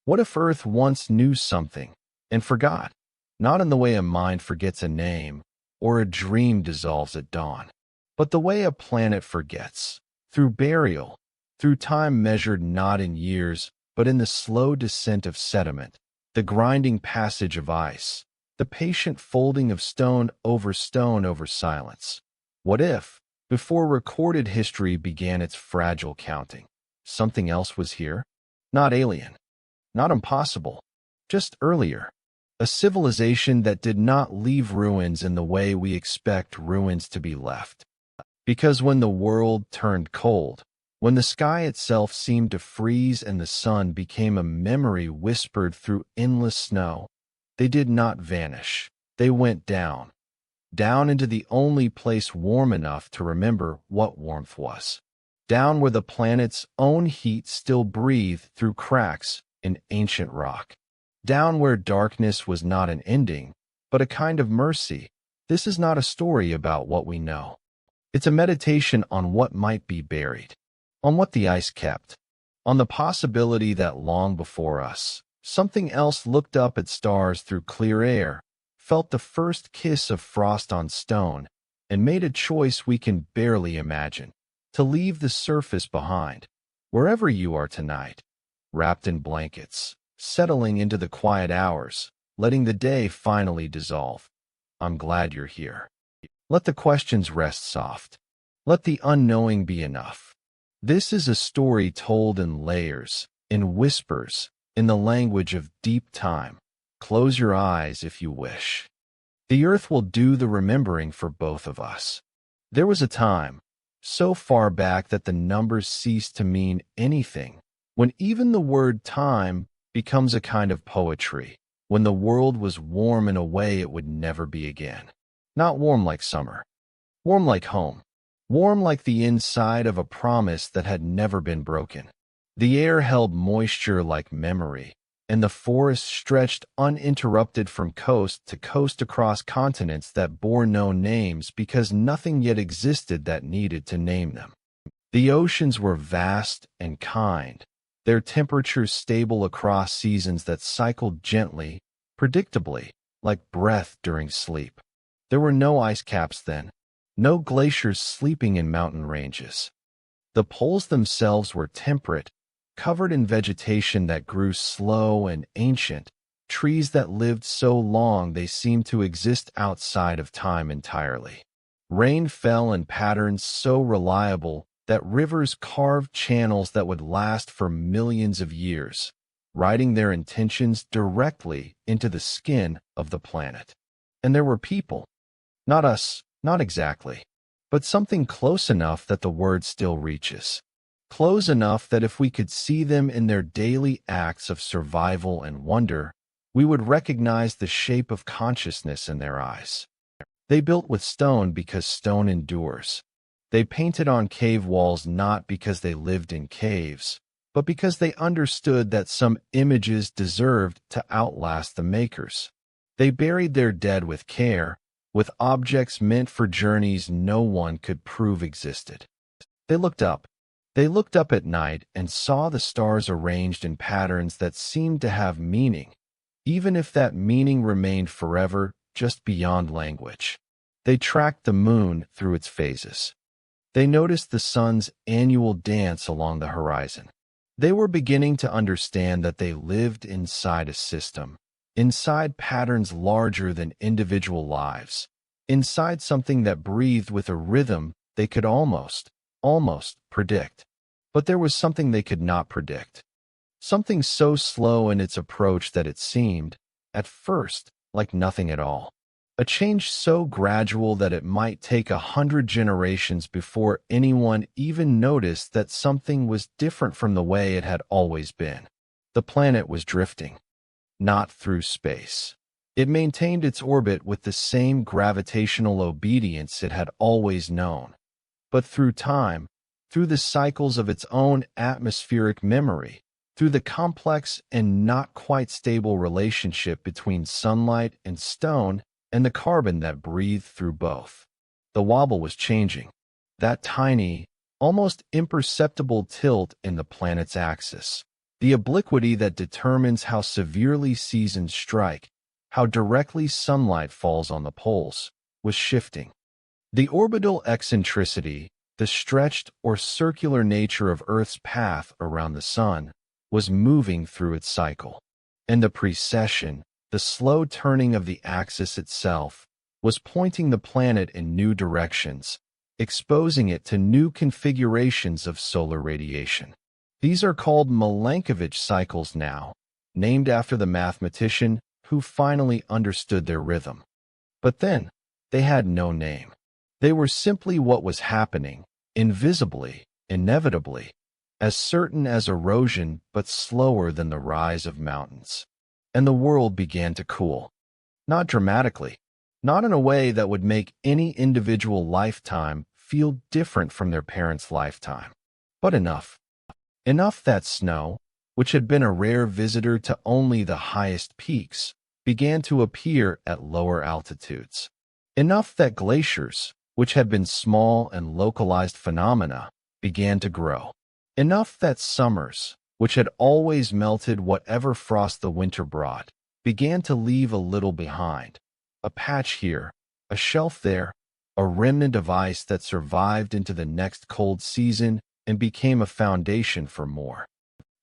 What if Earth once knew something and forgot? Not in the way a mind forgets a name or a dream dissolves at dawn, but the way a planet forgets, through burial, through time measured not in years, but in the slow descent of sediment, the grinding passage of ice, the patient folding of stone over silence. What if, before recorded history began its fragile counting, something else was here? Not alien, not impossible, just earlier. A civilization that did not leave ruins in the way we expect ruins to be left. Because when the world turned cold, when the sky itself seemed to freeze and the sun became a memory whispered through endless snow, they did not vanish. They went down, down into the only place warm enough to remember what warmth was. Down where the planet's own heat still breathed through cracks in ancient rock. Down where darkness was not an ending, but a kind of mercy. This is not a story about what we know. It's a meditation on what might be buried, on what the ice kept, on the possibility that long before us, something else looked up at stars through clear air, felt the first kiss of frost on stone, and made a choice we can barely imagine, to leave the surface behind, wherever you are tonight, wrapped in blankets, settling into the quiet hours, letting the day finally dissolve. I'm glad you're here. Let the questions rest soft. Let the unknowing be enough. This is a story told in layers, in whispers, in the language of deep time. Close your eyes if you wish. The earth will do the remembering for both of us. There was a time, so far back that the numbers ceased to mean anything, when even the word time becomes a kind of poetry, when the world was warm in a way it would never be again. Not warm like summer, warm like home, warm like the inside of a promise that had never been broken. The air held moisture like memory, and the forest stretched uninterrupted from coast to coast across continents that bore no names because nothing yet existed that needed to name them. The oceans were vast and kind, their temperatures stable across seasons that cycled gently, predictably, like breath during sleep. There were no ice caps then, no glaciers sleeping in mountain ranges. The poles themselves were temperate, covered in vegetation that grew slow and ancient, trees that lived so long they seemed to exist outside of time entirely. Rain fell in patterns so reliable that rivers carved channels that would last for millions of years, writing their intentions directly into the skin of the planet. And there were people. Not us, not exactly, but something close enough that the word still reaches. Close enough that if we could see them in their daily acts of survival and wonder, we would recognize the shape of consciousness in their eyes. They built with stone because stone endures. They painted on cave walls not because they lived in caves, but because they understood that some images deserved to outlast the makers. They buried their dead with care, with objects meant for journeys no one could prove existed. They looked up. They looked up at night and saw the stars arranged in patterns that seemed to have meaning, even if that meaning remained forever just beyond language. They tracked the moon through its phases. They noticed the sun's annual dance along the horizon. They were beginning to understand that they lived inside a system, inside patterns larger than individual lives, inside something that breathed with a rhythm they could almost predict. But there was something they could not predict. Something so slow in its approach that it seemed, at first, like nothing at all. A change so gradual that it might take 100 generations before anyone even noticed that something was different from the way it had always been. The planet was drifting, not through space. It maintained its orbit with the same gravitational obedience it had always known. But through time, through the cycles of its own atmospheric memory, through the complex and not quite stable relationship between sunlight and stone, and the carbon that breathed through both. The wobble was changing. That tiny, almost imperceptible tilt in the planet's axis. The obliquity that determines how severely seasons strike, how directly sunlight falls on the poles, was shifting. The orbital eccentricity, the stretched or circular nature of Earth's path around the sun, was moving through its cycle. And the precession, the slow turning of the axis itself, was pointing the planet in new directions, exposing it to new configurations of solar radiation. These are called Milankovitch cycles now, named after the mathematician who finally understood their rhythm. But then, they had no name. They were simply what was happening, invisibly, inevitably, as certain as erosion but slower than the rise of mountains. And the world began to cool. Not dramatically, not in a way that would make any individual lifetime feel different from their parents' lifetime, but enough. Enough that snow, which had been a rare visitor to only the highest peaks, began to appear at lower altitudes. Enough that glaciers, which had been small and localized phenomena, began to grow. Enough that summers, which had always melted whatever frost the winter brought, began to leave a little behind. A patch here, a shelf there, a remnant of ice that survived into the next cold season and became a foundation for more.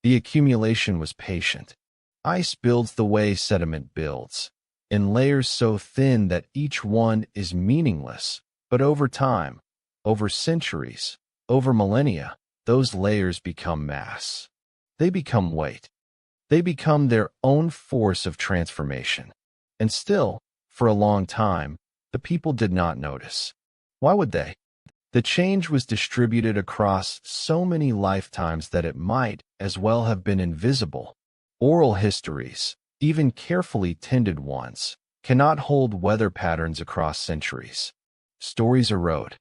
The accumulation was patient. Ice builds the way sediment builds, in layers so thin that each one is meaningless, but over time, over centuries, over millennia, those layers become mass. They become weight. They become their own force of transformation. And still, for a long time, the people did not notice. Why would they? The change was distributed across so many lifetimes that it might as well have been invisible. Oral histories, even carefully tended ones, cannot hold weather patterns across centuries. Stories erode.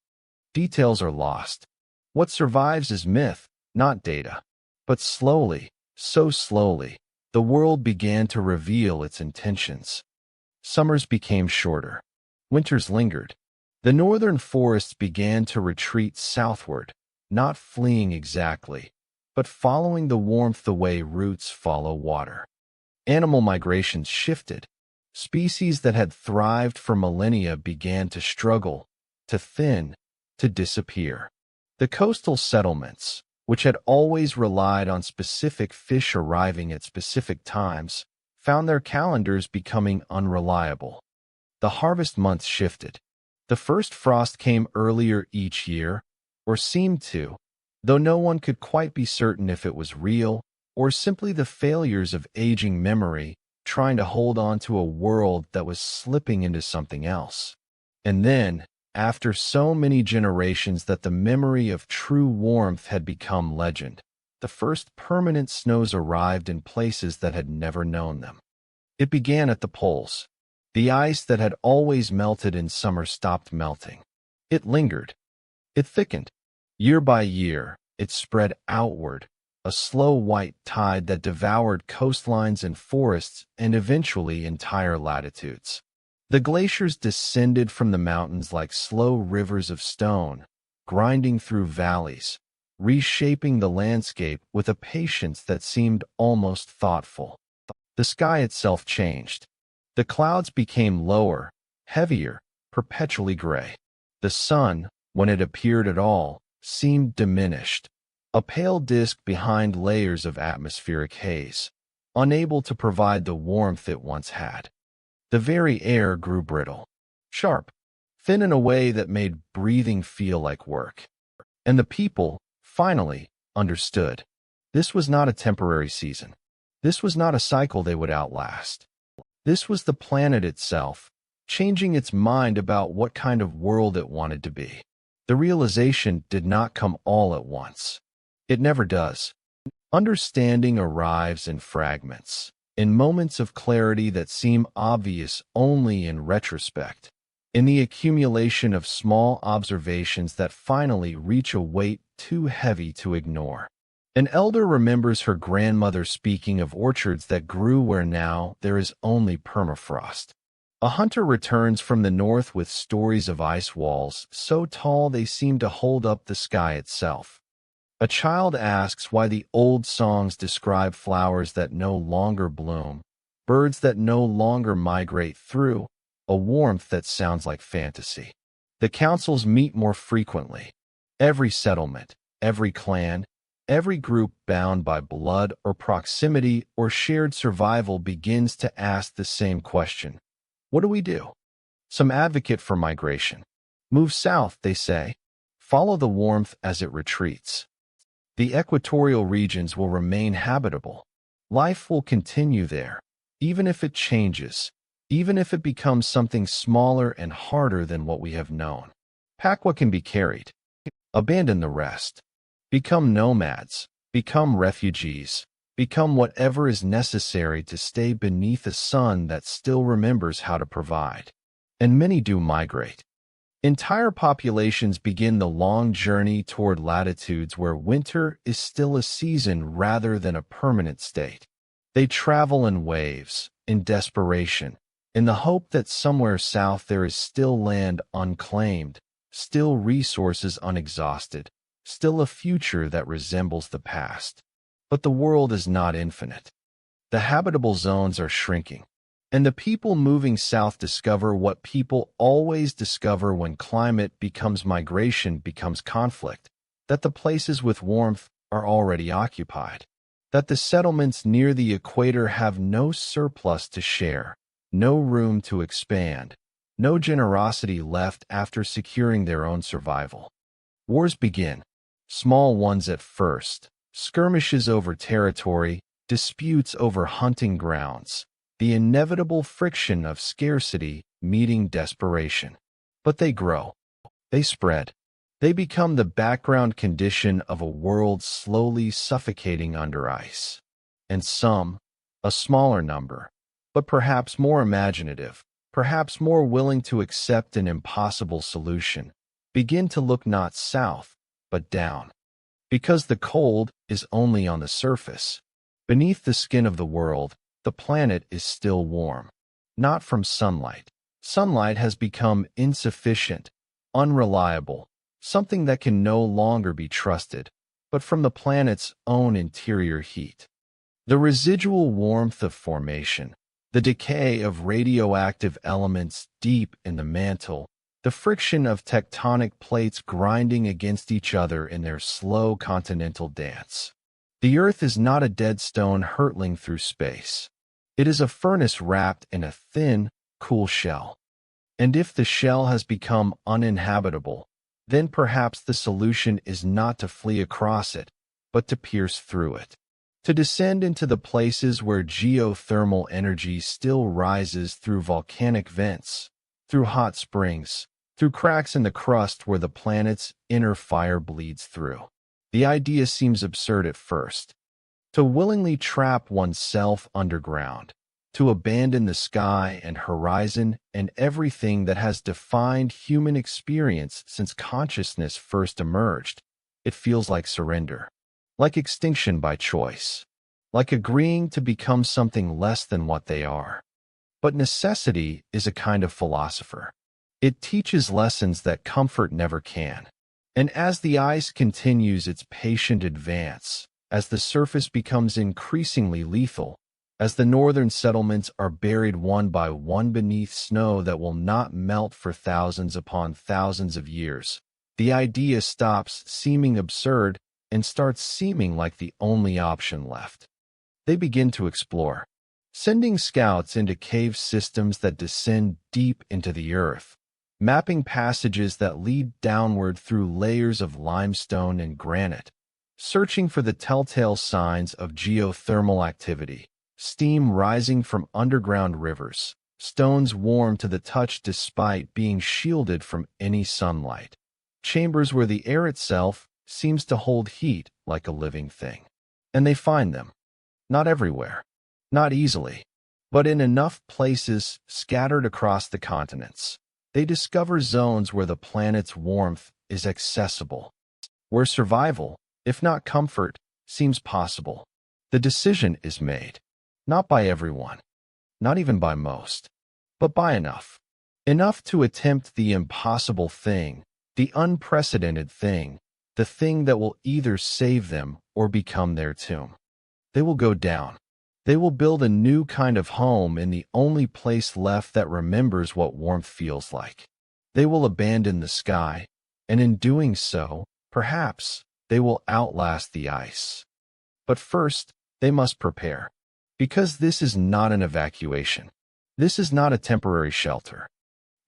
Details are lost. What survives is myth, not data. But slowly, so slowly, the world began to reveal its intentions. Summers became shorter. Winters lingered. The northern forests began to retreat southward, not fleeing exactly, but following the warmth the way roots follow water. Animal migrations shifted. Species that had thrived for millennia began to struggle, to thin, to disappear. The coastal settlements, which had always relied on specific fish arriving at specific times, found their calendars becoming unreliable. The harvest months shifted. The first frost came earlier each year, or seemed to, though no one could quite be certain if it was real or simply the failures of aging memory trying to hold on to a world that was slipping into something else. And then, after so many generations that the memory of true warmth had become legend, the first permanent snows arrived in places that had never known them. It began at the poles. The ice that had always melted in summer stopped melting. It lingered. It thickened. Year by year, it spread outward, a slow white tide that devoured coastlines and forests and eventually entire latitudes. The glaciers descended from the mountains like slow rivers of stone, grinding through valleys, reshaping the landscape with a patience that seemed almost thoughtful. The sky itself changed. The clouds became lower, heavier, perpetually gray. The sun, when it appeared at all, seemed diminished, a pale disk behind layers of atmospheric haze, unable to provide the warmth it once had. The very air grew brittle, sharp, thin in a way that made breathing feel like work. And the people, finally, understood. This was not a temporary season. This was not a cycle they would outlast. This was the planet itself, changing its mind about what kind of world it wanted to be. The realization did not come all at once. It never does. Understanding arrives in fragments, in moments of clarity that seem obvious only in retrospect, in the accumulation of small observations that finally reach a weight too heavy to ignore. An elder remembers her grandmother speaking of orchards that grew where now there is only permafrost. A hunter returns from the north with stories of ice walls so tall they seem to hold up the sky itself. A child asks why the old songs describe flowers that no longer bloom, birds that no longer migrate through, a warmth that sounds like fantasy. The councils meet more frequently. Every settlement, every clan, every group bound by blood or proximity or shared survival begins to ask the same question. What do we do? Some advocate for migration. Move south, they say. Follow the warmth as it retreats. The equatorial regions will remain habitable. Life will continue there, even if it changes, even if it becomes something smaller and harder than what we have known. Pack what can be carried. Abandon the rest. Become nomads. Become refugees. Become whatever is necessary to stay beneath a sun that still remembers how to provide. And many do migrate. Entire populations begin the long journey toward latitudes where winter is still a season rather than a permanent state. They travel in waves, in desperation, in the hope that somewhere south there is still land unclaimed, still resources unexhausted, still a future that resembles the past. But the world is not infinite. The habitable zones are shrinking. And the people moving south discover what people always discover when climate becomes migration becomes conflict, that the places with warmth are already occupied, that the settlements near the equator have no surplus to share, no room to expand, no generosity left after securing their own survival. Wars begin, small ones at first, skirmishes over territory, disputes over hunting grounds, the inevitable friction of scarcity meeting desperation. But they grow. They spread. They become the background condition of a world slowly suffocating under ice. And some, a smaller number, but perhaps more imaginative, perhaps more willing to accept an impossible solution, begin to look not south, but down. Because the cold is only on the surface. Beneath the skin of the world, the planet is still warm. Not from sunlight. Sunlight has become insufficient, unreliable, something that can no longer be trusted, but from the planet's own interior heat. The residual warmth of formation, the decay of radioactive elements deep in the mantle, the friction of tectonic plates grinding against each other in their slow continental dance. The Earth is not a dead stone hurtling through space. It is a furnace wrapped in a thin, cool shell. And if the shell has become uninhabitable, then perhaps the solution is not to flee across it, but to pierce through it. To descend into the places where geothermal energy still rises through volcanic vents, through hot springs, through cracks in the crust where the planet's inner fire bleeds through. The idea seems absurd at first. To willingly trap oneself underground, to abandon the sky and horizon and everything that has defined human experience since consciousness first emerged, it feels like surrender, like extinction by choice, like agreeing to become something less than what they are. But necessity is a kind of philosopher. It teaches lessons that comfort never can. And as the ice continues its patient advance, as the surface becomes increasingly lethal, as the northern settlements are buried one by one beneath snow that will not melt for thousands upon thousands of years, the idea stops seeming absurd and starts seeming like the only option left. They begin to explore, sending scouts into cave systems that descend deep into the earth, mapping passages that lead downward through layers of limestone and granite, searching for the telltale signs of geothermal activity, steam rising from underground rivers, stones warm to the touch despite being shielded from any sunlight, chambers where the air itself seems to hold heat like a living thing. And they find them. Not everywhere, not easily, but in enough places scattered across the continents. They discover zones where the planet's warmth is accessible, where survival, if not comfort, seems possible. The decision is made, not by everyone, not even by most, but by enough. Enough to attempt the impossible thing, the unprecedented thing, the thing that will either save them or become their tomb. They will go down. They will build a new kind of home in the only place left that remembers what warmth feels like. They will abandon the sky, and in doing so, perhaps, they will outlast the ice. But first, they must prepare. Because this is not an evacuation. This is not a temporary shelter.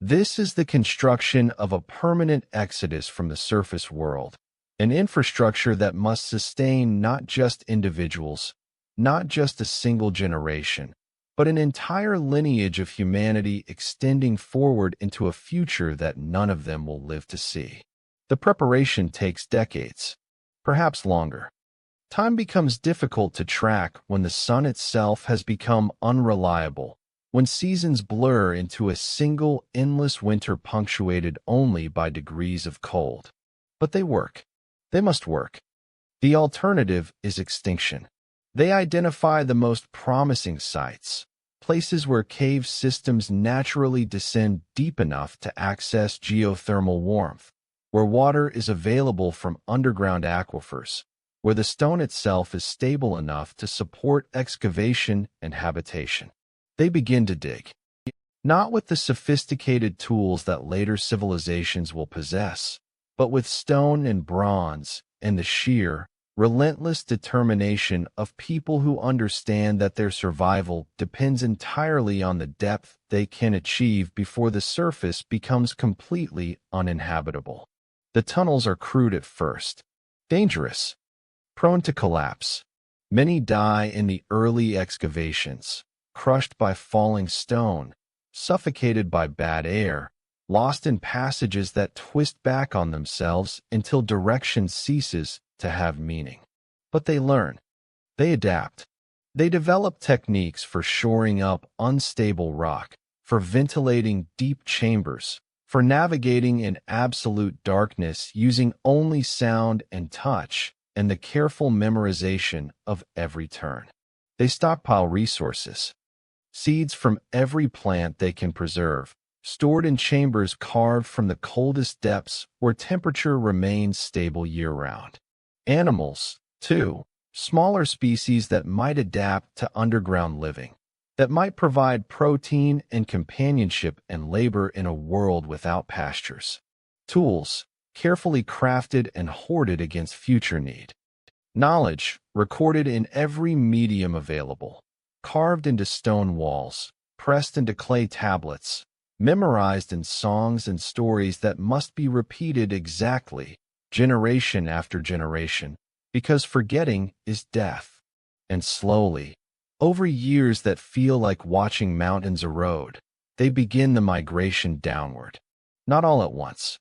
This is the construction of a permanent exodus from the surface world, an infrastructure that must sustain not just individuals, not just a single generation, but an entire lineage of humanity extending forward into a future that none of them will live to see. The preparation takes decades, perhaps longer. Time becomes difficult to track when the sun itself has become unreliable, when seasons blur into a single endless winter punctuated only by degrees of cold. But they work. They must work. The alternative is extinction. They identify the most promising sites, places where cave systems naturally descend deep enough to access geothermal warmth, where water is available from underground aquifers, where the stone itself is stable enough to support excavation and habitation. They begin to dig. Not with the sophisticated tools that later civilizations will possess, but with stone and bronze and the sheer, relentless determination of people who understand that their survival depends entirely on the depth they can achieve before the surface becomes completely uninhabitable. The tunnels are crude at first, dangerous, prone to collapse. Many die in the early excavations, crushed by falling stone, suffocated by bad air, lost in passages that twist back on themselves until direction ceases to have meaning. But they learn. They adapt. They develop techniques for shoring up unstable rock, for ventilating deep chambers, for navigating in absolute darkness using only sound and touch and the careful memorization of every turn. They stockpile resources. Seeds from every plant they can preserve, stored in chambers carved from the coldest depths where temperature remains stable year-round. Animals, too, smaller species that might adapt to underground living, that might provide protein and companionship and labor in a world without pastures. Tools, carefully crafted and hoarded against future need. Knowledge, recorded in every medium available, carved into stone walls, pressed into clay tablets, memorized in songs and stories that must be repeated exactly, generation after generation, because forgetting is death. And slowly, over years that feel like watching mountains erode, they begin the migration downward. Not all at once,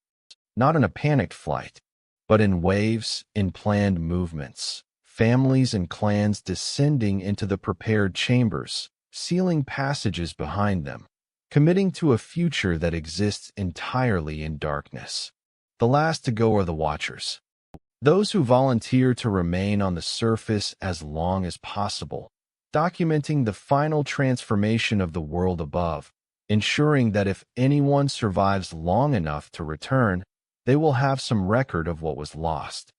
not in a panicked flight, but in waves, in planned movements, families and clans descending into the prepared chambers, sealing passages behind them, committing to a future that exists entirely in darkness. The last to go are the Watchers, those who volunteer to remain on the surface as long as possible, documenting the final transformation of the world above, ensuring that if anyone survives long enough to return, they will have some record of what was lost.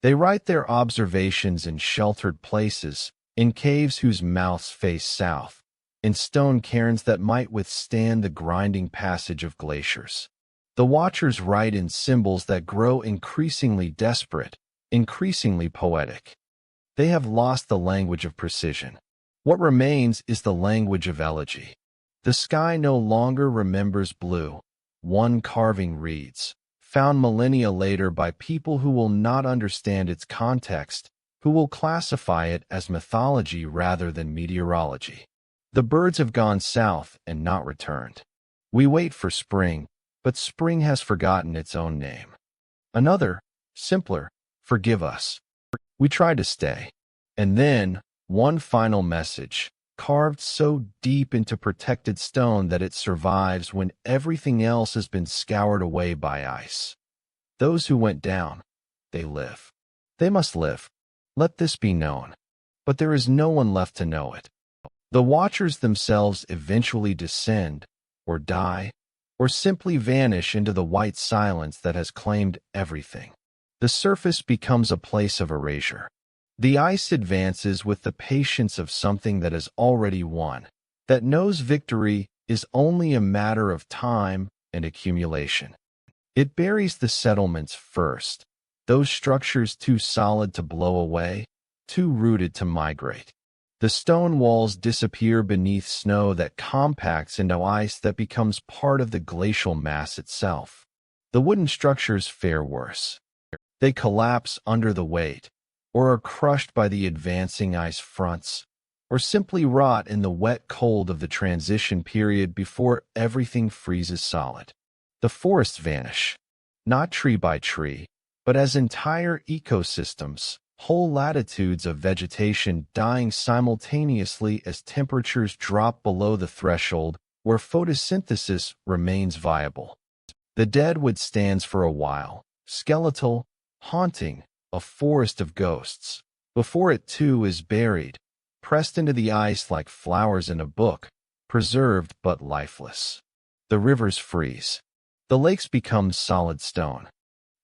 They write their observations in sheltered places, in caves whose mouths face south, in stone cairns that might withstand the grinding passage of glaciers. The Watchers write in symbols that grow increasingly desperate, increasingly poetic. They have lost the language of precision. What remains is the language of elegy. The sky no longer remembers blue. One carving reads, found millennia later by people who will not understand its context, who will classify it as mythology rather than meteorology. The birds have gone south and not returned. We wait for spring, but spring has forgotten its own name. Another, simpler, forgive us. We tried to stay. And then, one final message, carved so deep into protected stone that it survives when everything else has been scoured away by ice. Those who went down, they live. They must live. Let this be known. But there is no one left to know it. The Watchers themselves eventually descend, or die, or simply vanish into the white silence that has claimed everything. The surface becomes a place of erasure. The ice advances with the patience of something that has already won, that knows victory is only a matter of time and accumulation. It buries the settlements first, those structures too solid to blow away, too rooted to migrate. The stone walls disappear beneath snow that compacts into ice that becomes part of the glacial mass itself. The wooden structures fare worse. They collapse under the weight, or are crushed by the advancing ice fronts, or simply rot in the wet cold of the transition period before everything freezes solid. The forests vanish, not tree by tree, but as entire ecosystems, whole latitudes of vegetation dying simultaneously as temperatures drop below the threshold where photosynthesis remains viable. The deadwood stands for a while, skeletal, haunting, a forest of ghosts, before it too is buried, pressed into the ice like flowers in a book, preserved but lifeless. The rivers freeze. The lakes become solid stone.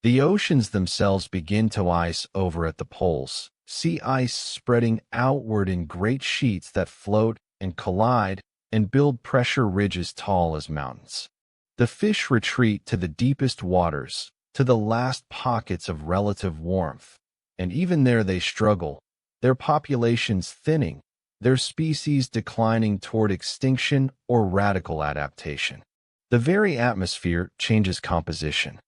The oceans themselves begin to ice over at the poles, sea ice spreading outward in great sheets that float and collide and build pressure ridges tall as mountains. The fish retreat to the deepest waters, to the last pockets of relative warmth, and even there they struggle, their populations thinning, their species declining toward extinction or radical adaptation. The very atmosphere changes composition.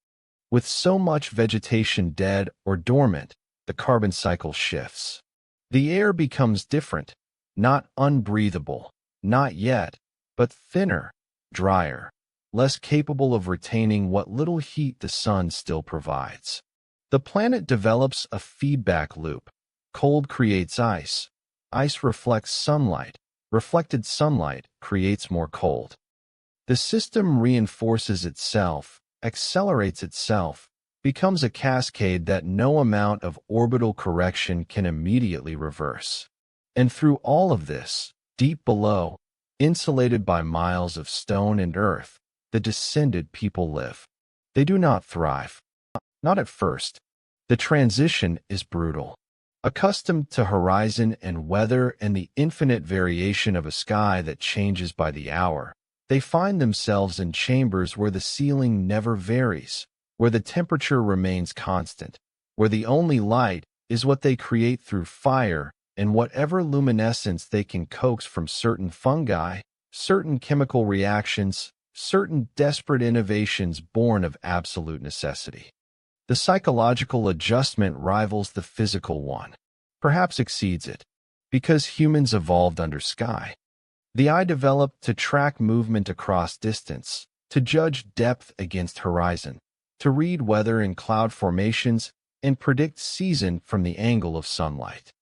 With so much vegetation dead or dormant, the carbon cycle shifts. The air becomes different, not unbreathable, not yet, but thinner, drier, less capable of retaining what little heat the sun still provides. The planet develops a feedback loop. Cold creates ice. Ice reflects sunlight. Reflected sunlight creates more cold. The system reinforces itself, accelerates itself, becomes a cascade that no amount of orbital correction can immediately reverse. And through all of this, deep below, insulated by miles of stone and earth, the descended people live. They do not thrive. Not at first. The transition is brutal. Accustomed to horizon and weather and the infinite variation of a sky that changes by the hour, they find themselves in chambers where the ceiling never varies, where the temperature remains constant, where the only light is what they create through fire and whatever luminescence they can coax from certain fungi, certain chemical reactions, certain desperate innovations born of absolute necessity. The psychological adjustment rivals the physical one, perhaps exceeds it, because humans evolved under sky. The eye developed to track movement across distance, to judge depth against horizon, to read weather in cloud formations and predict season from the angle of sunlight.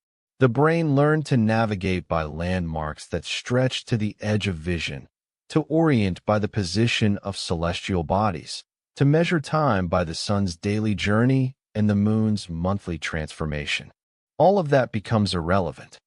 The brain learned to navigate by landmarks that stretch to the edge of vision, to orient by the position of celestial bodies, to measure time by the sun's daily journey and the moon's monthly transformation. All of that becomes irrelevant.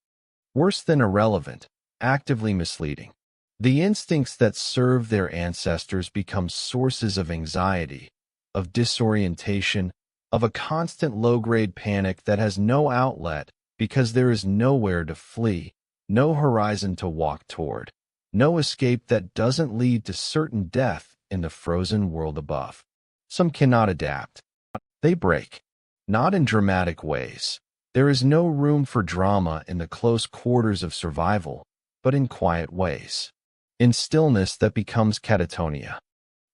Worse than irrelevant, actively misleading. The instincts that serve their ancestors become sources of anxiety, of disorientation, of a constant low-grade panic that has no outlet because there is nowhere to flee, no horizon to walk toward, no escape that doesn't lead to certain death in the frozen world above. Some cannot adapt. They break. Not in dramatic ways. There is no room for drama in the close quarters of survival, but in quiet ways. In stillness that becomes catatonia.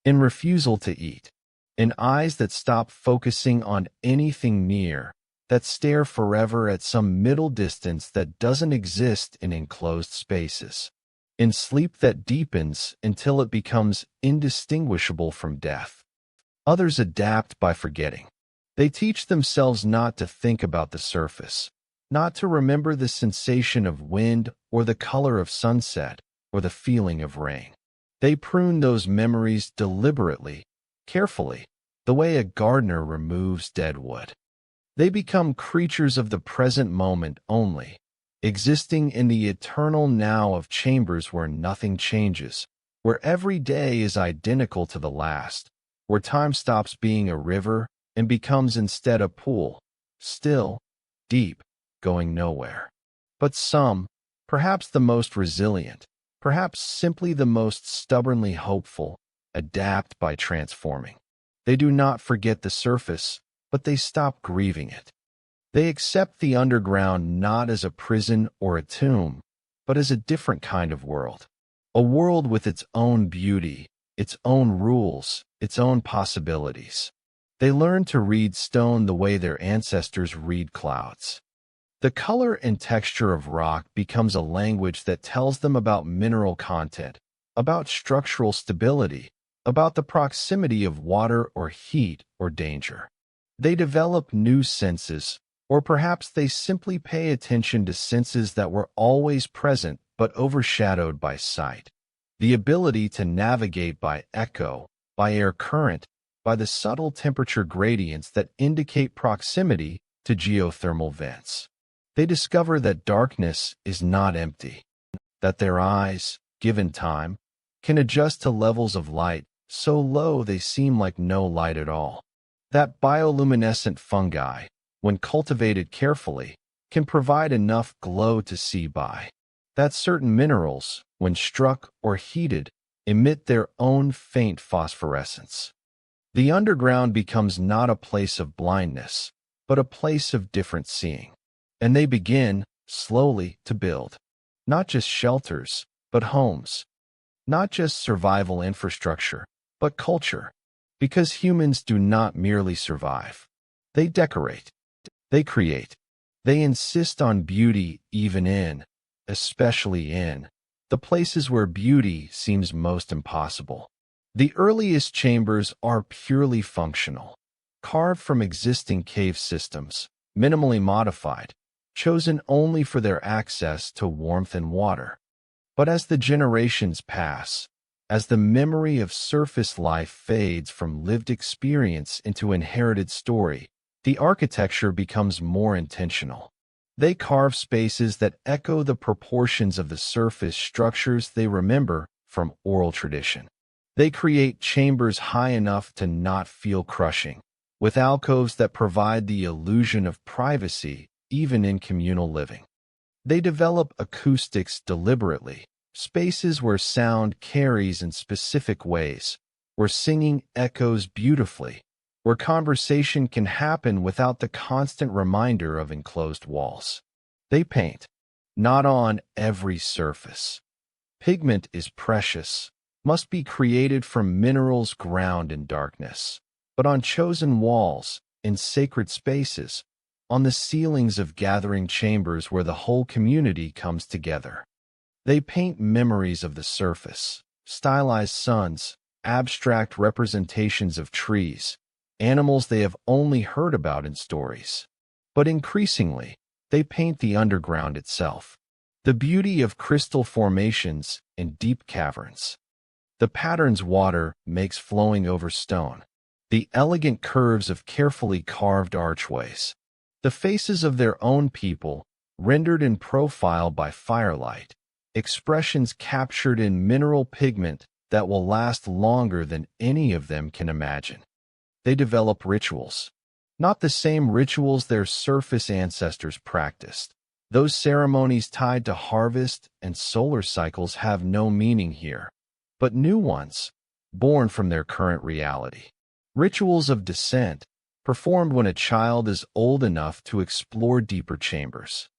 In refusal to eat. In eyes that stop focusing on anything near, that stare forever at some middle distance that doesn't exist in enclosed spaces. In sleep that deepens until it becomes indistinguishable from death. Others adapt by forgetting. They teach themselves not to think about the surface, not to remember the sensation of wind or the color of sunset or the feeling of rain. They prune those memories deliberately, carefully, the way a gardener removes dead wood. They become creatures of the present moment only, existing in the eternal now of chambers where nothing changes, where every day is identical to the last, where time stops being a river and becomes instead a pool, still, deep, going nowhere. But some, perhaps the most resilient, perhaps simply the most stubbornly hopeful, adapt by transforming. They do not forget the surface, but they stop grieving it. They accept the underground not as a prison or a tomb, but as a different kind of world. A world with its own beauty, its own rules, its own possibilities. They learn to read stone the way their ancestors read clouds. The color and texture of rock becomes a language that tells them about mineral content, about structural stability, about the proximity of water or heat or danger. They develop new senses, or perhaps they simply pay attention to senses that were always present but overshadowed by sight. The ability to navigate by echo, by air current, by the subtle temperature gradients that indicate proximity to geothermal vents. They discover that darkness is not empty, that their eyes, given time, can adjust to levels of light so low they seem like no light at all. That bioluminescent fungi, when cultivated carefully, can provide enough glow to see by. That certain minerals, when struck or heated, emit their own faint phosphorescence. The underground becomes not a place of blindness, but a place of different seeing. And they begin, slowly, to build. Not just shelters, but homes. Not just survival infrastructure, but culture. Because humans do not merely survive. They decorate. They create. They insist on beauty even in, especially in, the places where beauty seems most impossible. The earliest chambers are purely functional, carved from existing cave systems, minimally modified, chosen only for their access to warmth and water. But as the generations pass, as the memory of surface life fades from lived experience into inherited story, the architecture becomes more intentional. They carve spaces that echo the proportions of the surface structures they remember from oral tradition. They create chambers high enough to not feel crushing, with alcoves that provide the illusion of privacy even in communal living. They develop acoustics deliberately, spaces where sound carries in specific ways, where singing echoes beautifully, where conversation can happen without the constant reminder of enclosed walls. They paint, not on every surface. Pigment is precious, must be created from minerals ground in darkness, but on chosen walls, in sacred spaces, on the ceilings of gathering chambers where the whole community comes together. They paint memories of the surface, stylized suns, abstract representations of trees, animals they have only heard about in stories. But increasingly, they paint the underground itself, the beauty of crystal formations in deep caverns, the patterns water makes flowing over stone, the elegant curves of carefully carved archways, the faces of their own people, rendered in profile by firelight, expressions captured in mineral pigment that will last longer than any of them can imagine. They develop rituals, not the same rituals their surface ancestors practiced. Those ceremonies tied to harvest and solar cycles have no meaning here, but new ones, born from their current reality. Rituals of descent, performed when a child is old enough to explore deeper chambers.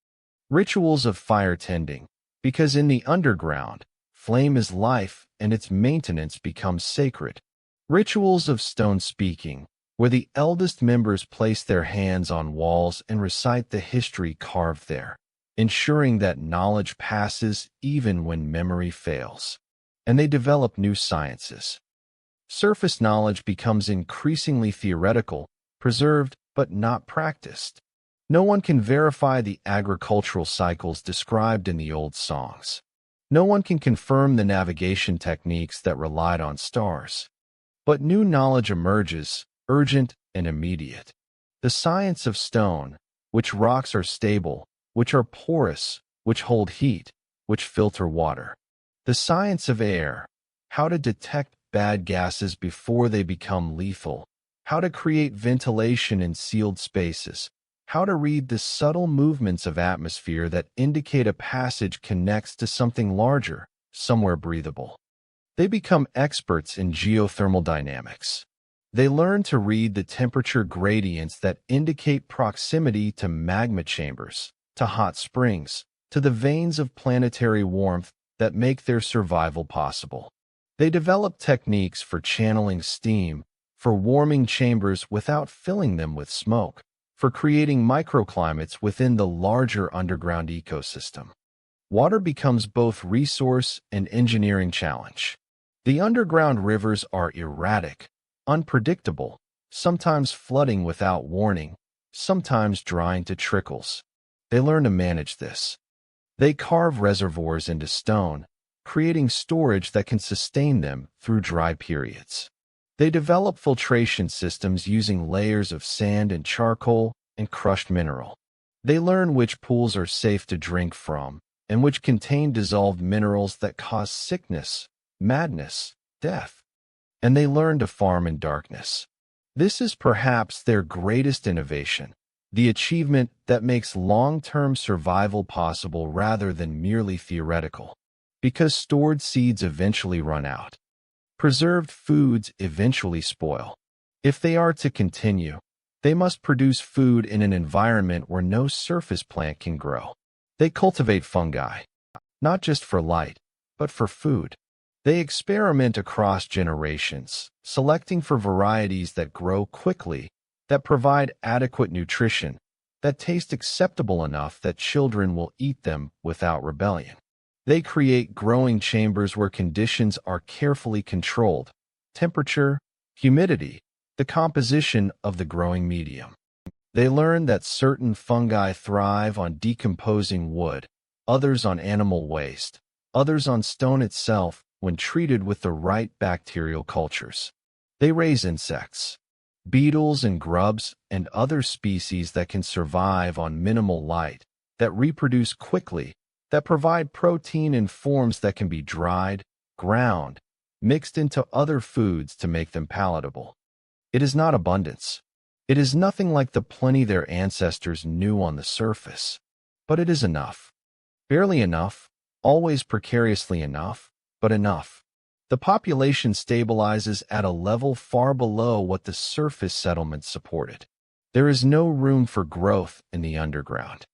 Rituals of fire tending, because in the underground, flame is life and its maintenance becomes sacred. Rituals of stone speaking, where the eldest members place their hands on walls and recite the history carved there, ensuring that knowledge passes even when memory fails. And they develop new sciences. Surface knowledge becomes increasingly theoretical, preserved but not practiced. No one can verify the agricultural cycles described in the old songs. No one can confirm the navigation techniques that relied on stars. But new knowledge emerges, urgent and immediate. The science of stone, which rocks are stable, which are porous, which hold heat, which filter water. The science of air, how to detect bad gases before they become lethal, how to create ventilation in sealed spaces, how to read the subtle movements of atmosphere that indicate a passage connects to something larger, somewhere breathable. They become experts in geothermal dynamics. They learn to read the temperature gradients that indicate proximity to magma chambers, to hot springs, to the veins of planetary warmth that make their survival possible. They develop techniques for channeling steam, for warming chambers without filling them with smoke, for creating microclimates within the larger underground ecosystem. Water becomes both resource and engineering challenge. The underground rivers are erratic, unpredictable, sometimes flooding without warning, sometimes drying to trickles. They learn to manage this. They carve reservoirs into stone, creating storage that can sustain them through dry periods. They develop filtration systems using layers of sand and charcoal and crushed mineral. They learn which pools are safe to drink from and which contain dissolved minerals that cause sickness, madness, death. And they learn to farm in darkness. This is perhaps their greatest innovation, the achievement that makes long-term survival possible rather than merely theoretical. Because stored seeds eventually run out. Preserved foods eventually spoil. If they are to continue, they must produce food in an environment where no surface plant can grow. They cultivate fungi, not just for light, but for food. They experiment across generations, selecting for varieties that grow quickly, that provide adequate nutrition, that taste acceptable enough that children will eat them without rebellion. They create growing chambers where conditions are carefully controlled: temperature, humidity, the composition of the growing medium. They learn that certain fungi thrive on decomposing wood, others on animal waste, others on stone itself when treated with the right bacterial cultures. They raise insects, beetles and grubs and other species that can survive on minimal light, that reproduce quickly, that provide protein in forms that can be dried, ground, mixed into other foods to make them palatable. It is not abundance. It is nothing like the plenty their ancestors knew on the surface. But it is enough. Barely enough, always precariously enough, but enough. The population stabilizes at a level far below what the surface settlements supported. There is no room for growth in the underground.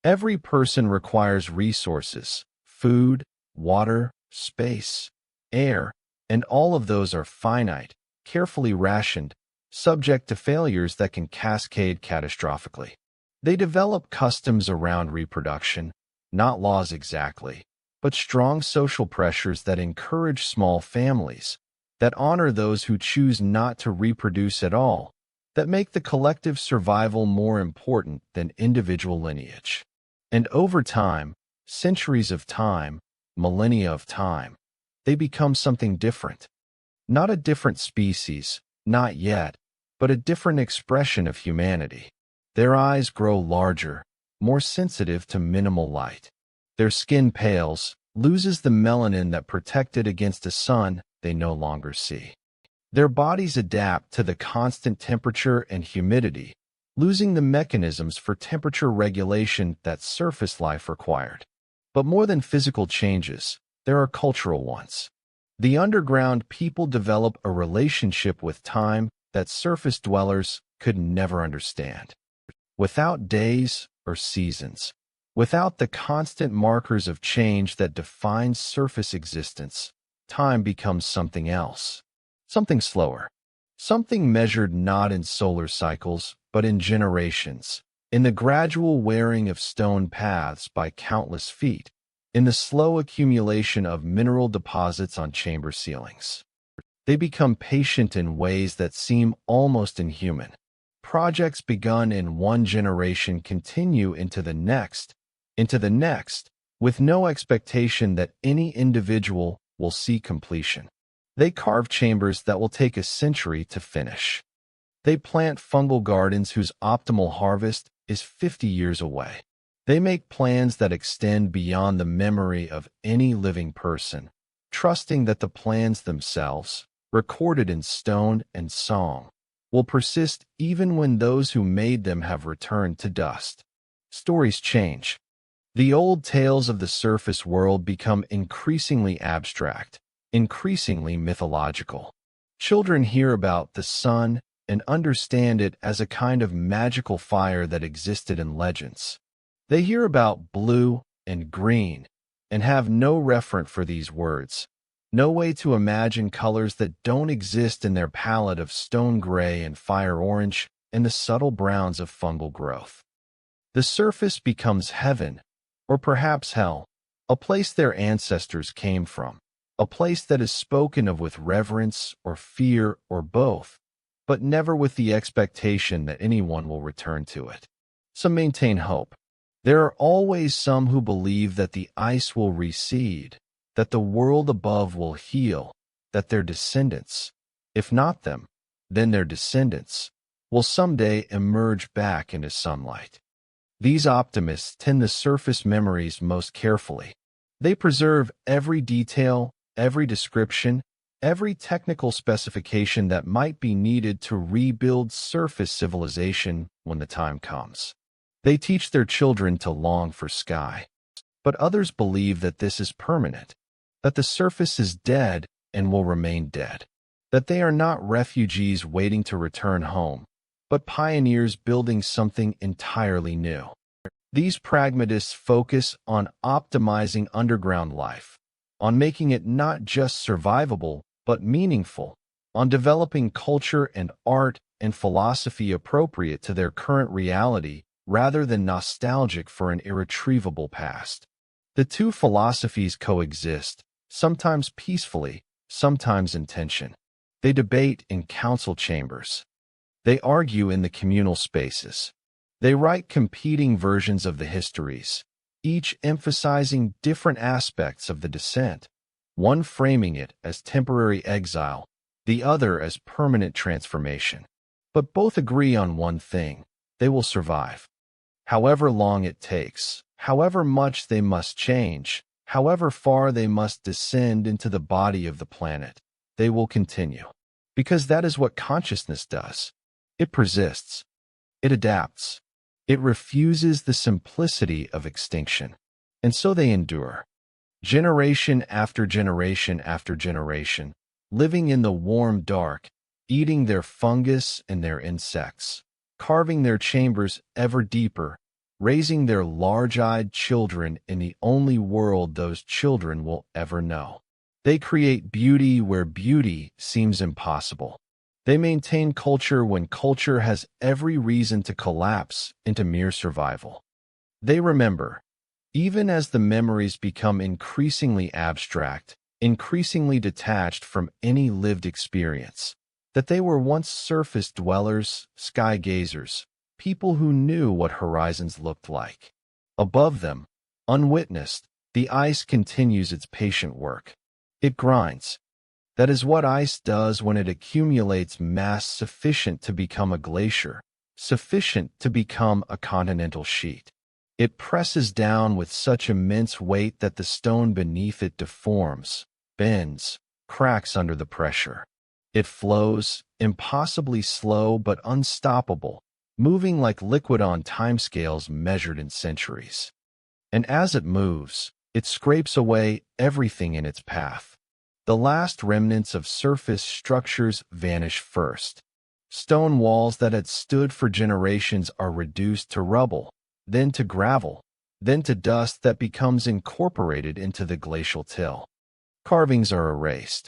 Every person requires resources: food, water, space, air, and all of those are finite, carefully rationed, subject to failures that can cascade catastrophically. They develop customs around reproduction, not laws exactly, but strong social pressures that encourage small families, that honor those who choose not to reproduce at all, that make the collective survival more important than individual lineage. And over time, centuries of time, millennia of time, they become something different. Not a different species, not yet, but a different expression of humanity. Their eyes grow larger, more sensitive to minimal light. Their skin pales, loses the melanin that protected against a sun they no longer see. Their bodies adapt to the constant temperature and humidity, losing the mechanisms for temperature regulation that surface life required. But more than physical changes, there are cultural ones. The underground people develop a relationship with time that surface dwellers could never understand. Without days or seasons, without the constant markers of change that define surface existence, time becomes something else, something slower, something measured not in solar cycles, but in generations, in the gradual wearing of stone paths by countless feet, in the slow accumulation of mineral deposits on chamber ceilings. They become patient in ways that seem almost inhuman. Projects begun in one generation continue into the next, with no expectation that any individual will see completion. They carve chambers that will take a century to finish. They plant fungal gardens whose optimal harvest is 50 years away. They make plans that extend beyond the memory of any living person, trusting that the plans themselves, recorded in stone and song, will persist even when those who made them have returned to dust. Stories change. The old tales of the surface world become increasingly abstract, increasingly mythological. Children hear about the sun and understand it as a kind of magical fire that existed in legends. They hear about blue and green and have no referent for these words, no way to imagine colors that don't exist in their palette of stone gray and fire orange and the subtle browns of fungal growth. The surface becomes heaven, or perhaps hell, a place their ancestors came from, a place that is spoken of with reverence or fear or both, but never with the expectation that anyone will return to it. Some maintain hope. There are always some who believe that the ice will recede, that the world above will heal, that their descendants, if not them, then their descendants, will someday emerge back into sunlight. These optimists tend to surface memories most carefully. They preserve every detail, every description, every technical specification that might be needed to rebuild surface civilization when the time comes. They teach their children to long for sky. But others believe that this is permanent, that the surface is dead and will remain dead, that they are not refugees waiting to return home, but pioneers building something entirely new. These pragmatists focus on optimizing underground life, on making it not just survivable, but meaningful, on developing culture and art and philosophy appropriate to their current reality rather than nostalgic for an irretrievable past. The two philosophies coexist, sometimes peacefully, sometimes in tension. They debate in council chambers. They argue in the communal spaces. They write competing versions of the histories, each emphasizing different aspects of the descent, one framing it as temporary exile, the other as permanent transformation. But both agree on one thing: they will survive. However long it takes, however much they must change, however far they must descend into the body of the planet, they will continue. Because that is what consciousness does. It persists. It adapts. It refuses the simplicity of extinction. And so they endure. Generation after generation after generation, living in the warm dark, eating their fungus and their insects, carving their chambers ever deeper, raising their large-eyed children in the only world those children will ever know. They create beauty where beauty seems impossible. They maintain culture when culture has every reason to collapse into mere survival. They remember, even as the memories become increasingly abstract, increasingly detached from any lived experience, that they were once surface dwellers, sky gazers, people who knew what horizons looked like. Above them, unwitnessed, the ice continues its patient work. It grinds. That is what ice does when it accumulates mass sufficient to become a glacier, sufficient to become a continental sheet. It presses down with such immense weight that the stone beneath it deforms, bends, cracks under the pressure. It flows, impossibly slow but unstoppable, moving like liquid on timescales measured in centuries. And as it moves, it scrapes away everything in its path. The last remnants of surface structures vanish first. Stone walls that had stood for generations are reduced to rubble, then to gravel, then to dust that becomes incorporated into the glacial till. Carvings are erased.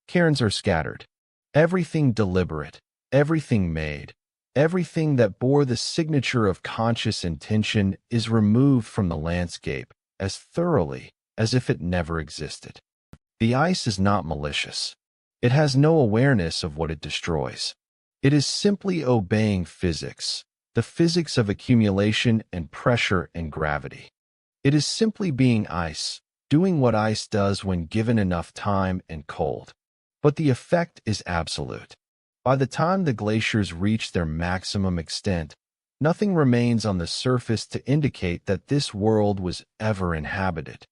Cairns are scattered. Everything deliberate, everything made, everything that bore the signature of conscious intention is removed from the landscape as thoroughly as if it never existed. The ice is not malicious. It has no awareness of what it destroys. It is simply obeying physics, the physics of accumulation and pressure and gravity. It is simply being ice, doing what ice does when given enough time and cold. But the effect is absolute. By the time the glaciers reach their maximum extent, nothing remains on the surface to indicate that this world was ever inhabited.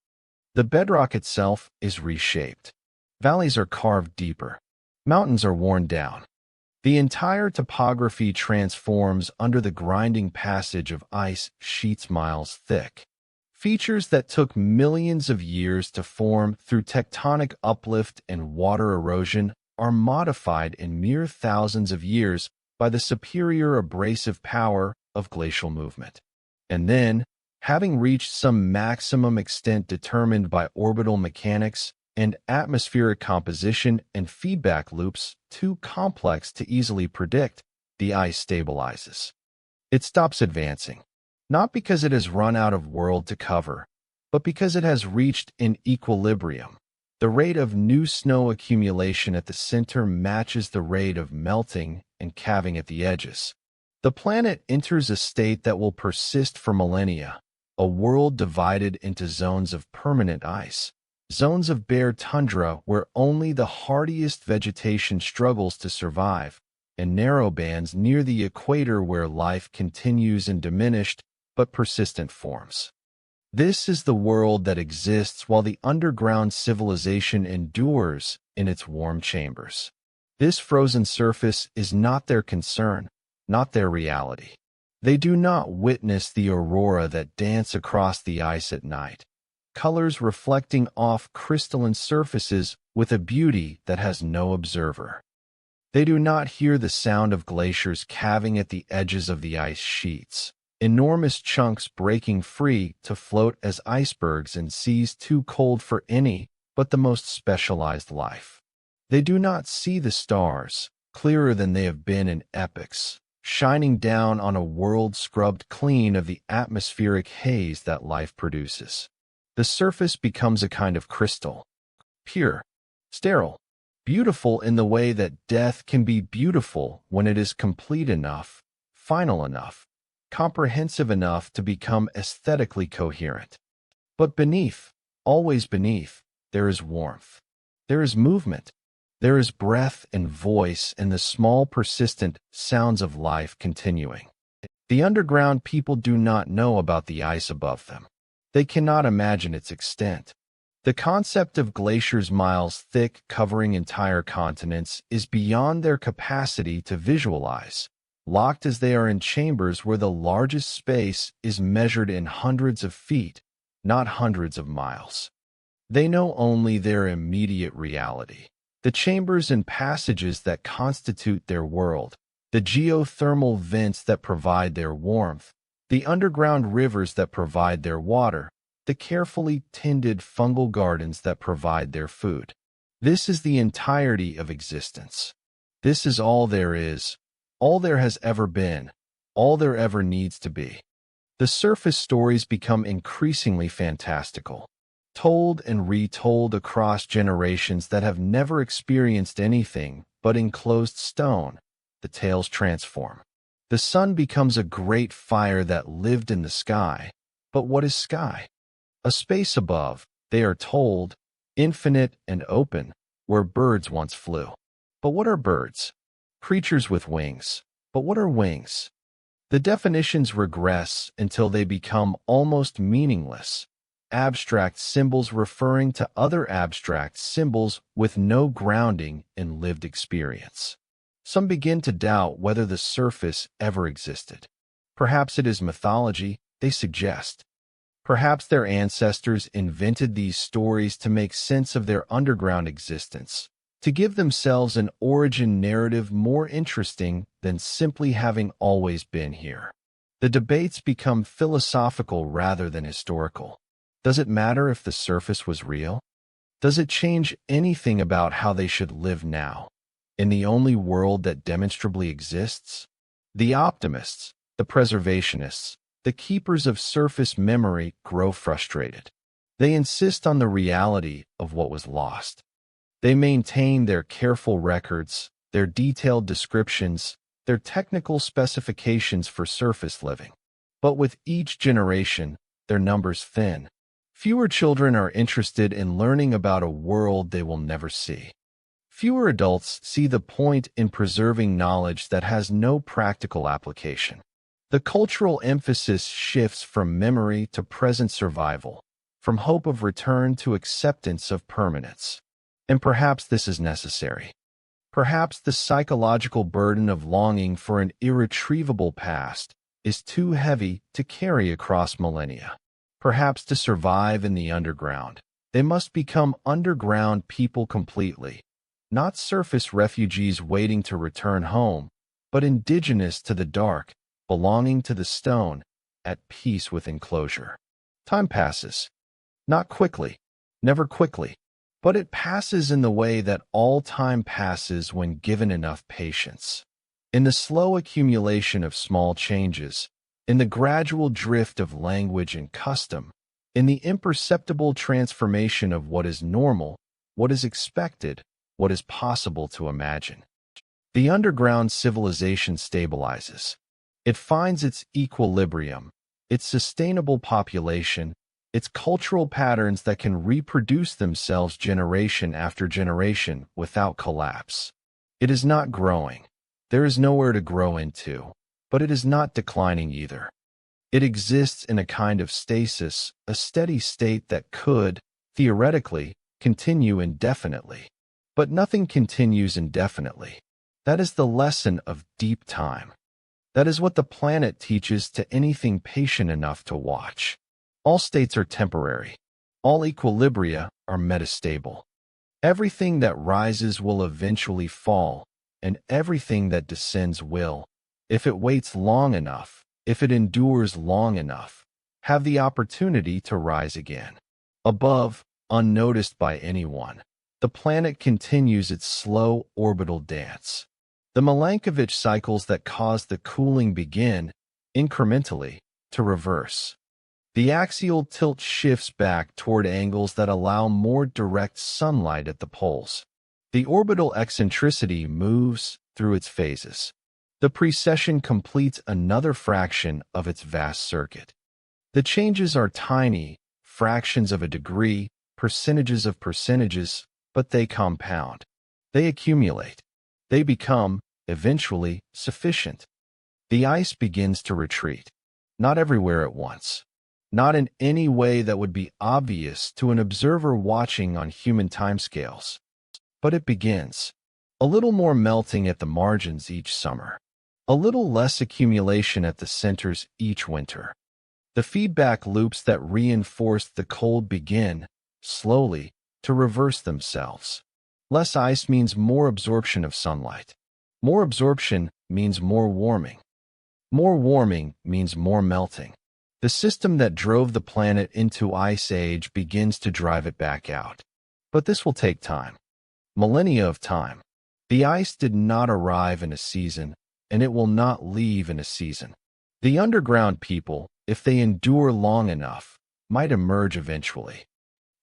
The bedrock itself is reshaped. Valleys are carved deeper. Mountains are worn down. The entire topography transforms under the grinding passage of ice sheets miles thick. Features that took millions of years to form through tectonic uplift and water erosion are modified in mere thousands of years by the superior abrasive power of glacial movement. And then, having reached some maximum extent determined by orbital mechanics and atmospheric composition and feedback loops too complex to easily predict, the ice stabilizes. It stops advancing, not because it has run out of world to cover, but because it has reached an equilibrium. The rate of new snow accumulation at the center matches the rate of melting and calving at the edges. The planet enters a state that will persist for millennia, a world divided into zones of permanent ice, zones of bare tundra where only the hardiest vegetation struggles to survive, and narrow bands near the equator where life continues in diminished but persistent forms. This is the world that exists while the underground civilization endures in its warm chambers. This frozen surface is not their concern, not their reality. They do not witness the aurora that dance across the ice at night, colors reflecting off crystalline surfaces with a beauty that has no observer. They do not hear the sound of glaciers calving at the edges of the ice sheets, enormous chunks breaking free to float as icebergs in seas too cold for any but the most specialized life. They do not see the stars, clearer than they have been in epochs, shining down on a world scrubbed clean of the atmospheric haze that life produces. The surface becomes a kind of crystal, pure, sterile, beautiful in the way that death can be beautiful when it is complete enough, final enough, comprehensive enough to become aesthetically coherent. But beneath, always beneath, there is warmth. There is movement. There is breath and voice and the small persistent sounds of life continuing. The underground people do not know about the ice above them. They cannot imagine its extent. The concept of glaciers miles thick covering entire continents is beyond their capacity to visualize, locked as they are in chambers where the largest space is measured in hundreds of feet, not hundreds of miles. They know only their immediate reality, the chambers and passages that constitute their world, the geothermal vents that provide their warmth, the underground rivers that provide their water, the carefully tended fungal gardens that provide their food. This is the entirety of existence. This is all there is, all there has ever been, all there ever needs to be. The surface stories become increasingly fantastical, told and retold across generations that have never experienced anything but enclosed stone. The tales transform. The sun becomes a great fire that lived in the sky. But what is sky? A space above, they are told, infinite and open, where birds once flew. But what are birds? Creatures with wings. But what are wings? The definitions regress until they become almost meaningless, abstract symbols referring to other abstract symbols with no grounding in lived experience. Some begin to doubt whether the surface ever existed. Perhaps it is mythology, they suggest. Perhaps their ancestors invented these stories to make sense of their underground existence, to give themselves an origin narrative more interesting than simply having always been here. The debates become philosophical rather than historical. Does it matter if the surface was real? Does it change anything about how they should live now, in the only world that demonstrably exists? The optimists, the preservationists, the keepers of surface memory grow frustrated. They insist on the reality of what was lost. They maintain their careful records, their detailed descriptions, their technical specifications for surface living. But with each generation, their numbers thin. Fewer children are interested in learning about a world they will never see. Fewer adults see the point in preserving knowledge that has no practical application. The cultural emphasis shifts from memory to present survival, from hope of return to acceptance of permanence. And perhaps this is necessary. Perhaps the psychological burden of longing for an irretrievable past is too heavy to carry across millennia. Perhaps to survive in the underground, they must become underground people completely, not surface refugees waiting to return home, but indigenous to the dark, belonging to the stone, at peace with enclosure. Time passes. Not quickly, never quickly, but it passes in the way that all time passes when given enough patience. In the slow accumulation of small changes, in the gradual drift of language and custom, in the imperceptible transformation of what is normal, what is expected, what is possible to imagine. The underground civilization stabilizes. It finds its equilibrium, its sustainable population, its cultural patterns that can reproduce themselves generation after generation without collapse. It is not growing. There is nowhere to grow into, but it is not declining either. It exists in a kind of stasis, a steady state that could, theoretically, continue indefinitely. But nothing continues indefinitely. That is the lesson of deep time. That is what the planet teaches to anything patient enough to watch. All states are temporary. All equilibria are metastable. Everything that rises will eventually fall, and everything that descends will, if it waits long enough, if it endures long enough, have the opportunity to rise again. Above, unnoticed by anyone, the planet continues its slow orbital dance. The Milankovitch cycles that cause the cooling begin, incrementally, to reverse. The axial tilt shifts back toward angles that allow more direct sunlight at the poles. The orbital eccentricity moves through its phases. The precession completes another fraction of its vast circuit. The changes are tiny, fractions of a degree, percentages of percentages, but they compound. They accumulate. They become, eventually, sufficient. The ice begins to retreat. Not everywhere at once. Not in any way that would be obvious to an observer watching on human timescales. But it begins. A little more melting at the margins each summer. A little less accumulation at the centers each winter. The feedback loops that reinforced the cold begin, slowly, to reverse themselves. Less ice means more absorption of sunlight. More absorption means more warming. More warming means more melting. The system that drove the planet into ice age begins to drive it back out. But this will take time. Millennia of time. The ice did not arrive in a season, and it will not leave in a season. The underground people, if they endure long enough, might emerge eventually.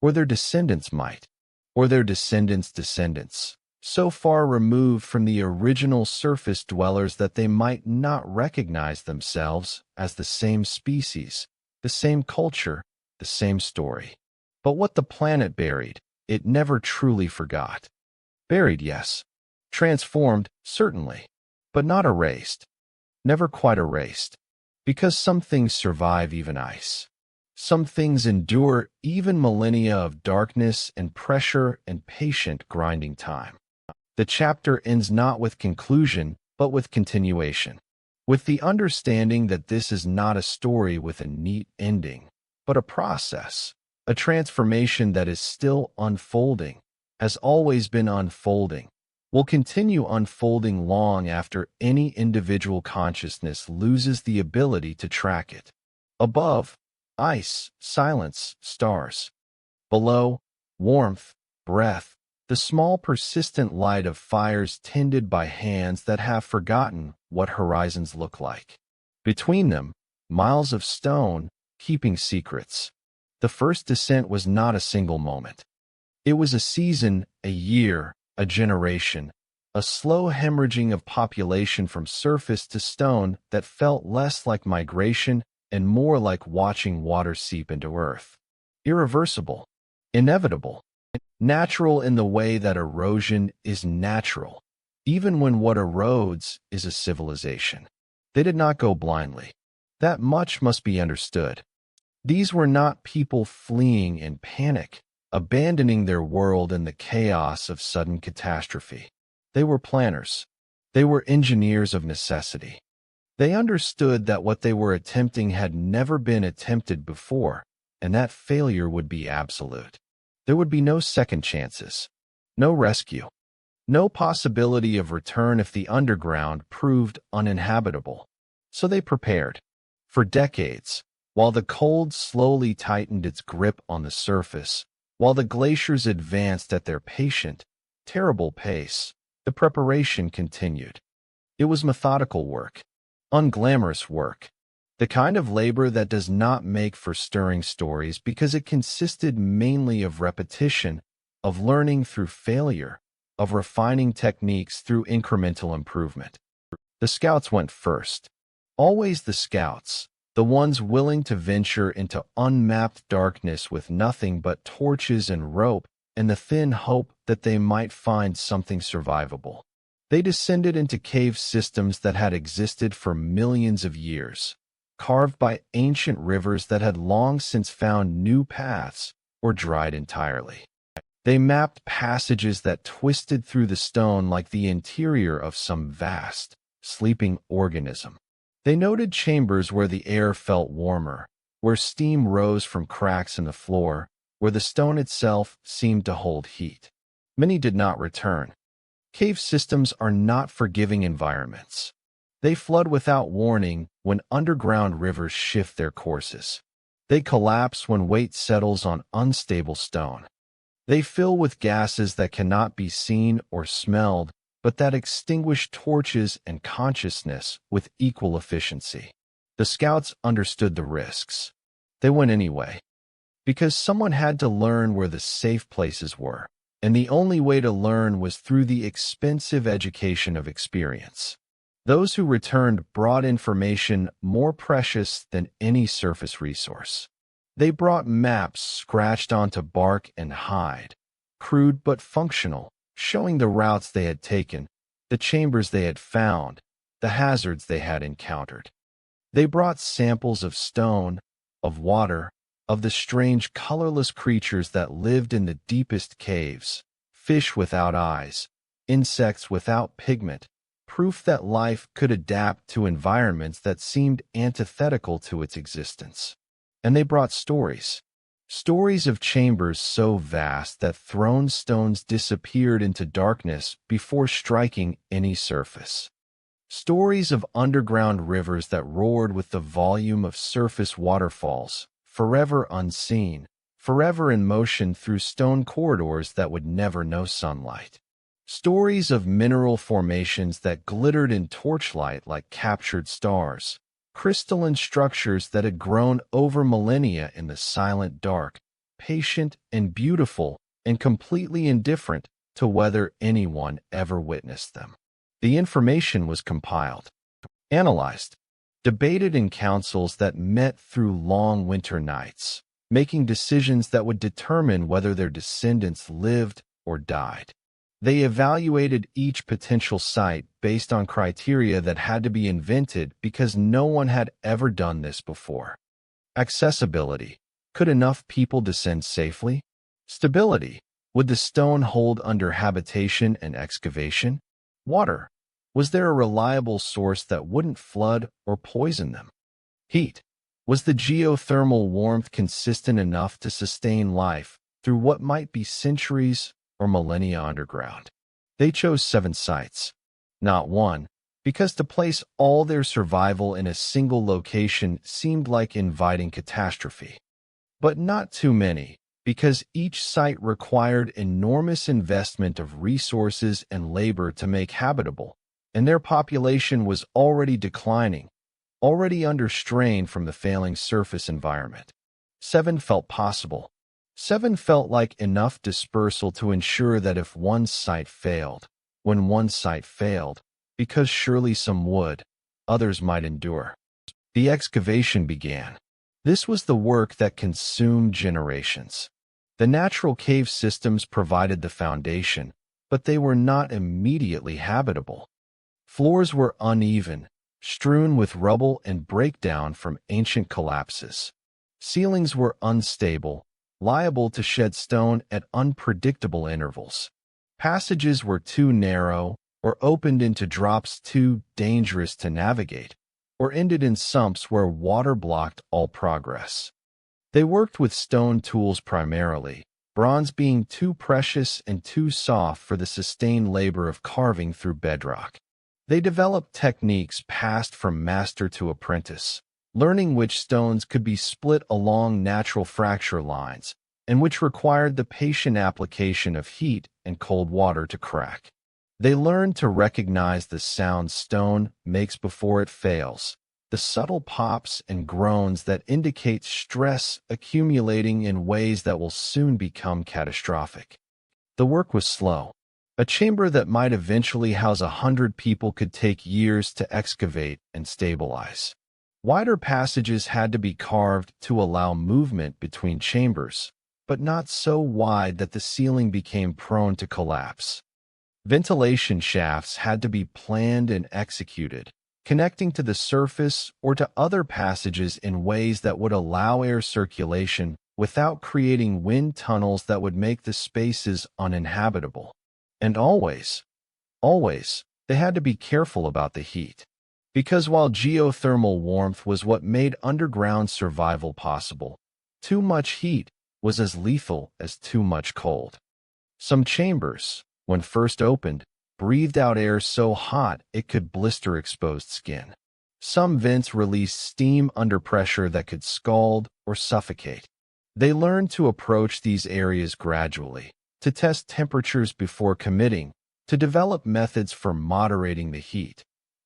Or their descendants might. Or their descendants' descendants, so far removed from the original surface dwellers that they might not recognize themselves as the same species, the same culture, the same story. But what the planet buried, it never truly forgot. Buried, yes. Transformed, certainly. But not erased. Never quite erased. Because some things survive even ice. Some things endure even millennia of darkness and pressure and patient grinding time. The chapter ends not with conclusion, but with continuation. With the understanding that this is not a story with a neat ending, but a process, a transformation that is still unfolding, has always been unfolding, will continue unfolding long after any individual consciousness loses the ability to track it. Above, ice, silence, stars. Below, warmth, breath, the small persistent light of fires tended by hands that have forgotten what horizons look like. Between them, miles of stone, keeping secrets. The first descent was not a single moment. It was a season, a year, a generation, a slow hemorrhaging of population from surface to stone that felt less like migration and more like watching water seep into earth. Irreversible, inevitable, natural in the way that erosion is natural, even when what erodes is a civilization. They did not go blindly. That much must be understood. These were not people fleeing in panic, abandoning their world in the chaos of sudden catastrophe. They were planners. They were engineers of necessity. They understood that what they were attempting had never been attempted before, and that failure would be absolute. There would be no second chances, no rescue, no possibility of return if the underground proved uninhabitable. So they prepared. For decades, while the cold slowly tightened its grip on the surface, while the glaciers advanced at their patient, terrible pace, the preparation continued. It was methodical work, unglamorous work, the kind of labor that does not make for stirring stories because it consisted mainly of repetition, of learning through failure, of refining techniques through incremental improvement. The scouts went first. Always the scouts, the ones willing to venture into unmapped darkness with nothing but torches and rope and the thin hope that they might find something survivable. They descended into cave systems that had existed for millions of years, carved by ancient rivers that had long since found new paths or dried entirely. They mapped passages that twisted through the stone like the interior of some vast, sleeping organism. They noted chambers where the air felt warmer, where steam rose from cracks in the floor, where the stone itself seemed to hold heat. Many did not return. Cave systems are not forgiving environments. They flood without warning when underground rivers shift their courses. They collapse when weight settles on unstable stone. They fill with gases that cannot be seen or smelled, but that extinguish torches and consciousness with equal efficiency. The scouts understood the risks. They went anyway, because someone had to learn where the safe places were, and the only way to learn was through the expensive education of experience. Those who returned brought information more precious than any surface resource. They brought maps scratched onto bark and hide, crude but functional, showing the routes they had taken, the chambers they had found, the hazards they had encountered. They brought samples of stone, of water, of the strange colorless creatures that lived in the deepest caves, fish without eyes, insects without pigment, proof that life could adapt to environments that seemed antithetical to its existence. And they brought stories. Stories of chambers so vast that thrown stones disappeared into darkness before striking any surface. Stories of underground rivers that roared with the volume of surface waterfalls, forever unseen, forever in motion through stone corridors that would never know sunlight. Stories of mineral formations that glittered in torchlight like captured stars, crystalline structures that had grown over millennia in the silent dark, patient and beautiful and completely indifferent to whether anyone ever witnessed them. The information was compiled, analyzed, debated in councils that met through long winter nights, making decisions that would determine whether their descendants lived or died. They evaluated each potential site based on criteria that had to be invented because no one had ever done this before. Accessibility. Could enough people descend safely? Stability. Would the stone hold under habitation and excavation? Water. Was there a reliable source that wouldn't flood or poison them? Heat. Was the geothermal warmth consistent enough to sustain life through what might be centuries or millennia underground? They chose 7 sites, not one, because to place all their survival in a single location seemed like inviting catastrophe. But not too many, because each site required enormous investment of resources and labor to make habitable, and their population was already declining, already under strain from the failing surface environment. 7 felt possible. 7 felt like enough dispersal to ensure that if one site failed, when one site failed, because surely some would, others might endure. The excavation began. This was the work that consumed generations. The natural cave systems provided the foundation, but they were not immediately habitable. Floors were uneven, strewn with rubble and breakdown from ancient collapses. Ceilings were unstable, liable to shed stone at unpredictable intervals. Passages were too narrow, or opened into drops too dangerous to navigate, or ended in sumps where water blocked all progress. They worked with stone tools primarily, bronze being too precious and too soft for the sustained labor of carving through bedrock. They developed techniques passed from master to apprentice, learning which stones could be split along natural fracture lines, and which required the patient application of heat and cold water to crack. They learned to recognize the sound stone makes before it fails, the subtle pops and groans that indicate stress accumulating in ways that will soon become catastrophic. The work was slow. A chamber that might eventually house 100 people could take years to excavate and stabilize. Wider passages had to be carved to allow movement between chambers, but not so wide that the ceiling became prone to collapse. Ventilation shafts had to be planned and executed, connecting to the surface or to other passages in ways that would allow air circulation without creating wind tunnels that would make the spaces uninhabitable. And always, they had to be careful about the heat. Because while geothermal warmth was what made underground survival possible, too much heat was as lethal as too much cold. Some chambers, when first opened, breathed out air so hot it could blister exposed skin. Some vents released steam under pressure that could scald or suffocate. They learned to approach these areas gradually, to test temperatures before committing, to develop methods for moderating the heat,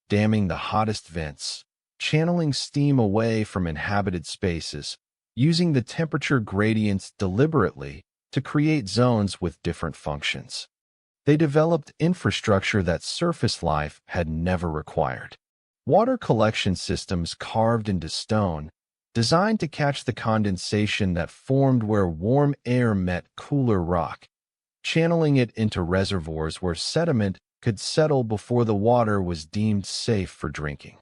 damming the hottest vents, channeling steam away from inhabited spaces, using the temperature gradients deliberately to create zones with different functions. They developed infrastructure that surface life had never required. Water collection systems carved into stone, designed to catch the condensation that formed where warm air met cooler rock, channeling it into reservoirs where sediment could settle before the water was deemed safe for drinking.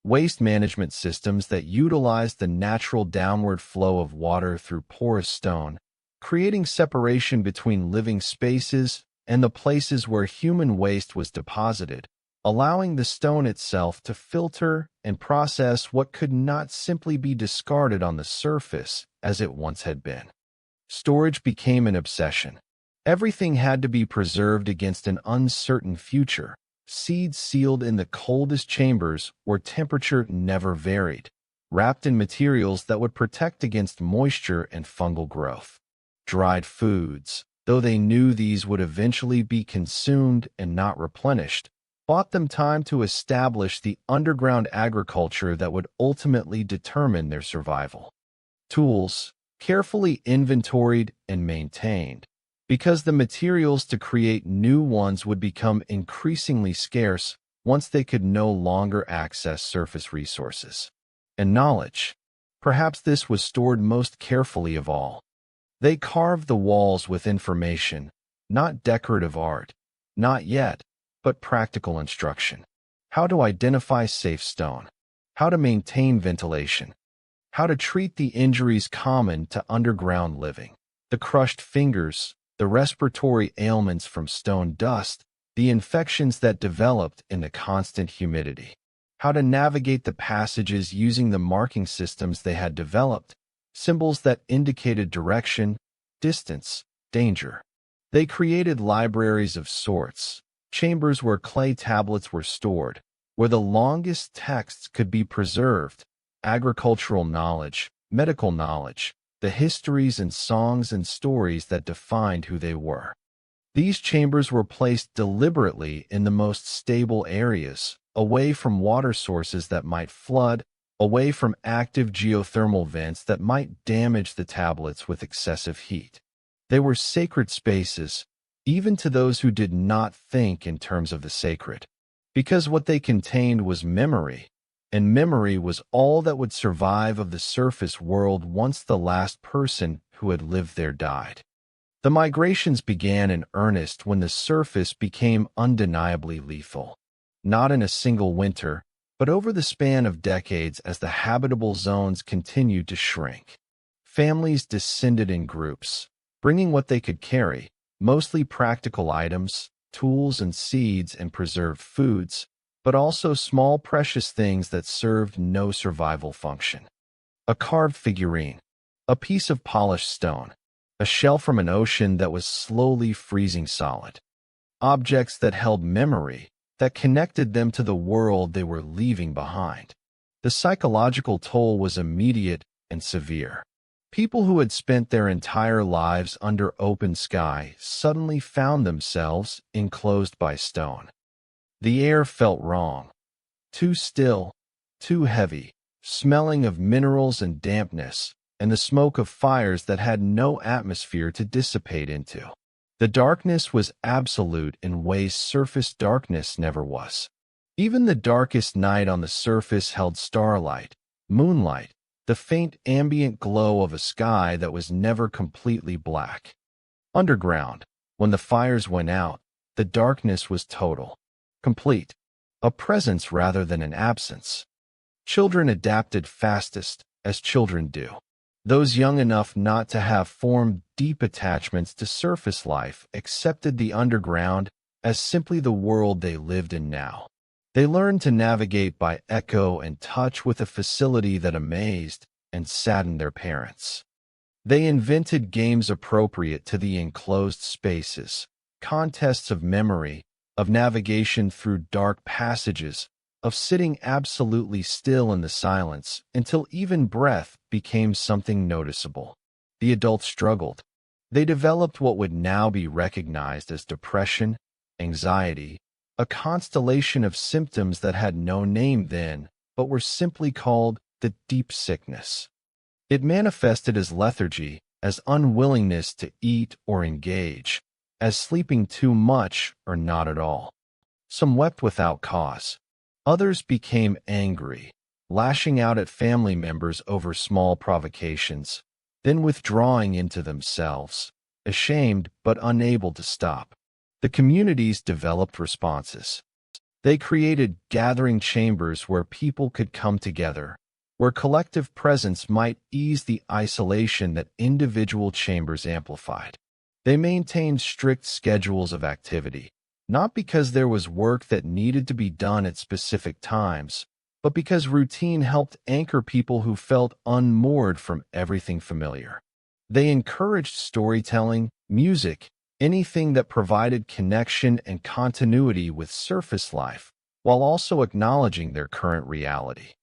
Waste management systems that utilized the natural downward flow of water through porous stone, creating separation between living spaces and the places where human waste was deposited, allowing the stone itself to filter and process what could not simply be discarded on the surface as it once had been. Storage became an obsession. Everything had to be preserved against an uncertain future, seeds sealed in the coldest chambers where temperature never varied, wrapped in materials that would protect against moisture and fungal growth. Dried foods, though they knew these would eventually be consumed and not replenished, bought them time to establish the underground agriculture that would ultimately determine their survival. Tools, carefully inventoried and maintained, because the materials to create new ones would become increasingly scarce once they could no longer access surface resources. And knowledge, perhaps this was stored most carefully of all. They carved the walls with information, not decorative art, not yet, but practical instruction. How to identify safe stone, how to maintain ventilation, how to treat the injuries common to underground living, the crushed fingers, the respiratory ailments from stone dust, the infections that developed in the constant humidity, how to navigate the passages using the marking systems they had developed, symbols that indicated direction, distance, danger. They created libraries of sorts, chambers where clay tablets were stored, where the longest texts could be preserved, agricultural knowledge, medical knowledge, the histories and songs and stories that defined who they were. These chambers were placed deliberately in the most stable areas, away from water sources that might flood, away from active geothermal vents that might damage the tablets with excessive heat. They were sacred spaces, even to those who did not think in terms of the sacred, because what they contained was memory, and memory was all that would survive of the surface world once the last person who had lived there died. The migrations began in earnest when the surface became undeniably lethal, not in a single winter, but over the span of decades as the habitable zones continued to shrink. Families descended in groups, bringing what they could carry, mostly practical items, tools and seeds and preserved foods, but also small precious things that served no survival function. A carved figurine, a piece of polished stone, a shell from an ocean that was slowly freezing solid. Objects that held memory, that connected them to the world they were leaving behind. The psychological toll was immediate and severe. People who had spent their entire lives under open sky suddenly found themselves enclosed by stone. The air felt wrong, too still, too heavy, smelling of minerals and dampness, and the smoke of fires that had no atmosphere to dissipate into. The darkness was absolute in ways surface darkness never was. Even the darkest night on the surface held starlight, moonlight, the faint ambient glow of a sky that was never completely black. Underground, when the fires went out, the darkness was total, complete, a presence rather than an absence. Children adapted fastest, as children do. Those young enough not to have formed deep attachments to surface life accepted the underground as simply the world they lived in now. They learned to navigate by echo and touch with a facility that amazed and saddened their parents. They invented games appropriate to the enclosed spaces, contests of memory, of navigation through dark passages, of sitting absolutely still in the silence until even breath became something noticeable. The adults struggled. They developed what would now be recognized as depression, anxiety, a constellation of symptoms that had no name then, but were simply called the deep sickness. It manifested as lethargy, as unwillingness to eat or engage, as sleeping too much or not at all. Some wept without cause. Others became angry, lashing out at family members over small provocations, then withdrawing into themselves, ashamed but unable to stop. The communities developed responses. They created gathering chambers where people could come together, where collective presence might ease the isolation that individual chambers amplified. They maintained strict schedules of activity, not because there was work that needed to be done at specific times, but because routine helped anchor people who felt unmoored from everything familiar. They encouraged storytelling, music, anything that provided connection and continuity with surface life, while also acknowledging their current reality.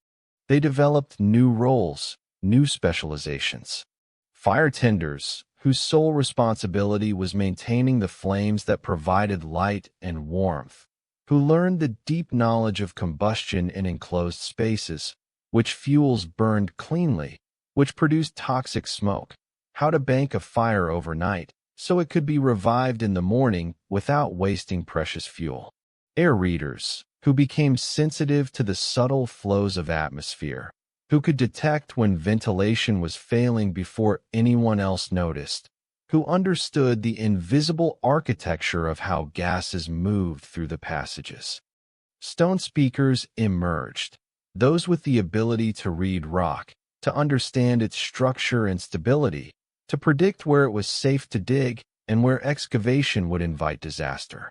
They developed new roles, new specializations. Fire tenders, whose sole responsibility was maintaining the flames that provided light and warmth, who learned the deep knowledge of combustion in enclosed spaces, which fuels burned cleanly, which produced toxic smoke, how to bank a fire overnight, so it could be revived in the morning without wasting precious fuel. Air readers, who became sensitive to the subtle flows of atmosphere, who could detect when ventilation was failing before anyone else noticed, who understood the invisible architecture of how gases moved through the passages. Stone speakers emerged, those with the ability to read rock, to understand its structure and stability, to predict where it was safe to dig and where excavation would invite disaster.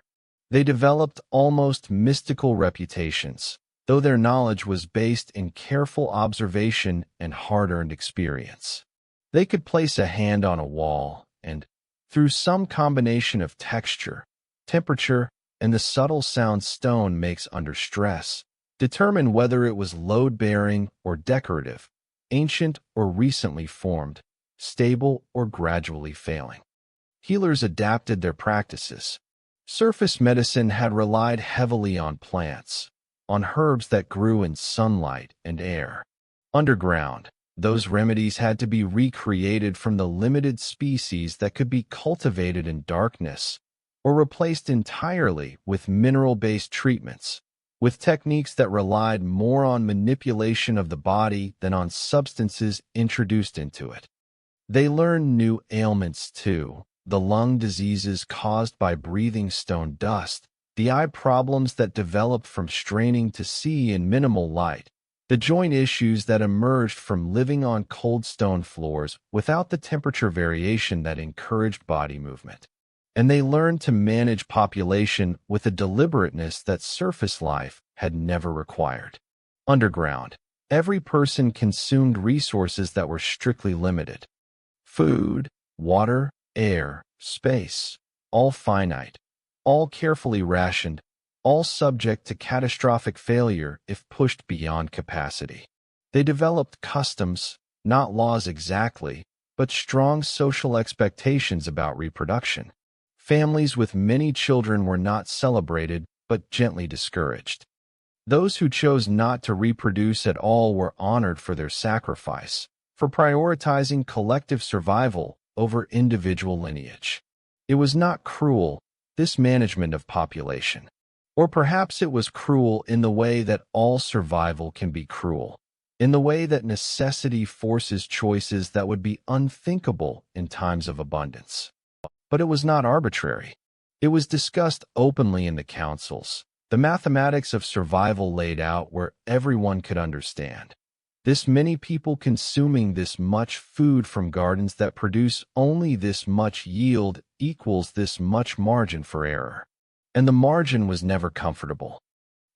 They developed almost mystical reputations, though their knowledge was based in careful observation and hard-earned experience. They could place a hand on a wall and, through some combination of texture, temperature, and the subtle sound stone makes under stress, determine whether it was load-bearing or decorative, ancient or recently formed, stable or gradually failing. Healers adapted their practices. Surface medicine had relied heavily on plants, on herbs that grew in sunlight and air. Underground, those remedies had to be recreated from the limited species that could be cultivated in darkness, or replaced entirely with mineral-based treatments, with techniques that relied more on manipulation of the body than on substances introduced into it. They learned new ailments too, the lung diseases caused by breathing stone dust, the eye problems that developed from straining to see in minimal light, the joint issues that emerged from living on cold stone floors without the temperature variation that encouraged body movement. and they learned to manage population with a deliberateness that surface life had never required. Underground, every person consumed resources that were strictly limited. Food, water, air, space, all finite, all carefully rationed, all subject to catastrophic failure if pushed beyond capacity. They developed customs, not laws exactly, but strong social expectations about reproduction. Families with many children were not celebrated, but gently discouraged. Those who chose not to reproduce at all were honored for their sacrifice, for prioritizing collective survival over individual lineage. It was not cruel, this management of population. Or perhaps it was cruel in the way that all survival can be cruel, in the way that necessity forces choices that would be unthinkable in times of abundance. But it was not arbitrary. It was discussed openly in the councils, the mathematics of survival laid out where everyone could understand. This many people consuming this much food from gardens that produce only this much yield equals this much margin for error. And the margin was never comfortable,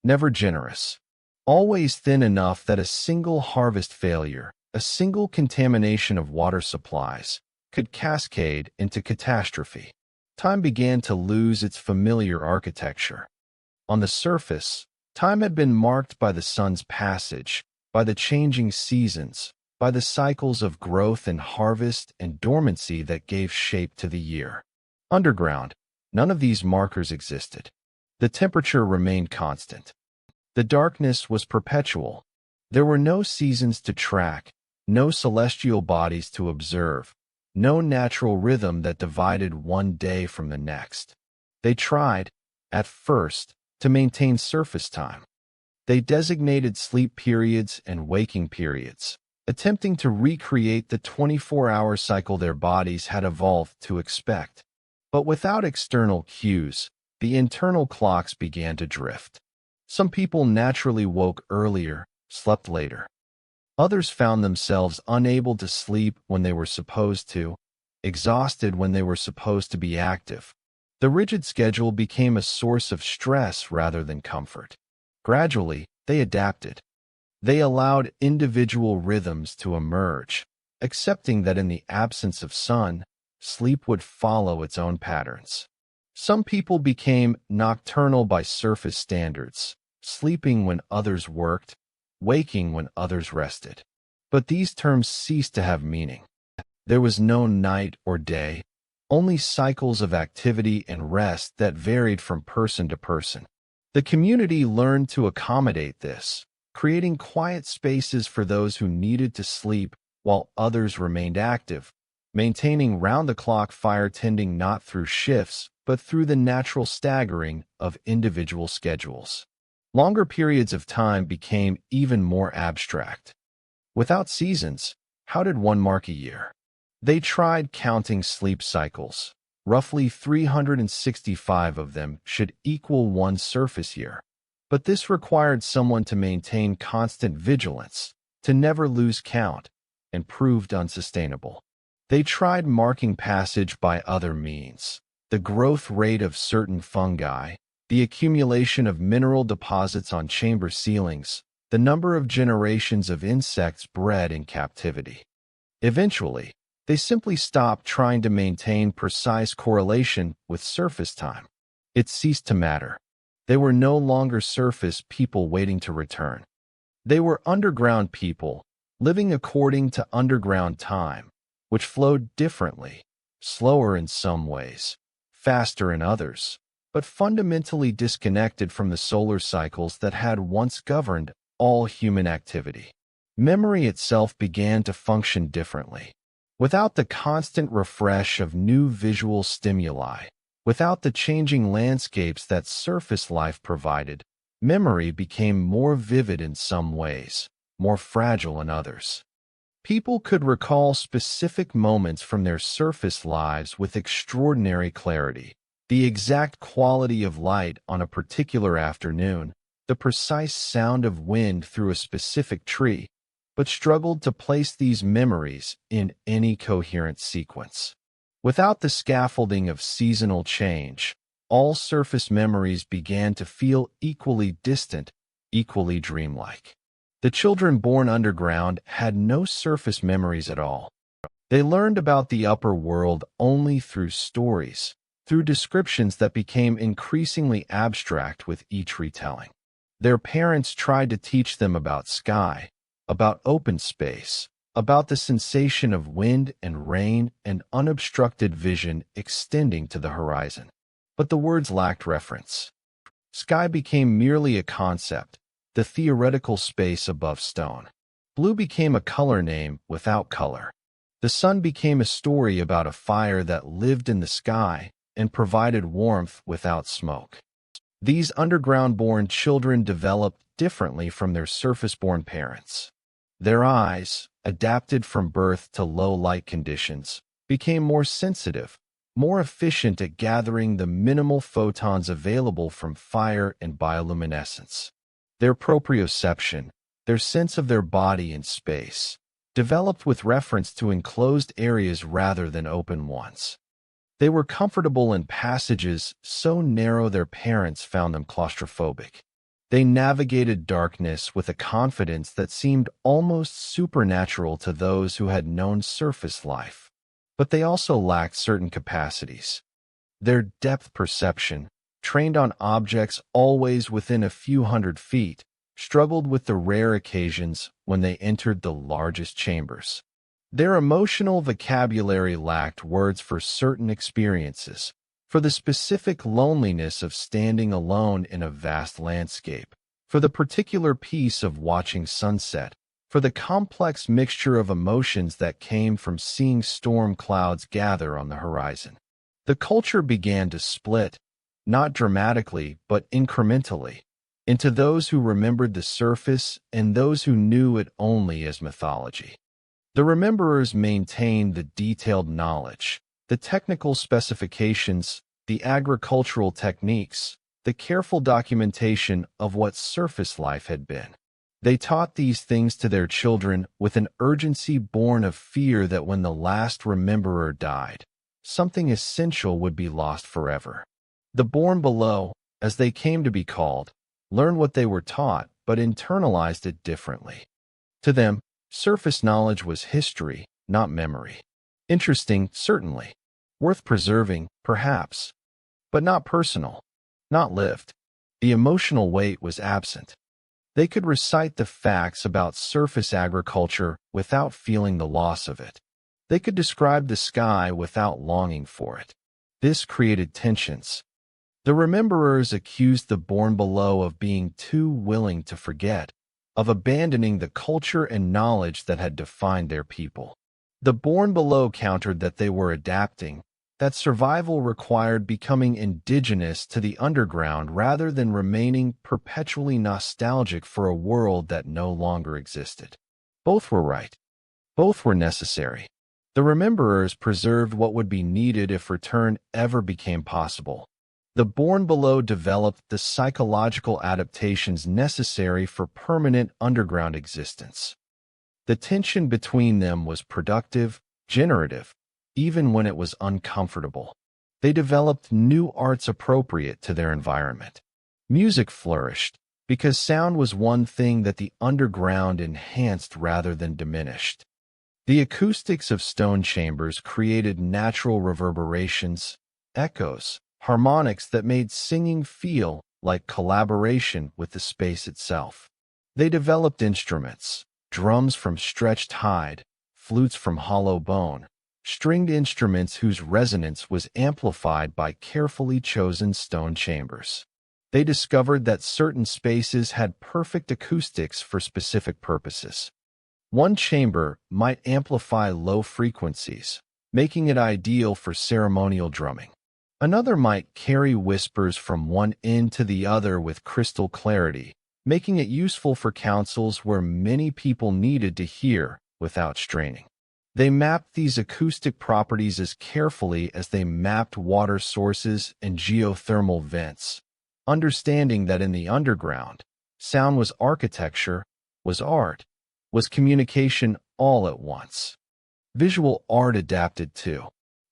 never generous, always thin enough that a single harvest failure, a single contamination of water supplies, could cascade into catastrophe. Time began to lose its familiar architecture. On the surface, time had been marked by the sun's passage, by the changing seasons, by the cycles of growth and harvest and dormancy that gave shape to the year. Underground, none of these markers existed. The temperature remained constant. The darkness was perpetual. There were no seasons to track, no celestial bodies to observe, no natural rhythm that divided one day from the next. They tried, at first, to maintain surface time. They designated sleep periods and waking periods, attempting to recreate the 24-hour cycle their bodies had evolved to expect. But without external cues, the internal clocks began to drift. Some people naturally woke earlier, slept later. Others found themselves unable to sleep when they were supposed to, exhausted when they were supposed to be active. The rigid schedule became a source of stress rather than comfort. Gradually, they adapted. They allowed individual rhythms to emerge, accepting that in the absence of sun, sleep would follow its own patterns. Some people became nocturnal by surface standards, sleeping when others worked, waking when others rested. But these terms ceased to have meaning. There was no night or day, only cycles of activity and rest that varied from person to person. The community learned to accommodate this, creating quiet spaces for those who needed to sleep while others remained active, maintaining round-the-clock fire tending not through shifts, but through the natural staggering of individual schedules. Longer periods of time became even more abstract. Without seasons, how did one mark a year? They tried counting sleep cycles. Roughly 365 of them should equal one surface year. But this required someone to maintain constant vigilance, to never lose count, and proved unsustainable. They tried marking passage by other means. The growth rate of certain fungi, the accumulation of mineral deposits on chamber ceilings, the number of generations of insects bred in captivity. Eventually, they simply stopped trying to maintain precise correlation with surface time. It ceased to matter. They were no longer surface people waiting to return. They were underground people, living according to underground time, which flowed differently, slower in some ways, faster in others, but fundamentally disconnected from the solar cycles that had once governed all human activity. Memory itself began to function differently. Without the constant refresh of new visual stimuli, without the changing landscapes that surface life provided, memory became more vivid in some ways, more fragile in others. People could recall specific moments from their surface lives with extraordinary clarity, the exact quality of light on a particular afternoon, the precise sound of wind through a specific tree, but struggled to place these memories in any coherent sequence. Without the scaffolding of seasonal change, all surface memories began to feel equally distant, equally dreamlike. The children born underground had no surface memories at all. They learned about the upper world only through stories, through descriptions that became increasingly abstract with each retelling. Their parents tried to teach them about sky, about open space, about the sensation of wind and rain and unobstructed vision extending to the horizon. But the words lacked reference. Sky became merely a concept, the theoretical space above stone. Blue became a color name without color. The sun became a story about a fire that lived in the sky and provided warmth without smoke. These underground-born children developed differently from their surface-born parents. Their eyes, adapted from birth to low light conditions, became more sensitive, more efficient at gathering the minimal photons available from fire and bioluminescence. Their proprioception, their sense of their body in space, developed with reference to enclosed areas rather than open ones. They were comfortable in passages so narrow their parents found them claustrophobic. They navigated darkness with a confidence that seemed almost supernatural to those who had known surface life. But they also lacked certain capacities. Their depth perception, trained on objects always within a few hundred feet, struggled with the rare occasions when they entered the largest chambers. Their emotional vocabulary lacked words for certain experiences, for the specific loneliness of standing alone in a vast landscape, for the particular peace of watching sunset, for the complex mixture of emotions that came from seeing storm clouds gather on the horizon. The culture began to split, not dramatically but incrementally, into those who remembered the surface and those who knew it only as mythology. The rememberers maintained the detailed knowledge, the technical specifications, the agricultural techniques, the careful documentation of what surface life had been. They taught these things to their children with an urgency born of fear that when the last rememberer died, something essential would be lost forever. The born below, as they came to be called, learned what they were taught but internalized it differently. To them, surface knowledge was history, not memory. Interesting, certainly. Worth preserving, perhaps. But not personal. Not lived. The emotional weight was absent. They could recite the facts about surface agriculture without feeling the loss of it. They could describe the sky without longing for it. This created tensions. The rememberers accused the born below of being too willing to forget, of abandoning the culture and knowledge that had defined their people. The born below countered that they were adapting, that survival required becoming indigenous to the underground rather than remaining perpetually nostalgic for a world that no longer existed. Both were right. Both were necessary. The rememberers preserved what would be needed if return ever became possible. The born below developed the psychological adaptations necessary for permanent underground existence. The tension between them was productive, generative, even when it was uncomfortable. They developed new arts appropriate to their environment. Music flourished because sound was one thing that the underground enhanced rather than diminished. The acoustics of stone chambers created natural reverberations, echoes, harmonics that made singing feel like collaboration with the space itself. They developed instruments, drums from stretched hide, flutes from hollow bone, stringed instruments whose resonance was amplified by carefully chosen stone chambers. They discovered that certain spaces had perfect acoustics for specific purposes. One chamber might amplify low frequencies, making it ideal for ceremonial drumming. Another might carry whispers from one end to the other with crystal clarity, making it useful for councils where many people needed to hear without straining. They mapped these acoustic properties as carefully as they mapped water sources and geothermal vents, understanding that in the underground, sound was architecture, was art, was communication all at once. Visual art adapted too.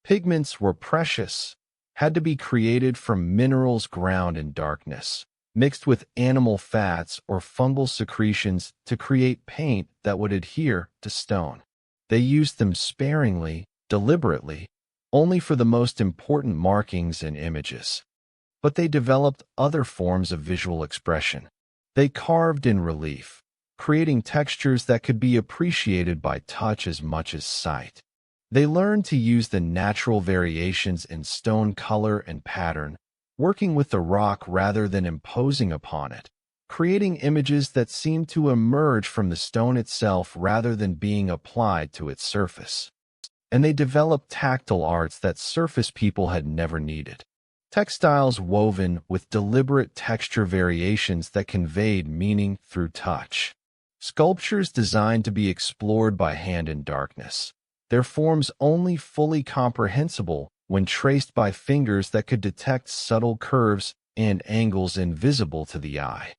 Pigments were precious, had to be created from minerals ground in darkness, mixed with animal fats or fungal secretions to create paint that would adhere to stone. They used them sparingly, deliberately, only for the most important markings and images. But they developed other forms of visual expression. They carved in relief, creating textures that could be appreciated by touch as much as sight. They learned to use the natural variations in stone color and pattern, working with the rock rather than imposing upon it, creating images that seemed to emerge from the stone itself rather than being applied to its surface. And they developed tactile arts that surface people had never needed. Textiles woven with deliberate texture variations that conveyed meaning through touch. Sculptures designed to be explored by hand in darkness, their forms only fully comprehensible when traced by fingers that could detect subtle curves and angles invisible to the eye.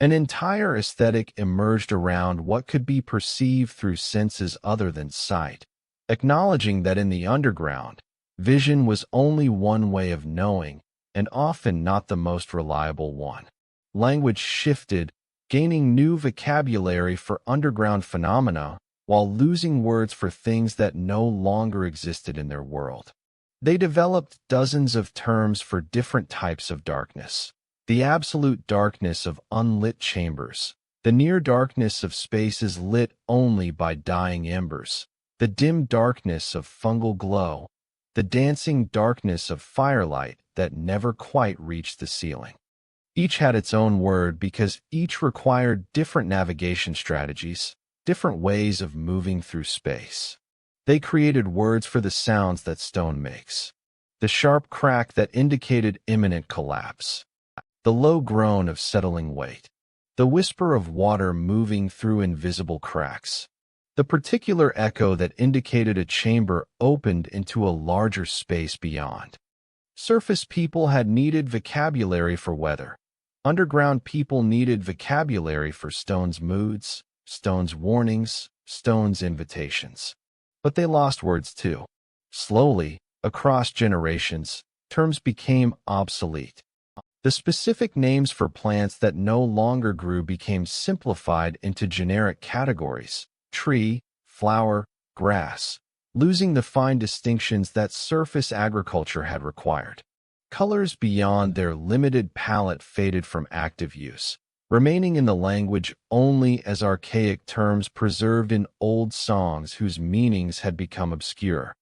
An entire aesthetic emerged around what could be perceived through senses other than sight, acknowledging that in the underground, vision was only one way of knowing, and often not the most reliable one. Language shifted, gaining new vocabulary for underground phenomena while losing words for things that no longer existed in their world. They developed dozens of terms for different types of darkness. The absolute darkness of unlit chambers, the near darkness of spaces lit only by dying embers, the dim darkness of fungal glow, the dancing darkness of firelight that never quite reached the ceiling. Each had its own word because each required different navigation strategies, different ways of moving through space. They created words for the sounds that stone makes, the sharp crack that indicated imminent collapse, the low groan of settling weight, the whisper of water moving through invisible cracks, the particular echo that indicated a chamber opened into a larger space beyond. Surface people had needed vocabulary for weather. Underground people needed vocabulary for stone's moods, stone's warnings, stone's invitations. But they lost words too. Slowly, across generations, terms became obsolete. The specific names for plants that no longer grew became simplified into generic categories: tree, flower, grass, losing the fine distinctions that surface agriculture had required. Colors beyond their limited palette faded from active use, remaining in the language only as archaic terms preserved in old songs whose meanings had become obscure.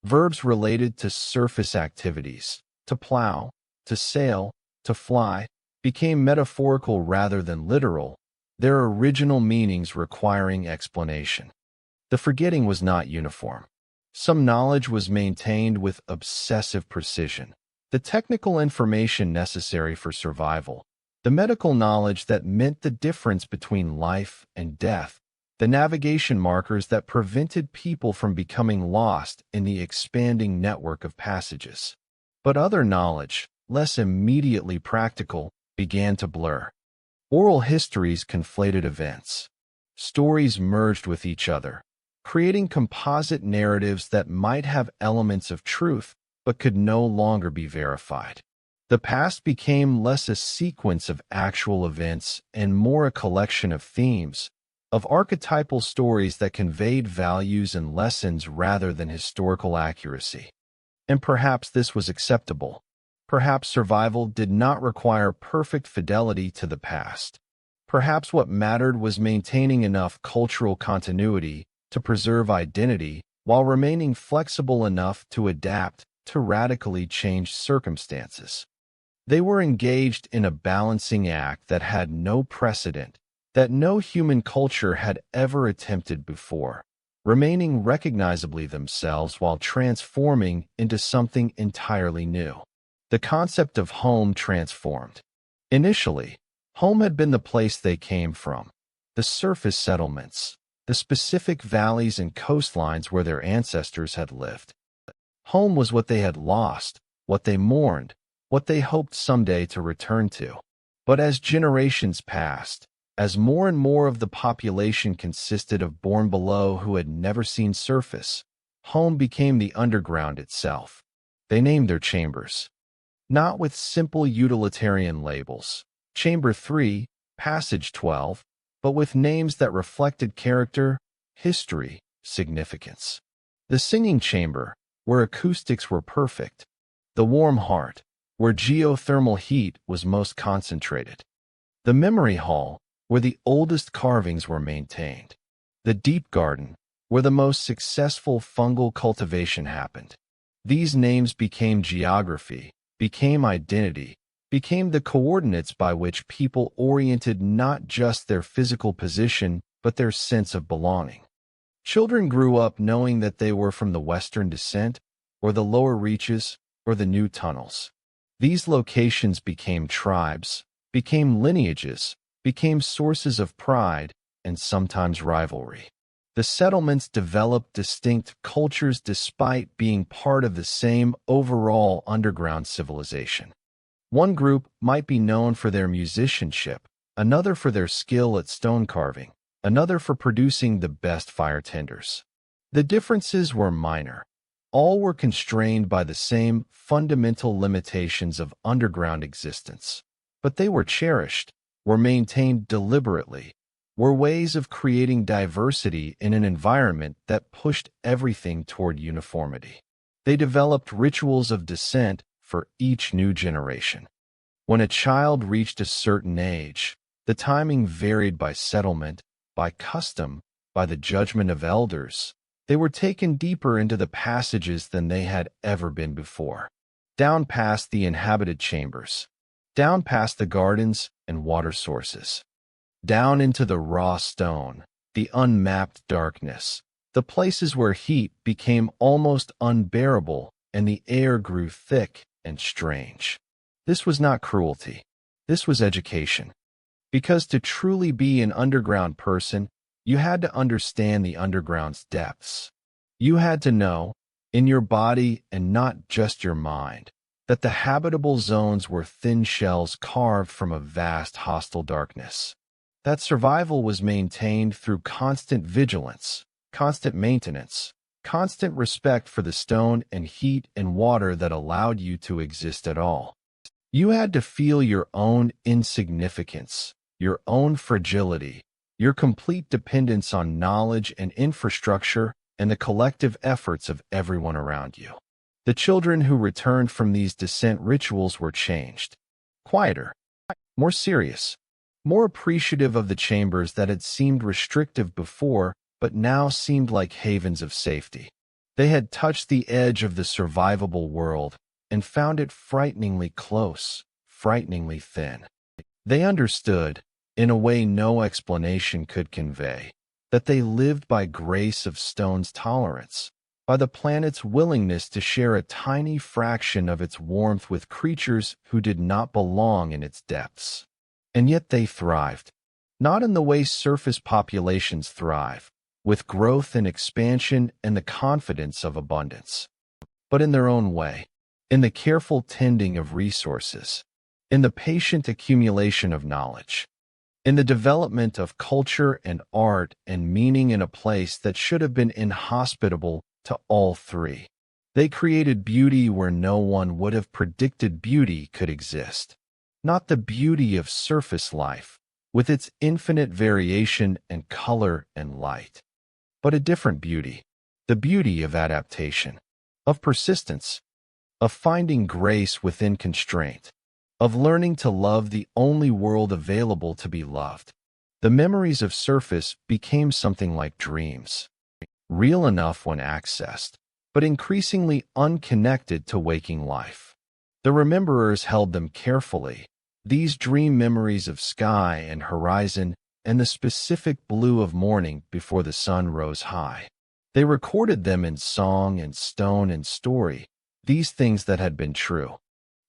Verbs related to surface activities, to plow, to sail, to fly, became metaphorical rather than literal, their original meanings requiring explanation. The forgetting was not uniform. Some knowledge was maintained with obsessive precision. The technical information necessary for survival, the medical knowledge that meant the difference between life and death, the navigation markers that prevented people from becoming lost in the expanding network of passages. But other knowledge, less immediately practical, began to blur. Oral histories conflated events. Stories merged with each other, creating composite narratives that might have elements of truth but could no longer be verified. The past became less a sequence of actual events and more a collection of themes, of archetypal stories that conveyed values and lessons rather than historical accuracy. And perhaps this was acceptable. Perhaps survival did not require perfect fidelity to the past. Perhaps what mattered was maintaining enough cultural continuity to preserve identity while remaining flexible enough to adapt to radically changed circumstances. They were engaged in a balancing act that had no precedent, that no human culture had ever attempted before, remaining recognizably themselves while transforming into something entirely new. The concept of home transformed. Initially, home had been the place they came from, the surface settlements, the specific valleys and coastlines where their ancestors had lived. Home was what they had lost, what they mourned, what they hoped someday to return to. But as generations passed, as more and more of the population consisted of born below who had never seen surface, home became the underground itself. They named their chambers, not with simple utilitarian labels, Chamber 3, Passage 12, but with names that reflected character, history, significance. The singing chamber, where acoustics were perfect. The warm heart, where geothermal heat was most concentrated. The memory hall, where the oldest carvings were maintained. The deep garden, where the most successful fungal cultivation happened. These names became geography, became identity, became the coordinates by which people oriented not just their physical position, but their sense of belonging. Children grew up knowing that they were from the western descent, or the lower reaches, or the new tunnels. These locations became tribes, became lineages, became sources of pride, and sometimes rivalry. The settlements developed distinct cultures despite being part of the same overall underground civilization. One group might be known for their musicianship, another for their skill at stone carving, another for producing the best fire tenders. The differences were minor. All were constrained by the same fundamental limitations of underground existence. But they were cherished, were maintained deliberately, were ways of creating diversity in an environment that pushed everything toward uniformity. They developed rituals of descent for each new generation. When a child reached a certain age, the timing varied by settlement, by custom, by the judgment of elders. They were taken deeper into the passages than they had ever been before, down past the inhabited chambers, down past the gardens and water sources, down into the raw stone, the unmapped darkness, the places where heat became almost unbearable and the air grew thick and strange. This was not cruelty. This was education. Because to truly be an underground person, you had to understand the underground's depths. You had to know, in your body and not just your mind, that the habitable zones were thin shells carved from a vast hostile darkness. That survival was maintained through constant vigilance, constant maintenance, constant respect for the stone and heat and water that allowed you to exist at all. You had to feel your own insignificance, your own fragility, your complete dependence on knowledge and infrastructure and the collective efforts of everyone around you. The children who returned from these descent rituals were changed, quieter, more serious, more appreciative of the chambers that had seemed restrictive before but now seemed like havens of safety. They had touched the edge of the survivable world and found it frighteningly close, frighteningly thin. They understood, in a way no explanation could convey, that they lived by grace of stone's tolerance, by the planet's willingness to share a tiny fraction of its warmth with creatures who did not belong in its depths. And yet they thrived, not in the way surface populations thrive, with growth and expansion and the confidence of abundance, but in their own way, in the careful tending of resources, in the patient accumulation of knowledge, in the development of culture and art and meaning in a place that should have been inhospitable to all three. They created beauty where no one would have predicted beauty could exist. Not the beauty of surface life, with its infinite variation and color and light, but a different beauty, the beauty of adaptation, of persistence, of finding grace within constraint, of learning to love the only world available to be loved. The memories of surface became something like dreams, real enough when accessed, but increasingly unconnected to waking life. The rememberers held them carefully, these dream memories of sky and horizon and the specific blue of morning before the sun rose high. They recorded them in song and stone and story, these things that had been true.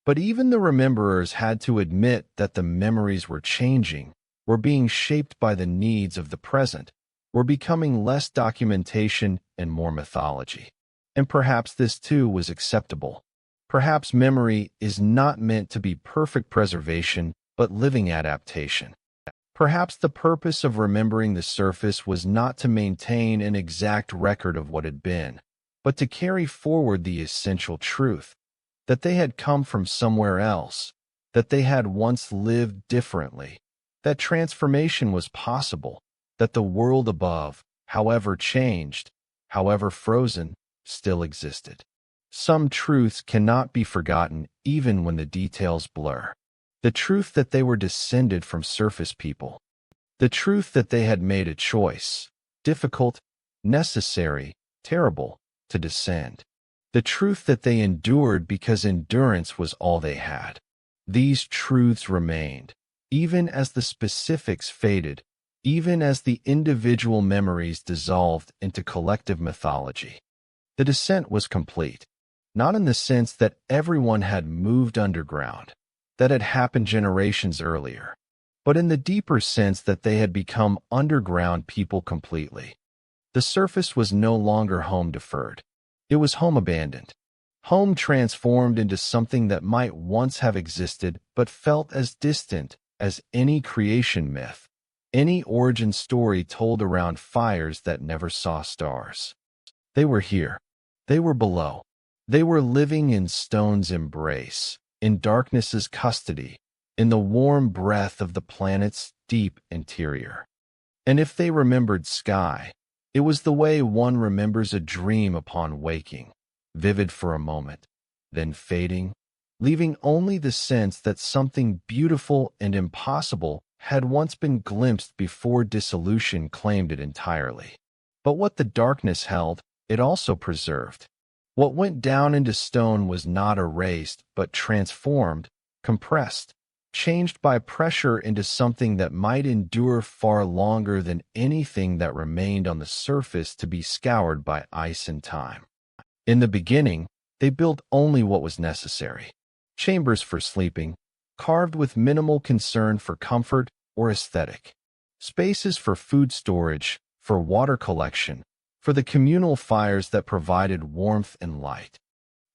But even the rememberers had to admit that the memories were changing, were being shaped by the needs of the present, were becoming less documentation and more mythology. And perhaps this too was acceptable. Perhaps memory is not meant to be perfect preservation, but living adaptation. Perhaps the purpose of remembering the surface was not to maintain an exact record of what had been, but to carry forward the essential truth that they had come from somewhere else, that they had once lived differently, that transformation was possible, that the world above, however changed, however frozen, still existed. Some truths cannot be forgotten even when the details blur. The truth that they were descended from surface people. The truth that they had made a choice, difficult, necessary, terrible, to descend. The truth that they endured because endurance was all they had. These truths remained, even as the specifics faded, even as the individual memories dissolved into collective mythology. The descent was complete, not in the sense that everyone had moved underground, that had happened generations earlier, but in the deeper sense that they had become underground people completely. The surface was no longer home deferred. It was home abandoned. Home transformed into something that might once have existed but felt as distant as any creation myth, any origin story told around fires that never saw stars. They were here. They were below. They were living in stone's embrace, in darkness's custody, in the warm breath of the planet's deep interior. And if they remembered sky, it was the way one remembers a dream upon waking, vivid for a moment, then fading, leaving only the sense that something beautiful and impossible had once been glimpsed before dissolution claimed it entirely. But what the darkness held, it also preserved. What went down into stone was not erased, but transformed, compressed, changed by pressure into something that might endure far longer than anything that remained on the surface to be scoured by ice and time. In the beginning, they built only what was necessary. Chambers for sleeping, carved with minimal concern for comfort or aesthetic. Spaces for food storage, for water collection, for the communal fires that provided warmth and light.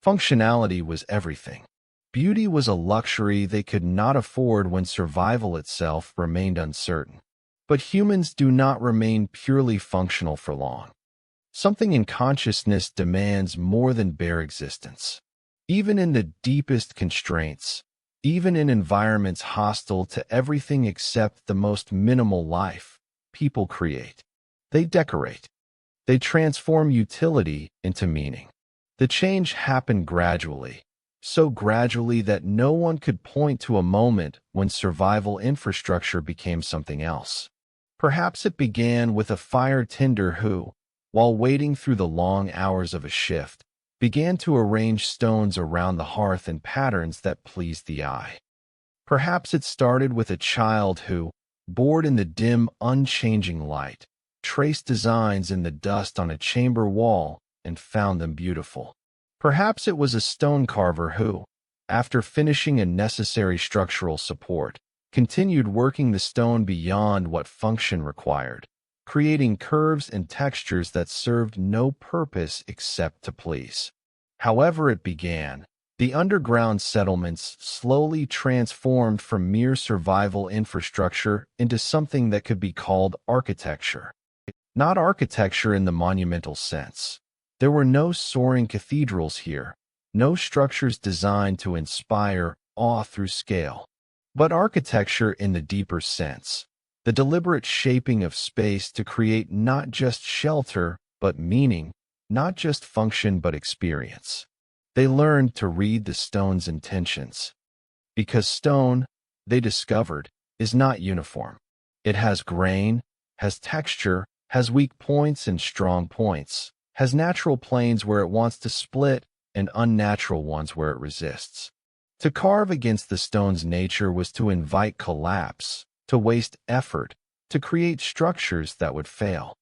Functionality was everything. Beauty was a luxury they could not afford when survival itself remained uncertain. But humans do not remain purely functional for long. Something in consciousness demands more than bare existence. Even in the deepest constraints, even in environments hostile to everything except the most minimal life, people create. They decorate. They transform utility into meaning. The change happened gradually, so gradually that no one could point to a moment when survival infrastructure became something else. Perhaps it began with a fire tender who, while waiting through the long hours of a shift, began to arrange stones around the hearth in patterns that pleased the eye. Perhaps it started with a child who, bored in the dim, unchanging light, traced designs in the dust on a chamber wall and found them beautiful. Perhaps it was a stone carver who, after finishing a necessary structural support, continued working the stone beyond what function required, creating curves and textures that served no purpose except to please. However it began, the underground settlements slowly transformed from mere survival infrastructure into something that could be called architecture. Not architecture in the monumental sense. There were no soaring cathedrals here, no structures designed to inspire awe through scale. But architecture in the deeper sense, the deliberate shaping of space to create not just shelter, but meaning, not just function, but experience. They learned to read the stone's intentions. Because stone, they discovered, is not uniform. It has grain, has texture, has weak points and strong points, has natural planes where it wants to split and unnatural ones where it resists. To carve against the stone's nature was to invite collapse, to waste effort, to create structures that would fail.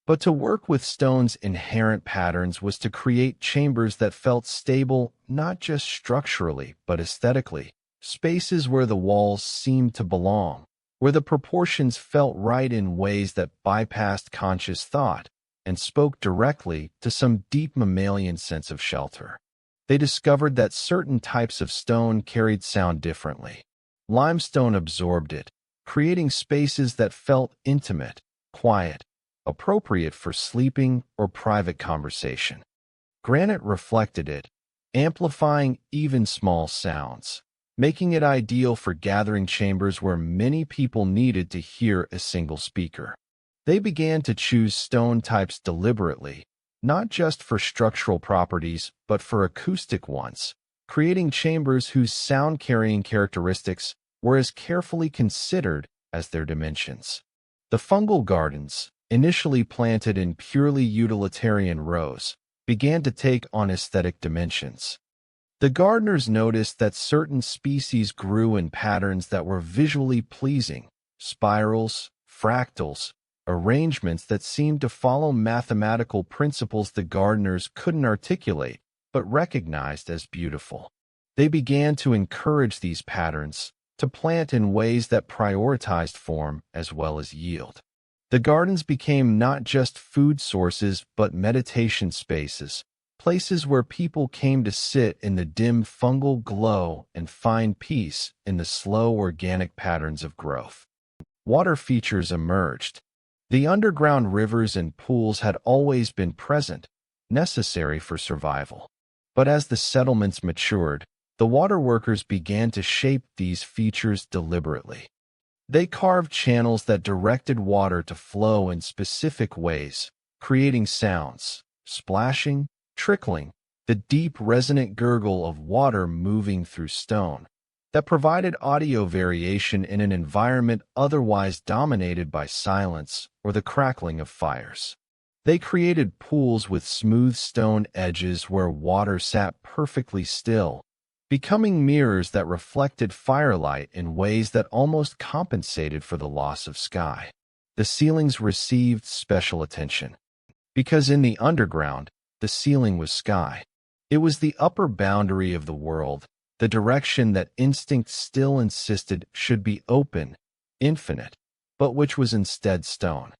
But to work with stone's inherent patterns was to create chambers that felt stable not just structurally but aesthetically, spaces where the walls seemed to belong, where the proportions felt right in ways that bypassed conscious thought and spoke directly to some deep mammalian sense of shelter. They discovered that certain types of stone carried sound differently. Limestone absorbed it, creating spaces that felt intimate, quiet, appropriate for sleeping or private conversation. Granite reflected it, amplifying even small sounds, making it ideal for gathering chambers where many people needed to hear a single speaker. They began to choose stone types deliberately, not just for structural properties, but for acoustic ones, creating chambers whose sound-carrying characteristics were as carefully considered as their dimensions. The fungal gardens, initially planted in purely utilitarian rows, began to take on aesthetic dimensions. The gardeners noticed that certain species grew in patterns that were visually pleasing, spirals, fractals, arrangements that seemed to follow mathematical principles the gardeners couldn't articulate, but recognized as beautiful. They began to encourage these patterns, to plant in ways that prioritized form as well as yield. The gardens became not just food sources but meditation spaces, places where people came to sit in the dim fungal glow and find peace in the slow organic patterns of growth. Water features emerged. The underground rivers and pools had always been present, necessary for survival. But as the settlements matured, the water workers began to shape these features deliberately. They carved channels that directed water to flow in specific ways, creating sounds, splashing, trickling, the deep resonant gurgle of water moving through stone, that provided audio variation in an environment otherwise dominated by silence or the crackling of fires. They created pools with smooth stone edges where water sat perfectly still, becoming mirrors that reflected firelight in ways that almost compensated for the loss of sky. The ceilings received special attention, because in the underground, the ceiling was sky. It was the upper boundary of the world, the direction that instinct still insisted should be open, infinite, but which was instead stone.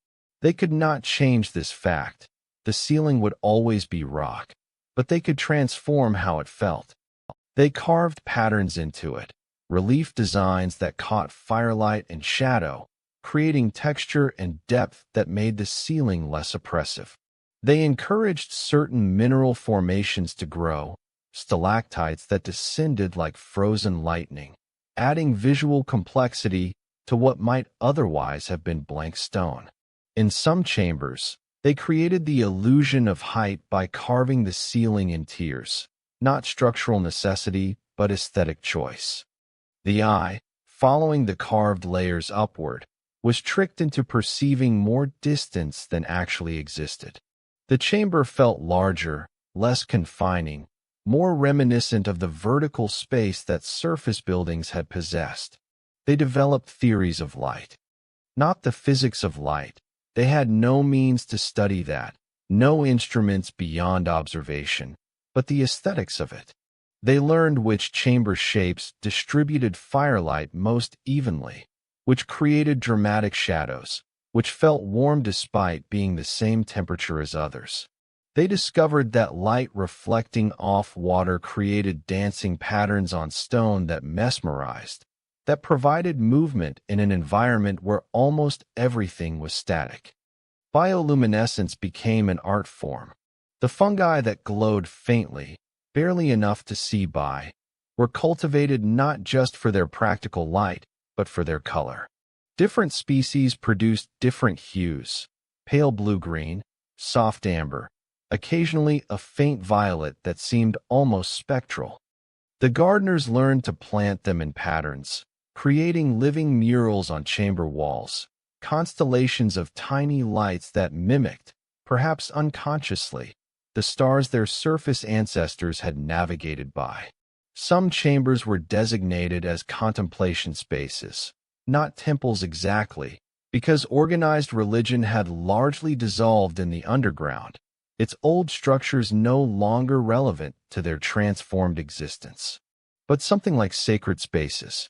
They could not change this fact. The ceiling would always be rock, but they could transform how it felt. They carved patterns into it, relief designs that caught firelight and shadow, creating texture and depth that made the ceiling less oppressive. They encouraged certain mineral formations to grow, stalactites that descended like frozen lightning, adding visual complexity to what might otherwise have been blank stone. In some chambers, they created the illusion of height by carving the ceiling in tiers, not structural necessity, but aesthetic choice. The eye, following the carved layers upward, was tricked into perceiving more distance than actually existed. The chamber felt larger, less confining, more reminiscent of the vertical space that surface buildings had possessed. They developed theories of light. Not the physics of light. They had no means to study that, no instruments beyond observation, but the aesthetics of it. They learned which chamber shapes distributed firelight most evenly, which created dramatic shadows, which felt warm despite being the same temperature as others. They discovered that light reflecting off water created dancing patterns on stone that mesmerized, that provided movement in an environment where almost everything was static. Bioluminescence became an art form. The fungi that glowed faintly, barely enough to see by, were cultivated not just for their practical light, but for their color. Different species produced different hues: pale blue-green, soft amber, occasionally a faint violet that seemed almost spectral. The gardeners learned to plant them in patterns, creating living murals on chamber walls, constellations of tiny lights that mimicked, perhaps unconsciously, the stars their surface ancestors had navigated by. Some chambers were designated as contemplation spaces, not temples exactly, because organized religion had largely dissolved in the underground, its old structures no longer relevant to their transformed existence. But something like sacred spaces,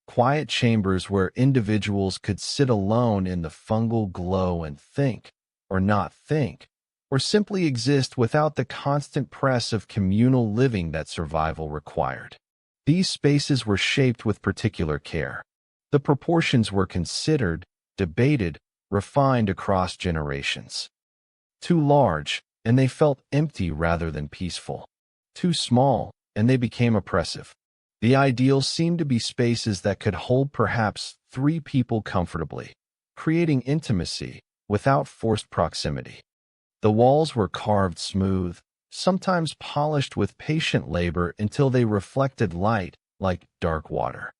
quiet chambers where individuals could sit alone in the fungal glow and think, or not think, or simply exist without the constant press of communal living that survival required. These spaces were shaped with particular care. The proportions were considered, debated, refined across generations. Too large, and they felt empty rather than peaceful. Too small, and they became oppressive. The ideal seemed to be spaces that could hold perhaps 3 people comfortably, creating intimacy without forced proximity. The walls were carved smooth, sometimes polished with patient labor until they reflected light like dark water.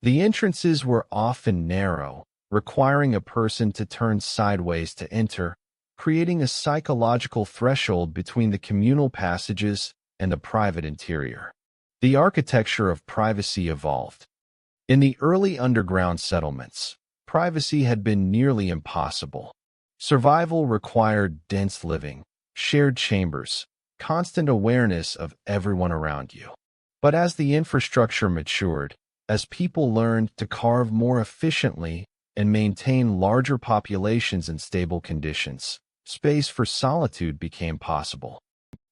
The entrances were often narrow, requiring a person to turn sideways to enter, creating a psychological threshold between the communal passages and the private interior. The architecture of privacy evolved. In the early underground settlements, privacy had been nearly impossible. Survival required dense living, shared chambers, constant awareness of everyone around you. But as the infrastructure matured, as people learned to carve more efficiently and maintain larger populations in stable conditions, space for solitude became possible.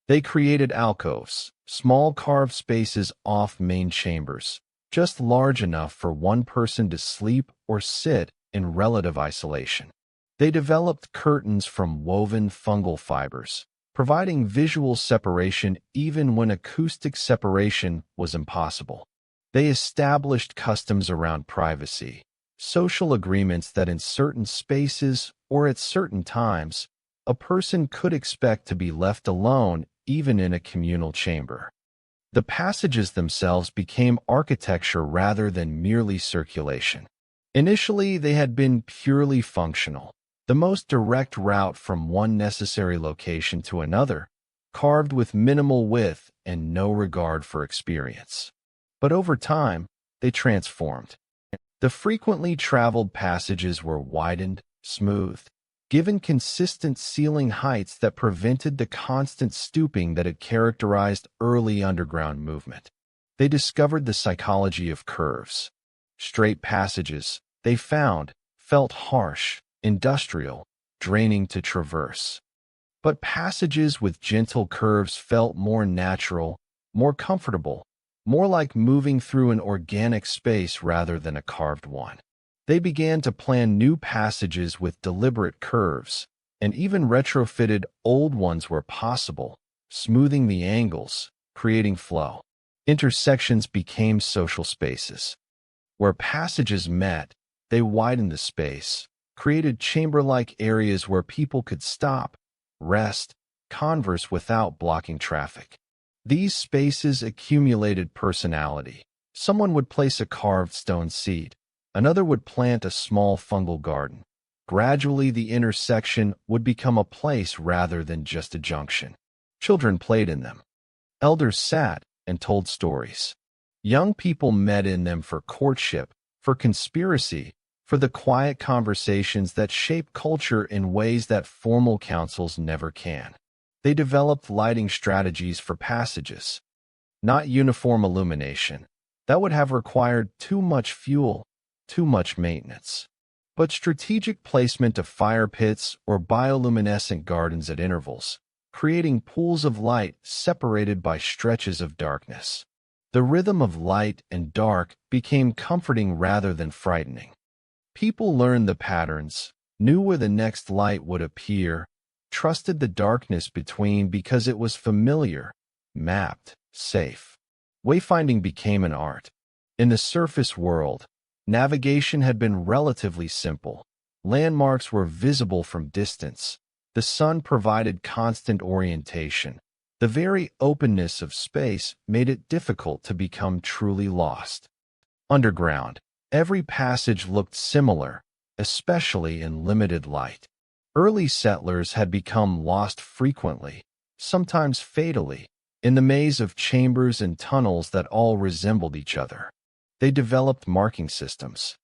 They created alcoves, small carved spaces off main chambers, just large enough for one person to sleep or sit in relative isolation. They developed curtains from woven fungal fibers, providing visual separation even when acoustic separation was impossible. They established customs around privacy, social agreements that in certain spaces or at certain times, a person could expect to be left alone even in a communal chamber. The passages themselves became architecture rather than merely circulation. Initially, they had been purely functional, the most direct route from one necessary location to another, carved with minimal width and no regard for experience. But over time, they transformed. The frequently traveled passages were widened, smoothed, given consistent ceiling heights that prevented the constant stooping that had characterized early underground movement. They discovered the psychology of curves. Straight passages, they found, felt harsh, industrial, draining to traverse. But passages with gentle curves felt more natural, more comfortable, more like moving through an organic space rather than a carved one. They began to plan new passages with deliberate curves, and even retrofitted old ones where possible, smoothing the angles, creating flow. Intersections became social spaces. Where passages met, they widened the space, created chamber-like areas where people could stop, rest, converse without blocking traffic. These spaces accumulated personality. Someone would place a carved stone seat, another would plant a small fungal garden. Gradually, the intersection would become a place rather than just a junction. Children played in them. Elders sat and told stories. Young people met in them for courtship, for conspiracy, for the quiet conversations that shape culture in ways that formal councils never can. They developed lighting strategies for passages. Not uniform illumination. That would have required too much fuel, too much maintenance. But strategic placement of fire pits or bioluminescent gardens at intervals, creating pools of light separated by stretches of darkness. The rhythm of light and dark became comforting rather than frightening. People learned the patterns, knew where the next light would appear, trusted the darkness between because it was familiar, mapped, safe. Wayfinding became an art. In the surface world, navigation had been relatively simple. Landmarks were visible from distance. The sun provided constant orientation. The very openness of space made it difficult to become truly lost. Underground, every passage looked similar, especially in limited light. Early settlers had become lost frequently, sometimes fatally, in the maze of chambers and tunnels that all resembled each other. They developed marking systems.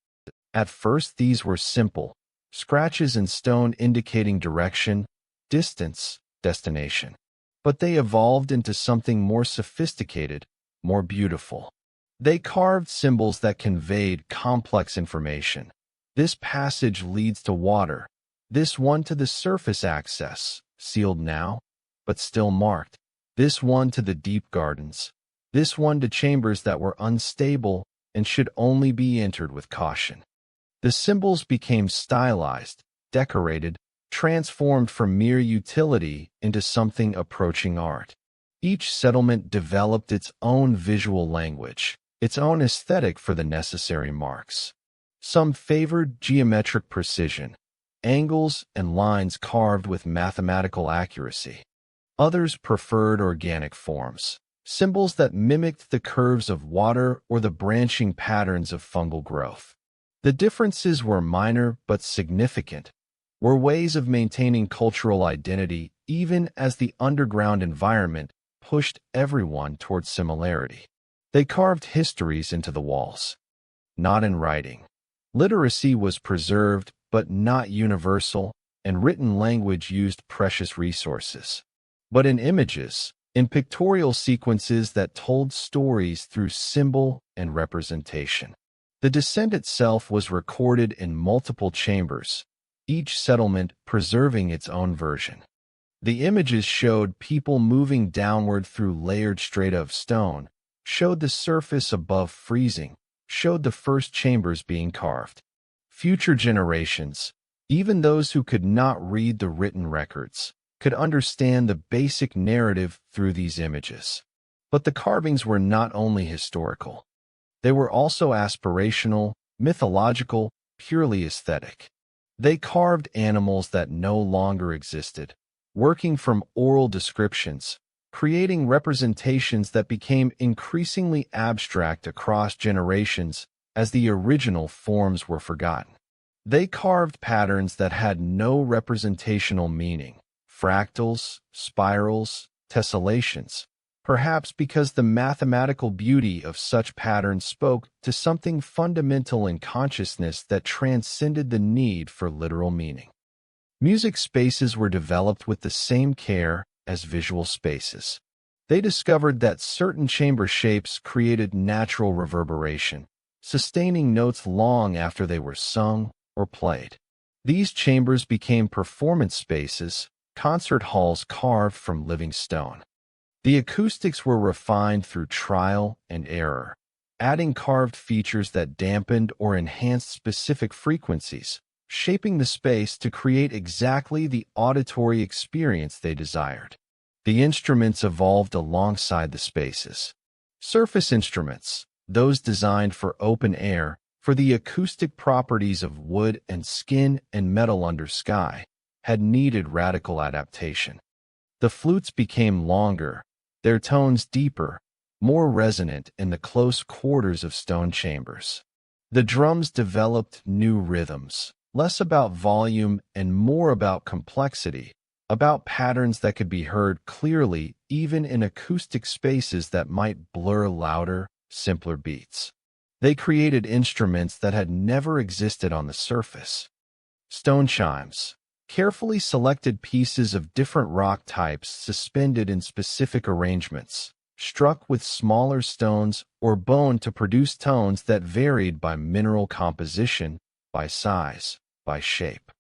At first, these were simple, scratches in stone indicating direction, distance, destination. But they evolved into something more sophisticated, more beautiful. They carved symbols that conveyed complex information. This passage leads to water. This one to the surface access, sealed now, but still marked. This one to the deep gardens. This one to chambers that were unstable and should only be entered with caution. The symbols became stylized, decorated, transformed from mere utility into something approaching art. Each settlement developed its own visual language, its own aesthetic for the necessary marks. Some favored geometric precision, angles and lines carved with mathematical accuracy. Others preferred organic forms, symbols that mimicked the curves of water or the branching patterns of fungal growth. The differences were minor but significant, were ways of maintaining cultural identity even as the underground environment pushed everyone toward similarity. They carved histories into the walls, not in writing. Literacy was preserved but not universal, and written language used precious resources. But in images, in pictorial sequences that told stories through symbol and representation. The descent itself was recorded in multiple chambers, each settlement preserving its own version. The images showed people moving downward through layered strata of stone, showed the surface above freezing, showed the first chambers being carved. Future generations, even those who could not read the written records, could understand the basic narrative through these images. But the carvings were not only historical. They were also aspirational, mythological, purely aesthetic. They carved animals that no longer existed, working from oral descriptions, creating representations that became increasingly abstract across generations as the original forms were forgotten. They carved patterns that had no representational meaning, fractals, spirals, tessellations, perhaps because the mathematical beauty of such patterns spoke to something fundamental in consciousness that transcended the need for literal meaning. Music spaces were developed with the same care as visual spaces. They discovered that certain chamber shapes created natural reverberation, sustaining notes long after they were sung or played. These chambers became performance spaces, concert halls carved from living stone. The acoustics were refined through trial and error, adding carved features that dampened or enhanced specific frequencies, shaping the space to create exactly the auditory experience they desired. The instruments evolved alongside the spaces. Surface instruments, those designed for open air, for the acoustic properties of wood and skin and metal under sky, had needed radical adaptation. The flutes became longer, their tones deeper, more resonant in the close quarters of stone chambers. The drums developed new rhythms, less about volume and more about complexity, about patterns that could be heard clearly even in acoustic spaces that might blur louder, simpler beats. They created instruments that had never existed on the surface. Stone chimes, carefully selected pieces of different rock types suspended in specific arrangements, struck with smaller stones or bone to produce tones that varied by mineral composition, by size, by shape.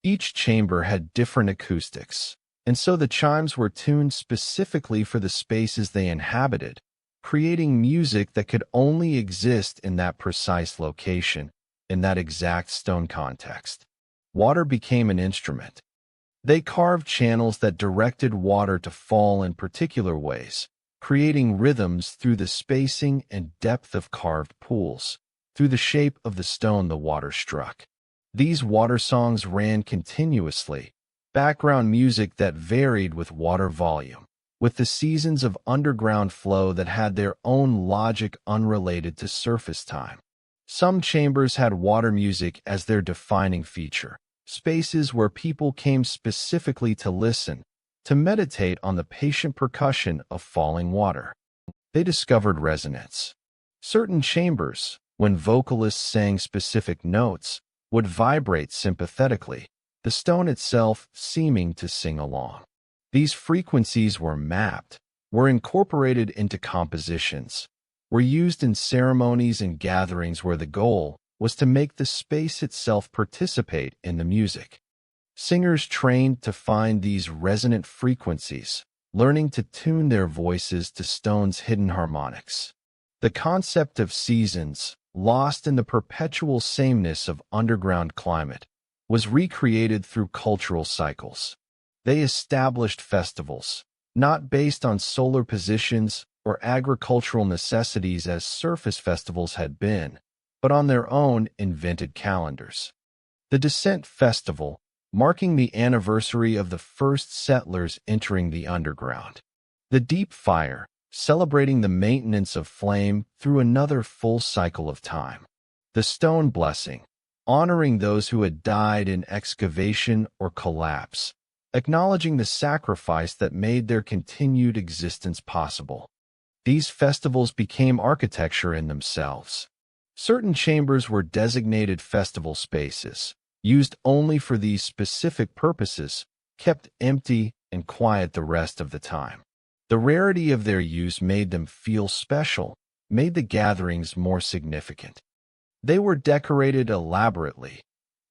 Each chamber had different acoustics, and so the chimes were tuned specifically for the spaces they inhabited, creating music that could only exist in that precise location, in that exact stone context. Water became an instrument. They carved channels that directed water to fall in particular ways, creating rhythms through the spacing and depth of carved pools, through the shape of the stone the water struck. These water songs ran continuously, background music that varied with water volume, with the seasons of underground flow that had their own logic unrelated to surface time. Some chambers had water music as their defining feature, spaces where people came specifically to listen, to meditate on the patient percussion of falling water. They discovered resonance. Certain chambers, when vocalists sang specific notes, would vibrate sympathetically, the stone itself seeming to sing along. These frequencies were mapped, were incorporated into compositions, were used in ceremonies and gatherings where the goal was to make the space itself participate in the music. Singers trained to find these resonant frequencies, learning to tune their voices to stone's hidden harmonics. The concept of seasons, lost in the perpetual sameness of underground climate, was recreated through cultural cycles. They established festivals, not based on solar positions or agricultural necessities as surface festivals had been, but on their own invented calendars. The Descent Festival, marking the anniversary of the first settlers entering the underground. The Deep Fire, celebrating the maintenance of flame through another full cycle of time. The Stone Blessing, honoring those who had died in excavation or collapse, acknowledging the sacrifice that made their continued existence possible. These festivals became architecture in themselves. Certain chambers were designated festival spaces, used only for these specific purposes, kept empty and quiet the rest of the time. The rarity of their use made them feel special, made the gatherings more significant. They were decorated elaborately.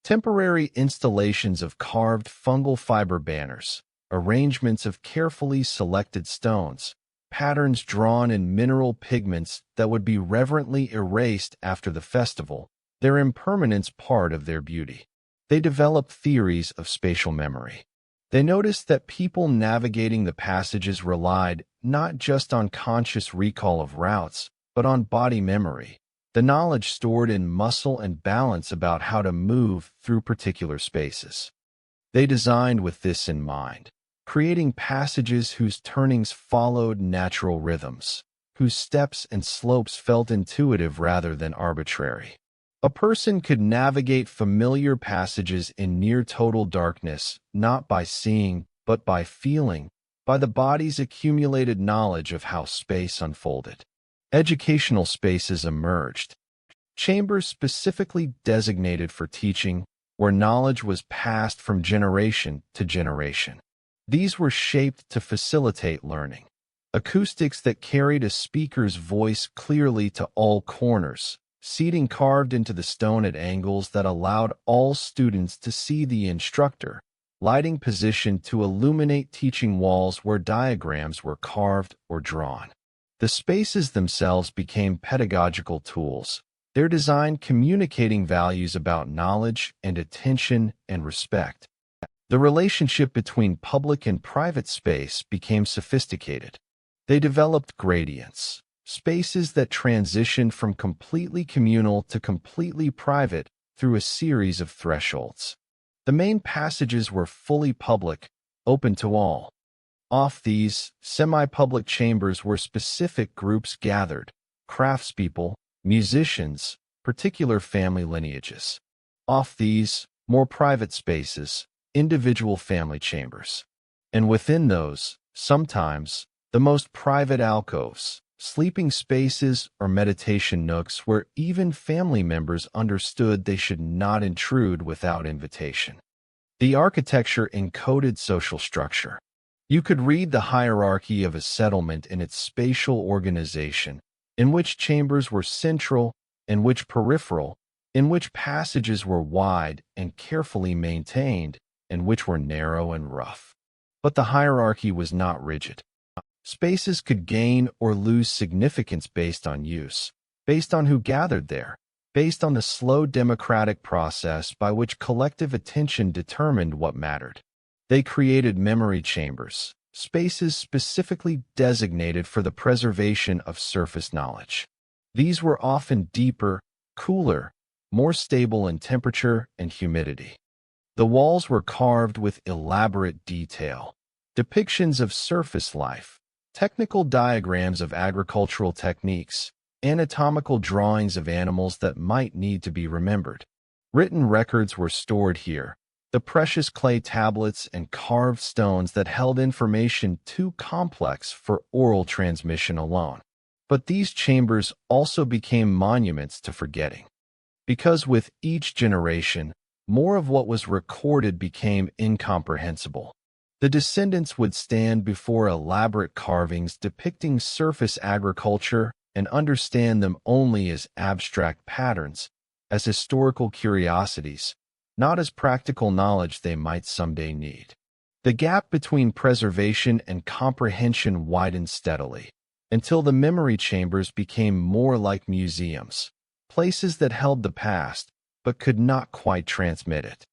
Temporary installations of carved fungal fiber banners, arrangements of carefully selected stones, patterns drawn in mineral pigments that would be reverently erased after the festival, their impermanence part of their beauty. They developed theories of spatial memory. They noticed that people navigating the passages relied not just on conscious recall of routes, but on body memory, the knowledge stored in muscle and balance about how to move through particular spaces. They designed with this in mind, creating passages whose turnings followed natural rhythms, whose steps and slopes felt intuitive rather than arbitrary. A person could navigate familiar passages in near-total darkness, not by seeing, but by feeling, by the body's accumulated knowledge of how space unfolded. Educational spaces emerged, chambers specifically designated for teaching, where knowledge was passed from generation to generation. These were shaped to facilitate learning. Acoustics that carried a speaker's voice clearly to all corners, seating carved into the stone at angles that allowed all students to see the instructor, lighting positioned to illuminate teaching walls where diagrams were carved or drawn. The spaces themselves became pedagogical tools, their design communicating values about knowledge and attention and respect. The relationship between public and private space became sophisticated. They developed gradients, spaces that transitioned from completely communal to completely private through a series of thresholds. The main passages were fully public, open to all. Off these, semi-public chambers were specific groups gathered, craftspeople, musicians, particular family lineages. Off these, more private spaces, individual family chambers. And within those, sometimes, the most private alcoves, sleeping spaces or meditation nooks where even family members understood they should not intrude without invitation. The architecture encoded social structure. You could read the hierarchy of a settlement in its spatial organization, in which chambers were central, in which peripheral, in which passages were wide and carefully maintained, and which were narrow and rough. But the hierarchy was not rigid. Spaces could gain or lose significance based on use, based on who gathered there, based on the slow democratic process by which collective attention determined what mattered. They created memory chambers, spaces specifically designated for the preservation of surface knowledge. These were often deeper, cooler, more stable in temperature and humidity. The walls were carved with elaborate detail, depictions of surface life, technical diagrams of agricultural techniques, anatomical drawings of animals that might need to be remembered. Written records were stored here, the precious clay tablets and carved stones that held information too complex for oral transmission alone. But these chambers also became monuments to forgetting. Because with each generation, more of what was recorded became incomprehensible. The descendants would stand before elaborate carvings depicting surface agriculture and understand them only as abstract patterns, as historical curiosities, not as practical knowledge they might someday need. The gap between preservation and comprehension widened steadily, until the memory chambers became more like museums, places that held the past but could not quite transmit it.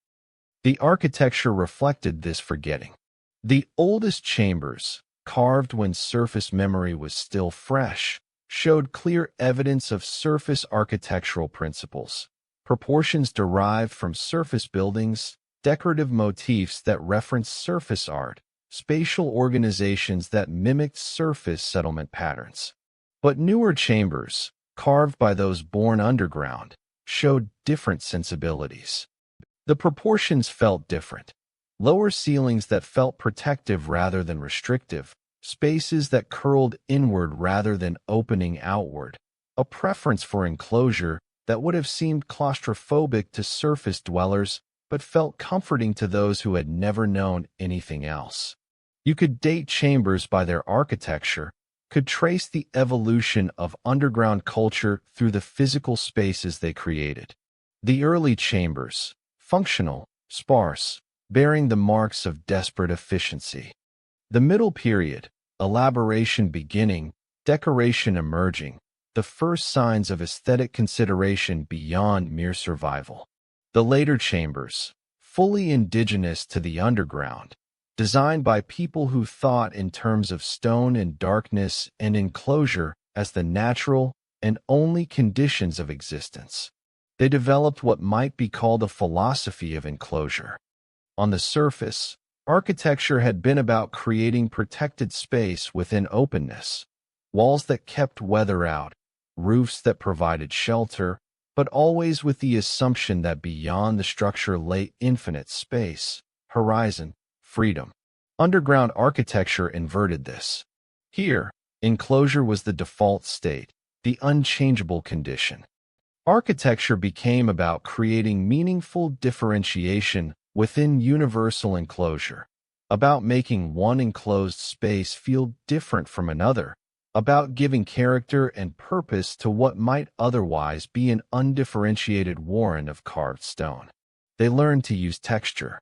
The architecture reflected this forgetting. The oldest chambers, carved when surface memory was still fresh, showed clear evidence of surface architectural principles. Proportions derived from surface buildings, decorative motifs that referenced surface art, spatial organizations that mimicked surface settlement patterns. But newer chambers, carved by those born underground, showed different sensibilities. The proportions felt different. Lower ceilings that felt protective rather than restrictive, spaces that curled inward rather than opening outward, a preference for enclosure that would have seemed claustrophobic to surface dwellers but felt comforting to those who had never known anything else. You could date chambers by their architecture, could trace the evolution of underground culture through the physical spaces they created. The early chambers, functional, sparse, bearing the marks of desperate efficiency. The middle period, elaboration beginning, decoration emerging, the first signs of aesthetic consideration beyond mere survival. The later chambers, fully indigenous to the underground, designed by people who thought in terms of stone and darkness and enclosure as the natural and only conditions of existence. They developed what might be called a philosophy of enclosure. On the surface, architecture had been about creating protected space within openness, walls that kept weather out, roofs that provided shelter, but always with the assumption that beyond the structure lay infinite space, horizon, freedom. Underground architecture inverted this. Here, enclosure was the default state, the unchangeable condition. Architecture became about creating meaningful differentiation within universal enclosure, about making one enclosed space feel different from another, about giving character and purpose to what might otherwise be an undifferentiated warren of carved stone. They learned to use texture,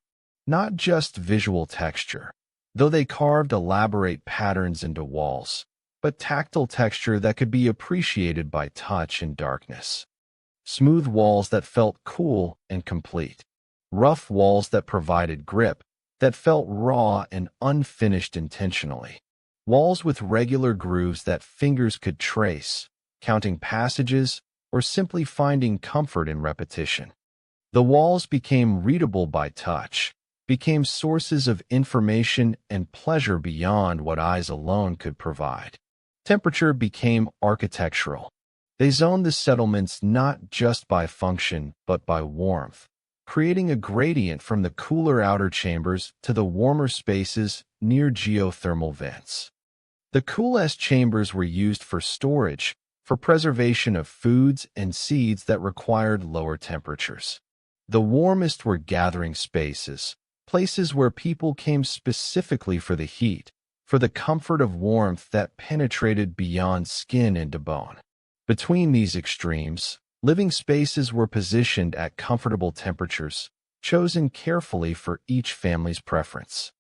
not just visual texture, though they carved elaborate patterns into walls, but tactile texture that could be appreciated by touch and darkness. Smooth walls that felt cool and complete. Rough walls that provided grip, that felt raw and unfinished intentionally. Walls with regular grooves that fingers could trace, counting passages or simply finding comfort in repetition. The walls became readable by touch, became sources of information and pleasure beyond what eyes alone could provide. Temperature became architectural. They zoned the settlements not just by function but by warmth, creating a gradient from the cooler outer chambers to the warmer spaces near geothermal vents. The coolest chambers were used for storage, for preservation of foods and seeds that required lower temperatures. The warmest were gathering spaces, places where people came specifically for the heat, for the comfort of warmth that penetrated beyond skin into bone. Between these extremes, living spaces were positioned at comfortable temperatures, chosen carefully for each family's preference.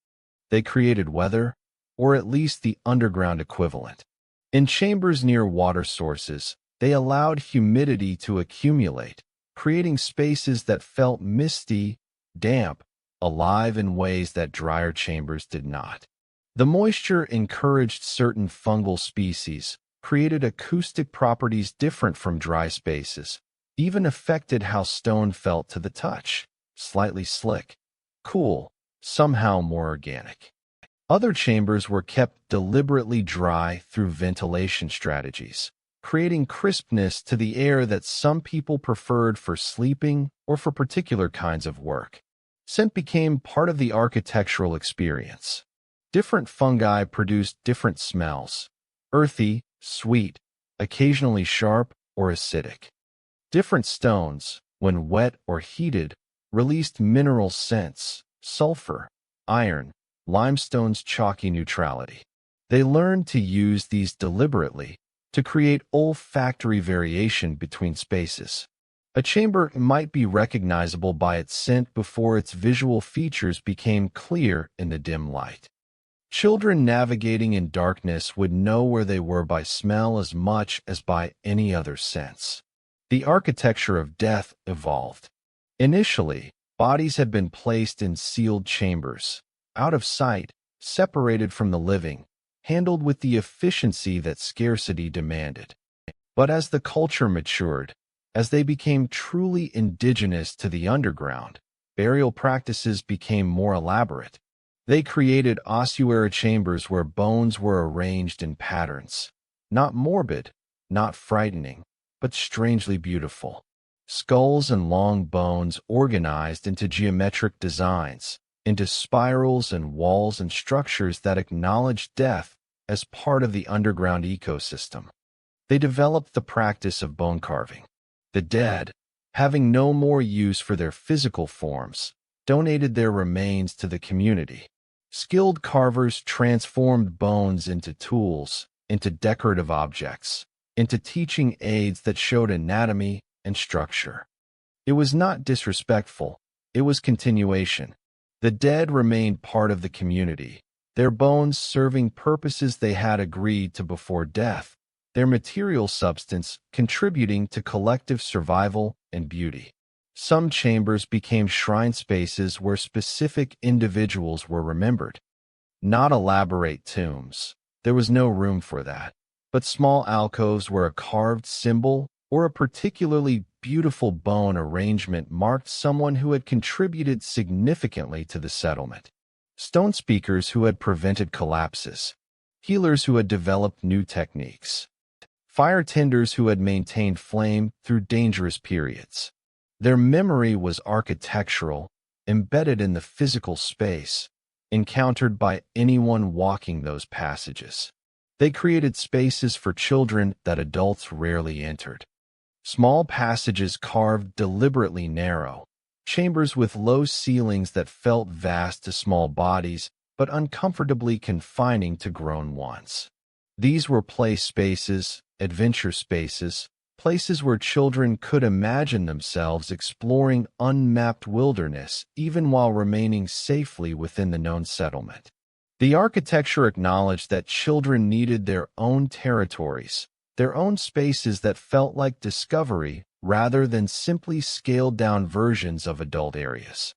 They created weather, or at least the underground equivalent. In chambers near water sources, they allowed humidity to accumulate, creating spaces that felt misty, damp, alive in ways that drier chambers did not. The moisture encouraged certain fungal species, created acoustic properties different from dry spaces, even affected how stone felt to the touch, slightly slick, cool, somehow more organic. Other chambers were kept deliberately dry through ventilation strategies, creating crispness to the air that some people preferred for sleeping or for particular kinds of work. Scent became part of the architectural experience. Different fungi produced different smells, earthy, sweet, occasionally sharp or acidic. Different stones, when wet or heated, released mineral scents, sulfur, iron, limestone's chalky neutrality. They learned to use these deliberately to create olfactory variation between spaces. A chamber might be recognizable by its scent before its visual features became clear in the dim light. Children navigating in darkness would know where they were by smell as much as by any other sense. The architecture of death evolved. Initially, Bodies had been placed in sealed chambers, out of sight, separated from the living, handled with the efficiency that scarcity demanded. But as the culture matured, as they became truly indigenous to the underground, burial practices became more elaborate. They created ossuary chambers where bones were arranged in patterns, not morbid, not frightening, but strangely beautiful. Skulls and long bones organized into geometric designs, into spirals and walls and structures that acknowledged death as part of the underground ecosystem. They developed the practice of bone carving. The dead, having no more use for their physical forms, donated their remains to the community. Skilled carvers transformed bones into tools, into decorative objects, into teaching aids that showed anatomy and structure. It was not disrespectful, it was continuation. The dead remained part of the community, their bones serving purposes they had agreed to before death, their material substance contributing to collective survival and beauty. Some chambers became shrine spaces where specific individuals were remembered. Not elaborate tombs, there was no room for that, but small alcoves where a carved symbol or a particularly beautiful bone arrangement marked someone who had contributed significantly to the settlement. Stone speakers who had prevented collapses, healers who had developed new techniques, fire tenders who had maintained flame through dangerous periods. Their memory was architectural, embedded in the physical space, encountered by anyone walking those passages. They created spaces for children that adults rarely entered. Small passages carved deliberately narrow, chambers with low ceilings that felt vast to small bodies, but uncomfortably confining to grown ones. These were play spaces, adventure spaces, places where children could imagine themselves exploring unmapped wilderness even while remaining safely within the known settlement. The architecture acknowledged that children needed their own territories, their own spaces that felt like discovery rather than simply scaled-down versions of adult areas.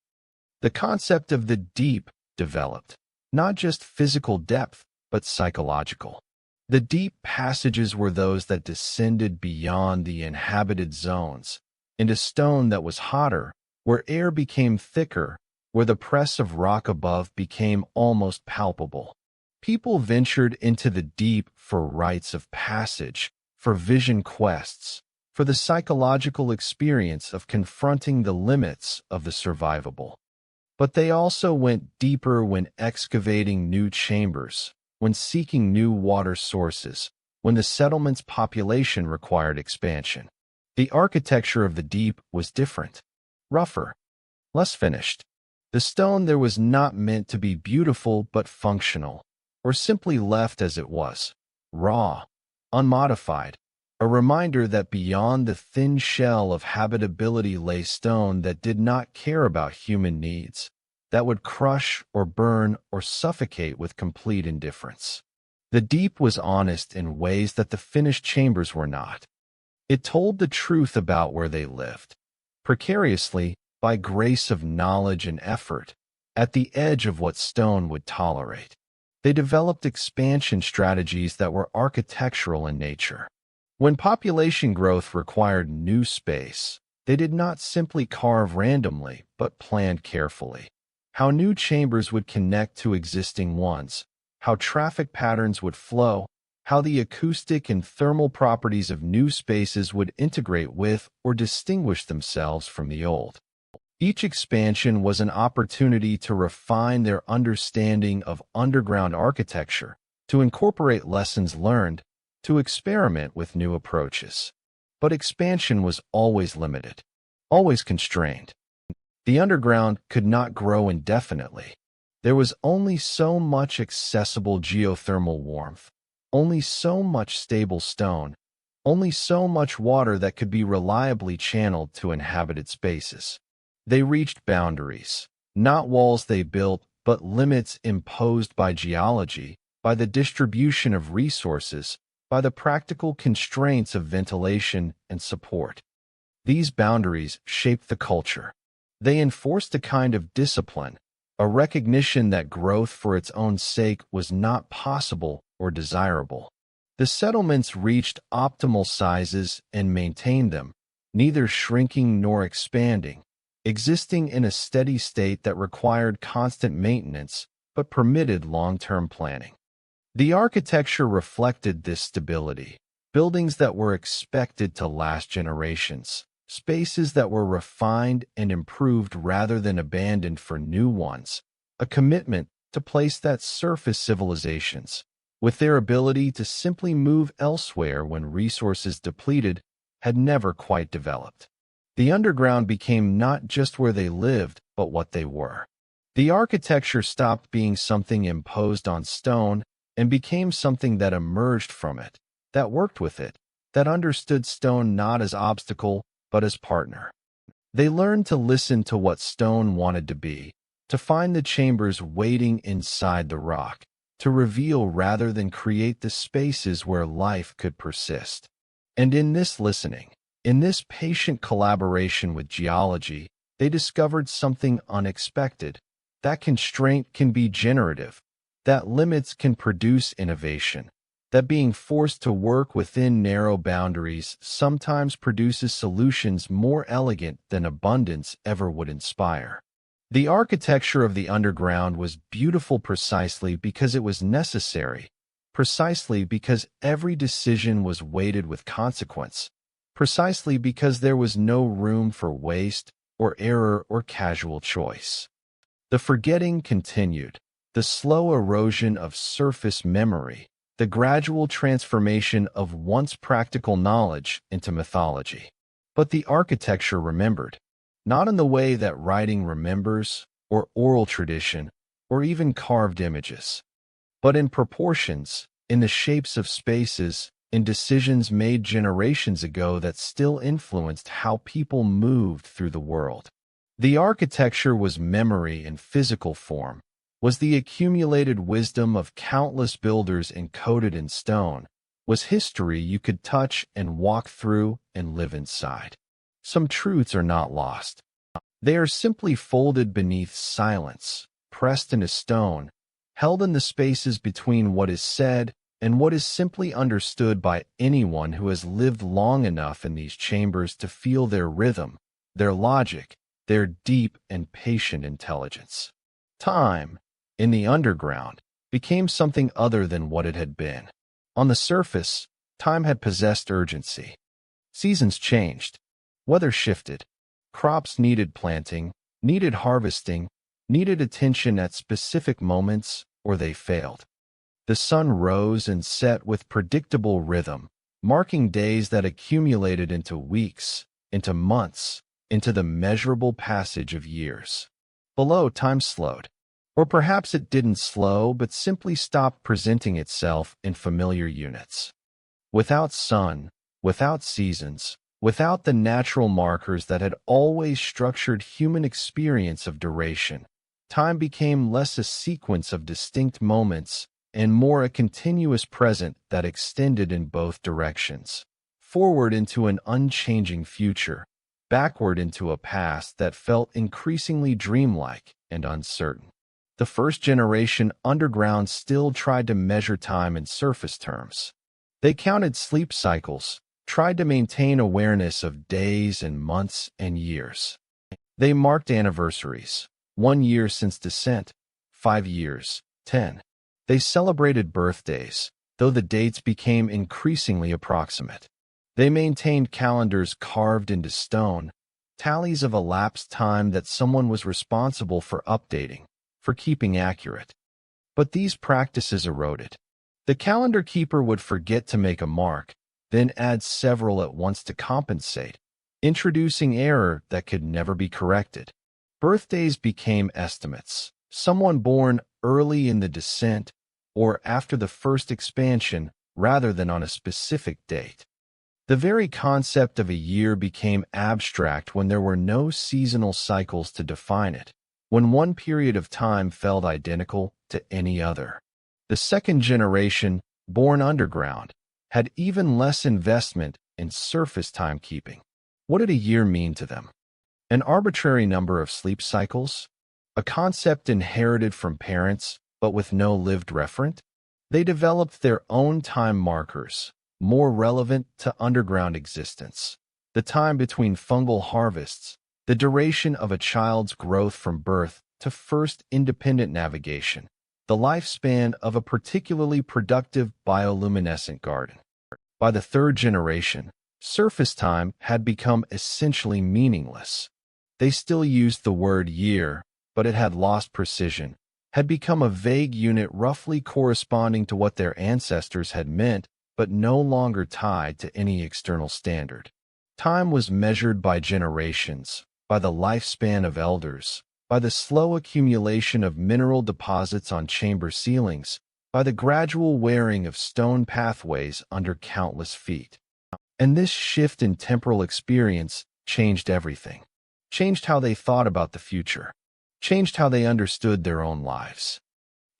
The concept of the deep developed, not just physical depth, but psychological. The deep passages were those that descended beyond the inhabited zones, into stone that was hotter, where air became thicker, where the press of rock above became almost palpable. People ventured into the deep for rites of passage, for vision quests, for the psychological experience of confronting the limits of the survivable. But they also went deeper when excavating new chambers, when seeking new water sources, when the settlement's population required expansion. The architecture of the deep was different, rougher, less finished. The stone there was not meant to be beautiful but functional, or simply left as it was, raw, unmodified, a reminder that beyond the thin shell of habitability lay stone that did not care about human needs, that would crush or burn or suffocate with complete indifference. The deep was honest in ways that the finished chambers were not. It told the truth about where they lived, precariously, by grace of knowledge and effort, at the edge of what stone would tolerate. They developed expansion strategies that were architectural in nature. When population growth required new space, they did not simply carve randomly, but planned carefully. How new chambers would connect to existing ones, how traffic patterns would flow, how the acoustic and thermal properties of new spaces would integrate with or distinguish themselves from the old. Each expansion was an opportunity to refine their understanding of underground architecture, to incorporate lessons learned, to experiment with new approaches. But expansion was always limited, always constrained. The underground could not grow indefinitely. There was only so much accessible geothermal warmth, only so much stable stone, only so much water that could be reliably channeled to inhabited spaces. They reached boundaries, not walls they built, but limits imposed by geology, by the distribution of resources, by the practical constraints of ventilation and support. These boundaries shaped the culture. They enforced a kind of discipline, a recognition that growth for its own sake was not possible or desirable. The settlements reached optimal sizes and maintained them, neither shrinking nor expanding, existing in a steady state that required constant maintenance but permitted long-term planning. The architecture reflected this stability, buildings that were expected to last generations, spaces that were refined and improved rather than abandoned for new ones, a commitment to place that surface civilizations, with their ability to simply move elsewhere when resources depleted, had never quite developed. The underground became not just where they lived, but what they were. The architecture stopped being something imposed on stone and became something that emerged from it, that worked with it, that understood stone not as obstacle, but as partner. They learned to listen to what stone wanted to be, to find the chambers waiting inside the rock, to reveal rather than create the spaces where life could persist. And in this listening, in this patient collaboration with geology, they discovered something unexpected. That constraint can be generative, that limits can produce innovation, that being forced to work within narrow boundaries sometimes produces solutions more elegant than abundance ever would inspire. The architecture of the underground was beautiful precisely because it was necessary, precisely because every decision was weighted with consequence, precisely because there was no room for waste or error or casual choice. The forgetting continued, the slow erosion of surface memory, the gradual transformation of once practical knowledge into mythology. But the architecture remembered, not in the way that writing remembers, or oral tradition, or even carved images, but in proportions, in the shapes of spaces, in decisions made generations ago that still influenced how people moved through the world. The architecture was memory in physical form, was the accumulated wisdom of countless builders encoded in stone, was history you could touch and walk through and live inside. Some truths are not lost. They are simply folded beneath silence, pressed into stone, held in the spaces between what is said and what is simply understood by anyone who has lived long enough in these chambers to feel their rhythm, their logic, their deep and patient intelligence. Time, in the underground, became something other than what it had been. On the surface, time had possessed urgency. Seasons changed, weather shifted, crops needed planting, needed harvesting, needed attention at specific moments, or they failed. The sun rose and set with predictable rhythm, marking days that accumulated into weeks, into months, into the measurable passage of years. Below, time slowed. Or perhaps it didn't slow, but simply stopped presenting itself in familiar units. Without sun, without seasons, without the natural markers that had always structured human experience of duration, time became less a sequence of distinct moments and more a continuous present that extended in both directions, forward into an unchanging future, backward into a past that felt increasingly dreamlike and uncertain. The first generation underground still tried to measure time in surface terms. They counted sleep cycles, tried to maintain awareness of days and months and years. They marked anniversaries, 1 year since descent, 5 years, 10. They celebrated birthdays, though the dates became increasingly approximate. They maintained calendars carved into stone, tallies of elapsed time that someone was responsible for updating, for keeping accurate. But these practices eroded. The calendar keeper would forget to make a mark, then add several at once to compensate, introducing error that could never be corrected. Birthdays became estimates, someone born early in the descent or after the first expansion rather than on a specific date. The very concept of a year became abstract when there were no seasonal cycles to define it, when one period of time felt identical to any other. The second generation, born underground, had even less investment in surface timekeeping. What did a year mean to them? An arbitrary number of sleep cycles? A concept inherited from parents, but with no lived referent? They developed their own time markers, more relevant to underground existence. The time between fungal harvests, the duration of a child's growth from birth to first independent navigation, the lifespan of a particularly productive bioluminescent garden. By the third generation, surface time had become essentially meaningless. They still used the word year, but it had lost precision, had become a vague unit roughly corresponding to what their ancestors had meant, but no longer tied to any external standard. Time was measured by generations, by the lifespan of elders, by the slow accumulation of mineral deposits on chamber ceilings, by the gradual wearing of stone pathways under countless feet. And this shift in temporal experience changed everything. Changed how they thought about the future. Changed how they understood their own lives.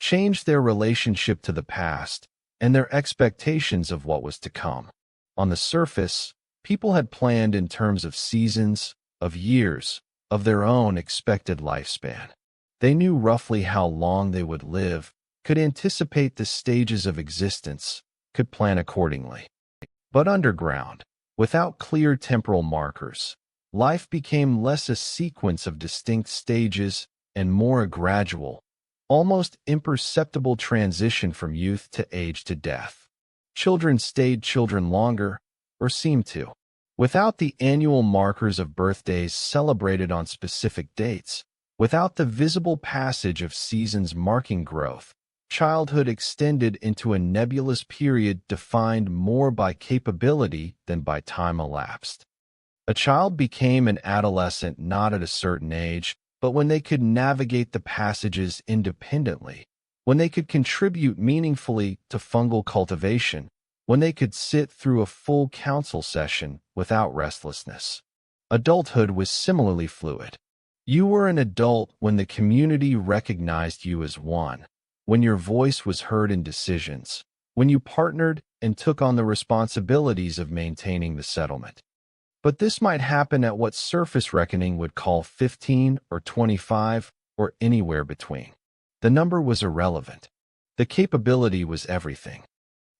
Changed their relationship to the past and their expectations of what was to come. On the surface, people had planned in terms of seasons, of years, of their own expected lifespan. They knew roughly how long they would live, could anticipate the stages of existence, could plan accordingly. But underground, without clear temporal markers, life became less a sequence of distinct stages and more a gradual, almost imperceptible transition from youth to age to death. Children stayed children longer, or seemed to. Without the annual markers of birthdays celebrated on specific dates, without the visible passage of seasons marking growth, childhood extended into a nebulous period defined more by capability than by time elapsed. A child became an adolescent not at a certain age, but when they could navigate the passages independently, when they could contribute meaningfully to fungal cultivation, when they could sit through a full council session without restlessness. Adulthood was similarly fluid. You were an adult when the community recognized you as one, when your voice was heard in decisions, when you partnered and took on the responsibilities of maintaining the settlement. But this might happen at what surface reckoning would call 15 or 25 or anywhere between. The number was irrelevant. The capability was everything.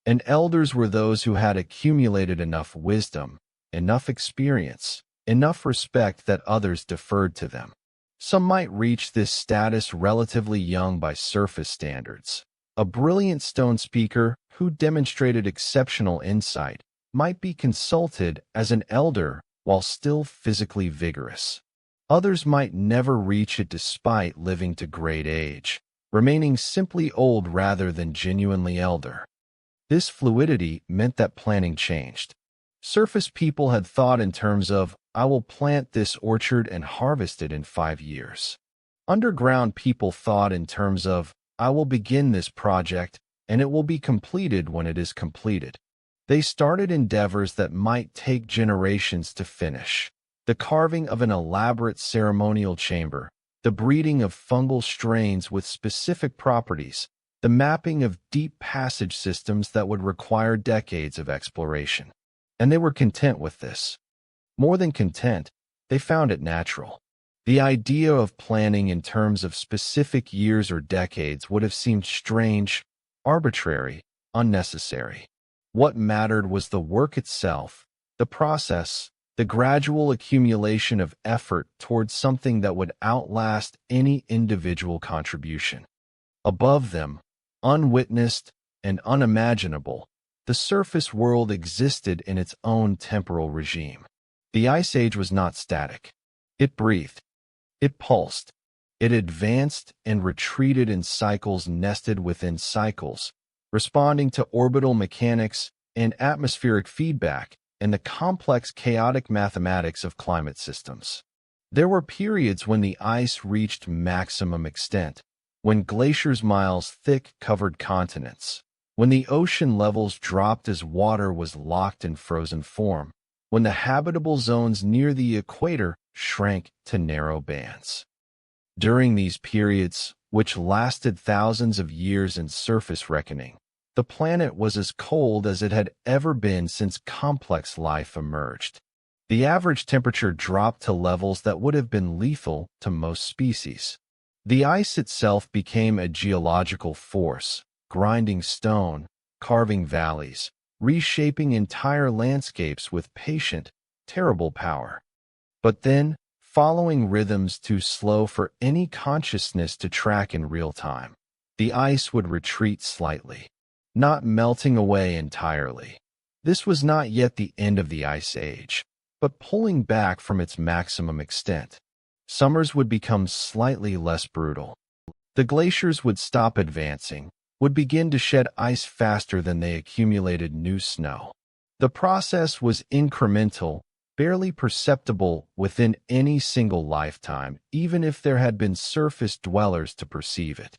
And elders were those who had accumulated enough wisdom, enough experience, enough respect that others deferred to them. Some might reach this status relatively young by surface standards. A brilliant stone speaker who demonstrated exceptional insight might be consulted as an elder while still physically vigorous. Others might never reach it despite living to great age, remaining simply old rather than genuinely elder. This fluidity meant that planning changed. Surface people had thought in terms of, I will plant this orchard and harvest it in 5 years. Underground people thought in terms of, I will begin this project and it will be completed when it is completed. They started endeavors that might take generations to finish. The carving of an elaborate ceremonial chamber, the breeding of fungal strains with specific properties, the mapping of deep passage systems that would require decades of exploration. And they were content with this. More than content, they found it natural. The idea of planning in terms of specific years or decades would have seemed strange, arbitrary, unnecessary. What mattered was the work itself, the process, the gradual accumulation of effort towards something that would outlast any individual contribution. Above them, unwitnessed and unimaginable, the surface world existed in its own temporal regime. The Ice Age was not static. It breathed. It pulsed. It advanced and retreated in cycles nested within cycles, responding to orbital mechanics and atmospheric feedback and the complex chaotic mathematics of climate systems. There were periods when the ice reached maximum extent, when glaciers miles thick covered continents, when the ocean levels dropped as water was locked in frozen form, when the habitable zones near the equator shrank to narrow bands. During these periods, which lasted thousands of years in surface reckoning, the planet was as cold as it had ever been since complex life emerged. The average temperature dropped to levels that would have been lethal to most species. The ice itself became a geological force, grinding stone, carving valleys, reshaping entire landscapes with patient, terrible power. But then, following rhythms too slow for any consciousness to track in real time, the ice would retreat slightly, not melting away entirely. This was not yet the end of the Ice Age, but pulling back from its maximum extent. Summers would become slightly less brutal. The glaciers would stop advancing, would begin to shed ice faster than they accumulated new snow. The process was incremental, barely perceptible within any single lifetime, even if there had been surface dwellers to perceive it.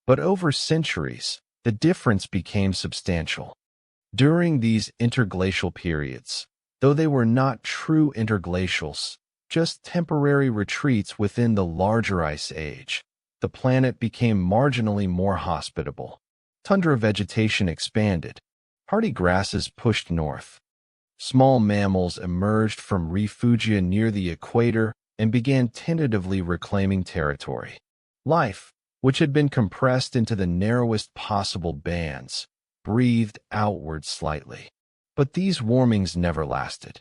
But over centuries, the difference became substantial. During these interglacial periods, though they were not true interglacials, just temporary retreats within the larger ice age, the planet became marginally more hospitable. Tundra vegetation expanded. Hardy grasses pushed north. Small mammals emerged from refugia near the equator and began tentatively reclaiming territory. Life, which had been compressed into the narrowest possible bands, breathed outward slightly. But these warmings never lasted.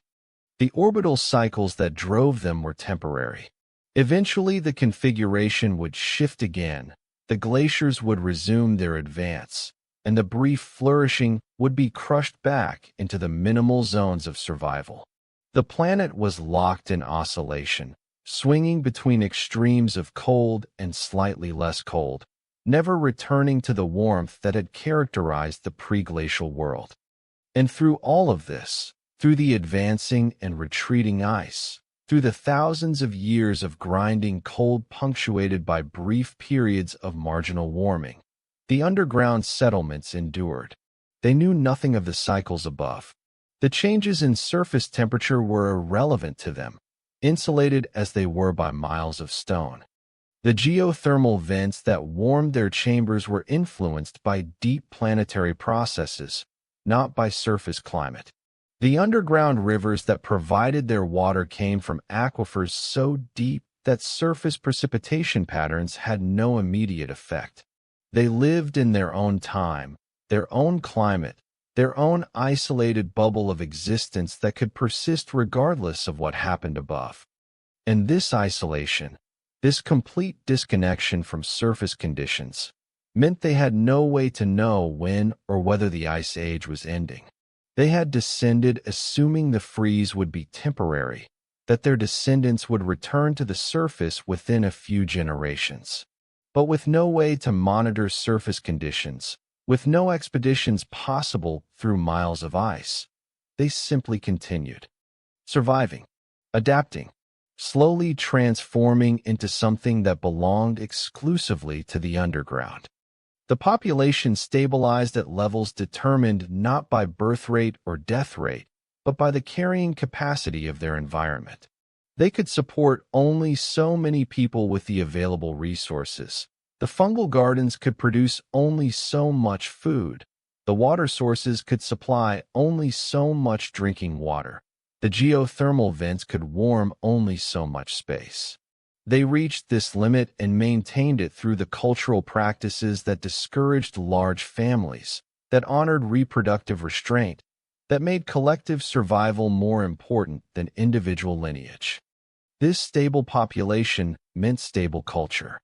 The orbital cycles that drove them were temporary. Eventually, the configuration would shift again, the glaciers would resume their advance, and the brief flourishing would be crushed back into the minimal zones of survival. The planet was locked in oscillation, swinging between extremes of cold and slightly less cold, never returning to the warmth that had characterized the pre-glacial world. And through all of this, through the advancing and retreating ice, through the thousands of years of grinding cold punctuated by brief periods of marginal warming, the underground settlements endured. They knew nothing of the cycles above. The changes in surface temperature were irrelevant to them, insulated as they were by miles of stone. The geothermal vents that warmed their chambers were influenced by deep planetary processes, not by surface climate. The underground rivers that provided their water came from aquifers so deep that surface precipitation patterns had no immediate effect. They lived in their own time, their own climate, their own isolated bubble of existence that could persist regardless of what happened above. And this isolation, this complete disconnection from surface conditions, meant they had no way to know when or whether the Ice Age was ending. They had descended assuming the freeze would be temporary, that their descendants would return to the surface within a few generations. But with no way to monitor surface conditions, with no expeditions possible through miles of ice, they simply continued. Surviving, adapting, slowly transforming into something that belonged exclusively to the underground. The population stabilized at levels determined not by birth rate or death rate, but by the carrying capacity of their environment. They could support only so many people with the available resources. The fungal gardens could produce only so much food. The water sources could supply only so much drinking water. The geothermal vents could warm only so much space. They reached this limit and maintained it through the cultural practices that discouraged large families, that honored reproductive restraint, that made collective survival more important than individual lineage. This stable population meant stable culture.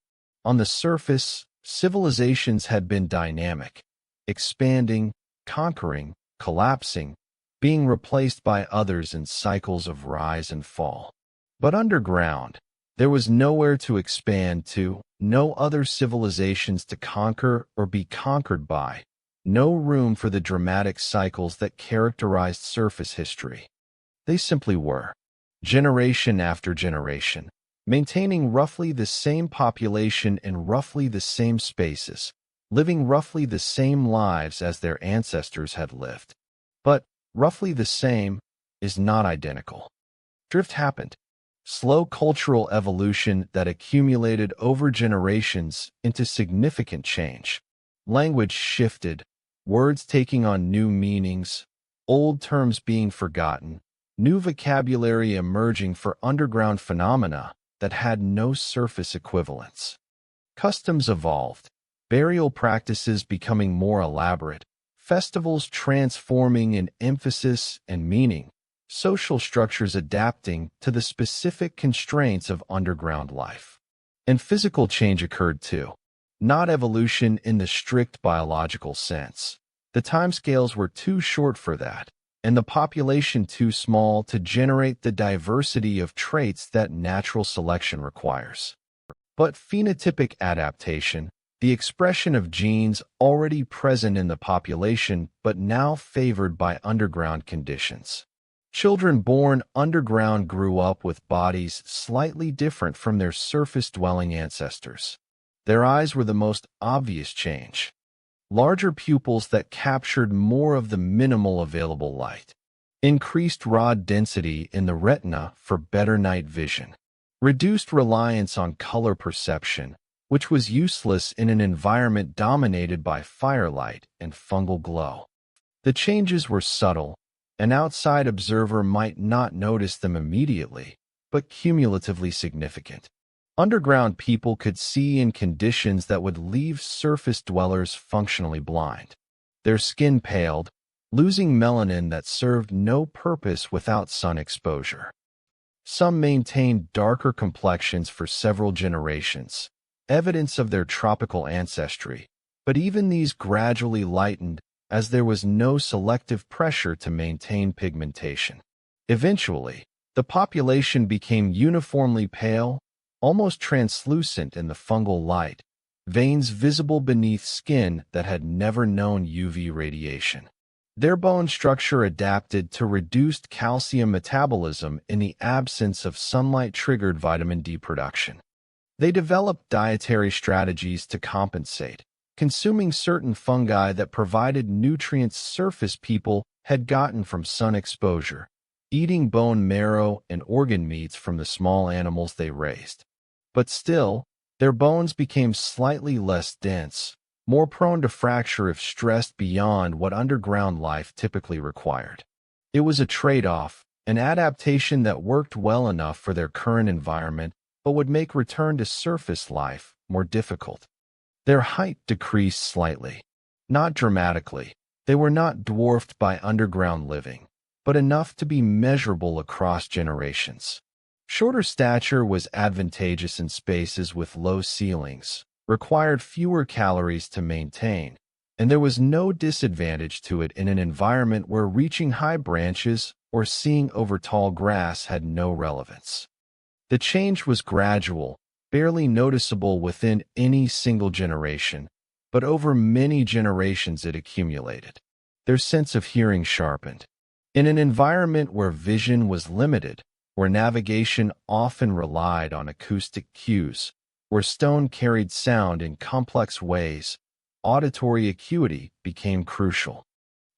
On the surface, civilizations had been dynamic, expanding, conquering, collapsing, being replaced by others in cycles of rise and fall. But underground, there was nowhere to expand to, no other civilizations to conquer or be conquered by, no room for the dramatic cycles that characterized surface history. They simply were, generation after generation, maintaining roughly the same population in roughly the same spaces, living roughly the same lives as their ancestors had lived. But roughly the same is not identical. Drift happened. Slow cultural evolution that accumulated over generations into significant change. Language shifted, words taking on new meanings, old terms being forgotten, new vocabulary emerging for underground phenomena that had no surface equivalents. Customs evolved, burial practices becoming more elaborate, festivals transforming in emphasis and meaning, social structures adapting to the specific constraints of underground life. And physical change occurred too, not evolution in the strict biological sense. The timescales were too short for that, and the population too small to generate the diversity of traits that natural selection requires. But phenotypic adaptation, the expression of genes already present in the population but now favored by underground conditions. Children born underground grew up with bodies slightly different from their surface-dwelling ancestors. Their eyes were the most obvious change. Larger pupils that captured more of the minimal available light. Increased rod density in the retina for better night vision. Reduced reliance on color perception, which was useless in an environment dominated by firelight and fungal glow. The changes were subtle. An outside observer might not notice them immediately, but cumulatively significant. Underground people could see in conditions that would leave surface dwellers functionally blind. Their skin paled, losing melanin that served no purpose without sun exposure. Some maintained darker complexions for several generations, evidence of their tropical ancestry, but even these gradually lightened as there was no selective pressure to maintain pigmentation. Eventually, the population became uniformly pale, almost translucent in the fungal light, veins visible beneath skin that had never known UV radiation. Their bone structure adapted to reduced calcium metabolism in the absence of sunlight-triggered vitamin D production. They developed dietary strategies to compensate, consuming certain fungi that provided nutrients surface people had gotten from sun exposure, eating bone marrow and organ meats from the small animals they raised. But still, their bones became slightly less dense, more prone to fracture if stressed beyond what underground life typically required. It was a trade-off, an adaptation that worked well enough for their current environment but would make return to surface life more difficult. Their height decreased slightly. Not dramatically. They were not dwarfed by underground living, but enough to be measurable across generations. Shorter stature was advantageous in spaces with low ceilings, required fewer calories to maintain, and there was no disadvantage to it in an environment where reaching high branches or seeing over tall grass had no relevance. The change was gradual, barely noticeable within any single generation, but over many generations it accumulated. Their sense of hearing sharpened. In an environment where vision was limited, where navigation often relied on acoustic cues, where stone carried sound in complex ways, auditory acuity became crucial.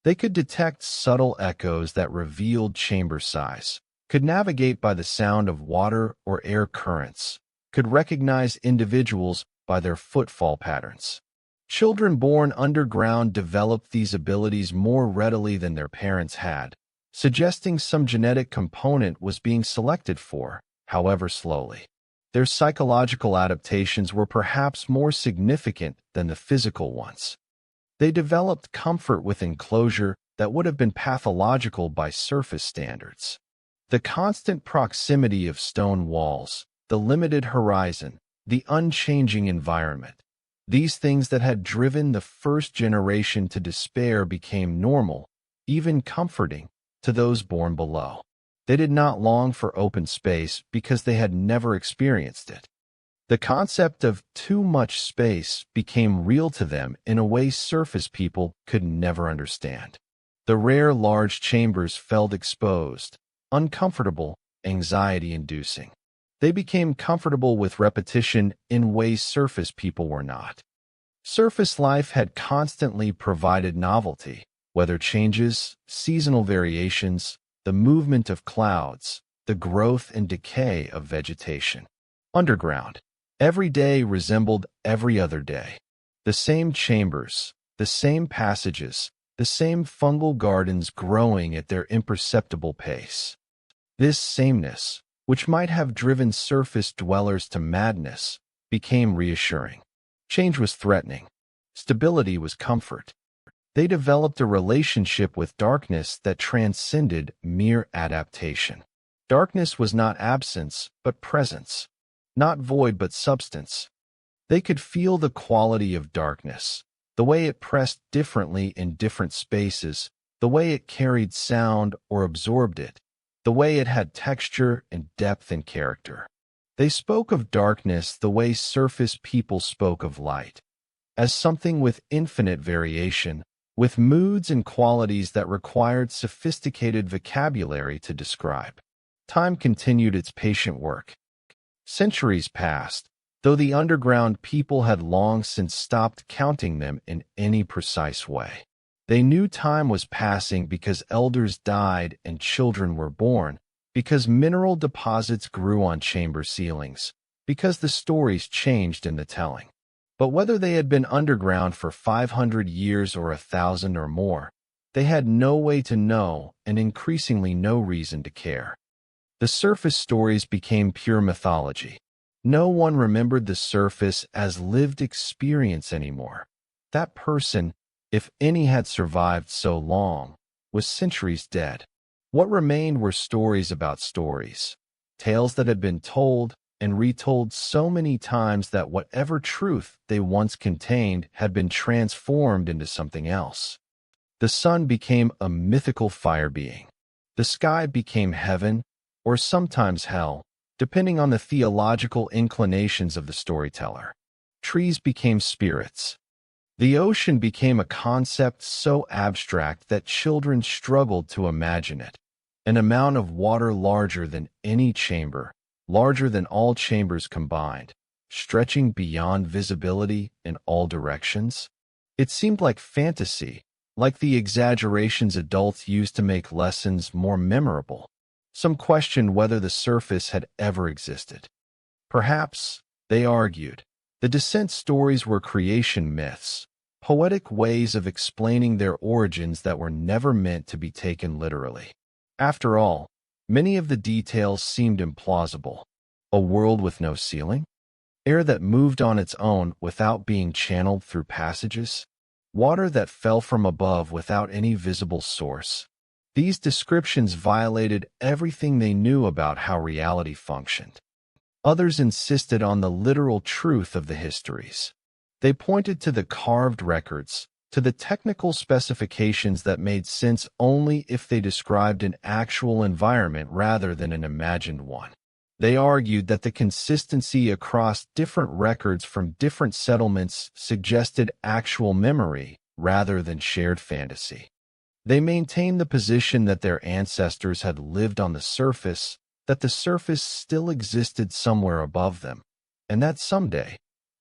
They could detect subtle echoes that revealed chamber size, could navigate by the sound of water or air currents, could recognize individuals by their footfall patterns. Children born underground developed these abilities more readily than their parents had, suggesting some genetic component was being selected for, however slowly. Their psychological adaptations were perhaps more significant than the physical ones. They developed comfort with enclosure that would have been pathological by surface standards. The constant proximity of stone walls, the limited horizon, the unchanging environment. These things that had driven the first generation to despair became normal, even comforting, to those born below. They did not long for open space because they had never experienced it. The concept of too much space became real to them in a way surface people could never understand. The rare large chambers felt exposed, uncomfortable, anxiety-inducing. They became comfortable with repetition in ways surface people were not. Surface life had constantly provided novelty, weather changes, seasonal variations, the movement of clouds, the growth and decay of vegetation. Underground, every day resembled every other day. The same chambers, the same passages, the same fungal gardens growing at their imperceptible pace. This sameness, which might have driven surface dwellers to madness, became reassuring. Change was threatening. Stability was comfort. They developed a relationship with darkness that transcended mere adaptation. Darkness was not absence, but presence. Not void, but substance. They could feel the quality of darkness, the way it pressed differently in different spaces, the way it carried sound or absorbed it, the way it had texture and depth and character. They spoke of darkness the way surface people spoke of light, as something with infinite variation, with moods and qualities that required sophisticated vocabulary to describe. Time continued its patient work. Centuries passed, though the underground people had long since stopped counting them in any precise way. They knew time was passing because elders died and children were born, because mineral deposits grew on chamber ceilings, because the stories changed in the telling. But whether they had been underground for 500 years or 1,000 or more, they had no way to know and increasingly no reason to care. The surface stories became pure mythology. No one remembered the surface as lived experience anymore. That person, if any had survived so long, was centuries dead. What remained were stories about stories, tales that had been told and retold so many times that whatever truth they once contained had been transformed into something else. The sun became a mythical fire being. The sky became heaven, or sometimes hell, depending on the theological inclinations of the storyteller. Trees became spirits. The ocean became a concept so abstract that children struggled to imagine it. An amount of water larger than any chamber, larger than all chambers combined, stretching beyond visibility in all directions. It seemed like fantasy, like the exaggerations adults used to make lessons more memorable. Some questioned whether the surface had ever existed. Perhaps, they argued, the descent stories were creation myths, poetic ways of explaining their origins that were never meant to be taken literally. After all, many of the details seemed implausible. A world with no ceiling? Air that moved on its own without being channeled through passages? Water that fell from above without any visible source? These descriptions violated everything they knew about how reality functioned. Others insisted on the literal truth of the histories. They pointed to the carved records, to the technical specifications that made sense only if they described an actual environment rather than an imagined one. They argued that the consistency across different records from different settlements suggested actual memory rather than shared fantasy. They maintained the position that their ancestors had lived on the surface, that the surface still existed somewhere above them, and that someday,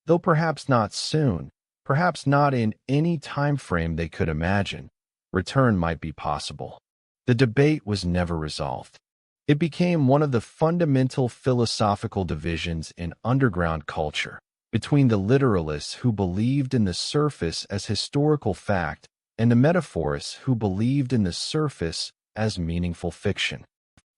though perhaps not soon, perhaps not in any time frame they could imagine, return might be possible. The debate was never resolved. It became one of the fundamental philosophical divisions in underground culture, between the literalists who believed in the surface as historical fact and the metaphorists who believed in the surface as meaningful fiction.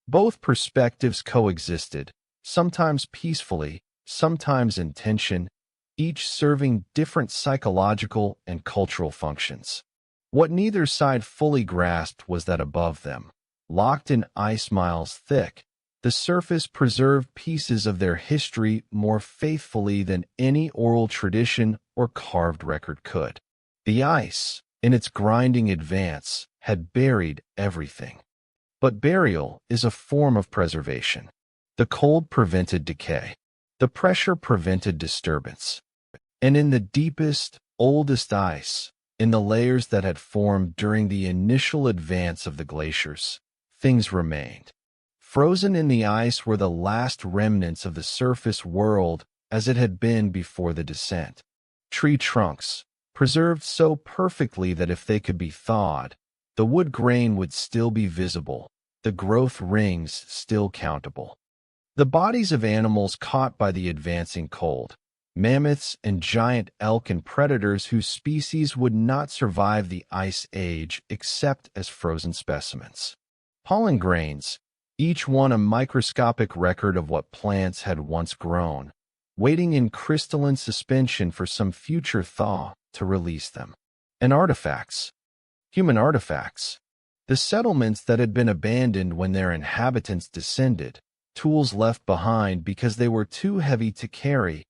Both perspectives coexisted, sometimes peacefully, sometimes in tension, each serving different psychological and cultural functions. What neither side fully grasped was that above them, locked in ice miles thick, the surface preserved pieces of their history more faithfully than any oral tradition or carved record could. The ice, in its grinding advance, had buried everything. But burial is a form of preservation. The cold prevented decay. The pressure prevented disturbance. And in the deepest, oldest ice, in the layers that had formed during the initial advance of the glaciers, things remained. Frozen in the ice were the last remnants of the surface world as it had been before the descent. Tree trunks, preserved so perfectly that if they could be thawed, the wood grain would still be visible, the growth rings still countable. The bodies of animals caught by the advancing cold, mammoths and giant elk and predators whose species would not survive the ice age except as frozen specimens. Pollen grains, each one a microscopic record of what plants had once grown, waiting in crystalline suspension for some future thaw to release them. And artifacts, human artifacts, the settlements that had been abandoned when their inhabitants descended, tools left behind because they were too heavy to carry,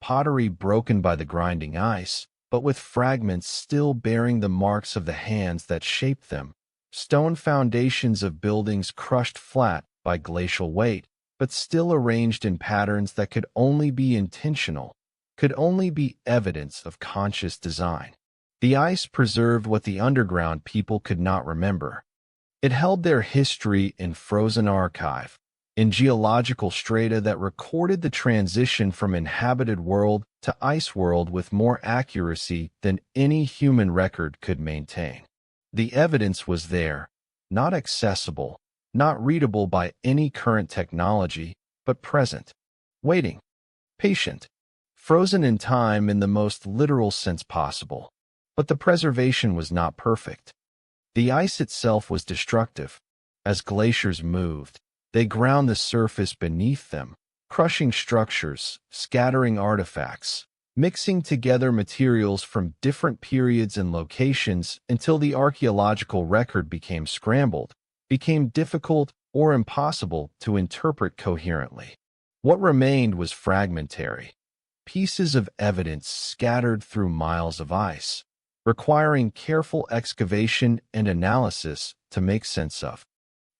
pottery broken by the grinding ice, but with fragments still bearing the marks of the hands that shaped them, stone foundations of buildings crushed flat by glacial weight, but still arranged in patterns that could only be intentional, could only be evidence of conscious design. The ice preserved what the underground people could not remember. It held their history in frozen archive, in geological strata that recorded the transition from inhabited world to ice world with more accuracy than any human record could maintain. The evidence was there, not accessible, not readable by any current technology, but present, waiting, patient, frozen in time in the most literal sense possible. But the preservation was not perfect. The ice itself was destructive. As glaciers moved, they ground the surface beneath them, crushing structures, scattering artifacts, mixing together materials from different periods and locations until the archaeological record became scrambled, became difficult or impossible to interpret coherently. What remained was fragmentary, pieces of evidence scattered through miles of ice, requiring careful excavation and analysis to make sense of.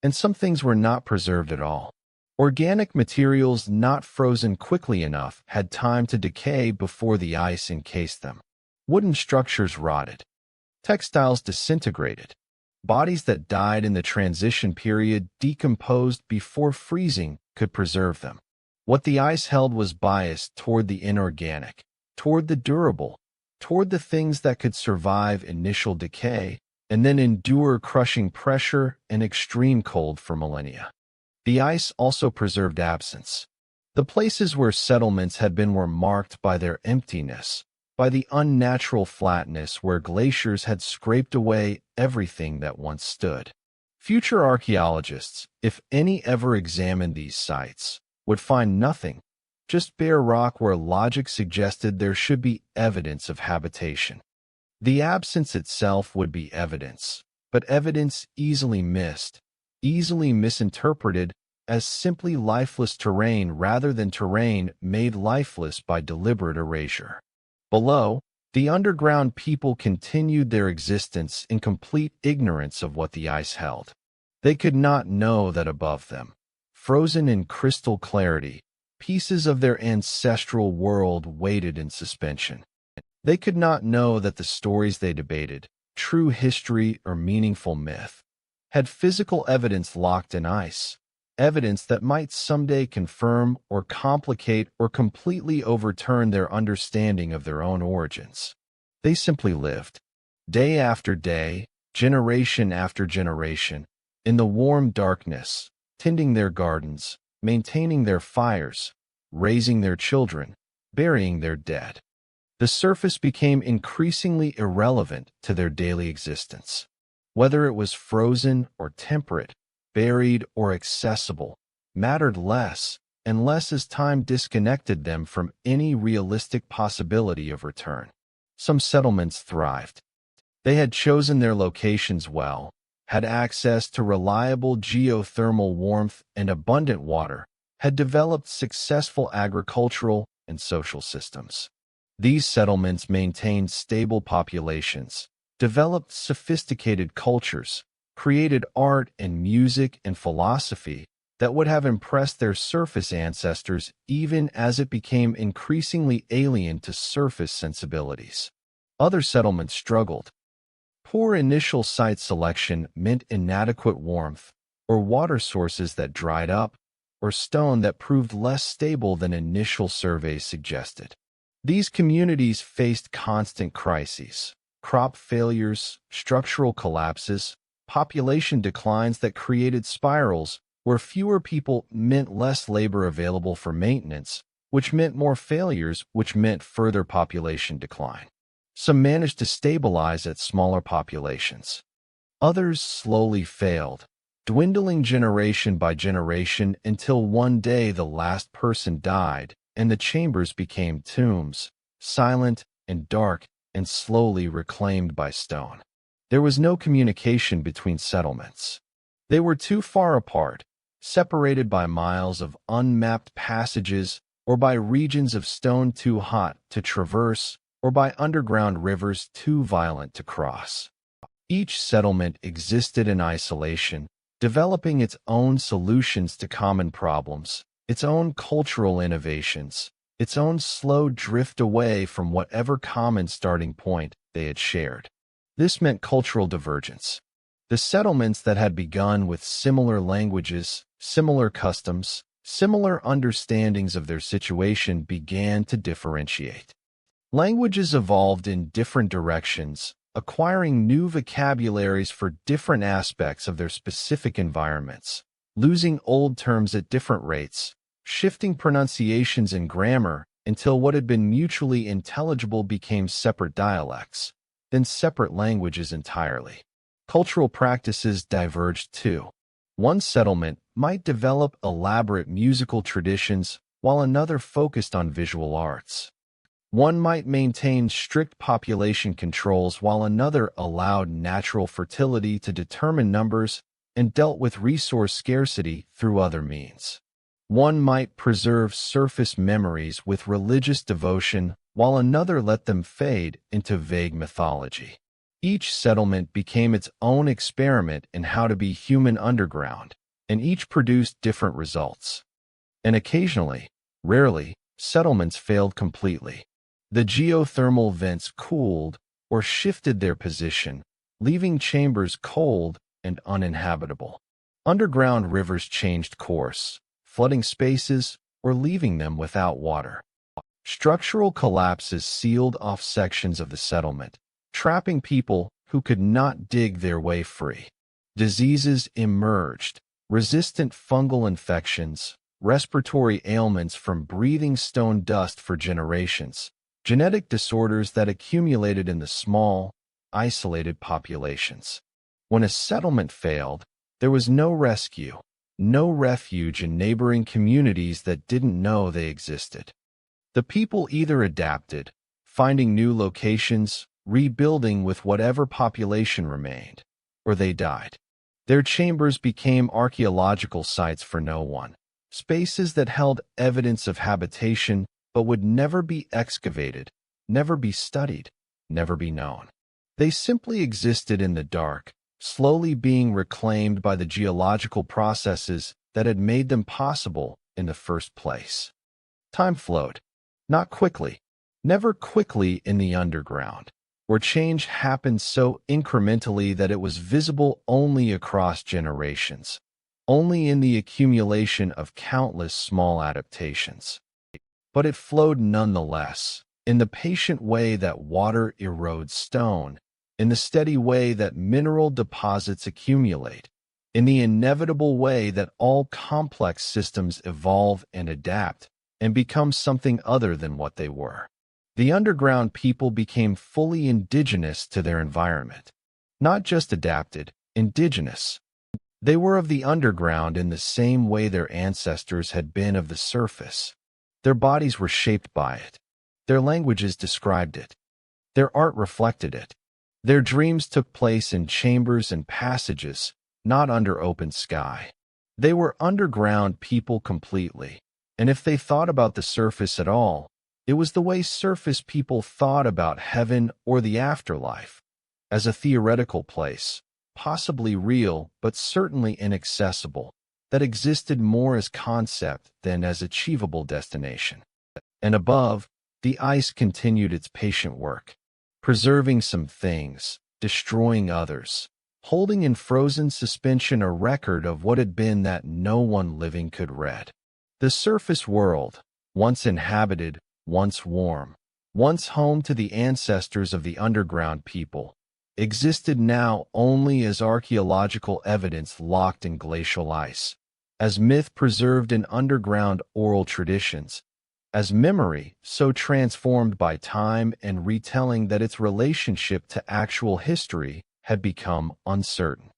And some things were not preserved at all. Organic materials not frozen quickly enough had time to decay before the ice encased them. Wooden structures rotted. Textiles disintegrated. Bodies that died in the transition period decomposed before freezing could preserve them. What the ice held was biased toward the inorganic, toward the durable, toward the things that could survive initial decay and then endure crushing pressure and extreme cold for millennia. The ice also preserved absence. The places where settlements had been were marked by their emptiness, by the unnatural flatness where glaciers had scraped away everything that once stood. Future archaeologists, if any ever examined these sites, would find nothing, just bare rock where logic suggested there should be evidence of habitation. The absence itself would be evidence, but evidence easily missed, easily misinterpreted as simply lifeless terrain rather than terrain made lifeless by deliberate erasure. Below, the underground people continued their existence in complete ignorance of what the ice held. They could not know that above them, frozen in crystal clarity, pieces of their ancestral world waited in suspension. They could not know that the stories they debated, true history or meaningful myth, had physical evidence locked in ice, evidence that might someday confirm or complicate or completely overturn their understanding of their own origins. They simply lived, day after day, generation after generation, in the warm darkness, tending their gardens, maintaining their fires, raising their children, burying their dead. The surface became increasingly irrelevant to their daily existence. Whether it was frozen or temperate, buried or accessible, mattered less and less as time disconnected them from any realistic possibility of return. Some settlements thrived. They had chosen their locations well, had access to reliable geothermal warmth and abundant water, had developed successful agricultural and social systems. These settlements maintained stable populations, developed sophisticated cultures, created art and music and philosophy that would have impressed their surface ancestors even as it became increasingly alien to surface sensibilities. Other settlements struggled. Poor initial site selection meant inadequate warmth, or water sources that dried up, or stone that proved less stable than initial surveys suggested. These communities faced constant crises, crop failures, structural collapses, population declines that created spirals where fewer people meant less labor available for maintenance, which meant more failures, which meant further population decline. Some managed to stabilize at smaller populations. Others slowly failed, dwindling generation by generation until one day the last person died and the chambers became tombs, silent and dark and slowly reclaimed by stone. There was no communication between settlements. They were too far apart, separated by miles of unmapped passages or by regions of stone too hot to traverse or by underground rivers too violent to cross. Each settlement existed in isolation, developing its own solutions to common problems, its own cultural innovations, its own slow drift away from whatever common starting point they had shared. This meant cultural divergence. The settlements that had begun with similar languages, similar customs, similar understandings of their situation began to differentiate. Languages evolved in different directions, acquiring new vocabularies for different aspects of their specific environments, losing old terms at different rates, shifting pronunciations and grammar until what had been mutually intelligible became separate dialects, then separate languages entirely. Cultural practices diverged too. One settlement might develop elaborate musical traditions while another focused on visual arts. One might maintain strict population controls while another allowed natural fertility to determine numbers and dealt with resource scarcity through other means. One might preserve surface memories with religious devotion while another let them fade into vague mythology. Each settlement became its own experiment in how to be human underground, and each produced different results. And occasionally, rarely, settlements failed completely. The geothermal vents cooled or shifted their position, leaving chambers cold and uninhabitable. Underground rivers changed course, flooding spaces or leaving them without water. Structural collapses sealed off sections of the settlement, trapping people who could not dig their way free. Diseases emerged, resistant fungal infections, respiratory ailments from breathing stone dust for generations, genetic disorders that accumulated in the small, isolated populations. When a settlement failed, there was no rescue, no refuge in neighboring communities that didn't know they existed. The people either adapted, finding new locations, rebuilding with whatever population remained, or they died. Their chambers became archaeological sites for no one, spaces that held evidence of habitation but would never be excavated, never be studied, never be known. They simply existed in the dark, slowly being reclaimed by the geological processes that had made them possible in the first place. Time flowed. Not quickly, never quickly in the underground, where change happened so incrementally that it was visible only across generations, only in the accumulation of countless small adaptations. But it flowed nonetheless, in the patient way that water erodes stone, in the steady way that mineral deposits accumulate, in the inevitable way that all complex systems evolve and adapt and become something other than what they were. The underground people became fully indigenous to their environment. Not just adapted, indigenous. They were of the underground in the same way their ancestors had been of the surface. Their bodies were shaped by it. Their languages described it. Their art reflected it. Their dreams took place in chambers and passages, not under open sky. They were underground people completely, and if they thought about the surface at all, it was the way surface people thought about heaven or the afterlife, as a theoretical place, possibly real but certainly inaccessible, that existed more as concept than as achievable destination. And above, the ice continued its patient work, preserving some things, destroying others, holding in frozen suspension a record of what had been that no one living could read. The surface world, once inhabited, once warm, once home to the ancestors of the underground people, existed now only as archaeological evidence locked in glacial ice, as myth preserved in underground oral traditions, as memory so transformed by time and retelling that its relationship to actual history had become uncertain.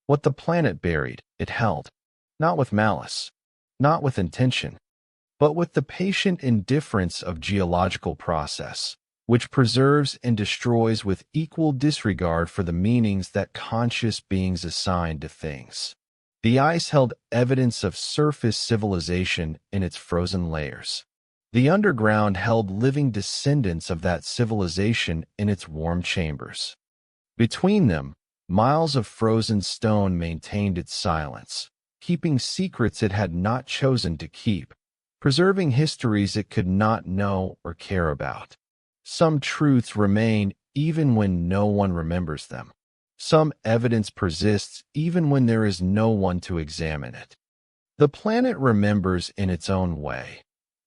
What the planet buried, it held, not with malice, not with intention, but with the patient indifference of geological process, which preserves and destroys with equal disregard for the meanings that conscious beings assign to things. The ice held evidence of surface civilization in its frozen layers. The underground held living descendants of that civilization in its warm chambers. Between them, miles of frozen stone maintained its silence, keeping secrets it had not chosen to keep, preserving histories it could not know or care about. Some truths remain even when no one remembers them. Some evidence persists even when there is no one to examine it. The planet remembers in its own way,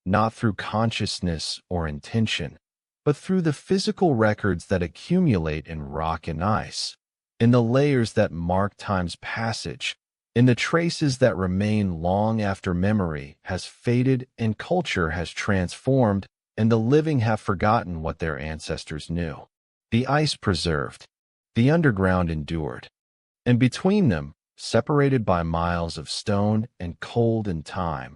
not through consciousness or intention, but through the physical records that accumulate in rock and ice, in the layers that mark time's passage, in the traces that remain long after memory has faded and culture has transformed, and the living have forgotten what their ancestors knew. The ice preserved, the underground endured, and between them, separated by miles of stone and cold and time,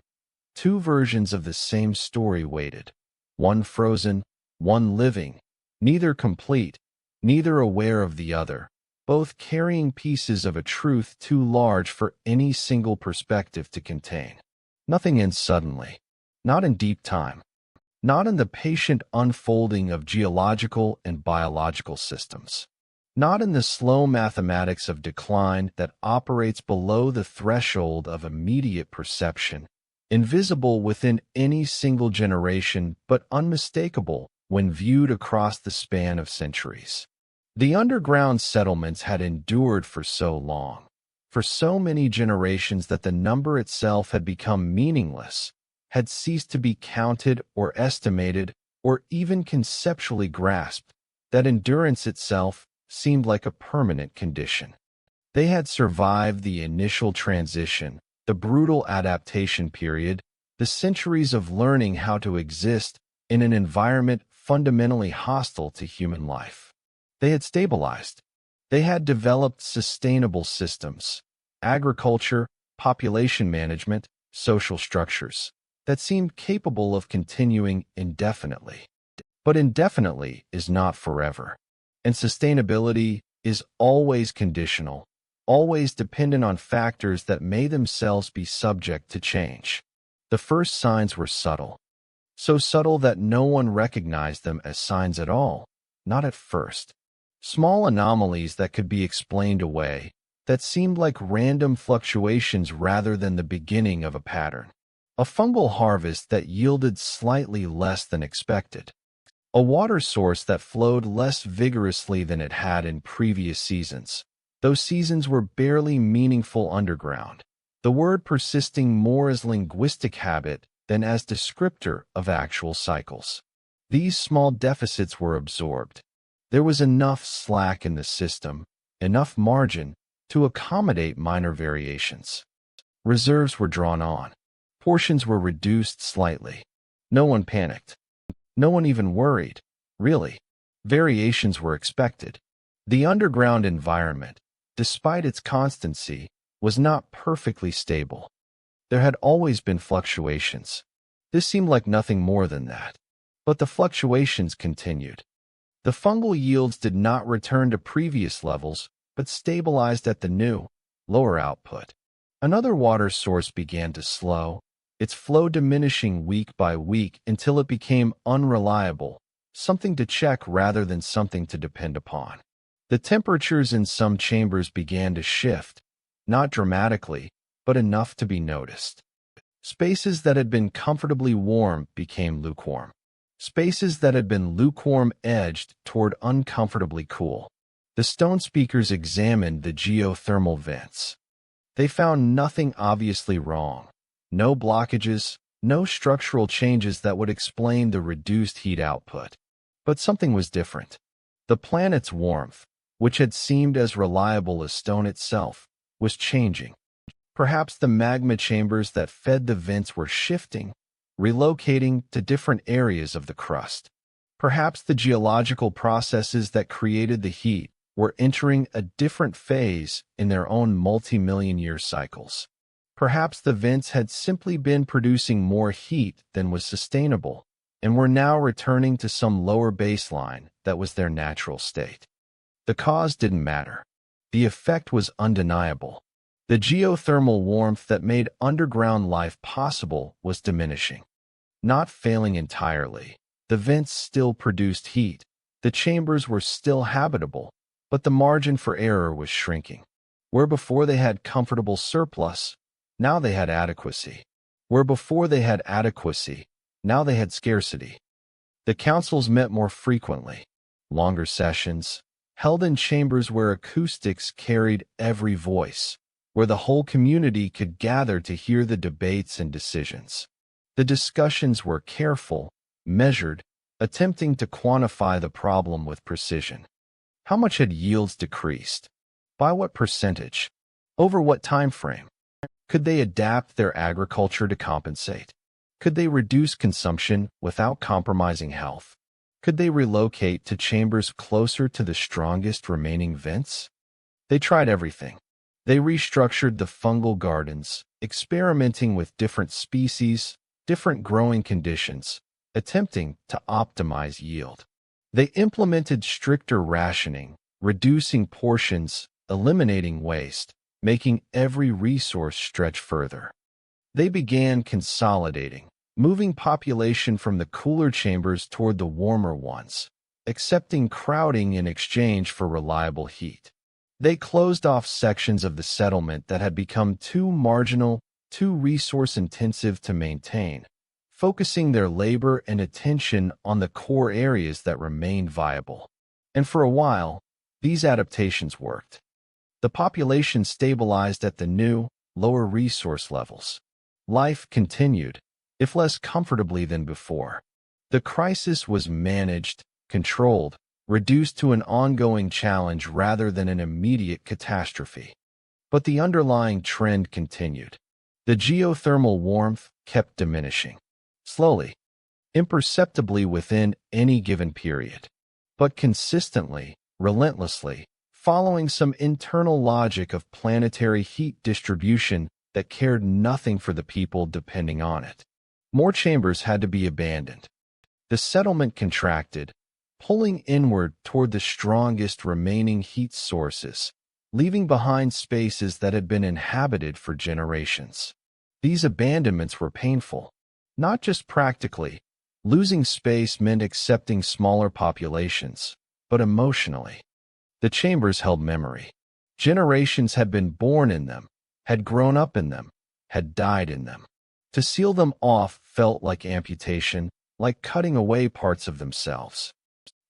two versions of the same story waited, one frozen, one living, neither complete, neither aware of the other, both carrying pieces of a truth too large for any single perspective to contain. Nothing ends suddenly, not in deep time, not in the patient unfolding of geological and biological systems, not in the slow mathematics of decline that operates below the threshold of immediate perception, invisible within any single generation but unmistakable when viewed across the span of centuries. The underground settlements had endured for so long, for so many generations that the number itself had become meaningless, had ceased to be counted or estimated or even conceptually grasped, that endurance itself seemed like a permanent condition. They had survived the initial transition, the brutal adaptation period, the centuries of learning how to exist in an environment fundamentally hostile to human life. They had stabilized. They had developed sustainable systems, agriculture, population management, social structures that seemed capable of continuing indefinitely. But indefinitely is not forever, and sustainability is always conditional, always dependent on factors that may themselves be subject to change. The first signs were subtle, so subtle that no one recognized them as signs at all, not at first. Small anomalies that could be explained away, that seemed like random fluctuations rather than the beginning of a pattern. A fungal harvest that yielded slightly less than expected. A water source that flowed less vigorously than it had in previous seasons. Those seasons were barely meaningful underground, the word persisting more as linguistic habit than as descriptor of actual cycles. These small deficits were absorbed. There was enough slack in the system, enough margin, to accommodate minor variations. Reserves were drawn on. Portions were reduced slightly. No one panicked. No one even worried. Really, variations were expected. The underground environment, despite its constancy, was not perfectly stable. There had always been fluctuations. This seemed like nothing more than that. But the fluctuations continued. The fungal yields did not return to previous levels, but stabilized at the new, lower output. Another water source began to slow, its flow diminishing week by week until it became unreliable, something to check rather than something to depend upon. The temperatures in some chambers began to shift, not dramatically, but enough to be noticed. Spaces that had been comfortably warm became lukewarm. Spaces that had been lukewarm edged toward uncomfortably cool. The stone speakers examined the geothermal vents. They found nothing obviously wrong. No blockages, no structural changes that would explain the reduced heat output. But something was different. The planet's warmth, which had seemed as reliable as stone itself, was changing. Perhaps the magma chambers that fed the vents were shifting, relocating to different areas of the crust. Perhaps the geological processes that created the heat were entering a different phase in their own multi-million-year cycles. Perhaps the vents had simply been producing more heat than was sustainable, and were now returning to some lower baseline that was their natural state. The cause didn't matter. The effect was undeniable. The geothermal warmth that made underground life possible was diminishing. Not failing entirely, the vents still produced heat. The chambers were still habitable, but the margin for error was shrinking. Where before they had comfortable surplus, now they had adequacy. Where before they had adequacy, now they had scarcity. The councils met more frequently. Longer sessions, held in chambers where acoustics carried every voice, where the whole community could gather to hear the debates and decisions. The discussions were careful, measured, attempting to quantify the problem with precision. How much had yields decreased? By what percentage? Over what time frame? Could they adapt their agriculture to compensate? Could they reduce consumption without compromising health? Could they relocate to chambers closer to the strongest remaining vents? They tried everything. They restructured the fungal gardens, experimenting with different species, different growing conditions, attempting to optimize yield. They implemented stricter rationing, reducing portions, eliminating waste, making every resource stretch further. They began consolidating, moving population from the cooler chambers toward the warmer ones, accepting crowding in exchange for reliable heat. They closed off sections of the settlement that had become too marginal, too resource-intensive to maintain, focusing their labor and attention on the core areas that remained viable. And for a while, these adaptations worked. The population stabilized at the new, lower resource levels. Life continued, if less comfortably than before. The crisis was managed, controlled, reduced to an ongoing challenge rather than an immediate catastrophe. But the underlying trend continued. The geothermal warmth kept diminishing. Slowly, imperceptibly within any given period, but consistently, relentlessly, following some internal logic of planetary heat distribution that cared nothing for the people depending on it. More chambers had to be abandoned. The settlement contracted, pulling inward toward the strongest remaining heat sources, leaving behind spaces that had been inhabited for generations. These abandonments were painful, not just practically. Losing space meant accepting smaller populations, but emotionally. The chambers held memory. Generations had been born in them, had grown up in them, had died in them. To seal them off felt like amputation, like cutting away parts of themselves.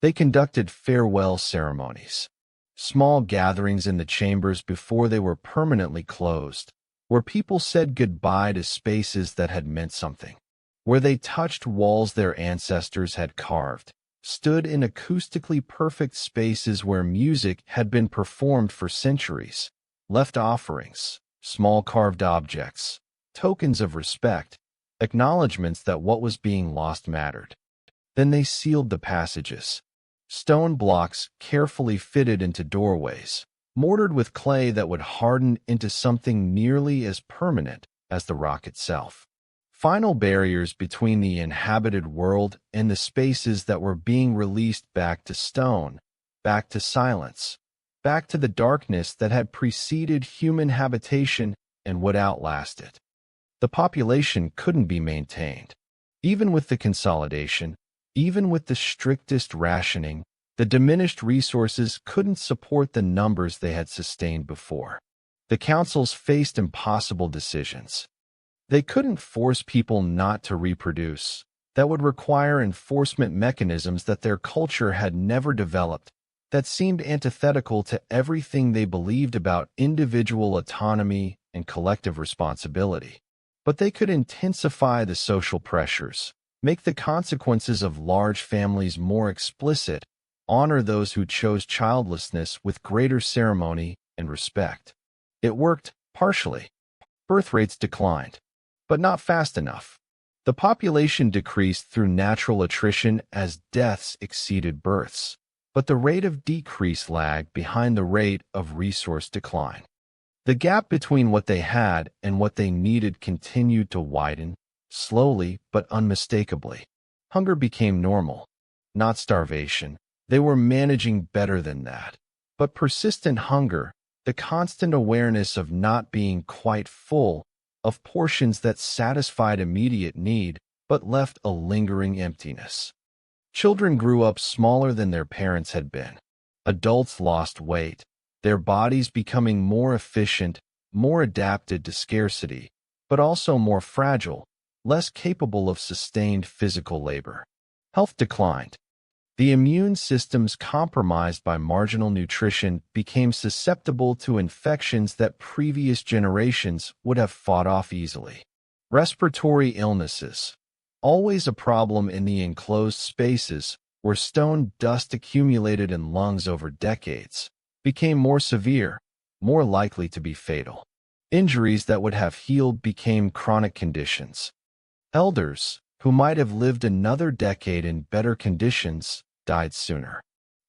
They conducted farewell ceremonies, small gatherings in the chambers before they were permanently closed, where people said goodbye to spaces that had meant something, where they touched walls their ancestors had carved, stood in acoustically perfect spaces where music had been performed for centuries, left offerings, small carved objects, tokens of respect, acknowledgments that what was being lost mattered. Then they sealed the passages, stone blocks carefully fitted into doorways, mortared with clay that would harden into something nearly as permanent as the rock itself. Final barriers between the inhabited world and the spaces that were being released back to stone, back to silence, back to the darkness that had preceded human habitation and would outlast it. The population couldn't be maintained. Even with the consolidation, even with the strictest rationing, the diminished resources couldn't support the numbers they had sustained before. The councils faced impossible decisions. They couldn't force people not to reproduce. That would require enforcement mechanisms that their culture had never developed, that seemed antithetical to everything they believed about individual autonomy and collective responsibility. But they could intensify the social pressures, make the consequences of large families more explicit, honor those who chose childlessness with greater ceremony and respect. It worked, partially. Birth rates declined, but not fast enough. The population decreased through natural attrition as deaths exceeded births. but the rate of decrease lagged behind the rate of resource decline. The gap between what they had and what they needed continued to widen, slowly but unmistakably. Hunger became normal, not starvation. They were managing better than that. But persistent hunger, the constant awareness of not being quite full, of portions that satisfied immediate need but left a lingering emptiness. Children grew up smaller than their parents had been. Adults lost weight, their bodies becoming more efficient, more adapted to scarcity, but also more fragile, less capable of sustained physical labor. Health declined. The immune systems compromised by marginal nutrition became susceptible to infections that previous generations would have fought off easily. Respiratory illnesses, always a problem in the enclosed spaces where stone dust accumulated in lungs over decades, became more severe, more likely to be fatal. Injuries that would have healed became chronic conditions. Elders, who might have lived another decade in better conditions, died sooner.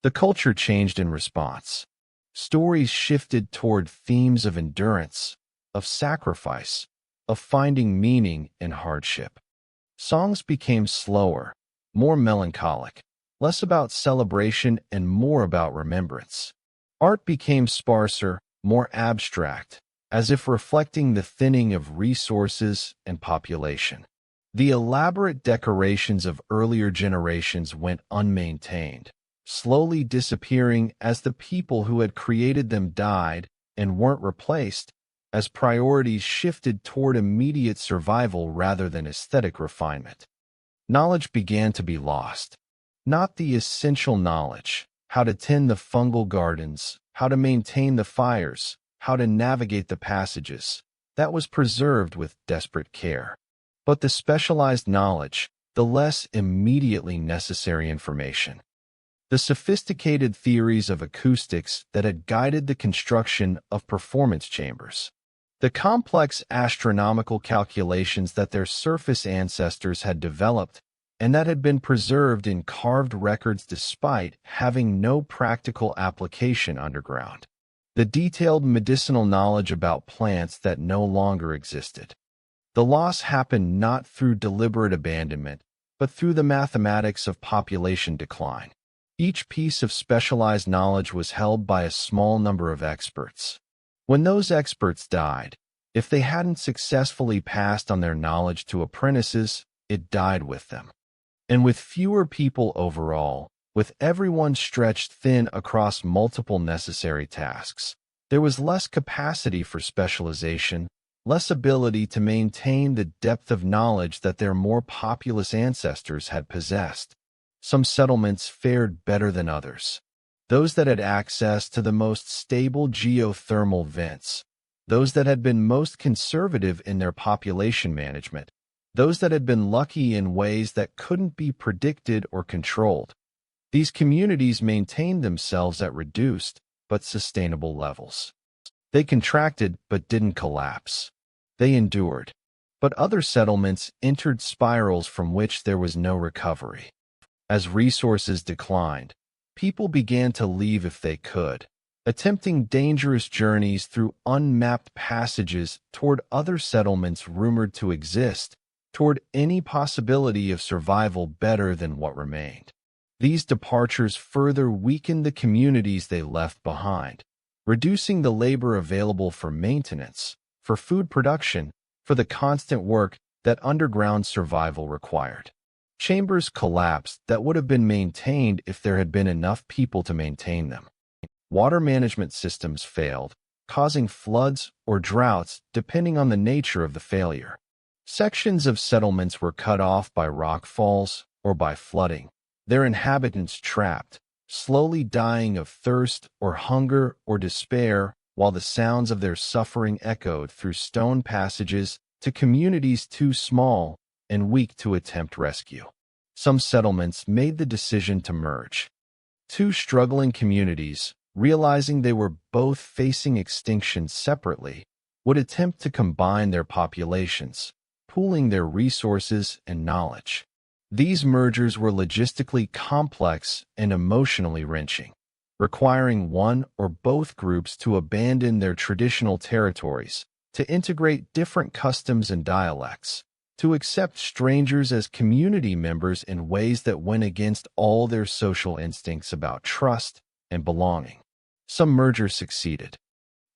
The culture changed in response. Stories shifted toward themes of endurance, of sacrifice, of finding meaning in hardship. Songs became slower, more melancholic, less about celebration and more about remembrance. Art became sparser, more abstract, as if reflecting the thinning of resources and population. The elaborate decorations of earlier generations went unmaintained, slowly disappearing as the people who had created them died and weren't replaced, as priorities shifted toward immediate survival rather than aesthetic refinement. Knowledge began to be lost. Not the essential knowledge, how to tend the fungal gardens, how to maintain the fires, how to navigate the passages, that was preserved with desperate care. But the specialized knowledge, the less immediately necessary information. The sophisticated theories of acoustics that had guided the construction of performance chambers. The complex astronomical calculations that their surface ancestors had developed and that had been preserved in carved records despite having no practical application underground. The detailed medicinal knowledge about plants that no longer existed. The loss happened not through deliberate abandonment, but through the mathematics of population decline. Each piece of specialized knowledge was held by a small number of experts. When those experts died, if they hadn't successfully passed on their knowledge to apprentices, it died with them. And with fewer people overall, with everyone stretched thin across multiple necessary tasks, there was less capacity for specialization, less ability to maintain the depth of knowledge that their more populous ancestors had possessed. Some settlements fared better than others. Those that had access to the most stable geothermal vents, those that had been most conservative in their population management, those that had been lucky in ways that couldn't be predicted or controlled. These communities maintained themselves at reduced but sustainable levels. They contracted but didn't collapse. They endured. But other settlements entered spirals from which there was no recovery. As resources declined, people began to leave if they could, attempting dangerous journeys through unmapped passages toward other settlements rumored to exist, toward any possibility of survival better than what remained. These departures further weakened the communities they left behind, reducing the labor available for maintenance, for food production, for the constant work that underground survival required. Chambers collapsed that would have been maintained if there had been enough people to maintain them. Water management systems failed, causing floods or droughts depending on the nature of the failure. Sections of settlements were cut off by rock falls or by flooding, their inhabitants trapped, slowly dying of thirst or hunger or despair, while the sounds of their suffering echoed through stone passages to communities too small and weak to attempt rescue. Some settlements made the decision to merge. Two struggling communities, realizing they were both facing extinction separately, would attempt to combine their populations, pooling their resources and knowledge. These mergers were logistically complex and emotionally wrenching, requiring one or both groups to abandon their traditional territories, to integrate different customs and dialects, to accept strangers as community members in ways that went against all their social instincts about trust and belonging. Some mergers succeeded.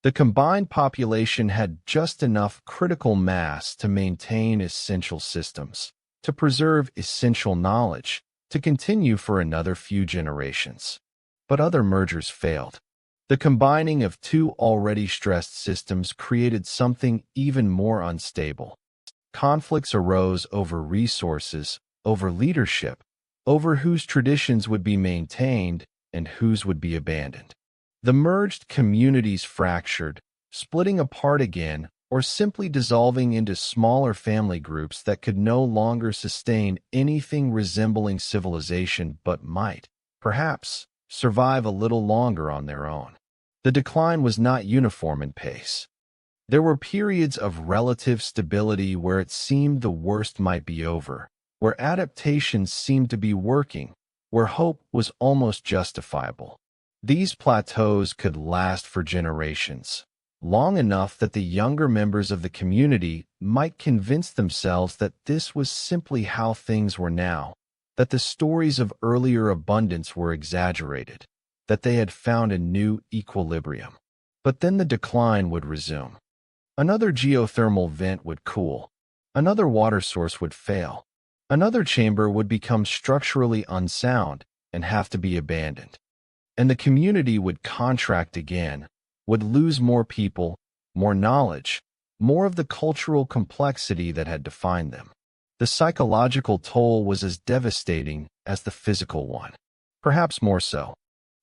The combined population had just enough critical mass to maintain essential systems, to preserve essential knowledge, to continue for another few generations. But other mergers failed. The combining of two already stressed systems created something even more unstable. Conflicts arose over resources, over leadership, over whose traditions would be maintained and whose would be abandoned. The merged communities fractured, splitting apart again, or simply dissolving into smaller family groups that could no longer sustain anything resembling civilization but might, perhaps, survive a little longer on their own. The decline was not uniform in pace. There were periods of relative stability where it seemed the worst might be over, where adaptations seemed to be working, where hope was almost justifiable. These plateaus could last for generations, long enough that the younger members of the community might convince themselves that this was simply how things were now, that the stories of earlier abundance were exaggerated, that they had found a new equilibrium. But then the decline would resume. Another geothermal vent would cool. Another water source would fail. Another chamber would become structurally unsound and have to be abandoned. And the community would contract again, would lose more people, more knowledge, more of the cultural complexity that had defined them. The psychological toll was as devastating as the physical one, perhaps more so,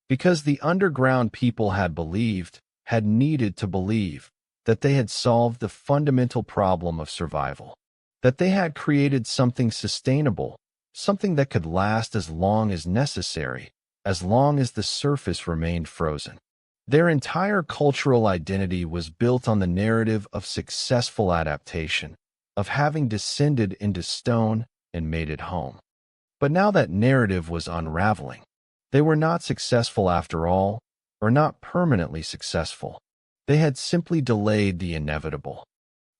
because the underground people had believed, had needed to believe, that they had solved the fundamental problem of survival, that they had created something sustainable, something that could last as long as necessary, as long as the surface remained frozen. Their entire cultural identity was built on the narrative of successful adaptation, of having descended into stone and made it home. But now that narrative was unraveling. They were not successful after all, or not permanently successful. They had simply delayed the inevitable.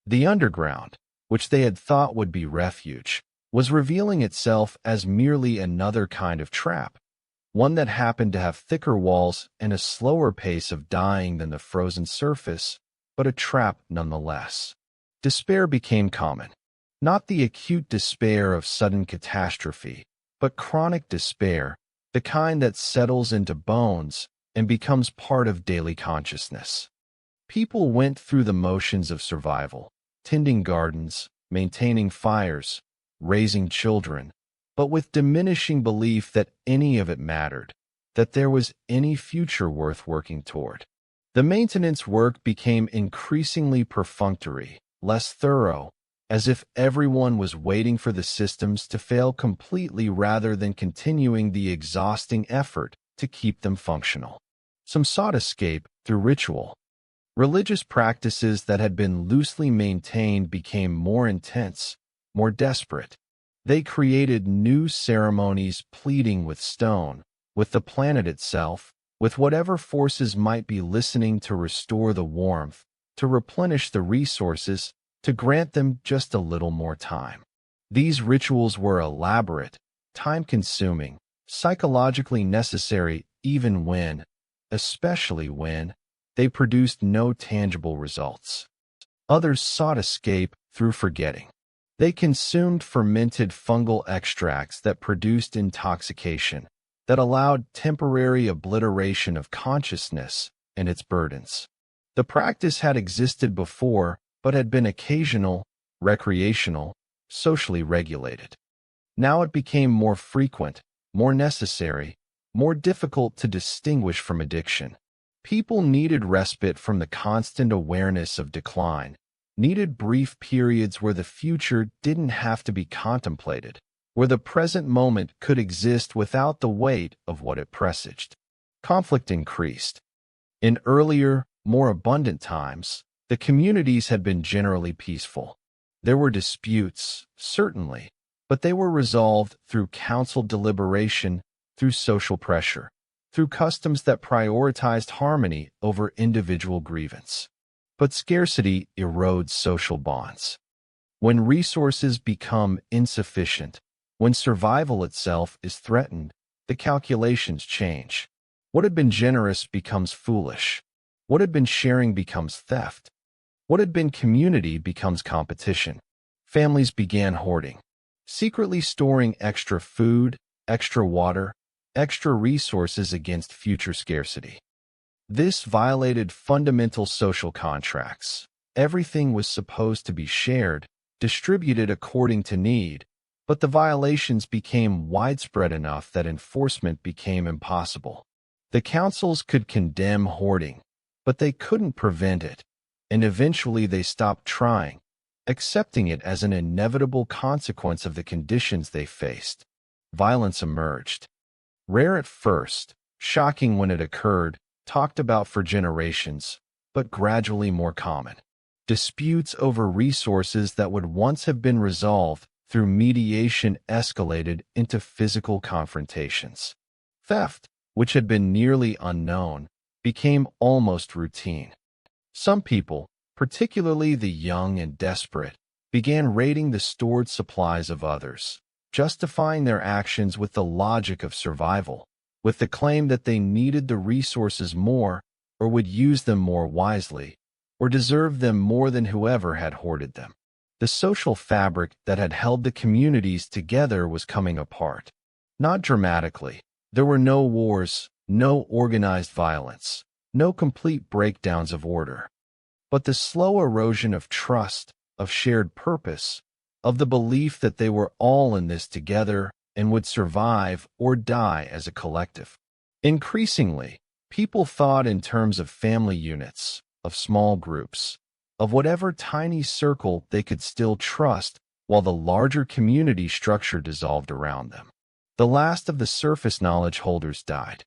The underground, which they had thought would be refuge, was revealing itself as merely another kind of trap, one that happened to have thicker walls and a slower pace of dying than the frozen surface, but a trap nonetheless. Despair became common. Not the acute despair of sudden catastrophe, but chronic despair, the kind that settles into bones and becomes part of daily consciousness. People went through the motions of survival, tending gardens, maintaining fires, raising children, but with diminishing belief that any of it mattered, that there was any future worth working toward. The maintenance work became increasingly perfunctory, less thorough, as if everyone was waiting for the systems to fail completely rather than continuing the exhausting effort to keep them functional. Some sought escape through ritual. Religious practices that had been loosely maintained became more intense, more desperate. They created new ceremonies pleading with stone, with the planet itself, with whatever forces might be listening to restore the warmth, to replenish the resources, to grant them just a little more time. These rituals were elaborate, time-consuming, psychologically necessary even when, especially when, they produced no tangible results. Others sought escape through forgetting. They consumed fermented fungal extracts that produced intoxication, that allowed temporary obliteration of consciousness and its burdens. The practice had existed before, but had been occasional, recreational, socially regulated. Now it became more frequent, more necessary, more difficult to distinguish from addiction. People needed respite from the constant awareness of decline, needed brief periods where the future didn't have to be contemplated, where the present moment could exist without the weight of what it presaged. Conflict increased. In earlier, more abundant times, the communities had been generally peaceful. There were disputes, certainly, but they were resolved through council deliberation, through social pressure, through customs that prioritized harmony over individual grievance. But scarcity erodes social bonds. When resources become insufficient, when survival itself is threatened, the calculations change. What had been generous becomes foolish. What had been sharing becomes theft. What had been community becomes competition. Families began hoarding, secretly storing extra food, extra water, extra resources against future scarcity. This violated fundamental social contracts. Everything was supposed to be shared, distributed according to need, but the violations became widespread enough that enforcement became impossible. The councils could condemn hoarding, but they couldn't prevent it, and eventually they stopped trying, accepting it as an inevitable consequence of the conditions they faced. Violence emerged. Rare at first, shocking when it occurred, talked about for generations, but gradually more common. Disputes over resources that would once have been resolved through mediation escalated into physical confrontations. Theft, which had been nearly unknown, became almost routine. Some people, particularly the young and desperate, began raiding the stored supplies of others, justifying their actions with the logic of survival, with the claim that they needed the resources more or would use them more wisely, or deserved them more than whoever had hoarded them. The social fabric that had held the communities together was coming apart. Not dramatically. There were no wars, no organized violence, no complete breakdowns of order. But the slow erosion of trust, of shared purpose, of the belief that they were all in this together and would survive or die as a collective. Increasingly, people thought in terms of family units, of small groups, of whatever tiny circle they could still trust while the larger community structure dissolved around them. The last of the surface knowledge holders died.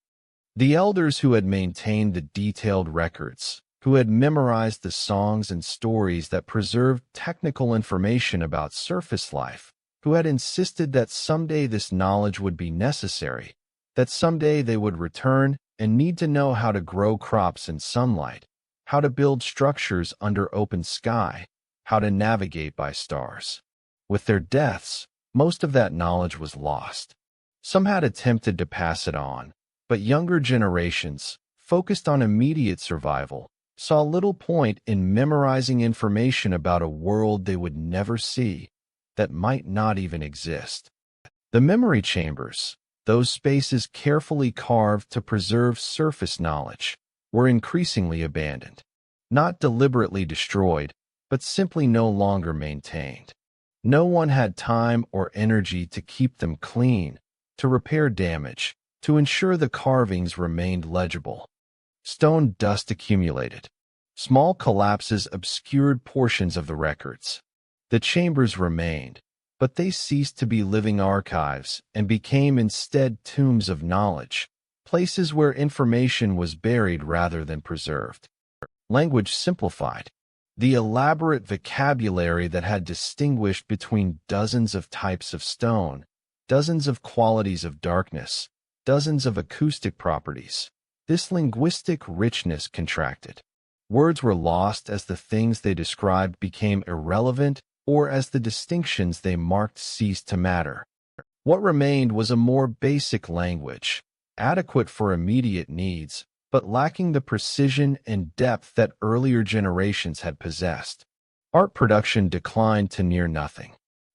The elders who had maintained the detailed records, who had memorized the songs and stories that preserved technical information about surface life, who had insisted that someday this knowledge would be necessary, that someday they would return and need to know how to grow crops in sunlight, how to build structures under open sky, how to navigate by stars. With their deaths, most of that knowledge was lost. Some had attempted to pass it on, but younger generations, focused on immediate survival, saw little point in memorizing information about a world they would never see, that might not even exist. The memory chambers, those spaces carefully carved to preserve surface knowledge, were increasingly abandoned. Not deliberately destroyed, but simply no longer maintained. No one had time or energy to keep them clean, to repair damage, to ensure the carvings remained legible. Stone dust accumulated. Small collapses obscured portions of the records. The chambers remained, but they ceased to be living archives and became instead tombs of knowledge, places where information was buried rather than preserved. Language simplified. The elaborate vocabulary that had distinguished between dozens of types of stone, dozens of qualities of darkness, dozens of acoustic properties. This linguistic richness contracted. Words were lost as the things they described became irrelevant or as the distinctions they marked ceased to matter. What remained was a more basic language, adequate for immediate needs, but lacking the precision and depth that earlier generations had possessed. Art production declined to near nothing.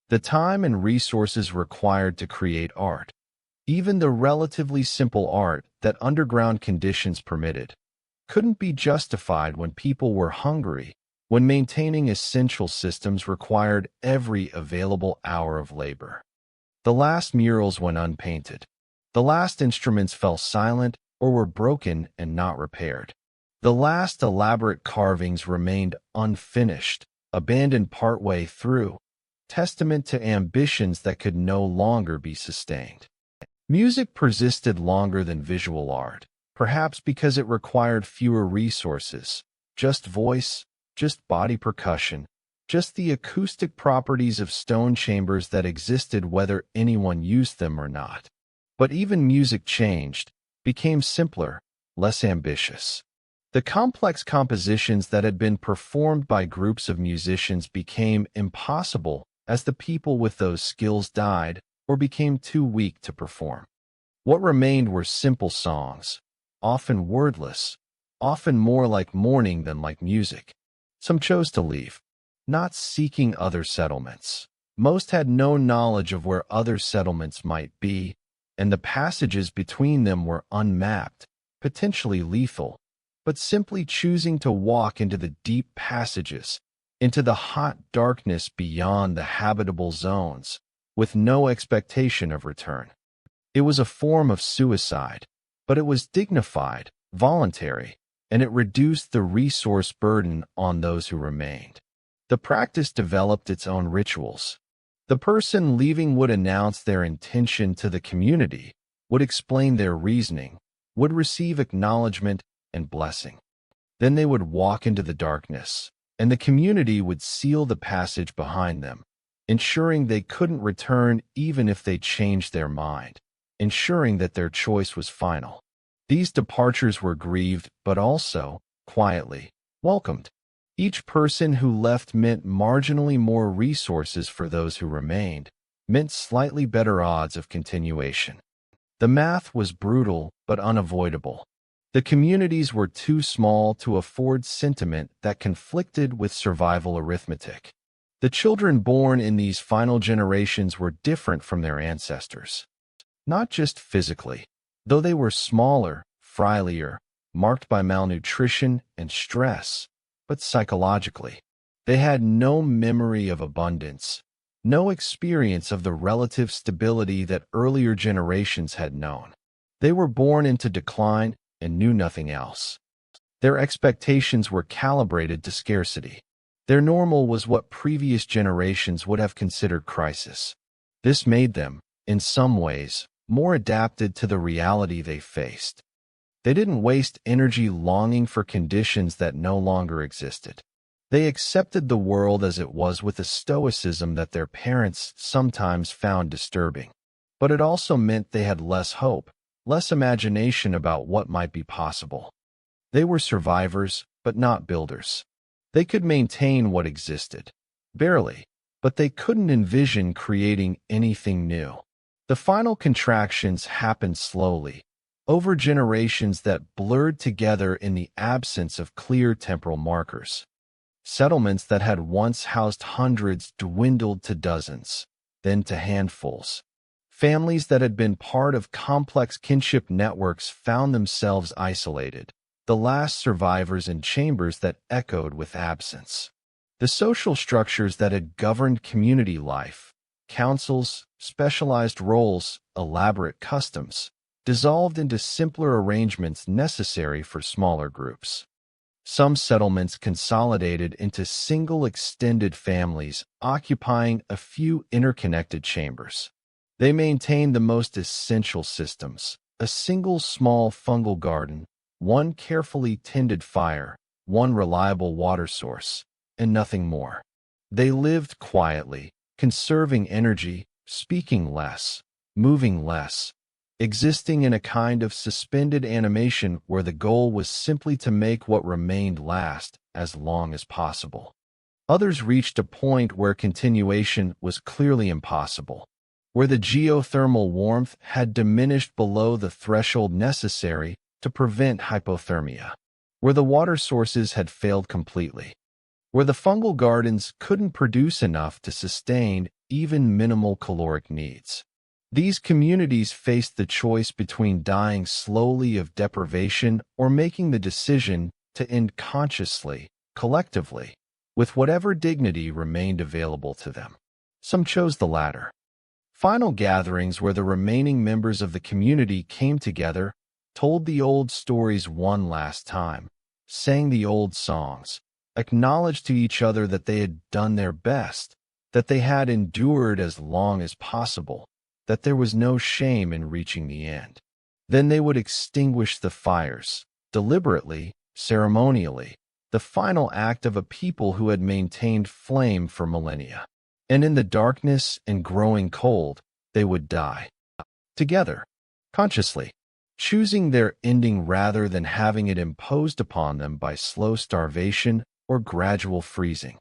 The time and resources required to create art, even the relatively simple art that underground conditions permitted, couldn't be justified when people were hungry, when maintaining essential systems required every available hour of labor. The last murals went unpainted. The last instruments fell silent or were broken and not repaired. The last elaborate carvings remained unfinished, abandoned partway through, testament to ambitions that could no longer be sustained. Music persisted longer than visual art, perhaps because it required fewer resources, just voice, just body percussion, just the acoustic properties of stone chambers that existed whether anyone used them or not. But even music changed, became simpler, less ambitious. The complex compositions that had been performed by groups of musicians became impossible as the people with those skills died or became too weak to perform. What remained were simple songs, often wordless, often more like mourning than like music. Some chose to leave, not seeking other settlements. Most had no knowledge of where other settlements might be, and the passages between them were unmapped, potentially lethal, but simply choosing to walk into the deep passages, into the hot darkness beyond the habitable zones, with no expectation of return. It was a form of suicide, but it was dignified, voluntary, and it reduced the resource burden on those who remained. The practice developed its own rituals. The person leaving would announce their intention to the community, would explain their reasoning, would receive acknowledgement and blessing. Then they would walk into the darkness, and the community would seal the passage behind them, ensuring they couldn't return even if they changed their mind, ensuring that their choice was final. These departures were grieved, but also, quietly, welcomed. Each person who left meant marginally more resources for those who remained, meant slightly better odds of continuation. The math was brutal but unavoidable. The communities were too small to afford sentiment that conflicted with survival arithmetic. The children born in these final generations were different from their ancestors. Not just physically, though they were smaller, frilier, marked by malnutrition and stress, but psychologically. They had no memory of abundance, no experience of the relative stability that earlier generations had known. They were born into decline and knew nothing else. Their expectations were calibrated to scarcity. Their normal was what previous generations would have considered crisis. This made them, in some ways, more adapted to the reality they faced. They didn't waste energy longing for conditions that no longer existed. They accepted the world as it was with a stoicism that their parents sometimes found disturbing. But it also meant they had less hope, less imagination about what might be possible. They were survivors, but not builders. They could maintain what existed, barely, but they couldn't envision creating anything new. The final contractions happened slowly, over generations that blurred together in the absence of clear temporal markers. Settlements that had once housed hundreds dwindled to dozens, then to handfuls. Families that had been part of complex kinship networks found themselves isolated, the last survivors in chambers that echoed with absence. The social structures that had governed community life, councils, specialized roles, elaborate customs, dissolved into simpler arrangements necessary for smaller groups. Some settlements consolidated into single extended families occupying a few interconnected chambers. They maintained the most essential systems, a single small fungal garden, one carefully tended fire, one reliable water source, and nothing more. They lived quietly, conserving energy, speaking less, moving less, existing in a kind of suspended animation where the goal was simply to make what remained last as long as possible. Others reached a point where continuation was clearly impossible, where the geothermal warmth had diminished below the threshold necessary to prevent hypothermia, where the water sources had failed completely, where the fungal gardens couldn't produce enough to sustain even minimal caloric needs. These communities faced the choice between dying slowly of deprivation or making the decision to end consciously, collectively, with whatever dignity remained available to them. Some chose the latter. Final gatherings where the remaining members of the community came together, told the old stories one last time, sang the old songs, acknowledged to each other that they had done their best, that they had endured as long as possible, that there was no shame in reaching the end. Then they would extinguish the fires, deliberately, ceremonially, the final act of a people who had maintained flame for millennia. And in the darkness and growing cold, they would die. Together, consciously, choosing their ending rather than having it imposed upon them by slow starvation or gradual freezing.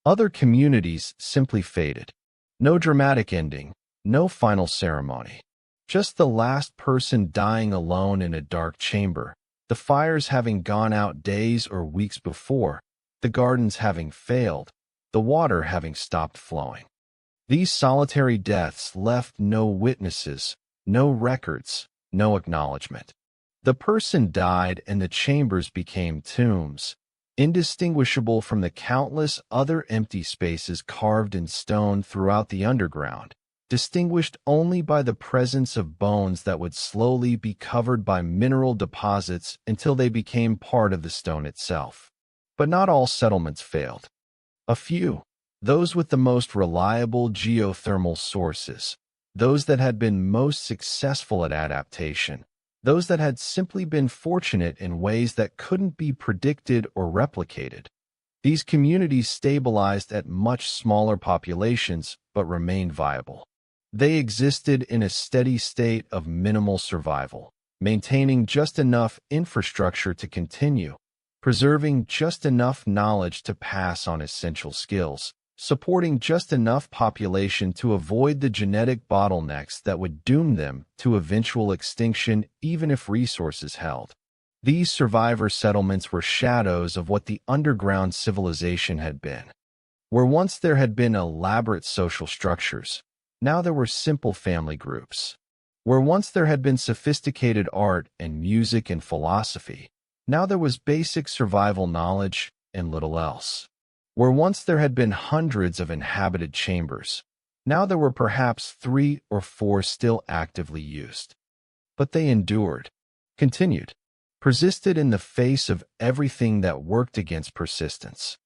Other communities simply faded. No dramatic ending, no final ceremony. Just the last person dying alone in a dark chamber, the fires having gone out days or weeks before, the gardens having failed, the water having stopped flowing. These solitary deaths left no witnesses, no records, no acknowledgement. The person died and the chambers became tombs, indistinguishable from the countless other empty spaces carved in stone throughout the underground, distinguished only by the presence of bones that would slowly be covered by mineral deposits until they became part of the stone itself. But not all settlements failed. A few, those with the most reliable geothermal sources, those that had been most successful at adaptation, those that had simply been fortunate in ways that couldn't be predicted or replicated. These communities stabilized at much smaller populations but remained viable. They existed in a steady state of minimal survival, maintaining just enough infrastructure to continue, preserving just enough knowledge to pass on essential skills, supporting just enough population to avoid the genetic bottlenecks that would doom them to eventual extinction even if resources held. These survivor settlements were shadows of what the underground civilization had been. Where once there had been elaborate social structures, now there were simple family groups. Where once there had been sophisticated art and music and philosophy, now there was basic survival knowledge and little else. Where once there had been hundreds of inhabited chambers, now there were perhaps 3 or 4 still actively used. But they endured, continued, persisted in the face of everything that worked against persistence.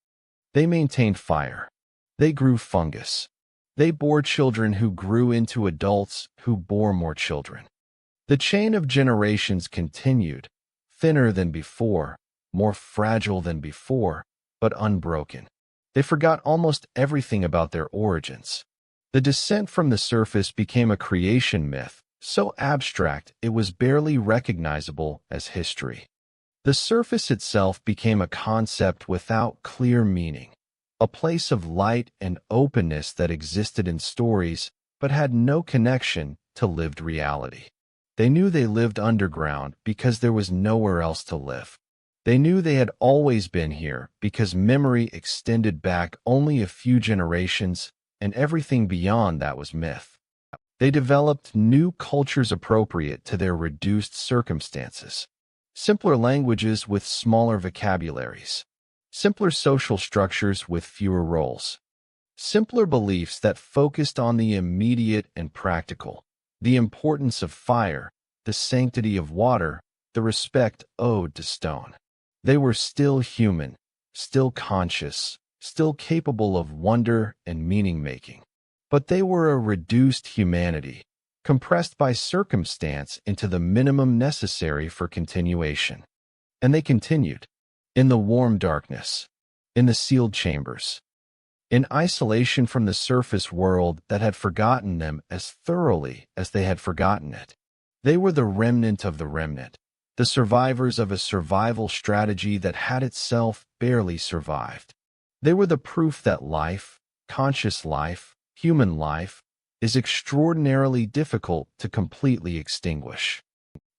They maintained fire. They grew fungus. They bore children who grew into adults who bore more children. The chain of generations continued, thinner than before, more fragile than before, but unbroken. They forgot almost everything about their origins. The descent from the surface became a creation myth, so abstract it was barely recognizable as history. The surface itself became a concept without clear meaning, a place of light and openness that existed in stories but had no connection to lived reality. They knew they lived underground because there was nowhere else to live. They knew they had always been here because memory extended back only a few generations, and everything beyond that was myth. They developed new cultures appropriate to their reduced circumstances, simpler languages with smaller vocabularies, simpler social structures with fewer roles, simpler beliefs that focused on the immediate and practical, the importance of fire, the sanctity of water, the respect owed to stone. They were still human, still conscious, still capable of wonder and meaning-making. But they were a reduced humanity, compressed by circumstance into the minimum necessary for continuation. And they continued, in the warm darkness, in the sealed chambers, in isolation from the surface world that had forgotten them as thoroughly as they had forgotten it. They were the remnant of the remnant, the survivors of a survival strategy that had itself barely survived. They were the proof that life, conscious life, human life, is extraordinarily difficult to completely extinguish.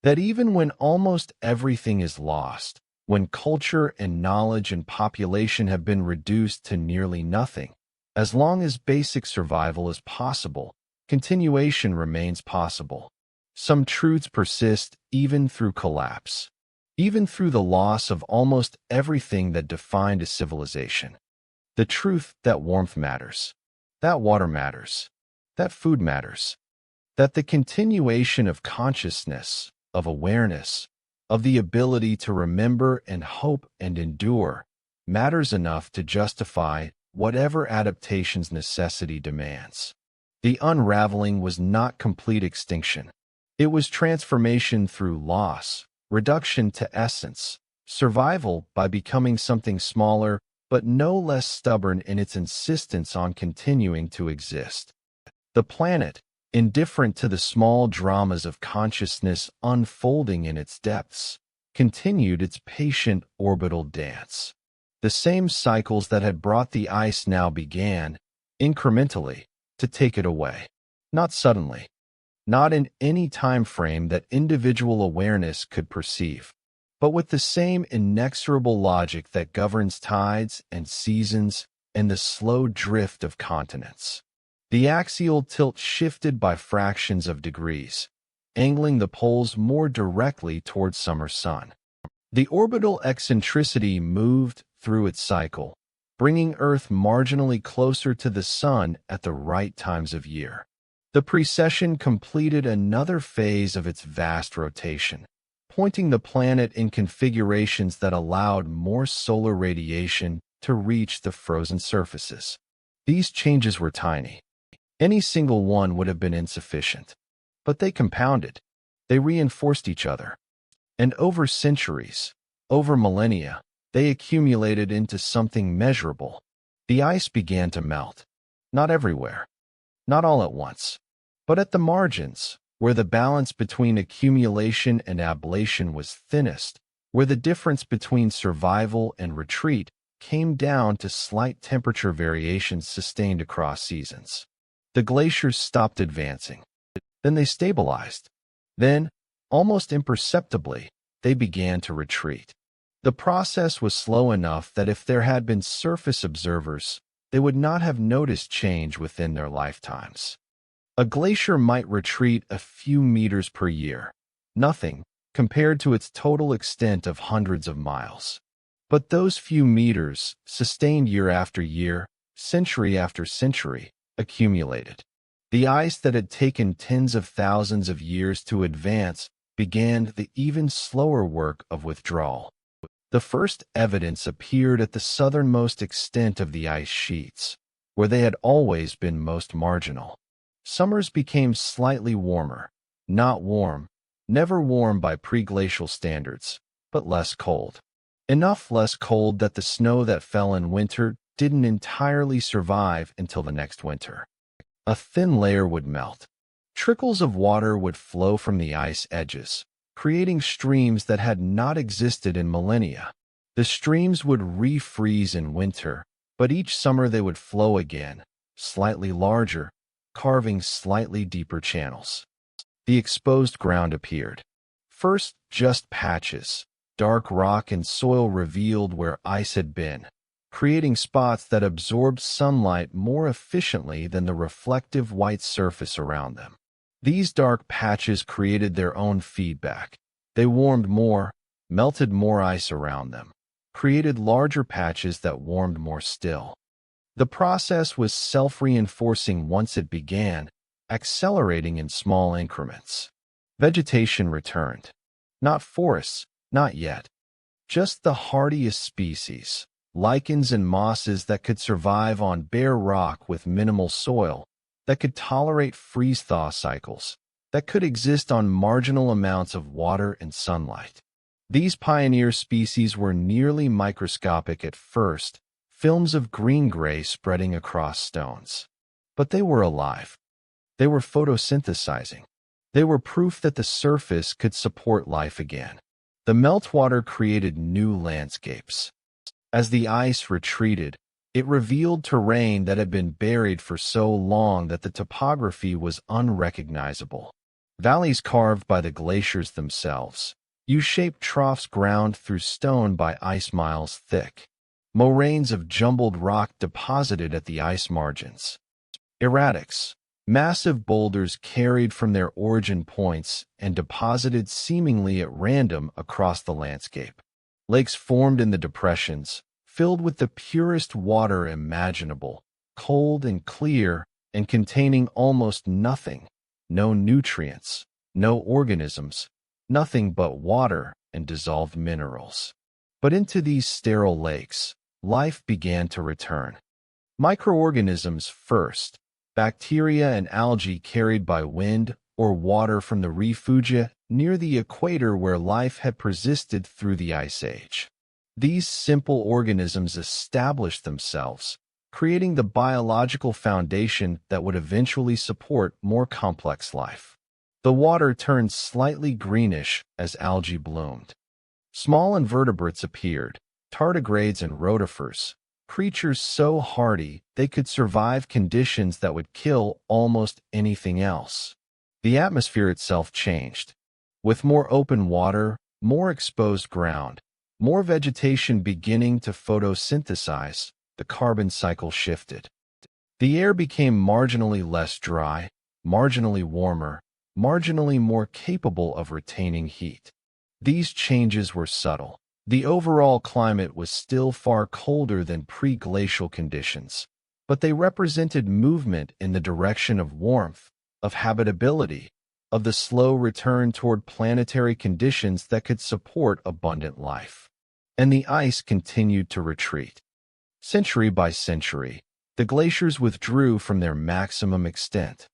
That even when almost everything is lost, when culture and knowledge and population have been reduced to nearly nothing, as long as basic survival is possible, continuation remains possible. Some truths persist even through collapse, even through the loss of almost everything that defined a civilization. The truth that warmth matters, that water matters, that food matters, that the continuation of consciousness, of awareness, of the ability to remember and hope and endure matters enough to justify whatever adaptation's necessity demands. The unraveling was not complete extinction. It was transformation through loss, reduction to essence, survival by becoming something smaller, but no less stubborn in its insistence on continuing to exist. The planet, indifferent to the small dramas of consciousness unfolding in its depths, continued its patient orbital dance. The same cycles that had brought the ice now began, incrementally, to take it away. Not suddenly, not in any time frame that individual awareness could perceive, but with the same inexorable logic that governs tides and seasons and the slow drift of continents. The axial tilt shifted by fractions of degrees, angling the poles more directly toward summer sun. The orbital eccentricity moved through its cycle, bringing Earth marginally closer to the sun at the right times of year. The precession completed another phase of its vast rotation, pointing the planet in configurations that allowed more solar radiation to reach the frozen surfaces. These changes were tiny. Any single one would have been insufficient. But they compounded. They reinforced each other. And over centuries, over millennia, they accumulated into something measurable. The ice began to melt. Not everywhere. Not all at once. But at the margins, where the balance between accumulation and ablation was thinnest, where the difference between survival and retreat came down to slight temperature variations sustained across seasons. The glaciers stopped advancing. Then they stabilized. Then, almost imperceptibly, they began to retreat. The process was slow enough that if there had been surface observers, they would not have noticed change within their lifetimes. A glacier might retreat a few meters per year, nothing compared to its total extent of hundreds of miles. But those few meters, sustained year after year, century after century, accumulated. The ice that had taken tens of thousands of years to advance began the even slower work of withdrawal. The first evidence appeared at the southernmost extent of the ice sheets, where they had always been most marginal. Summers became slightly warmer, not warm, never warm by pre-glacial standards, but less cold. Enough less cold that the snow that fell in winter didn't entirely survive until the next winter. A thin layer would melt. Trickles of water would flow from the ice edges, creating streams that had not existed in millennia. The streams would refreeze in winter, but each summer they would flow again, slightly larger, carving slightly deeper channels. The exposed ground appeared. First, just patches, dark rock and soil revealed where ice had been, creating spots that absorbed sunlight more efficiently than the reflective white surface around them. These dark patches created their own feedback. They warmed more, melted more ice around them, created larger patches that warmed more still. The process was self-reinforcing once it began, accelerating in small increments. Vegetation returned. Not forests, not yet. Just the hardiest species, lichens and mosses that could survive on bare rock with minimal soil, that could tolerate freeze-thaw cycles, that could exist on marginal amounts of water and sunlight. These pioneer species were nearly microscopic at first, films of green-gray spreading across stones. But they were alive. They were photosynthesizing. They were proof that the surface could support life again. The meltwater created new landscapes. As the ice retreated, it revealed terrain that had been buried for so long that the topography was unrecognizable. Valleys carved by the glaciers themselves, U-shaped troughs ground through stone by ice miles thick, moraines of jumbled rock deposited at the ice margins. Erratics, massive boulders carried from their origin points and deposited seemingly at random across the landscape. Lakes formed in the depressions, filled with the purest water imaginable, cold and clear and containing almost nothing, no nutrients, no organisms, nothing but water and dissolved minerals. But into these sterile lakes, life began to return. Microorganisms first, bacteria and algae carried by wind, or water from the refugia near the equator where life had persisted through the Ice Age. These simple organisms established themselves, creating the biological foundation that would eventually support more complex life. The water turned slightly greenish as algae bloomed. Small invertebrates appeared, tardigrades and rotifers, creatures so hardy they could survive conditions that would kill almost anything else. The atmosphere itself changed. With more open water, more exposed ground, more vegetation beginning to photosynthesize, the carbon cycle shifted. The air became marginally less dry, marginally warmer, marginally more capable of retaining heat. These changes were subtle. The overall climate was still far colder than pre-glacial conditions, but they represented movement in the direction of warmth, of habitability, of the slow return toward planetary conditions that could support abundant life. And the ice continued to retreat. Century by century, the glaciers withdrew from their maximum extent.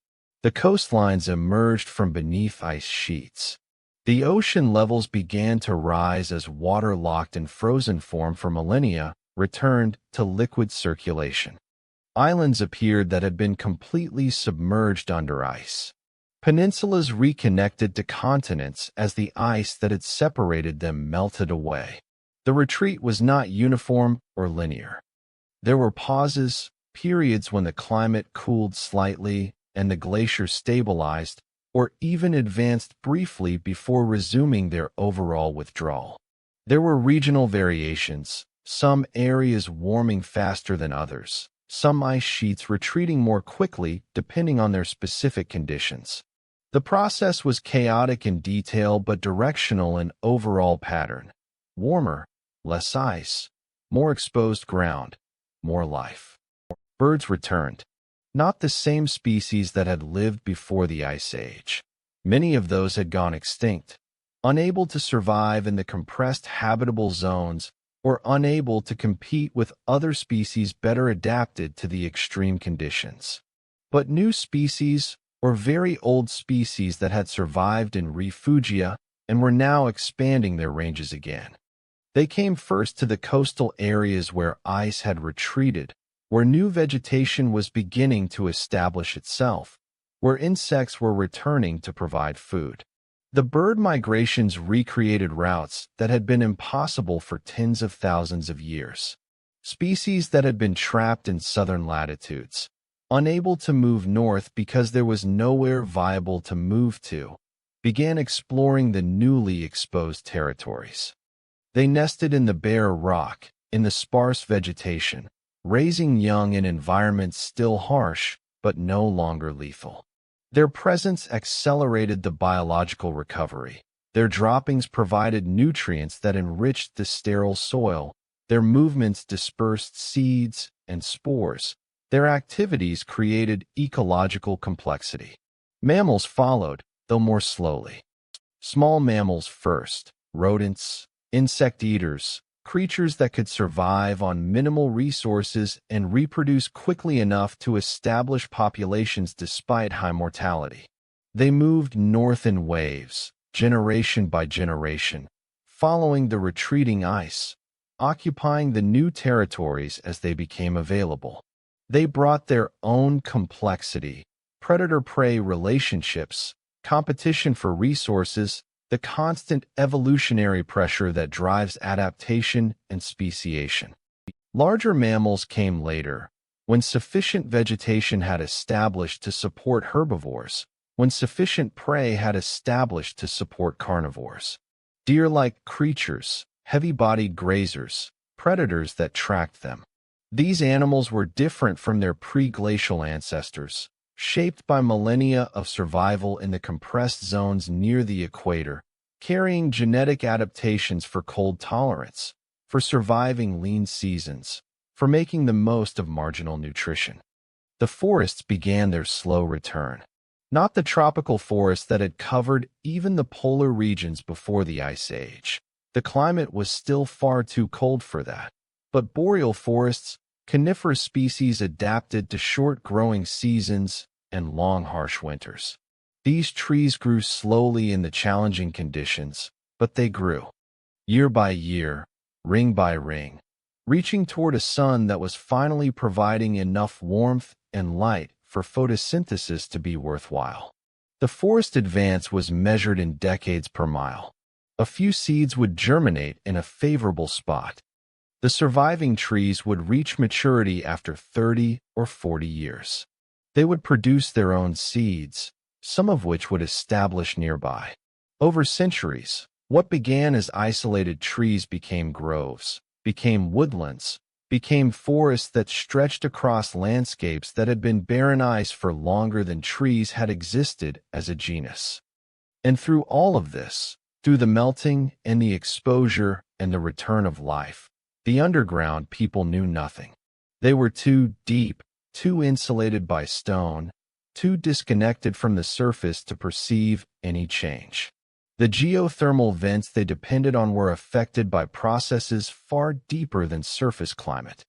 The coastlines emerged from beneath ice sheets. The ocean levels began to rise as water locked in frozen form for millennia returned to liquid circulation. Islands appeared that had been completely submerged under ice. Peninsulas reconnected to continents as the ice that had separated them melted away. The retreat was not uniform or linear. There were pauses, periods when the climate cooled slightly and the glaciers stabilized, or even advanced briefly before resuming their overall withdrawal. There were regional variations, some areas warming faster than others, some ice sheets retreating more quickly depending on their specific conditions. The process was chaotic in detail but directional in overall pattern. Warmer, less ice, more exposed ground, more life. Birds returned. Not the same species that had lived before the Ice Age. Many of those had gone extinct, unable to survive in the compressed habitable zones or unable to compete with other species better adapted to the extreme conditions. But new species, or very old species that had survived in refugia and were now expanding their ranges again. They came first to the coastal areas where ice had retreated, where new vegetation was beginning to establish itself, where insects were returning to provide food. The bird migrations recreated routes that had been impossible for tens of thousands of years. Species that had been trapped in southern latitudes, unable to move north because there was nowhere viable to move to, began exploring the newly exposed territories. They nested in the bare rock, in the sparse vegetation, raising young in environments still harsh, but no longer lethal. Their presence accelerated the biological recovery. Their droppings provided nutrients that enriched the sterile soil. Their movements dispersed seeds and spores. Their activities created ecological complexity. Mammals followed, though more slowly. Small mammals first, rodents, insect eaters, creatures that could survive on minimal resources and reproduce quickly enough to establish populations despite high mortality. They moved north in waves, generation by generation, following the retreating ice, occupying the new territories as they became available. They brought their own complexity, predator-prey relationships, competition for resources, the constant evolutionary pressure that drives adaptation and speciation. Larger mammals came later, when sufficient vegetation had established to support herbivores, when sufficient prey had established to support carnivores. Deer-like creatures, heavy-bodied grazers, predators that tracked them. These animals were different from their pre-glacial ancestors, shaped by millennia of survival in the compressed zones near the equator, carrying genetic adaptations for cold tolerance, for surviving lean seasons, for making the most of marginal nutrition. The forests began their slow return. Not the tropical forests that had covered even the polar regions before the Ice Age. The climate was still far too cold for that. But boreal forests, coniferous species adapted to short growing seasons and long harsh winters. These trees grew slowly in the challenging conditions, but they grew. Year by year, ring by ring, reaching toward a sun that was finally providing enough warmth and light for photosynthesis to be worthwhile. The forest advance was measured in decades per mile. A few seeds would germinate in a favorable spot. The surviving trees would reach maturity after 30 or 40 years. They would produce their own seeds, some of which would establish nearby. Over centuries, what began as isolated trees became groves, became woodlands, became forests that stretched across landscapes that had been barren ice for longer than trees had existed as a genus. And through all of this, through the melting and the exposure and the return of life, the underground people knew nothing. They were too deep, too insulated by stone, too disconnected from the surface to perceive any change. The geothermal vents they depended on were affected by processes far deeper than surface climate.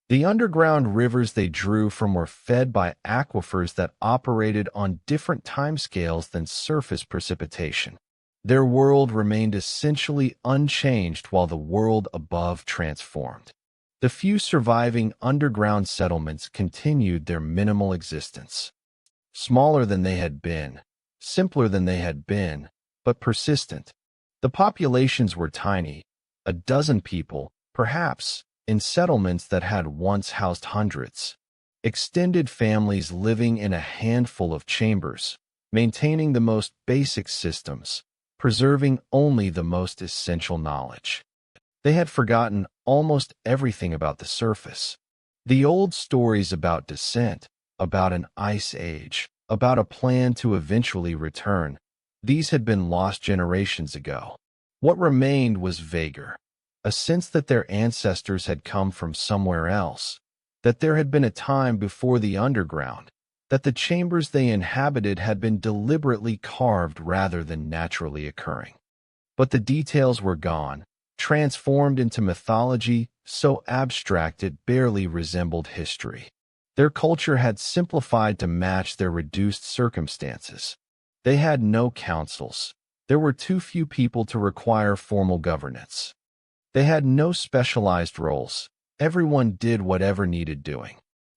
The underground rivers they drew from were fed by aquifers that operated on different timescales than surface precipitation. Their world remained essentially unchanged while the world above transformed. The few surviving underground settlements continued their minimal existence. Smaller than they had been, simpler than they had been, but persistent. The populations were tiny, a dozen people, perhaps, in settlements that had once housed hundreds. Extended families living in a handful of chambers, maintaining the most basic systems, preserving only the most essential knowledge. They had forgotten almost everything about the surface. The old stories about descent, about an ice age, about a plan to eventually return, these had been lost generations ago. What remained was vaguer, a sense that their ancestors had come from somewhere else, that there had been a time before the underground, that the chambers they inhabited had been deliberately carved rather than naturally occurring. But the details were gone, transformed into mythology so abstract it barely resembled history. Their culture had simplified to match their reduced circumstances. They had no councils. There were too few people to require formal governance. They had no specialized roles. Everyone did whatever needed doing.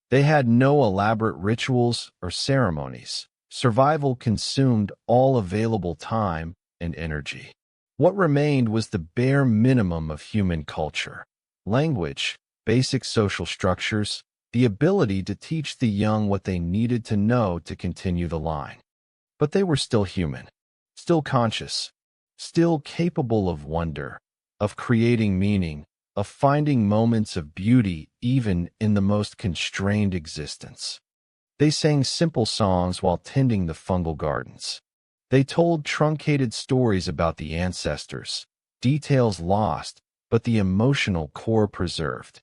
They had no elaborate rituals or ceremonies. Survival consumed all available time and energy. What remained was the bare minimum of human culture: language, basic social structures, the ability to teach the young what they needed to know to continue the line. But they were still human, still conscious, still capable of wonder, of creating meaning, of finding moments of beauty even in the most constrained existence. They sang simple songs while tending the fungal gardens. They told truncated stories about the ancestors, details lost, but the emotional core preserved.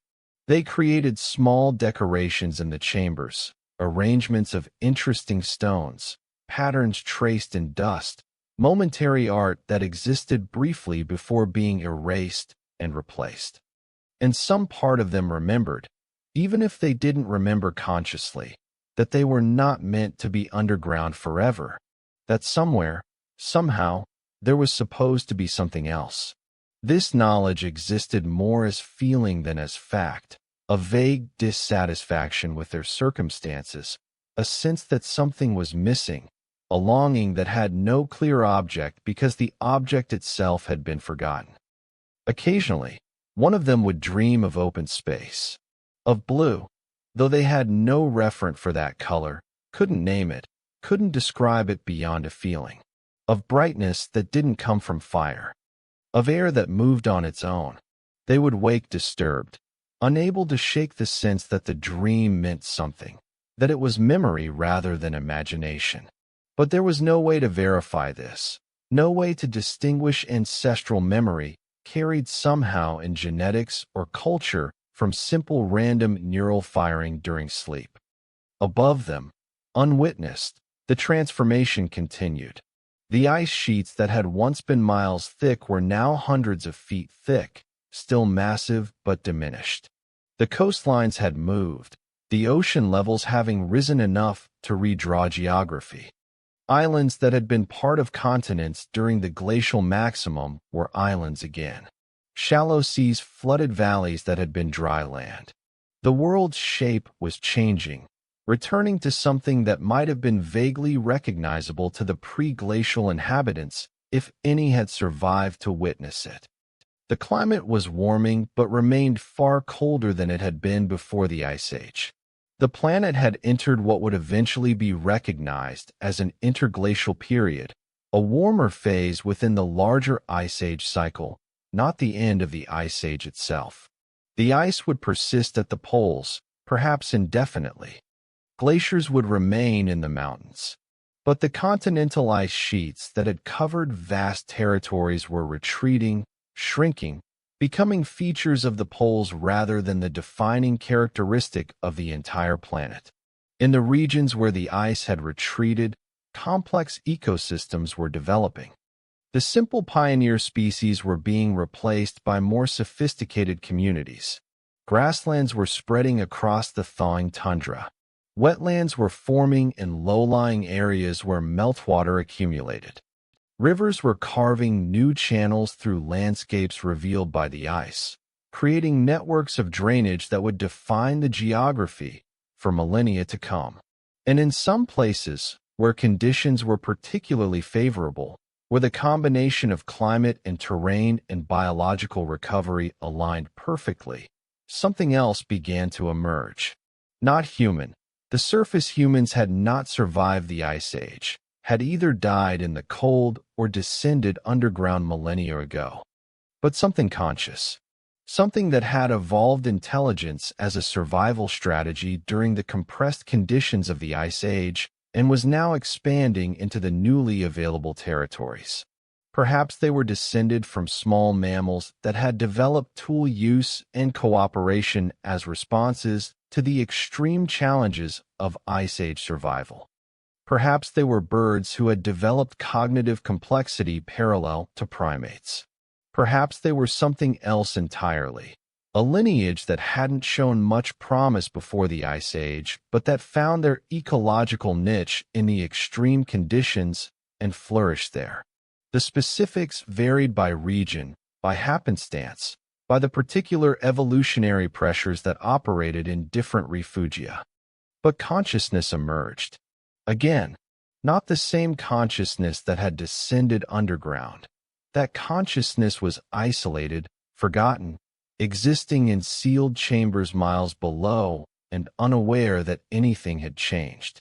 They created small decorations in the chambers, arrangements of interesting stones, patterns traced in dust, momentary art that existed briefly before being erased and replaced. And some part of them remembered, even if they didn't remember consciously, that they were not meant to be underground forever, that somewhere, somehow, there was supposed to be something else. This knowledge existed more as feeling than as fact, a vague dissatisfaction with their circumstances, a sense that something was missing, a longing that had no clear object because the object itself had been forgotten. Occasionally, one of them would dream of open space, of blue, though they had no referent for that color, couldn't name it, couldn't describe it beyond a feeling, of brightness that didn't come from fire, of air that moved on its own. They would wake disturbed, unable to shake the sense that the dream meant something, that it was memory rather than imagination. But there was no way to verify this, no way to distinguish ancestral memory carried somehow in genetics or culture from simple random neural firing during sleep. Above them, unwitnessed, the transformation continued. The ice sheets that had once been miles thick were now hundreds of feet thick, still massive but diminished. The coastlines had moved, the ocean levels having risen enough to redraw geography. Islands that had been part of continents during the glacial maximum were islands again. Shallow seas flooded valleys that had been dry land. The world's shape was changing, returning to something that might have been vaguely recognizable to the pre-glacial inhabitants if any had survived to witness it. The climate was warming but remained far colder than it had been before the Ice Age. The planet had entered what would eventually be recognized as an interglacial period, a warmer phase within the larger Ice Age cycle, not the end of the Ice Age itself. The ice would persist at the poles, perhaps indefinitely. Glaciers would remain in the mountains. But the continental ice sheets that had covered vast territories were retreating, shrinking, becoming features of the poles rather than the defining characteristic of the entire planet. In the regions where the ice had retreated, complex ecosystems were developing. The simple pioneer species were being replaced by more sophisticated communities. Grasslands were spreading across the thawing tundra. Wetlands were forming in low-lying areas where meltwater accumulated. Rivers were carving new channels through landscapes revealed by the ice, creating networks of drainage that would define the geography for millennia to come. And in some places, where conditions were particularly favorable, where the combination of climate and terrain and biological recovery aligned perfectly, something else began to emerge. Not human. The surface humans had not survived the Ice Age, had either died in the cold or descended underground millennia ago. But something conscious, something that had evolved intelligence as a survival strategy during the compressed conditions of the Ice Age and was now expanding into the newly available territories. Perhaps they were descended from small mammals that had developed tool use and cooperation as responses to the extreme challenges of Ice Age survival. Perhaps they were birds who had developed cognitive complexity parallel to primates. Perhaps they were something else entirely, a lineage that hadn't shown much promise before the Ice Age, but that found their ecological niche in the extreme conditions and flourished there. The specifics varied by region, by happenstance, by the particular evolutionary pressures that operated in different refugia. But consciousness emerged. Again, not the same consciousness that had descended underground. That consciousness was isolated, forgotten, existing in sealed chambers miles below and unaware that anything had changed.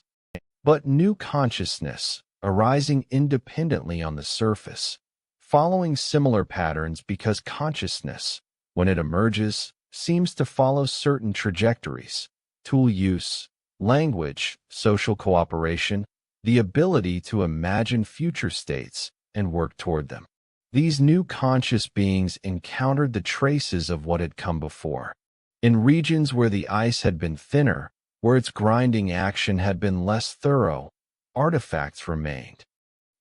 But new consciousness, arising independently on the surface, following similar patterns because consciousness, when it emerges, seems to follow certain trajectories: tool use, language, social cooperation, the ability to imagine future states and work toward them. These new conscious beings encountered the traces of what had come before. In regions where the ice had been thinner, where its grinding action had been less thorough, artifacts remained.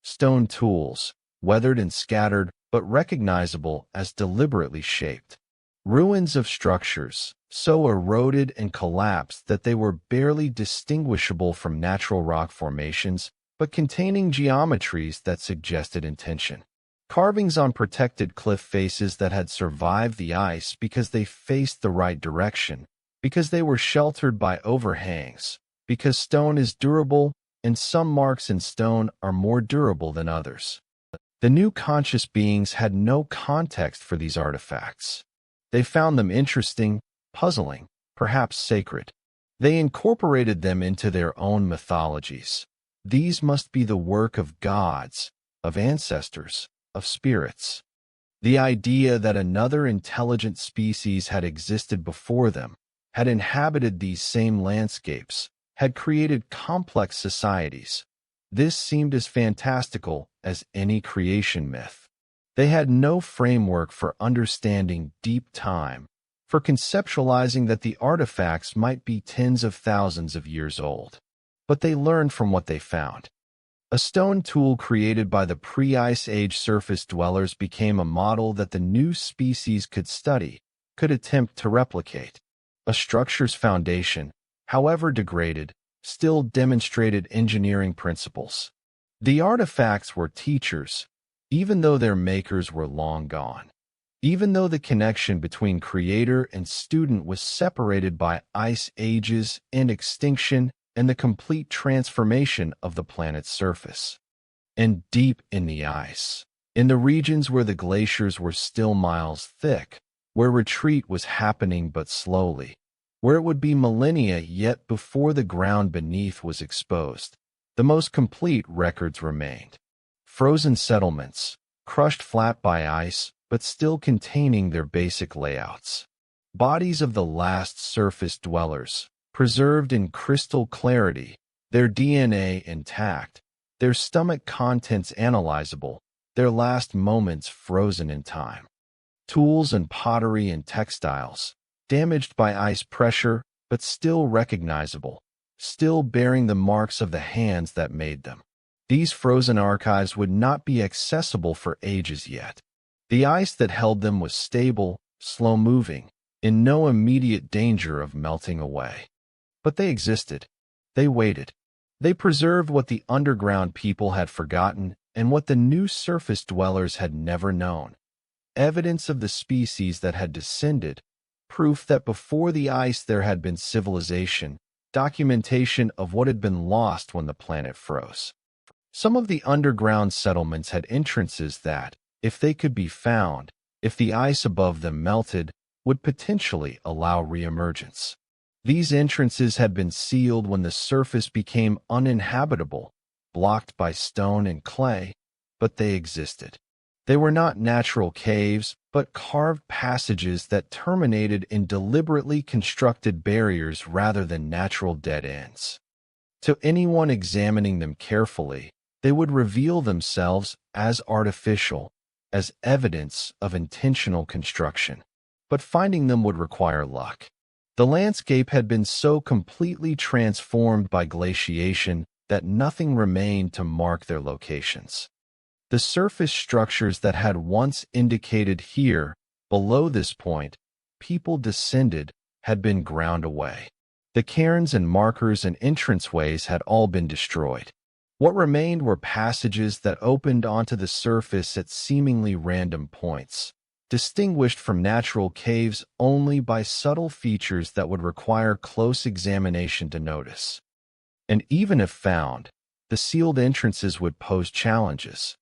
Stone tools, weathered and scattered, but recognizable as deliberately shaped. Ruins of structures, so eroded and collapsed that they were barely distinguishable from natural rock formations, but containing geometries that suggested intention. Carvings on protected cliff faces that had survived the ice because they faced the right direction, because they were sheltered by overhangs, because stone is durable and some marks in stone are more durable than others. The new conscious beings had no context for these artifacts. They found them interesting, puzzling, perhaps sacred. They incorporated them into their own mythologies. These must be the work of gods, of ancestors, of spirits. The idea that another intelligent species had existed before them, had inhabited these same landscapes, had created complex societies. This seemed as fantastical as any creation myth. They had no framework for understanding deep time, for conceptualizing that the artifacts might be tens of thousands of years old. But they learned from what they found. A stone tool created by the pre-Ice Age surface dwellers became a model that the new species could study, could attempt to replicate. A structure's foundation, however degraded, still demonstrated engineering principles. The artifacts were teachers, even though their makers were long gone. Even though the connection between creator and student was separated by ice ages and extinction and the complete transformation of the planet's surface. And deep in the ice, in the regions where the glaciers were still miles thick, where retreat was happening but slowly, where it would be millennia yet before the ground beneath was exposed, the most complete records remained. Frozen settlements, crushed flat by ice, but still containing their basic layouts. Bodies of the last surface dwellers, preserved in crystal clarity, their DNA intact, their stomach contents analyzable, their last moments frozen in time. Tools and pottery and textiles, damaged by ice pressure, but still recognizable, still bearing the marks of the hands that made them. These frozen archives would not be accessible for ages yet. The ice that held them was stable, slow-moving, in no immediate danger of melting away. But they existed. They waited. They preserved what the underground people had forgotten and what the new surface dwellers had never known. Evidence of the species that had descended, proof that before the ice there had been civilization, documentation of what had been lost when the planet froze. Some of the underground settlements had entrances that, if they could be found, if the ice above them melted, would potentially allow reemergence. These entrances had been sealed when the surface became uninhabitable, blocked by stone and clay, but they existed. They were not natural caves, but carved passages that terminated in deliberately constructed barriers rather than natural dead ends. To anyone examining them carefully, they would reveal themselves as artificial, as evidence of intentional construction. But finding them would require luck. The landscape had been so completely transformed by glaciation that nothing remained to mark their locations. The surface structures that had once indicated here, below this point, people descended, had been ground away. The cairns and markers and entranceways had all been destroyed. What remained were passages that opened onto the surface at seemingly random points, distinguished from natural caves only by subtle features that would require close examination to notice. And even if found, the sealed entrances would pose challenges.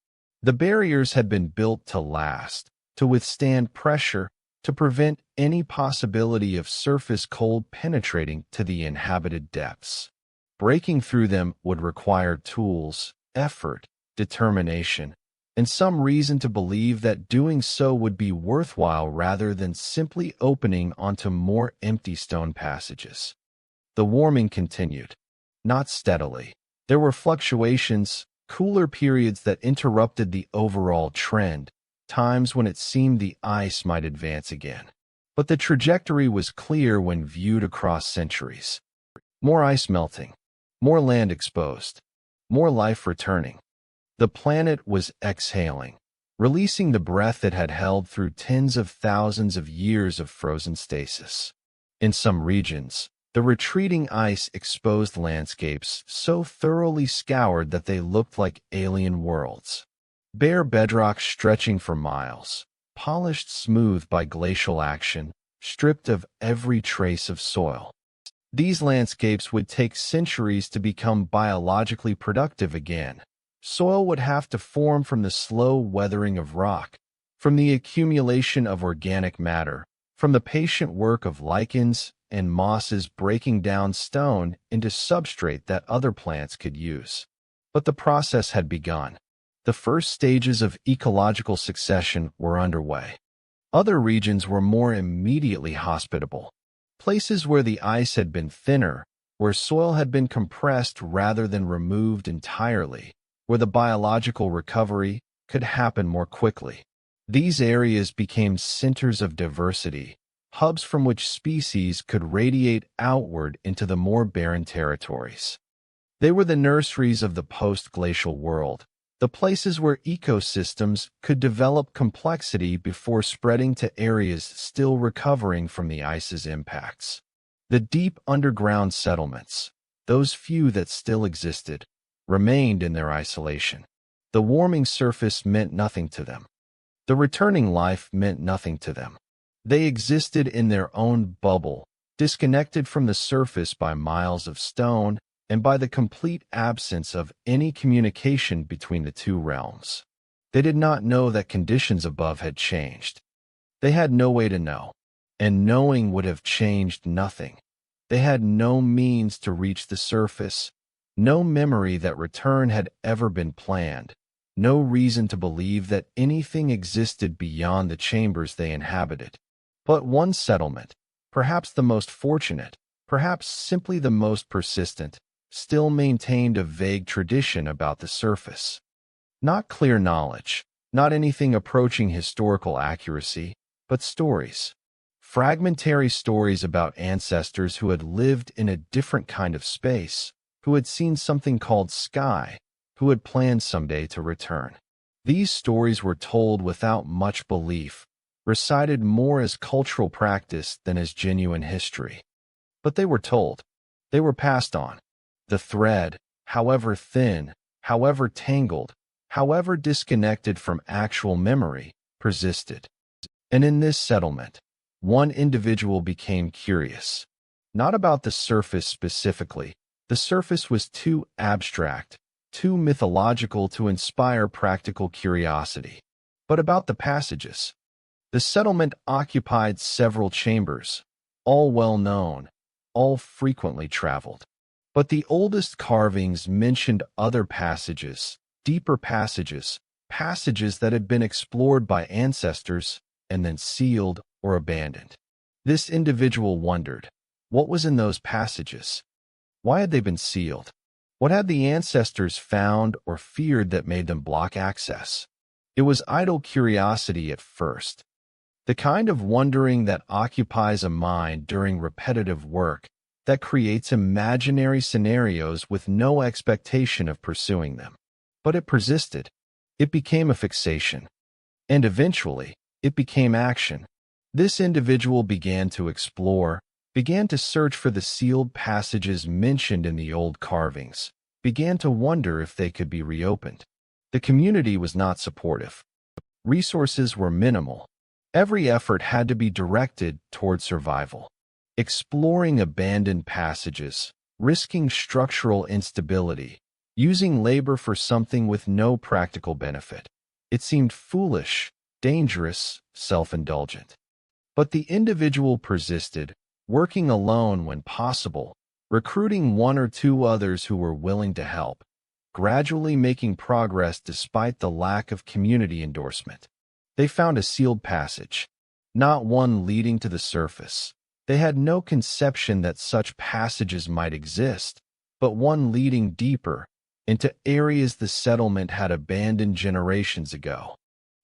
The barriers had been built to last, to withstand pressure, to prevent any possibility of surface cold penetrating to the inhabited depths. Breaking through them would require tools, effort, determination, and some reason to believe that doing so would be worthwhile rather than simply opening onto more empty stone passages. The warming continued, not steadily. There were fluctuations, cooler periods that interrupted the overall trend, times when it seemed the ice might advance again. But the trajectory was clear when viewed across centuries. More ice melting, more land exposed, more life returning. The planet was exhaling, releasing the breath it had held through tens of thousands of years of frozen stasis. In some regions, the retreating ice exposed landscapes so thoroughly scoured that they looked like alien worlds. Bare bedrock stretching for miles, polished smooth by glacial action, stripped of every trace of soil. These landscapes would take centuries to become biologically productive again. Soil would have to form from the slow weathering of rock, from the accumulation of organic matter, from the patient work of lichens and mosses breaking down stone into substrate that other plants could use. But the process had begun. The first stages of ecological succession were underway. Other regions were more immediately hospitable. Places where the ice had been thinner, where soil had been compressed rather than removed entirely, where the biological recovery could happen more quickly. These areas became centers of diversity, hubs from which species could radiate outward into the more barren territories. They were the nurseries of the post-glacial world, the places where ecosystems could develop complexity before spreading to areas still recovering from the ice's impacts. The deep underground settlements, those few that still existed, remained in their isolation. The warming surface meant nothing to them. The returning life meant nothing to them. They existed in their own bubble, disconnected from the surface by miles of stone and by the complete absence of any communication between the two realms. They did not know that conditions above had changed. They had no way to know, and knowing would have changed nothing. They had no means to reach the surface, no memory that return had ever been planned, no reason to believe that anything existed beyond the chambers they inhabited. But one settlement, perhaps the most fortunate, perhaps simply the most persistent, still maintained a vague tradition about the surface. Not clear knowledge, not anything approaching historical accuracy, but stories. Fragmentary stories about ancestors who had lived in a different kind of space, who had seen something called sky, who had planned someday to return. These stories were told without much belief, recited more as cultural practice than as genuine history. But they were told. They were passed on. The thread, however thin, however tangled, however disconnected from actual memory, persisted. And in this settlement, one individual became curious. Not about the surface specifically. The surface was too abstract, too mythological to inspire practical curiosity. But about the passages. The settlement occupied several chambers, all well known, all frequently traveled. But the oldest carvings mentioned other passages, deeper passages, passages that had been explored by ancestors and then sealed or abandoned. This individual wondered, what was in those passages? Why had they been sealed? What had the ancestors found or feared that made them block access? It was idle curiosity at first, the kind of wondering that occupies a mind during repetitive work, that creates imaginary scenarios with no expectation of pursuing them. But it persisted. It became a fixation. And eventually, it became action. This individual began to explore, began to search for the sealed passages mentioned in the old carvings, began to wonder if they could be reopened. The community was not supportive. Resources were minimal. Every effort had to be directed toward survival. Exploring abandoned passages, risking structural instability, using labor for something with no practical benefit. It seemed foolish, dangerous, self-indulgent. But the individual persisted, working alone when possible, recruiting one or two others who were willing to help, gradually making progress despite the lack of community endorsement. They found a sealed passage, not one leading to the surface. They had no conception that such passages might exist, but one leading deeper, into areas the settlement had abandoned generations ago.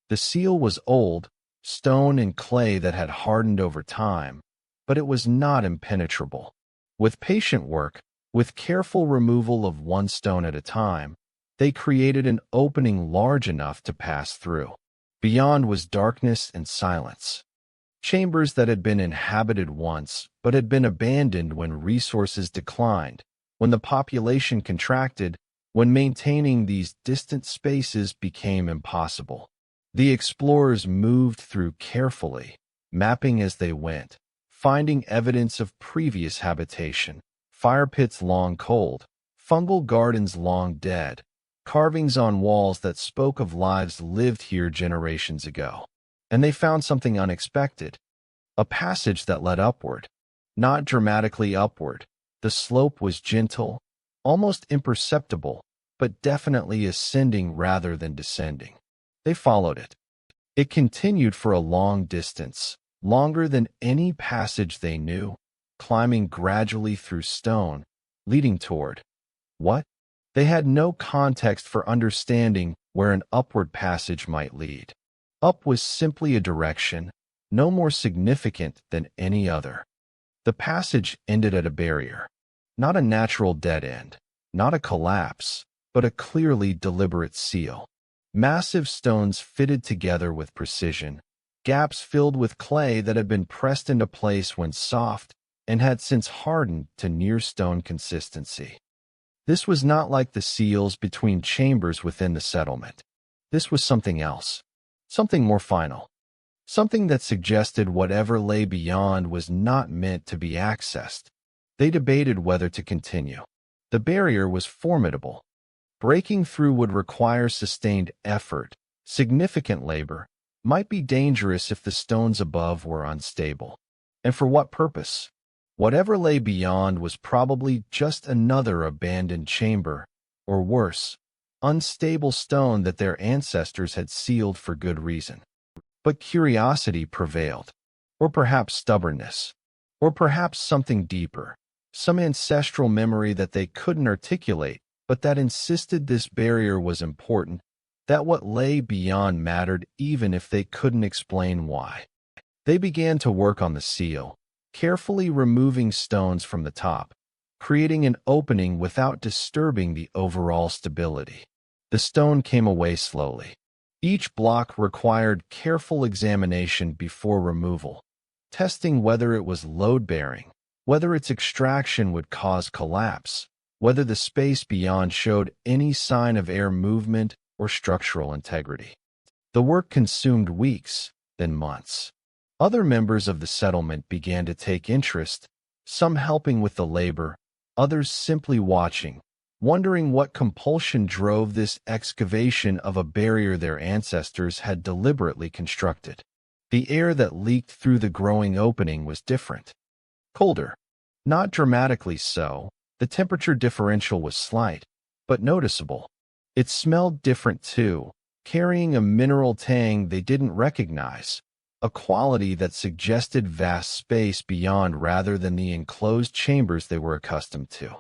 The seal was old, stone and clay that had hardened over time, but it was not impenetrable. With patient work, with careful removal of one stone at a time, they created an opening large enough to pass through. Beyond was darkness and silence. Chambers that had been inhabited once, but had been abandoned when resources declined, when the population contracted, when maintaining these distant spaces became impossible. The explorers moved through carefully, mapping as they went, finding evidence of previous habitation, fire pits long cold, fungal gardens long dead, carvings on walls that spoke of lives lived here generations ago. And they found something unexpected, a passage that led upward, not dramatically upward. The slope was gentle, almost imperceptible, but definitely ascending rather than descending. They followed it. It continued for a long distance, longer than any passage they knew, climbing gradually through stone, leading toward what? They had no context for understanding where an upward passage might lead. Up was simply a direction, no more significant than any other. The passage ended at a barrier, not a natural dead end, not a collapse, but a clearly deliberate seal. Massive stones fitted together with precision, gaps filled with clay that had been pressed into place when soft and had since hardened to near stone consistency. This was not like the seals between chambers within the settlement. This was something else, something more final, something that suggested whatever lay beyond was not meant to be accessed. They debated whether to continue. The barrier was formidable. Breaking through would require sustained effort, significant labor, might be dangerous if the stones above were unstable. And for what purpose? Whatever lay beyond was probably just another abandoned chamber, or worse, unstable stone that their ancestors had sealed for good reason. But curiosity prevailed, or perhaps stubbornness, or perhaps something deeper, some ancestral memory that they couldn't articulate, but that insisted this barrier was important, that what lay beyond mattered even if they couldn't explain why. They began to work on the seal, carefully removing stones from the top, creating an opening without disturbing the overall stability. The stone came away slowly. Each block required careful examination before removal, testing whether it was load-bearing, whether its extraction would cause collapse, whether the space beyond showed any sign of air movement or structural integrity. The work consumed weeks, then months. Other members of the settlement began to take interest, some helping with the labor, others simply watching, wondering what compulsion drove this excavation of a barrier their ancestors had deliberately constructed. The air that leaked through the growing opening was different. Colder. Not dramatically so, the temperature differential was slight, but noticeable. It smelled different too, carrying a mineral tang they didn't recognize, a quality that suggested vast space beyond rather than the enclosed chambers they were accustomed to.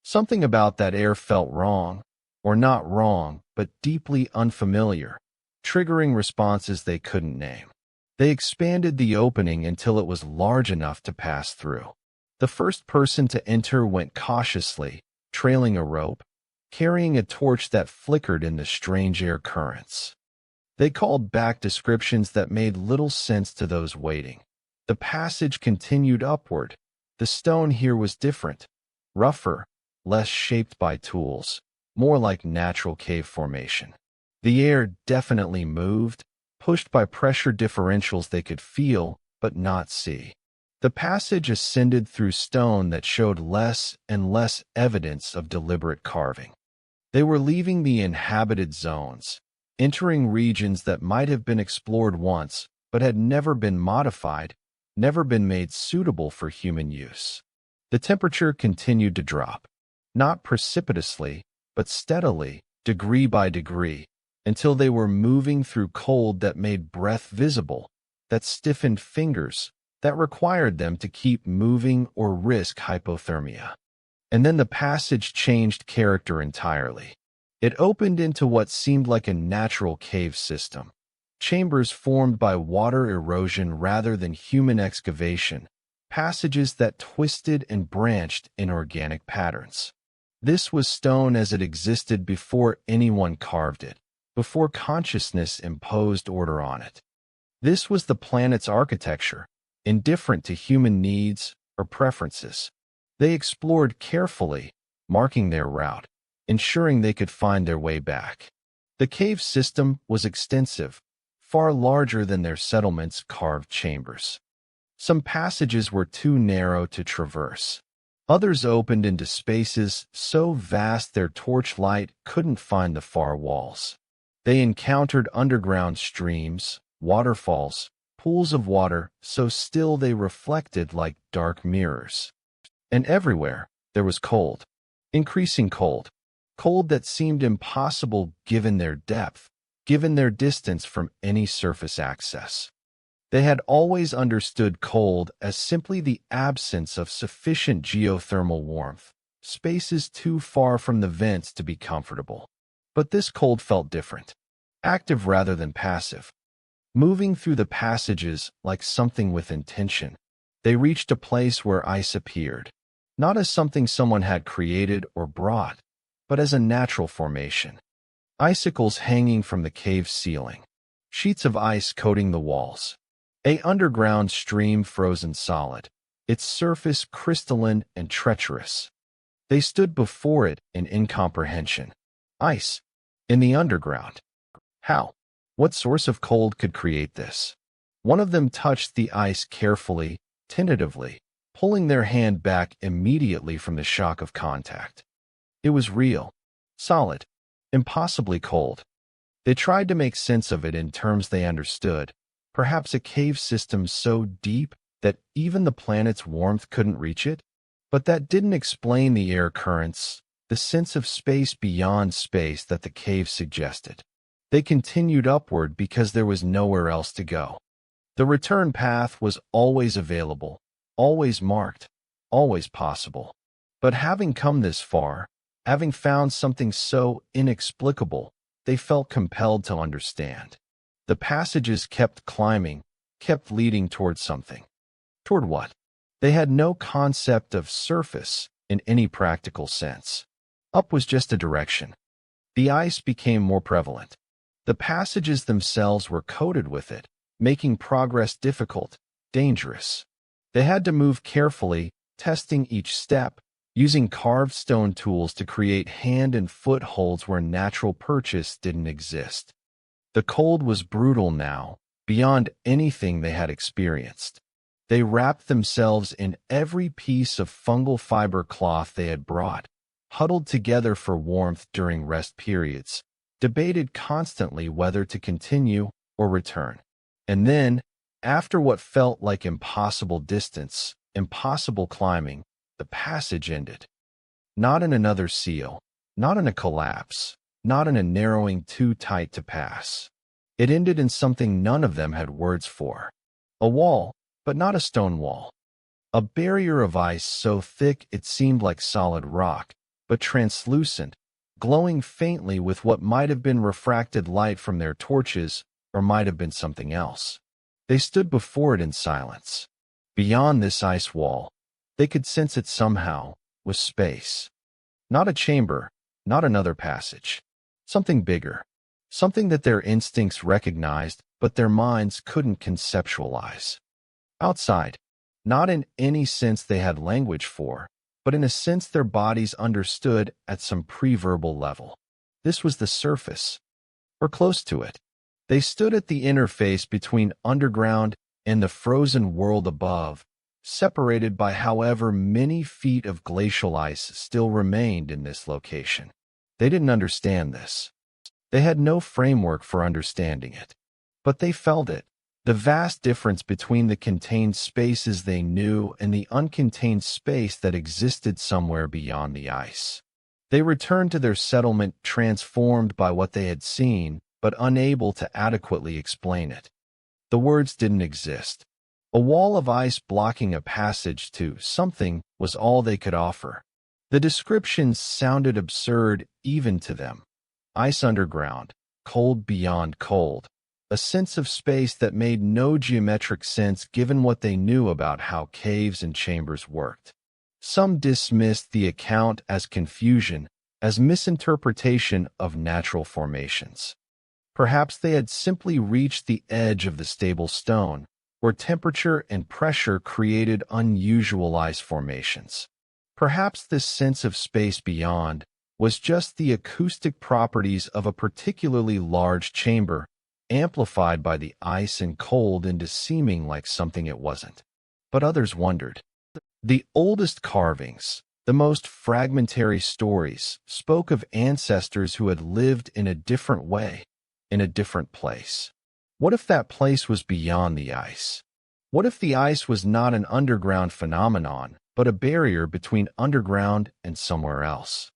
Something about that air felt wrong, or not wrong, but deeply unfamiliar, triggering responses they couldn't name. They expanded the opening until it was large enough to pass through. The first person to enter went cautiously, trailing a rope, carrying a torch that flickered in the strange air currents. They called back descriptions that made little sense to those waiting. The passage continued upward. The stone here was different, rougher, less shaped by tools, more like natural cave formation. The air definitely moved, pushed by pressure differentials they could feel but not see. The passage ascended through stone that showed less and less evidence of deliberate carving. They were leaving the inhabited zones, entering regions that might have been explored once but had never been modified, never been made suitable for human use. The temperature continued to drop, not precipitously, but steadily, degree by degree, until they were moving through cold that made breath visible, that stiffened fingers, that required them to keep moving or risk hypothermia. And then the passage changed character entirely. It opened into what seemed like a natural cave system, chambers formed by water erosion rather than human excavation, passages that twisted and branched in organic patterns. This was stone as it existed before anyone carved it, before consciousness imposed order on it. This was the planet's architecture, indifferent to human needs or preferences. They explored carefully, marking their route, ensuring they could find their way back. The cave system was extensive, far larger than their settlement's carved chambers. Some passages were too narrow to traverse. Others opened into spaces so vast their torchlight couldn't find the far walls. They encountered underground streams, waterfalls, pools of water so still they reflected like dark mirrors. And everywhere, there was cold, increasing cold, cold that seemed impossible given their depth, given their distance from any surface access. They had always understood cold as simply the absence of sufficient geothermal warmth, spaces too far from the vents to be comfortable. But this cold felt different, active rather than passive. Moving through the passages like something with intention, they reached a place where ice appeared, not as something someone had created or brought, but as a natural formation. Icicles hanging from the cave ceiling, sheets of ice coating the walls. An underground stream frozen solid, its surface crystalline and treacherous. They stood before it in incomprehension. Ice. In the underground. How? What source of cold could create this? One of them touched the ice carefully, tentatively, pulling their hand back immediately from the shock of contact. It was real, solid, impossibly cold. They tried to make sense of it in terms they understood, perhaps a cave system so deep that even the planet's warmth couldn't reach it? But that didn't explain the air currents, the sense of space beyond space that the cave suggested. They continued upward because there was nowhere else to go. The return path was always available, always marked, always possible. But having come this far, having found something so inexplicable, they felt compelled to understand. The passages kept climbing, kept leading toward something. Toward what? They had no concept of surface in any practical sense. Up was just a direction. The ice became more prevalent. The passages themselves were coated with it, making progress difficult, dangerous. They had to move carefully, testing each step, using carved stone tools to create hand and footholds where natural purchase didn't exist. The cold was brutal now, beyond anything they had experienced. They wrapped themselves in every piece of fungal fiber cloth they had brought, huddled together for warmth during rest periods, debated constantly whether to continue or return. And then, after what felt like impossible distance, impossible climbing, the passage ended. Not in another seal, not in a collapse, not in a narrowing too tight to pass. It ended in something none of them had words for. A wall, but not a stone wall. A barrier of ice so thick it seemed like solid rock, but translucent, glowing faintly with what might have been refracted light from their torches, or might have been something else. They stood before it in silence. Beyond this ice wall, they could sense it somehow, was space. Not a chamber, not another passage. Something bigger. Something that their instincts recognized, but their minds couldn't conceptualize. Outside, not in any sense they had language for, but in a sense their bodies understood at some pre-verbal level. This was the surface, or close to it. They stood at the interface between underground and the frozen world above, separated by however many feet of glacial ice still remained in this location. They didn't understand this. They had no framework for understanding it. But they felt it, the vast difference between the contained spaces they knew and the uncontained space that existed somewhere beyond the ice. They returned to their settlement transformed by what they had seen, but unable to adequately explain it. The words didn't exist. A wall of ice blocking a passage to something was all they could offer. The descriptions sounded absurd even to them. Ice underground, cold beyond cold. A sense of space that made no geometric sense given what they knew about how caves and chambers worked. Some dismissed the account as confusion, as misinterpretation of natural formations. Perhaps they had simply reached the edge of the stable stone, where temperature and pressure created unusual ice formations. Perhaps this sense of space beyond was just the acoustic properties of a particularly large chamber, amplified by the ice and cold into seeming like something it wasn't. But others wondered. The oldest carvings, the most fragmentary stories, spoke of ancestors who had lived in a different way, in a different place. What if that place was beyond the ice? What if the ice was not an underground phenomenon, but a barrier between underground and somewhere else?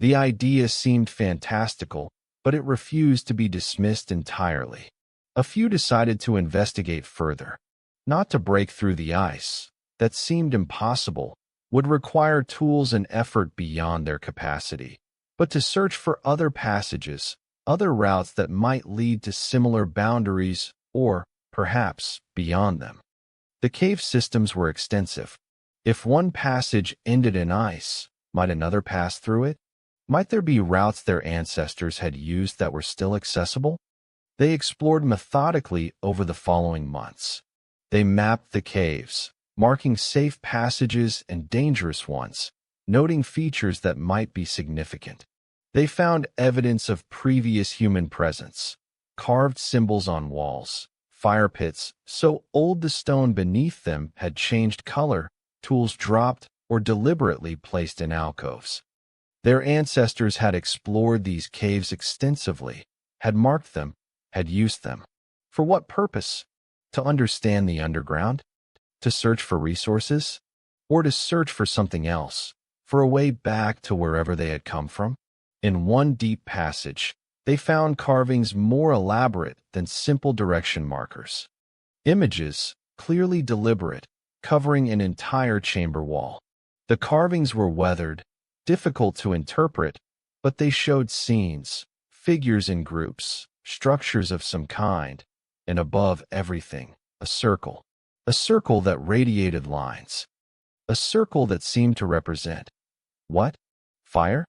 The idea seemed fantastical, but it refused to be dismissed entirely. A few decided to investigate further. Not to break through the ice, that seemed impossible, would require tools and effort beyond their capacity, but to search for other passages, other routes that might lead to similar boundaries or, perhaps, beyond them. The cave systems were extensive. If one passage ended in ice, might another pass through it? Might there be routes their ancestors had used that were still accessible? They explored methodically over the following months. They mapped the caves, marking safe passages and dangerous ones, noting features that might be significant. They found evidence of previous human presence, carved symbols on walls, fire pits so old the stone beneath them had changed color, tools dropped, or deliberately placed in alcoves. Their ancestors had explored these caves extensively, had marked them, had used them. For what purpose? To understand the underground? To search for resources? Or to search for something else, for a way back to wherever they had come from? In one deep passage, they found carvings more elaborate than simple direction markers. Images, clearly deliberate, covering an entire chamber wall. The carvings were weathered, difficult to interpret, but they showed scenes, figures in groups, structures of some kind, and above everything, a circle. A circle that radiated lines. A circle that seemed to represent what? Fire?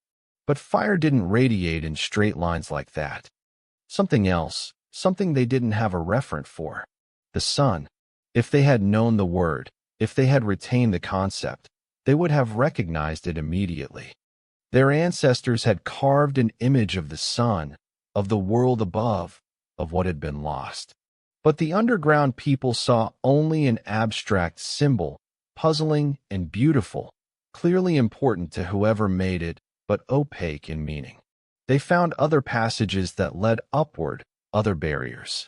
But fire didn't radiate in straight lines like that. Something else, something they didn't have a referent for. The sun. If they had known the word, if they had retained the concept, they would have recognized it immediately. Their ancestors had carved an image of the sun, of the world above, of what had been lost. But the underground people saw only an abstract symbol, puzzling and beautiful, clearly important to whoever made it, but opaque in meaning. They found other passages that led upward, other barriers.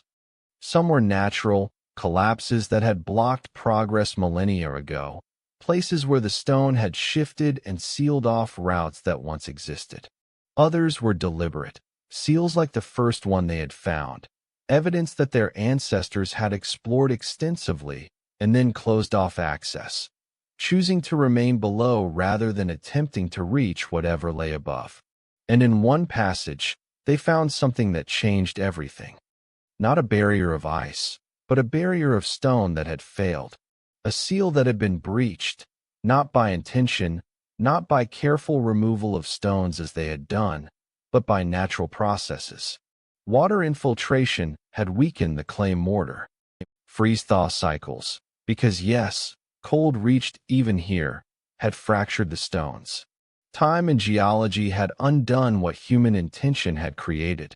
Some were natural, collapses that had blocked progress millennia ago, places where the stone had shifted and sealed off routes that once existed. Others were deliberate, seals like the first one they had found, evidence that their ancestors had explored extensively and then closed off access, choosing to remain below rather than attempting to reach whatever lay above. And in one passage, they found something that changed everything. Not a barrier of ice, but a barrier of stone that had failed, a seal that had been breached, not by intention, not by careful removal of stones as they had done, but by natural processes. Water infiltration had weakened the clay mortar. Freeze-thaw cycles, because yes, cold reached even here, had fractured the stones. Time and geology had undone what human intention had created.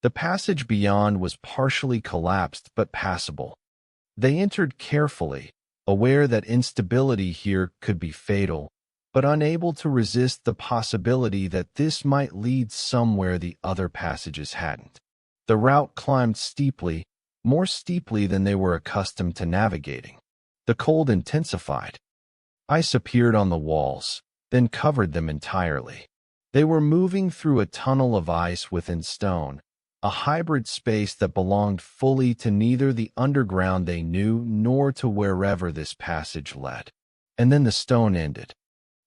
The passage beyond was partially collapsed but passable. They entered carefully, aware that instability here could be fatal, but unable to resist the possibility that this might lead somewhere the other passages hadn't. The route climbed steeply, more steeply than they were accustomed to navigating. The cold intensified. Ice appeared on the walls, then covered them entirely. They were moving through a tunnel of ice within stone, a hybrid space that belonged fully to neither the underground they knew nor to wherever this passage led. And then the stone ended.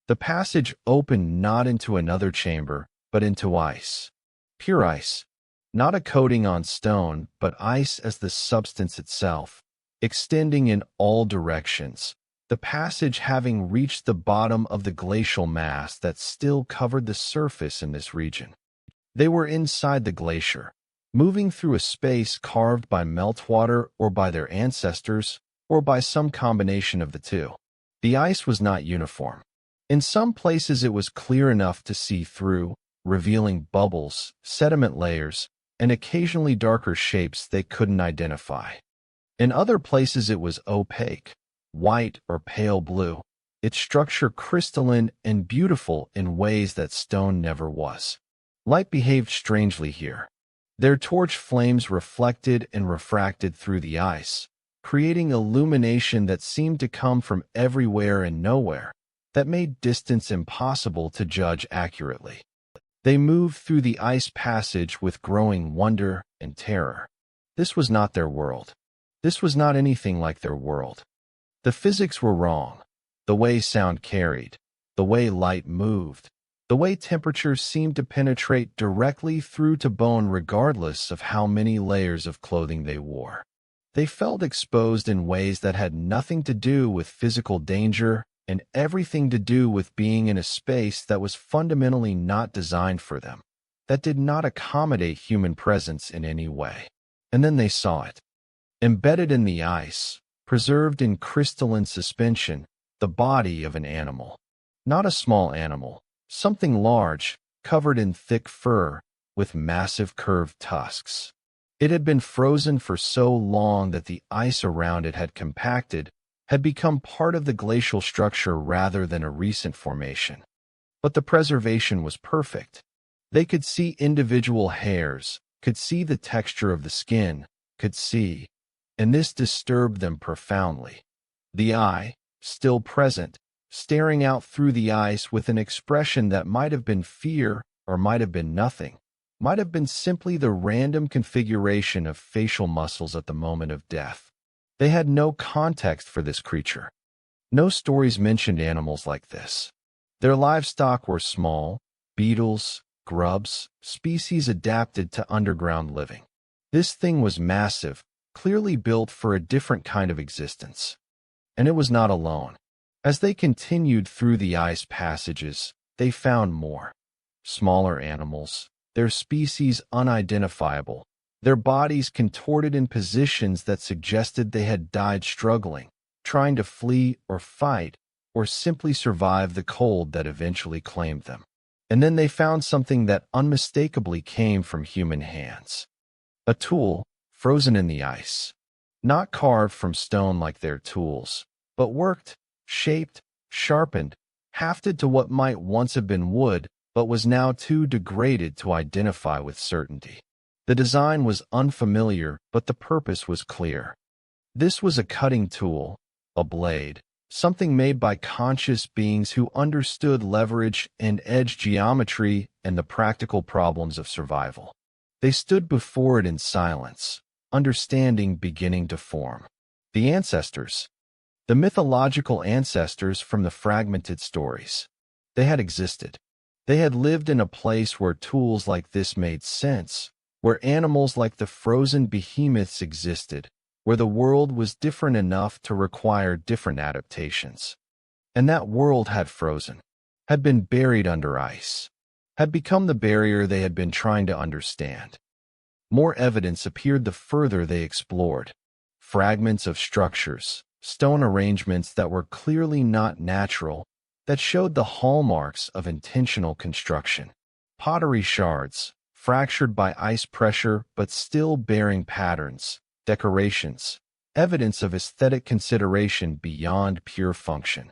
The passage opened not into another chamber, but into ice. Pure ice. Not a coating on stone, but ice as the substance itself, extending in all directions, the passage having reached the bottom of the glacial mass that still covered the surface in this region. They were inside the glacier, moving through a space carved by meltwater or by their ancestors, or by some combination of the two. The ice was not uniform. In some places it was clear enough to see through, revealing bubbles, sediment layers, and occasionally darker shapes they couldn't identify. In other places it was opaque, white or pale blue, its structure crystalline and beautiful in ways that stone never was. Light behaved strangely here. Their torch flames reflected and refracted through the ice, creating illumination that seemed to come from everywhere and nowhere, that made distance impossible to judge accurately. They moved through the ice passage with growing wonder and terror. This was not their world. This was not anything like their world. The physics were wrong. The way sound carried, the way light moved, the way temperatures seemed to penetrate directly through to bone regardless of how many layers of clothing they wore. They felt exposed in ways that had nothing to do with physical danger and everything to do with being in a space that was fundamentally not designed for them, that did not accommodate human presence in any way. And then they saw it. Embedded in the ice, preserved in crystalline suspension, the body of an animal. Not a small animal, something large, covered in thick fur, with massive curved tusks. It had been frozen for so long that the ice around it had compacted, had become part of the glacial structure rather than a recent formation. But the preservation was perfect. They could see individual hairs, could see the texture of the skin, could see, and this disturbed them profoundly. The eye, still present, staring out through the ice with an expression that might have been fear or might have been nothing, might have been simply the random configuration of facial muscles at the moment of death. They had no context for this creature. No stories mentioned animals like this. Their livestock were small, beetles, grubs, species adapted to underground living. This thing was massive, clearly built for a different kind of existence. And it was not alone. As they continued through the ice passages, they found more. Smaller animals, their species unidentifiable, their bodies contorted in positions that suggested they had died struggling, trying to flee or fight, or simply survive the cold that eventually claimed them. And then they found something that unmistakably came from human hands. A tool, frozen in the ice. Not carved from stone like their tools, but worked, shaped, sharpened, hafted to what might once have been wood, but was now too degraded to identify with certainty. The design was unfamiliar, but the purpose was clear. This was a cutting tool, a blade, something made by conscious beings who understood leverage and edge geometry and the practical problems of survival. They stood before it in silence, understanding beginning to form. The ancestors. The mythological ancestors from the fragmented stories. They had existed. They had lived in a place where tools like this made sense, where animals like the frozen behemoths existed, where the world was different enough to require different adaptations. And that world had frozen, had been buried under ice, had become the barrier they had been trying to understand. More evidence appeared the further they explored. Fragments of structures, stone arrangements that were clearly not natural, that showed the hallmarks of intentional construction. Pottery shards, fractured by ice pressure but still bearing patterns, decorations, evidence of aesthetic consideration beyond pure function.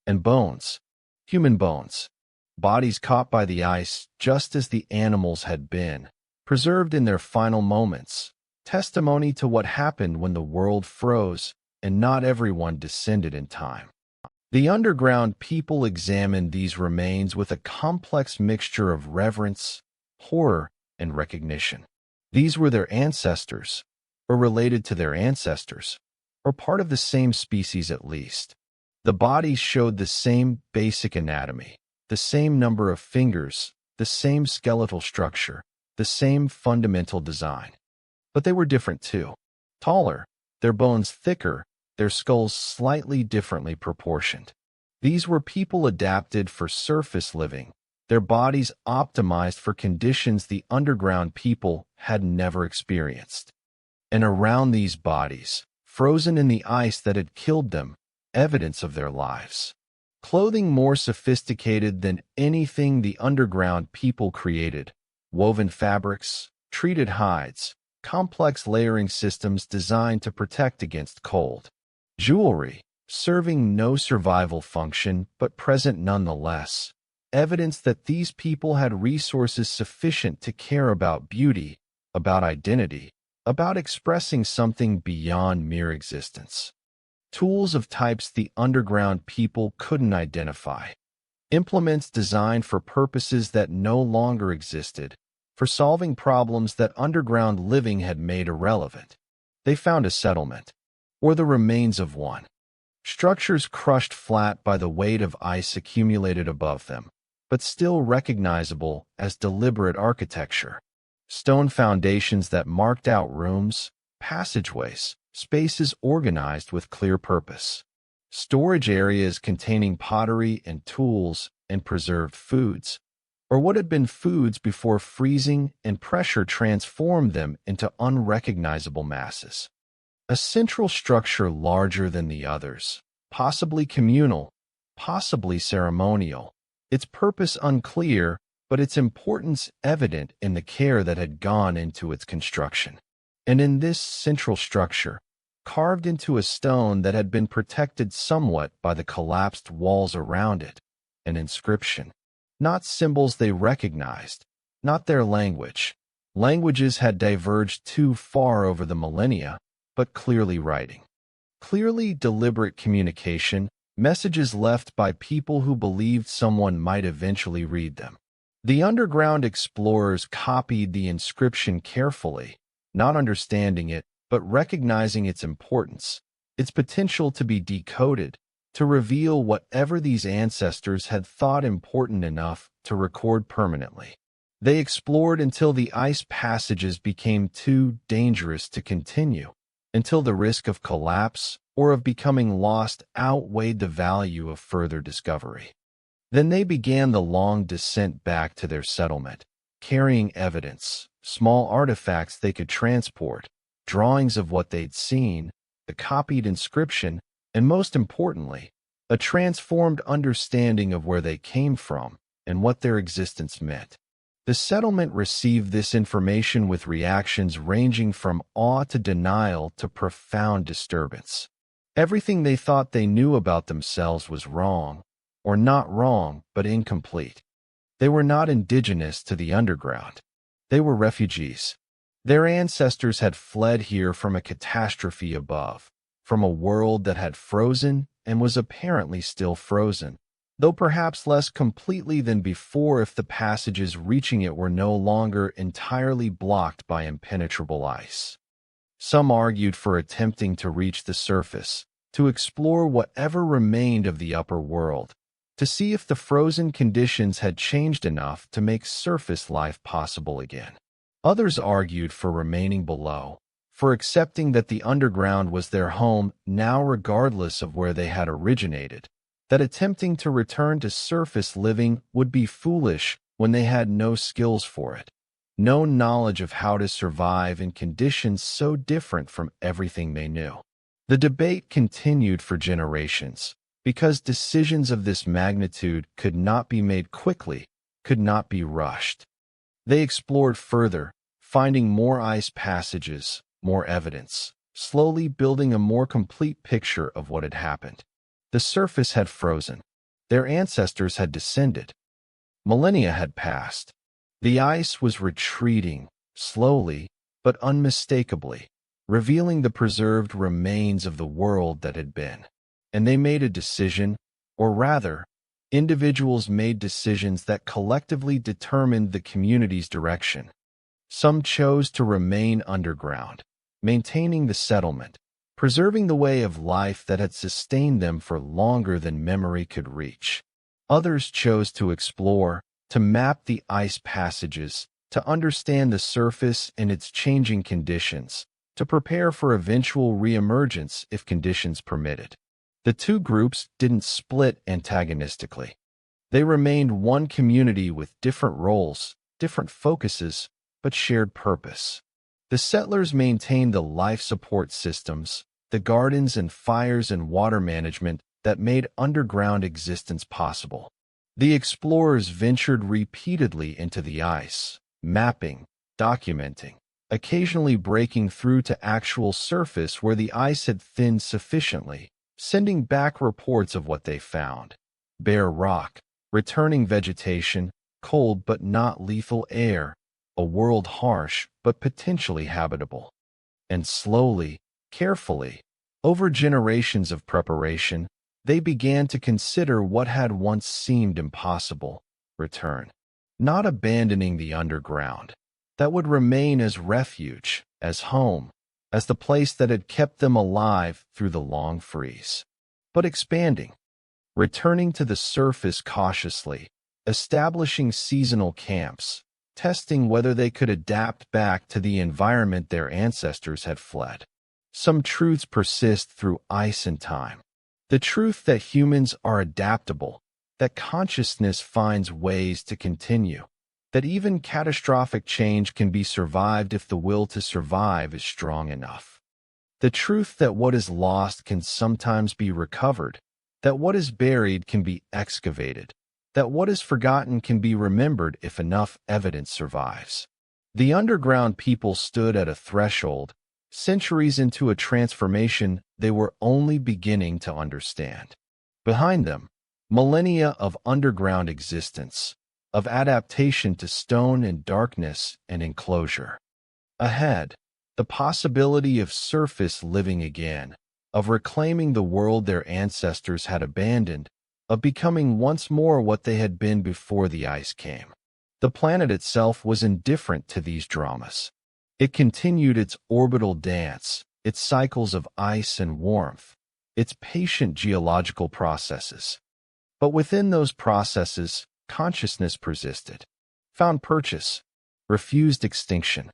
And bones, human bones, bodies caught by the ice just as the animals had been, preserved in their final moments, testimony to what happened when the world froze and not everyone descended in time. The underground people examined these remains with a complex mixture of reverence, horror, and recognition. These were their ancestors, or related to their ancestors, or part of the same species at least. The bodies showed the same basic anatomy, the same number of fingers, the same skeletal structure, the same fundamental design. But they were different too. Taller, their bones thicker, their skulls slightly differently proportioned. These were people adapted for surface living, their bodies optimized for conditions the underground people had never experienced. And around these bodies, frozen in the ice that had killed them, evidence of their lives. Clothing more sophisticated than anything the underground people created, woven fabrics, treated hides, complex layering systems designed to protect against cold. Jewelry, serving no survival function but present nonetheless, evidence that these people had resources sufficient to care about beauty, about identity, about expressing something beyond mere existence. Tools of types the underground people couldn't identify. Implements designed for purposes that no longer existed, for solving problems that underground living had made irrelevant. They found a settlement, or the remains of one. Structures crushed flat by the weight of ice accumulated above them, but still recognizable as deliberate architecture. Stone foundations that marked out rooms, passageways, spaces organized with clear purpose. Storage areas containing pottery and tools and preserved foods, or what had been foods before freezing and pressure transformed them into unrecognizable masses. A central structure larger than the others, possibly communal, possibly ceremonial, its purpose unclear, but its importance evident in the care that had gone into its construction. And in this central structure, carved into a stone that had been protected somewhat by the collapsed walls around it, an inscription. Not symbols they recognized, not their language. Languages had diverged too far over the millennia, but clearly writing. Clearly deliberate communication, messages left by people who believed someone might eventually read them. The underground explorers copied the inscription carefully, not understanding it, but recognizing its importance, its potential to be decoded, to reveal whatever these ancestors had thought important enough to record permanently. They explored until the ice passages became too dangerous to continue, until the risk of collapse or of becoming lost outweighed the value of further discovery. Then they began the long descent back to their settlement, carrying evidence, small artifacts they could transport, drawings of what they'd seen, the copied inscription, and most importantly, a transformed understanding of where they came from and what their existence meant. The settlement received this information with reactions ranging from awe to denial to profound disturbance. Everything they thought they knew about themselves was wrong, or not wrong, but incomplete. They were not indigenous to the underground. They were refugees. Their ancestors had fled here from a catastrophe above, from a world that had frozen and was apparently still frozen, though perhaps less completely than before if the passages reaching it were no longer entirely blocked by impenetrable ice. Some argued for attempting to reach the surface, to explore whatever remained of the upper world, to see if the frozen conditions had changed enough to make surface life possible again. Others argued for remaining below, for accepting that the underground was their home now regardless of where they had originated, that attempting to return to surface living would be foolish when they had no skills for it, no knowledge of how to survive in conditions so different from everything they knew. The debate continued for generations, because decisions of this magnitude could not be made quickly, could not be rushed. They explored further, finding more ice passages, more evidence, slowly building a more complete picture of what had happened. The surface had frozen. Their ancestors had descended. Millennia had passed. The ice was retreating, slowly, but unmistakably, revealing the preserved remains of the world that had been. And they made a decision, or rather, individuals made decisions that collectively determined the community's direction. Some chose to remain underground, maintaining the settlement, preserving the way of life that had sustained them for longer than memory could reach. Others chose to explore, to map the ice passages, to understand the surface and its changing conditions, to prepare for eventual reemergence if conditions permitted. The two groups didn't split antagonistically. They remained one community with different roles, different focuses, but shared purpose. The settlers maintained the life support systems, the gardens and fires and water management that made underground existence possible. The explorers ventured repeatedly into the ice, mapping, documenting, occasionally breaking through to actual surface where the ice had thinned sufficiently, sending back reports of what they found. Bare rock, returning vegetation, cold but not lethal air, a world harsh but potentially habitable. And slowly, carefully, over generations of preparation, they began to consider what had once seemed impossible: return. Not abandoning the underground. That would remain as refuge, as home, as the place that had kept them alive through the long freeze. But expanding. Returning to the surface cautiously, establishing seasonal camps, testing whether they could adapt back to the environment their ancestors had fled. Some truths persist through ice and time. The truth that humans are adaptable, that consciousness finds ways to continue, that even catastrophic change can be survived if the will to survive is strong enough. The truth that what is lost can sometimes be recovered, that what is buried can be excavated, that what is forgotten can be remembered if enough evidence survives. The underground people stood at a threshold, centuries into a transformation they were only beginning to understand. Behind them, millennia of underground existence, of adaptation to stone and darkness and enclosure. Ahead, the possibility of surface living again, of reclaiming the world their ancestors had abandoned, of becoming once more what they had been before the ice came. The planet itself was indifferent to these dramas. It continued its orbital dance, its cycles of ice and warmth, its patient geological processes. But within those processes, consciousness persisted, found purchase, refused extinction,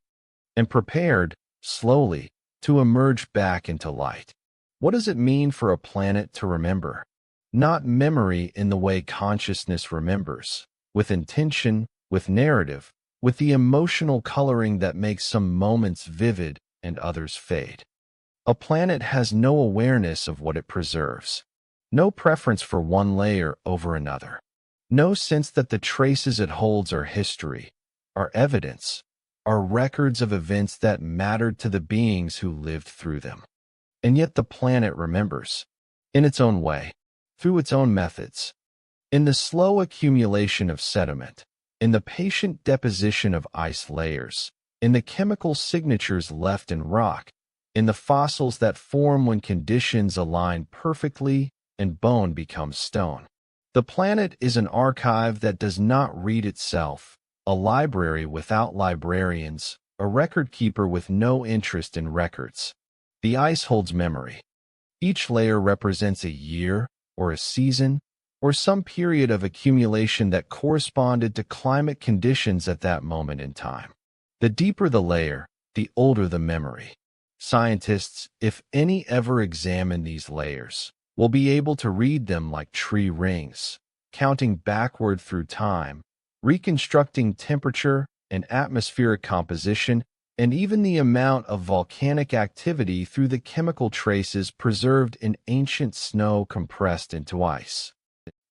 and prepared, slowly, to emerge back into light. What does it mean for a planet to remember? Not memory in the way consciousness remembers, with intention, with narrative, with the emotional coloring that makes some moments vivid and others fade. A planet has no awareness of what it preserves, no preference for one layer over another, no sense that the traces it holds are history, are evidence, are records of events that mattered to the beings who lived through them. And yet the planet remembers, in its own way, through its own methods, in the slow accumulation of sediment, in the patient deposition of ice layers, in the chemical signatures left in rock, in the fossils that form when conditions align perfectly and bone becomes stone. The planet is an archive that does not read itself, a library without librarians, a record keeper with no interest in records. The ice holds memory. Each layer represents a year, or a season, or some period of accumulation that corresponded to climate conditions at that moment in time. The deeper the layer, the older the memory. Scientists, if any ever examine these layers, will be able to read them like tree rings, counting backward through time, reconstructing temperature and atmospheric composition, and even the amount of volcanic activity through the chemical traces preserved in ancient snow compressed into ice.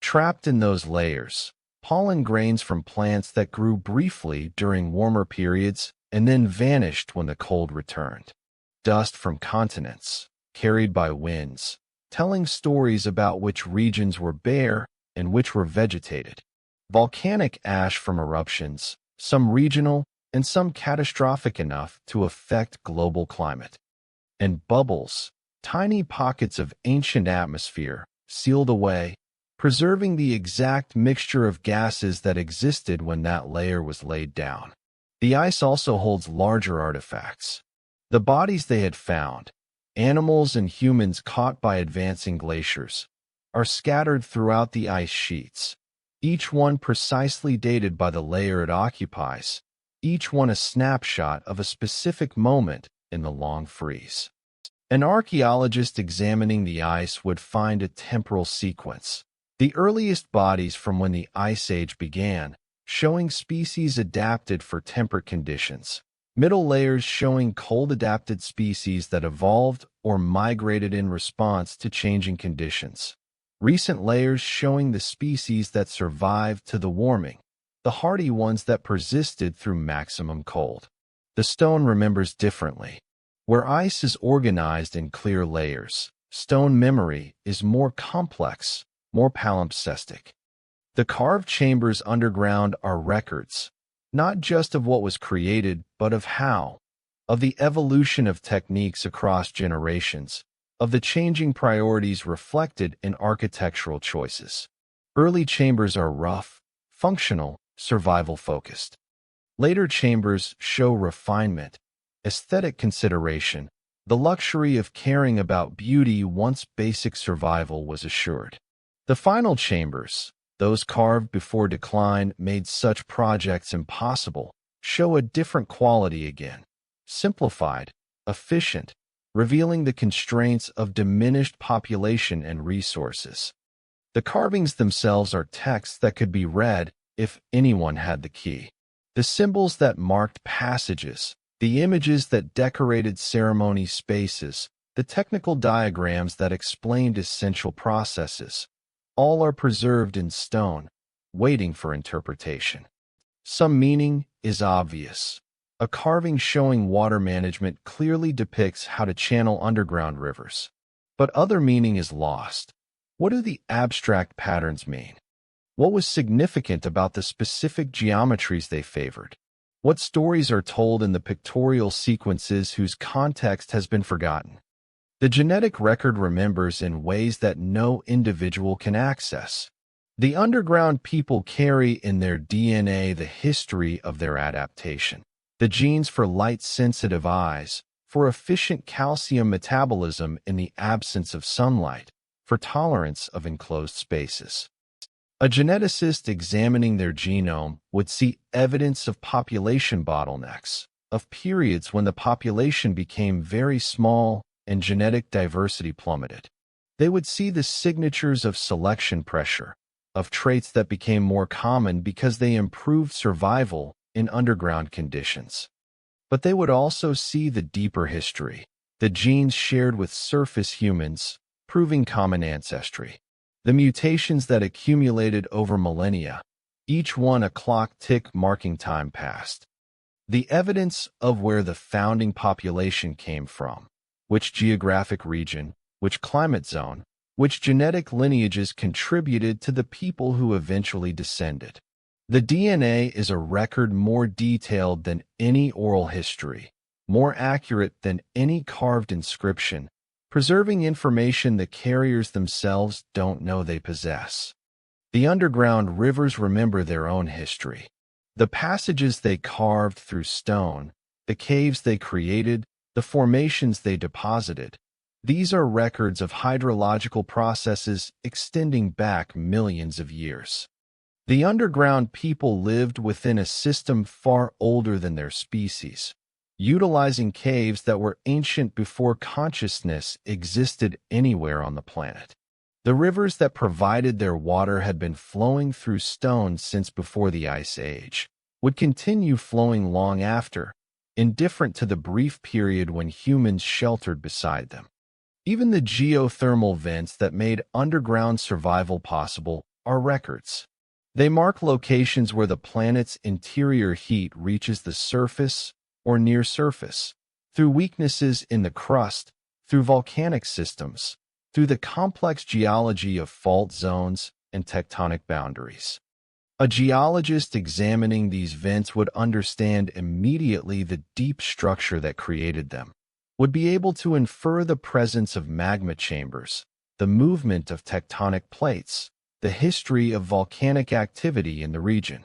Trapped in those layers, pollen grains from plants that grew briefly during warmer periods and then vanished when the cold returned. Dust from continents, carried by winds, telling stories about which regions were bare and which were vegetated. Volcanic ash from eruptions, some regional and some catastrophic enough to affect global climate. And bubbles, tiny pockets of ancient atmosphere, sealed away, preserving the exact mixture of gases that existed when that layer was laid down. The ice also holds larger artifacts. The bodies they had found, animals and humans caught by advancing glaciers, are scattered throughout the ice sheets, each one precisely dated by the layer it occupies, each one a snapshot of a specific moment in the long freeze. An archaeologist examining the ice would find a temporal sequence, the earliest bodies from when the Ice Age began, showing species adapted for temperate conditions, middle layers showing cold-adapted species that evolved or migrated in response to changing conditions, recent layers showing the species that survived to the warming, the hardy ones that persisted through maximum cold. The stone remembers differently. Where ice is organized in clear layers, stone memory is more complex, more palimpsestic. The carved chambers underground are records, not just of what was created, but of how, of the evolution of techniques across generations, of the changing priorities reflected in architectural choices. Early chambers are rough, functional, survival-focused. Later chambers show refinement, aesthetic consideration, the luxury of caring about beauty once basic survival was assured. The final chambers, those carved before decline made such projects impossible, show a different quality again, simplified, efficient, revealing the constraints of diminished population and resources. The carvings themselves are texts that could be read if anyone had the key. The symbols that marked passages, the images that decorated ceremony spaces, the technical diagrams that explained essential processes. All are preserved in stone, waiting for interpretation. Some meaning is obvious. A carving showing water management clearly depicts how to channel underground rivers. But other meaning is lost. What do the abstract patterns mean? What was significant about the specific geometries they favored? What stories are told in the pictorial sequences whose context has been forgotten? The genetic record remembers in ways that no individual can access. The underground people carry in their DNA the history of their adaptation. The genes for light-sensitive eyes, for efficient calcium metabolism in the absence of sunlight, for tolerance of enclosed spaces. A geneticist examining their genome would see evidence of population bottlenecks, of periods when the population became very small and genetic diversity plummeted. They would see the signatures of selection pressure, of traits that became more common because they improved survival in underground conditions. But they would also see the deeper history, the genes shared with surface humans, proving common ancestry. The mutations that accumulated over millennia, each one a clock tick marking time past. The evidence of where the founding population came from, which geographic region, which climate zone, which genetic lineages contributed to the people who eventually descended. The DNA is a record more detailed than any oral history, more accurate than any carved inscription, preserving information the carriers themselves don't know they possess. The underground rivers remember their own history. The passages they carved through stone, the caves they created, the formations they deposited. These are records of hydrological processes extending back millions of years. The underground people lived within a system far older than their species, utilizing caves that were ancient before consciousness existed anywhere on the planet. The rivers that provided their water had been flowing through stone since before the Ice Age, would continue flowing long after, indifferent to the brief period when humans sheltered beside them. Even the geothermal vents that made underground survival possible are records. They mark locations where the planet's interior heat reaches the surface or near surface, through weaknesses in the crust, through volcanic systems, through the complex geology of fault zones and tectonic boundaries. A geologist examining these vents would understand immediately the deep structure that created them, would be able to infer the presence of magma chambers, the movement of tectonic plates, the history of volcanic activity in the region.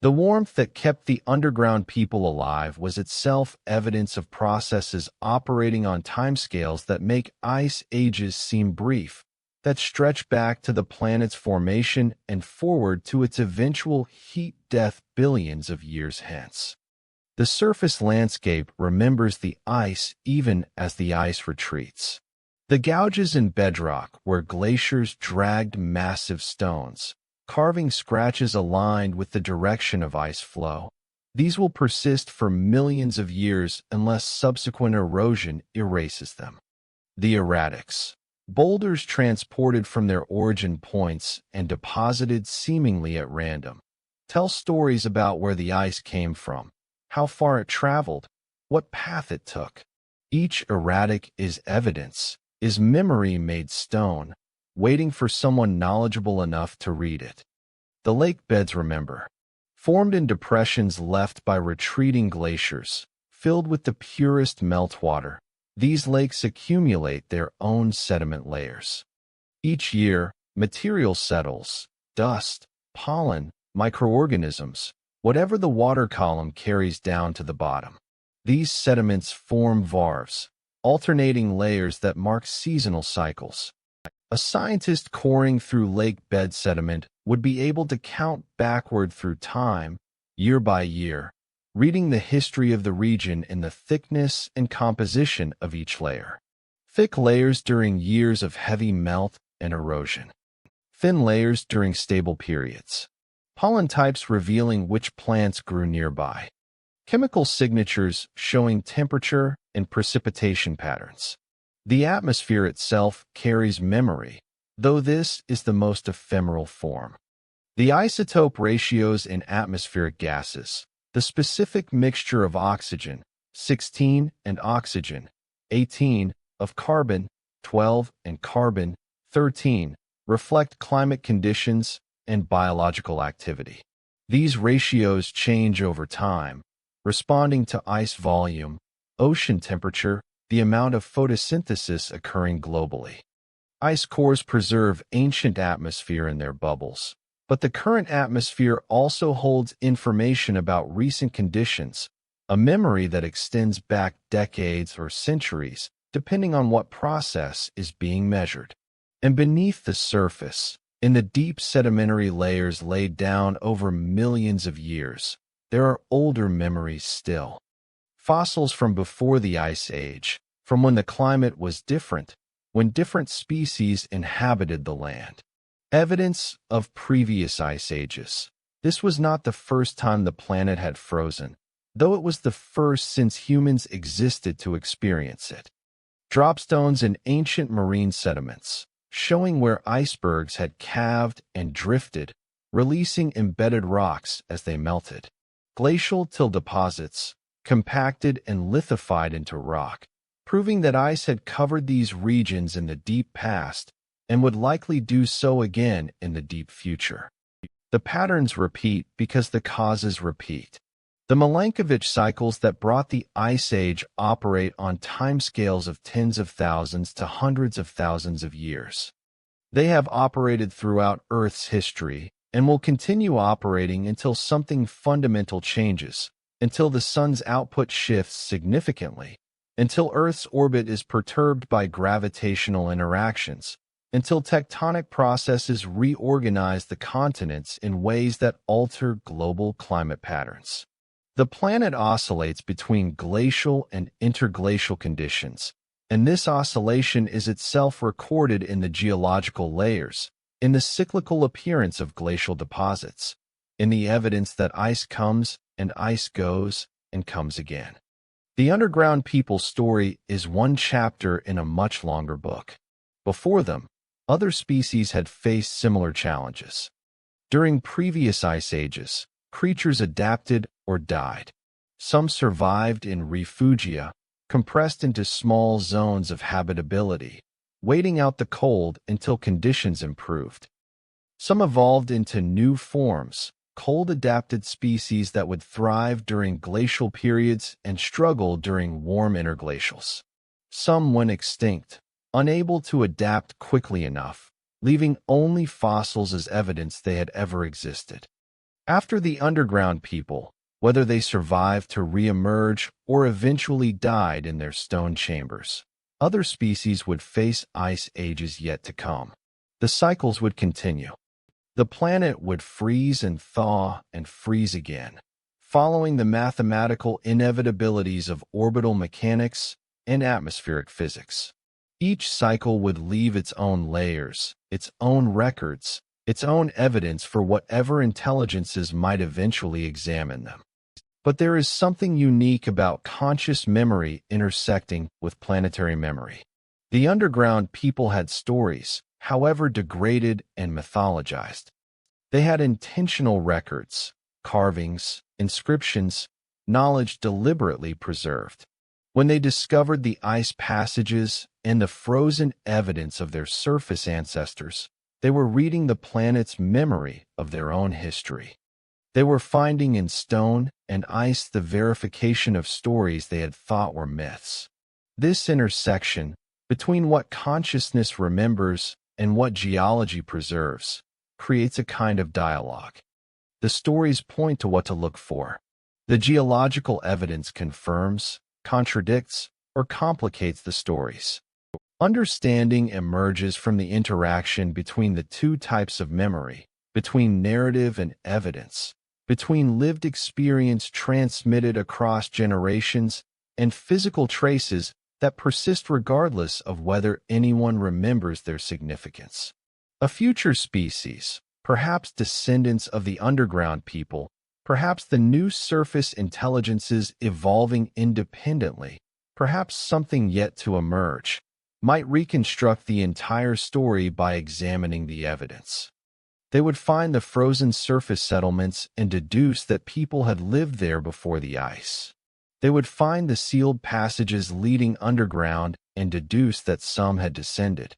The warmth that kept the underground people alive was itself evidence of processes operating on timescales that make ice ages seem brief, that stretch back to the planet's formation and forward to its eventual heat death billions of years hence. The surface landscape remembers the ice even as the ice retreats. The gouges in bedrock where glaciers dragged massive stones, carving scratches aligned with the direction of ice flow. These will persist for millions of years unless subsequent erosion erases them. The erratics, boulders transported from their origin points and deposited seemingly at random, tell stories about where the ice came from, how far it traveled, what path it took. Each erratic is evidence, is memory made stone, waiting for someone knowledgeable enough to read it. The lake beds remember, formed in depressions left by retreating glaciers, filled with the purest meltwater. These lakes accumulate their own sediment layers. Each year, material settles, dust, pollen, microorganisms, whatever the water column carries down to the bottom. These sediments form varves, alternating layers that mark seasonal cycles. A scientist coring through lake bed sediment would be able to count backward through time, year by year, reading the history of the region in the thickness and composition of each layer. Thick layers during years of heavy melt and erosion. Thin layers during stable periods. Pollen types revealing which plants grew nearby. Chemical signatures showing temperature and precipitation patterns. The atmosphere itself carries memory, though this is the most ephemeral form. The isotope ratios in atmospheric gases, the specific mixture of oxygen, 16, and oxygen, 18, of carbon, 12, and carbon, 13, reflect climate conditions and biological activity. These ratios change over time, responding to ice volume, ocean temperature, the amount of photosynthesis occurring globally. Ice cores preserve ancient atmosphere in their bubbles, but the current atmosphere also holds information about recent conditions, a memory that extends back decades or centuries, depending on what process is being measured. And beneath the surface, in the deep sedimentary layers laid down over millions of years, there are older memories still. Fossils from before the Ice Age, from when the climate was different, when different species inhabited the land. Evidence of previous ice ages. This was not the first time the planet had frozen, though it was the first since humans existed to experience it. Dropstones in ancient marine sediments, showing where icebergs had calved and drifted, releasing embedded rocks as they melted. Glacial till deposits, compacted and lithified into rock, proving that ice had covered these regions in the deep past and would likely do so again in the deep future. The patterns repeat because the causes repeat. The Milankovitch cycles that brought the Ice Age operate on timescales of tens of thousands to hundreds of thousands of years. They have operated throughout Earth's history and will continue operating until something fundamental changes, until the sun's output shifts significantly, until Earth's orbit is perturbed by gravitational interactions, until tectonic processes reorganize the continents in ways that alter global climate patterns. The planet oscillates between glacial and interglacial conditions, and this oscillation is itself recorded in the geological layers, in the cyclical appearance of glacial deposits, in the evidence that ice comes and ice goes and comes again. The underground people's story is one chapter in a much longer book. Before them, other species had faced similar challenges. During previous ice ages, creatures adapted or died. Some survived in refugia, compressed into small zones of habitability, waiting out the cold until conditions improved. Some evolved into new forms, cold-adapted species that would thrive during glacial periods and struggle during warm interglacials. Some went extinct, unable to adapt quickly enough, leaving only fossils as evidence they had ever existed. After the underground people, whether they survived to re-emerge or eventually died in their stone chambers, other species would face ice ages yet to come. The cycles would continue. The planet would freeze and thaw and freeze again, following the mathematical inevitabilities of orbital mechanics and atmospheric physics. Each cycle would leave its own layers, its own records, its own evidence for whatever intelligences might eventually examine them. But there is something unique about conscious memory intersecting with planetary memory. The underground people had stories, however degraded and mythologized. They had intentional records, carvings, inscriptions, knowledge deliberately preserved. When they discovered the ice passages and the frozen evidence of their surface ancestors, they were reading the planet's memory of their own history. They were finding in stone and ice the verification of stories they had thought were myths. This intersection, between what consciousness remembers and what geology preserves, creates a kind of dialogue. The stories point to what to look for. The geological evidence confirms, contradicts, or complicates the stories. Understanding emerges from the interaction between the two types of memory, between narrative and evidence, between lived experience transmitted across generations and physical traces that persist regardless of whether anyone remembers their significance. A future species, perhaps descendants of the underground people, perhaps the new surface intelligences evolving independently, perhaps something yet to emerge, might reconstruct the entire story by examining the evidence. They would find the frozen surface settlements and deduce that people had lived there before the ice. They would find the sealed passages leading underground and deduce that some had descended.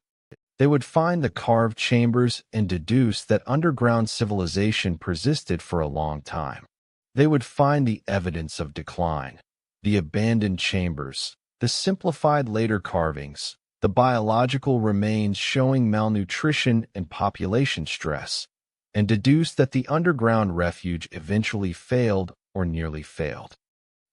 They would find the carved chambers and deduce that underground civilization persisted for a long time. They would find the evidence of decline, the abandoned chambers, the simplified later carvings, the biological remains showing malnutrition and population stress, and deduce that the underground refuge eventually failed or nearly failed.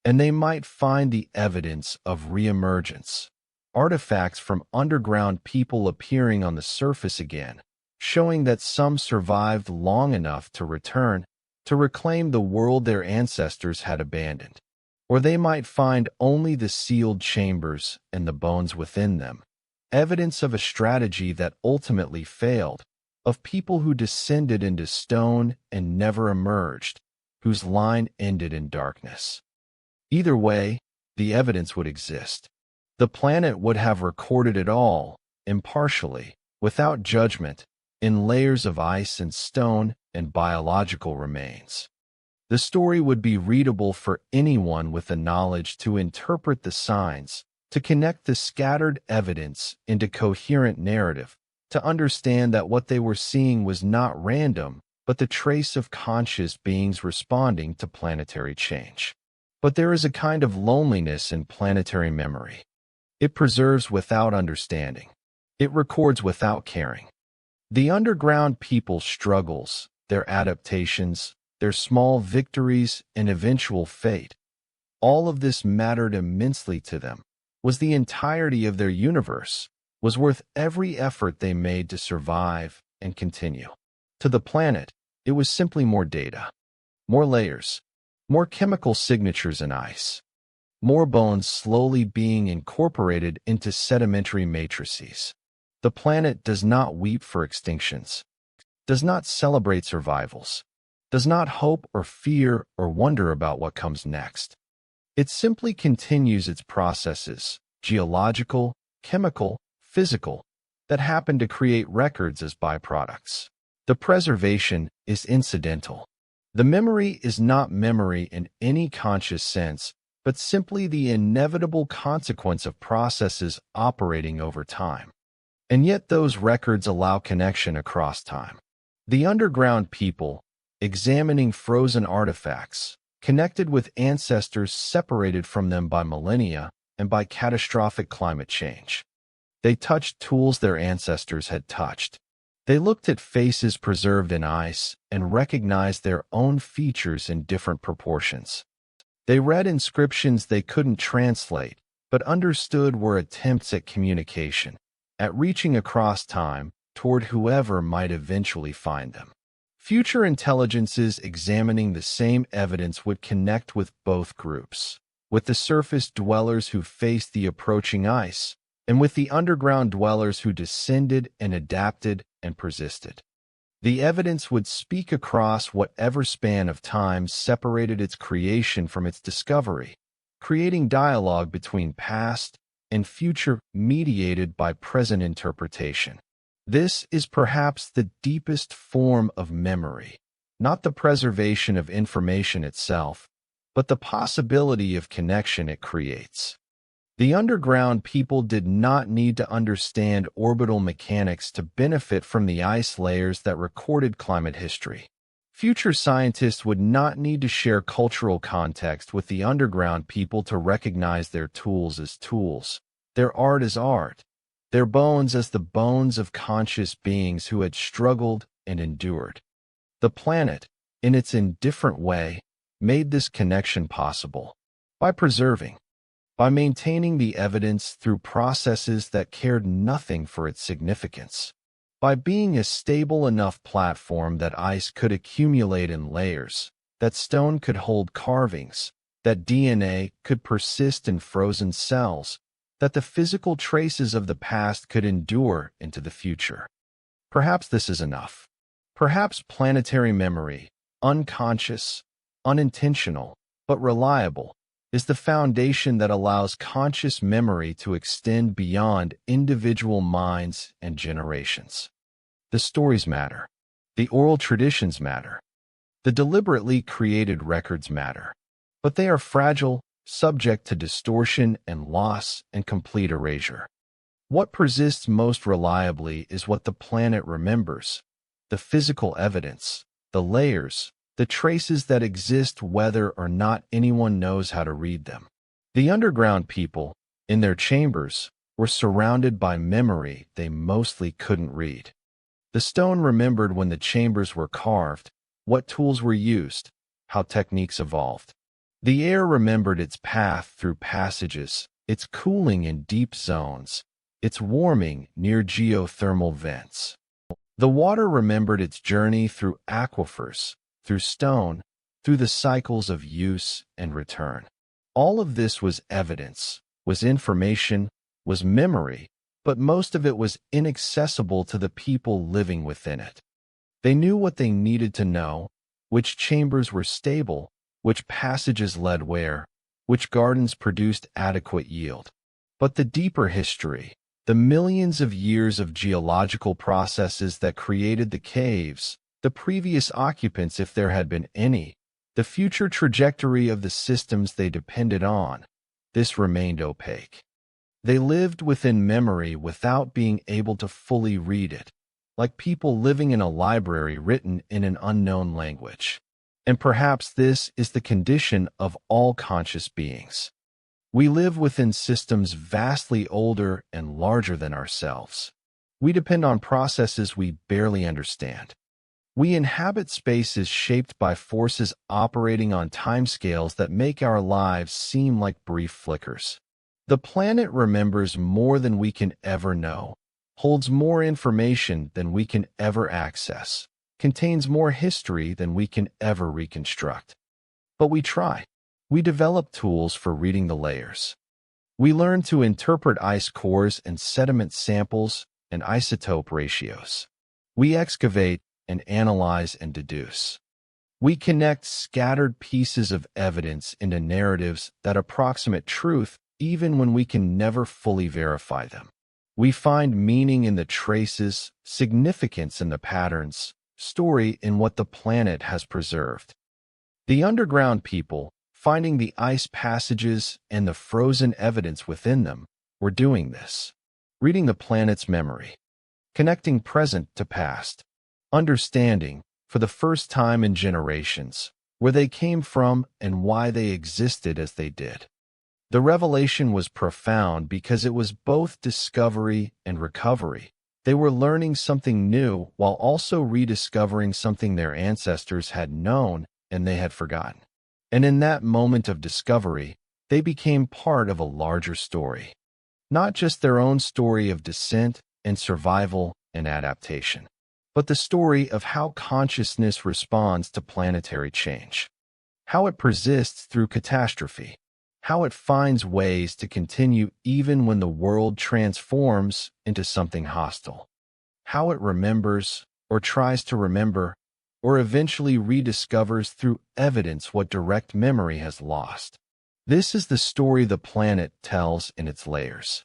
And they might find the evidence of reemergence, artifacts from underground people appearing on the surface again, showing that some survived long enough to return, to reclaim the world their ancestors had abandoned. Or they might find only the sealed chambers and the bones within them, evidence of a strategy that ultimately failed, of people who descended into stone and never emerged, whose line ended in darkness. Either way, the evidence would exist. The planet would have recorded it all, impartially, without judgment, in layers of ice and stone and biological remains. The story would be readable for anyone with the knowledge to interpret the signs, to connect the scattered evidence into coherent narrative, to understand that what they were seeing was not random, but the trace of conscious beings responding to planetary change. But there is a kind of loneliness in planetary memory. It preserves without understanding. It records without caring. The underground people's struggles, their adaptations, their small victories and eventual fate, all of this mattered immensely to them, was the entirety of their universe, was worth every effort they made to survive and continue. To the planet, it was simply more data, more layers, more chemical signatures in ice, more bones slowly being incorporated into sedimentary matrices. The planet does not weep for extinctions, does not celebrate survivals, does not hope or fear or wonder about what comes next. It simply continues its processes, geological, chemical, physical, that happen to create records as byproducts. The preservation is incidental. The memory is not memory in any conscious sense, but simply the inevitable consequence of processes operating over time. And yet those records allow connection across time. The underground people, examining frozen artifacts, connected with ancestors separated from them by millennia and by catastrophic climate change. They touched tools their ancestors had touched. They looked at faces preserved in ice and recognized their own features in different proportions. They read inscriptions they couldn't translate, but understood were attempts at communication, at reaching across time toward whoever might eventually find them. Future intelligences examining the same evidence would connect with both groups, with the surface dwellers who faced the approaching ice, and with the underground dwellers who descended and adapted and persisted. The evidence would speak across whatever span of time separated its creation from its discovery, creating dialogue between past and future mediated by present interpretation. This is perhaps the deepest form of memory, not the preservation of information itself, but the possibility of connection it creates. The underground people did not need to understand orbital mechanics to benefit from the ice layers that recorded climate history. Future scientists would not need to share cultural context with the underground people to recognize their tools as tools, their art as art, their bones as the bones of conscious beings who had struggled and endured. The planet, in its indifferent way, made this connection possible by preserving, by maintaining the evidence through processes that cared nothing for its significance, by being a stable enough platform that ice could accumulate in layers, that stone could hold carvings, that DNA could persist in frozen cells, that the physical traces of the past could endure into the future. Perhaps this is enough. Perhaps planetary memory, unconscious, unintentional, but reliable, is the foundation that allows conscious memory to extend beyond individual minds and generations. The stories matter. The oral traditions matter. The deliberately created records matter. But they are fragile, subject to distortion and loss and complete erasure. What persists most reliably is what the planet remembers: the physical evidence, the layers, the traces that exist whether or not anyone knows how to read them. The underground people, in their chambers, were surrounded by memory they mostly couldn't read. The stone remembered when the chambers were carved, what tools were used, how techniques evolved. The air remembered its path through passages, its cooling in deep zones, its warming near geothermal vents. The water remembered its journey through aquifers, through stone, through the cycles of use and return. All of this was evidence, was information, was memory, but most of it was inaccessible to the people living within it. They knew what they needed to know: which chambers were stable, which passages led where, which gardens produced adequate yield. But the deeper history, the millions of years of geological processes that created the caves, the previous occupants if there had been any, the future trajectory of the systems they depended on, this remained opaque. They lived within memory without being able to fully read it, like people living in a library written in an unknown language. And perhaps this is the condition of all conscious beings. We live within systems vastly older and larger than ourselves. We depend on processes we barely understand. We inhabit spaces shaped by forces operating on timescales that make our lives seem like brief flickers. The planet remembers more than we can ever know, holds more information than we can ever access, contains more history than we can ever reconstruct. But we try. We develop tools for reading the layers. We learn to interpret ice cores and sediment samples and isotope ratios. We excavate and analyze and deduce. We connect scattered pieces of evidence into narratives that approximate truth even when we can never fully verify them. We find meaning in the traces, significance in the patterns, story in what the planet has preserved. The underground people, finding the ice passages and the frozen evidence within them, were doing this, reading the planet's memory, connecting present to past, understanding, for the first time in generations, where they came from and why they existed as they did. The revelation was profound because it was both discovery and recovery. They were learning something new while also rediscovering something their ancestors had known and they had forgotten. And in that moment of discovery, they became part of a larger story. Not just their own story of descent and survival and adaptation, but the story of how consciousness responds to planetary change, how it persists through catastrophe, how it finds ways to continue even when the world transforms into something hostile, how it remembers or tries to remember or eventually rediscovers through evidence what direct memory has lost. This is the story the planet tells in its layers.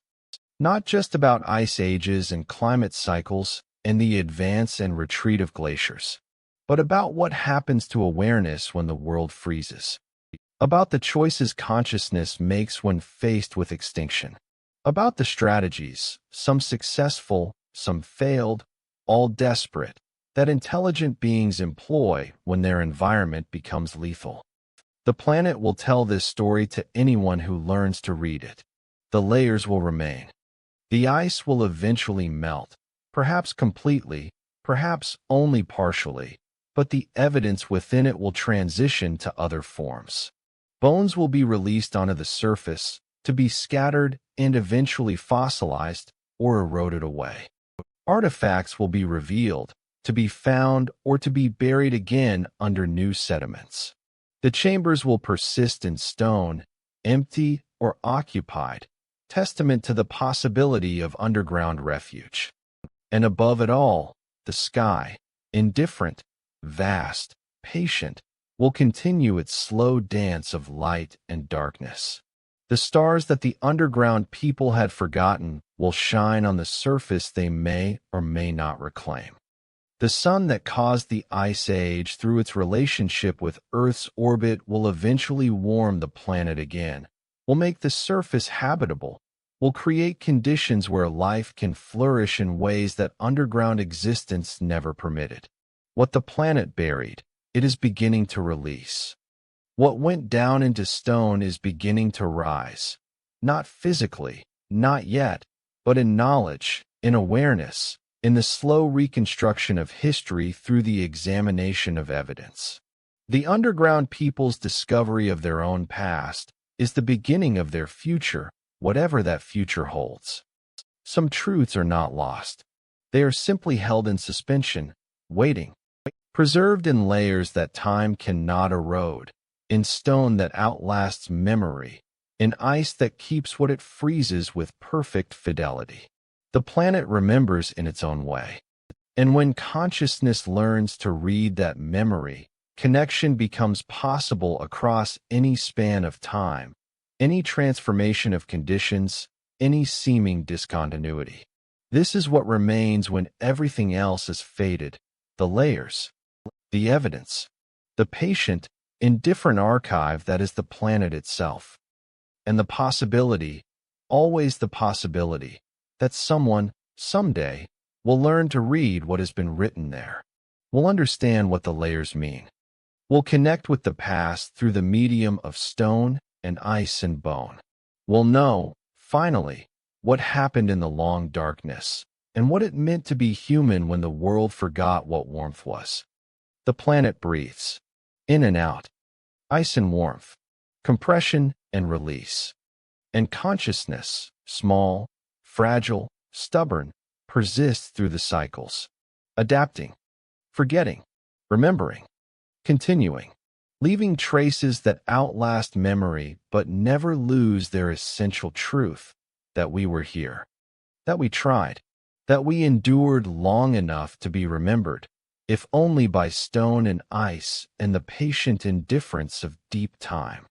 Not just about ice ages and climate cycles and the advance and retreat of glaciers, but about what happens to awareness when the world freezes. About the choices consciousness makes when faced with extinction. About the strategies, some successful, some failed, all desperate, that intelligent beings employ when their environment becomes lethal. The planet will tell this story to anyone who learns to read it. The layers will remain. The ice will eventually melt, perhaps completely, perhaps only partially, but the evidence within it will transition to other forms. Bones will be released onto the surface, to be scattered and eventually fossilized or eroded away. Artifacts will be revealed, to be found or to be buried again under new sediments. The chambers will persist in stone, empty or occupied, testament to the possibility of underground refuge. And above it all, the sky, indifferent, vast, patient, will continue its slow dance of light and darkness. The stars that the underground people had forgotten will shine on the surface they may or may not reclaim. The sun that caused the Ice Age through its relationship with Earth's orbit will eventually warm the planet again, will make the surface habitable, will create conditions where life can flourish in ways that underground existence never permitted. What the planet buried, it is beginning to release. What went down into stone is beginning to rise. Not physically, not yet, but in knowledge, in awareness, in the slow reconstruction of history through the examination of evidence. The underground people's discovery of their own past is the beginning of their future, whatever that future holds. Some truths are not lost. They are simply held in suspension, waiting, preserved in layers that time cannot erode, in stone that outlasts memory, in ice that keeps what it freezes with perfect fidelity. The planet remembers in its own way. And when consciousness learns to read that memory, connection becomes possible across any span of time, any transformation of conditions, any seeming discontinuity. This is what remains when everything else is faded: the layers, the evidence, the patient, indifferent archive that is the planet itself. And the possibility, always the possibility, that someone, someday, will learn to read what has been written there, will understand what the layers mean, will connect with the past through the medium of stone and ice and bone, will know, finally, what happened in the long darkness, and what it meant to be human when the world forgot what warmth was. The planet breathes, in and out, ice and warmth, compression and release. And consciousness, small, fragile, stubborn, persists through the cycles, adapting, forgetting, remembering, continuing, leaving traces that outlast memory but never lose their essential truth: that we were here, that we tried, that we endured long enough to be remembered, if only by stone and ice and the patient indifference of deep time.